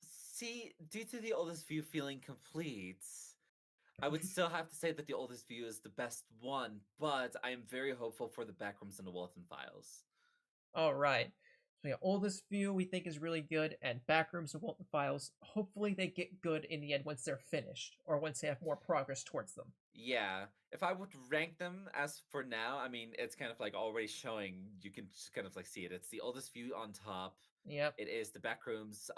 See, due to the oldest view feeling complete, I would still have to say that the oldest view is the best one, but I am very hopeful for the backrooms and the Walton Files. All right. So yeah, oldest view we think is really good, and backrooms and Walton Files. Hopefully they get good in the end once they're finished, or once they have more progress towards them. Yeah, if I would rank them as for now, I mean, it's kind of like already showing. You can just kind of like see it. It's the oldest view on top. Yep. It is the backrooms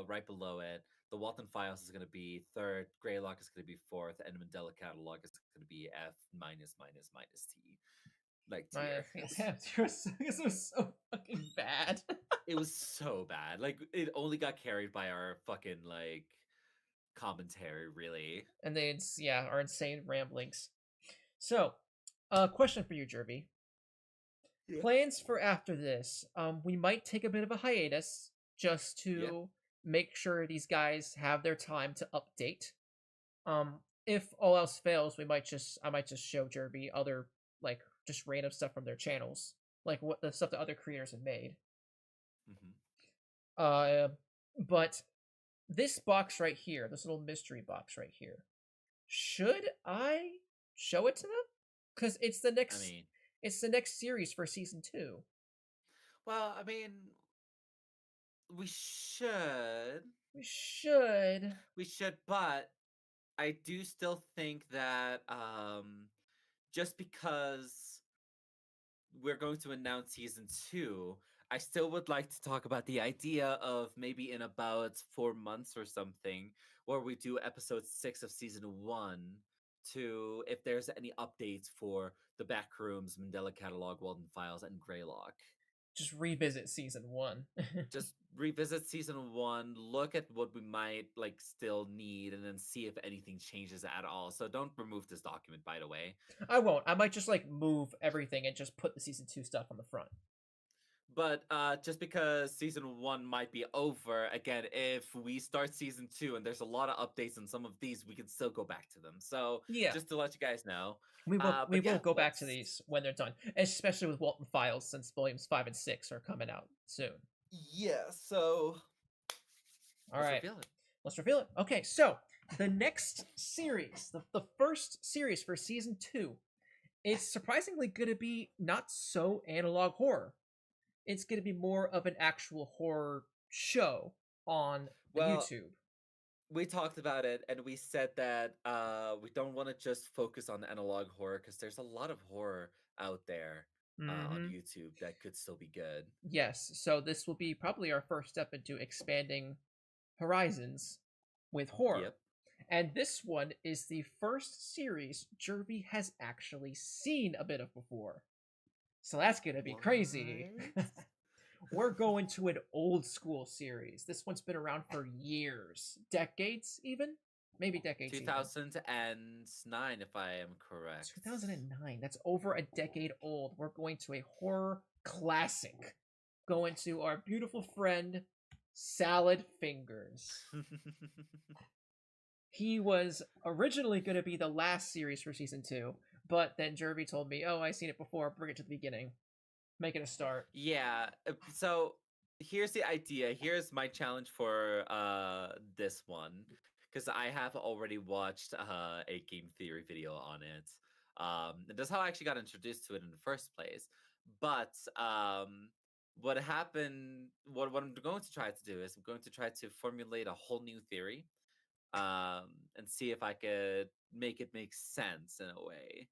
right below it. The Walton Files is going to be third. Greylock is going to be fourth, and Mandela Catalog is going to be F minus minus minus T. Like tier. It was so fucking bad. It was so bad. Like it only got carried by our fucking like commentary, really. And then our insane ramblings. So, question for you, Jervy. Yeah. Plans for after this. We might take a bit of a hiatus just to make sure these guys have their time to update. If all else fails, I might just show Jervy other like just random stuff from their channels, like what the stuff that other creators have made. But this box right here, this little mystery box right here, should I show it to them? Because it's the next. It's the next series for season 2. Well, I mean, we should. We should, but I do still think that just because we're going to announce season 2, I still would like to talk about the idea of maybe in about 4 months or something, where we do episode 6 of season 1 to if there's any updates for the Backrooms, Mandela Catalog, Walton Files, and Greylock. Just revisit season 1. Just revisit season 1, look at what we might like still need, and then see if anything changes at all. So don't remove this document, by the way. I won't. I might just like move everything and just put the season 2 stuff on the front. But just because season 1 might be over, again, if we start season 2 and there's a lot of updates on some of these, we can still go back to them. So just to let you guys know. We will go back to these when they're done, especially with Walton Files, since volumes 5 and 6 are coming out soon. Yeah, so let's reveal it. Okay, so the next series, the first series for season 2, is surprisingly going to be not so analog horror. it's going to be more of an actual horror show on Well, YouTube. we talked about it and we said that we don't want to just focus on analog horror because there's a lot of horror out there on Mhm. YouTube that could still be good. Yes, so this will be probably our first step into expanding horizons with horror. Yep. And this one is the first series Jervy has actually seen a bit of before. So that's going to be crazy. We're going to an old school series. This one's been around for years, decades even, maybe decades. 2009, if I am correct. 2009. That's over a decade old. We're going to a horror classic. Going to our beautiful friend Salad Fingers. He was originally going to be the last series for season 2, but then Jervy told me, "Oh, I've seen it before. Bring it to the beginning. Make it a start." Yeah. So here's the idea. Here's my challenge for this one, because I have already watched a game theory video on it. And that's how I actually got introduced to it in the first place. But what happened? What I'm going to try to do is I'm going to try to formulate a whole new theory, and see if I could make it make sense in a way.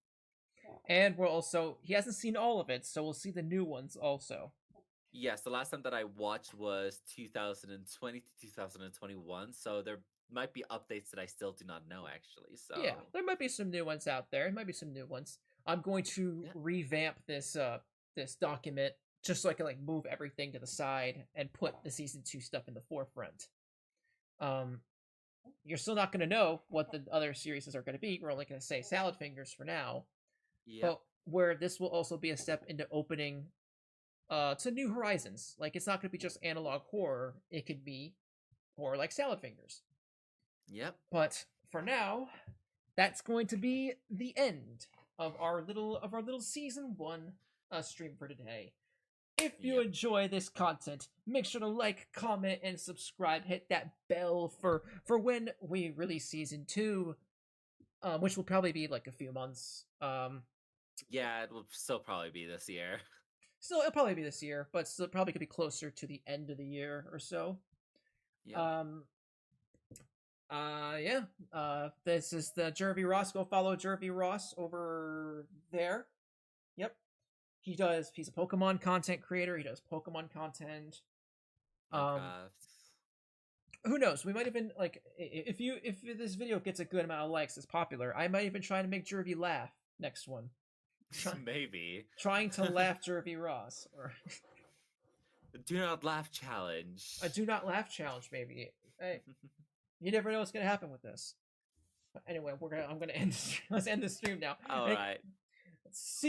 And we're also, he hasn't seen all of it, so we'll see the new ones also. Yes, the last time that I watched was 2020 to 2021, so there might be updates that I still do not know actually. So yeah, there might be some new ones out there. There might be some new ones. I'm going to revamp this this document just so I can like move everything to the side and put the season 2 stuff in the forefront. You're still not going to know what the other series are going to be. We're only going to say Salad Fingers for now. yeah, But where this will also be a step into opening to new horizons. Like, it's not going to be just analog horror. It could be horror like Salad Fingers. yep. But for now, that's going to be the end of our little season 1 stream for today. If you enjoy this content, make sure to like, comment, and subscribe. Hit that bell for when we release season 2, which will probably be like a few months. Yeah, it will still probably be this year. Still, it'll probably be this year, but still probably could be closer to the end of the year or so. Yeah. This is the Jervy Ross. Go follow Jervy Ross over there. Yep. He's a Pokemon content creator. He does Pokemon content. Who knows? We might even like if this video gets a good amount of likes, it's popular. I might even try to make Jervy laugh next one. Maybe trying to laugh Jervy Ross or do not laugh challenge. A do not laugh challenge, maybe. Hey, you never know what's gonna happen with this. But anyway, I'm gonna end. Let's end the stream now. All right. See.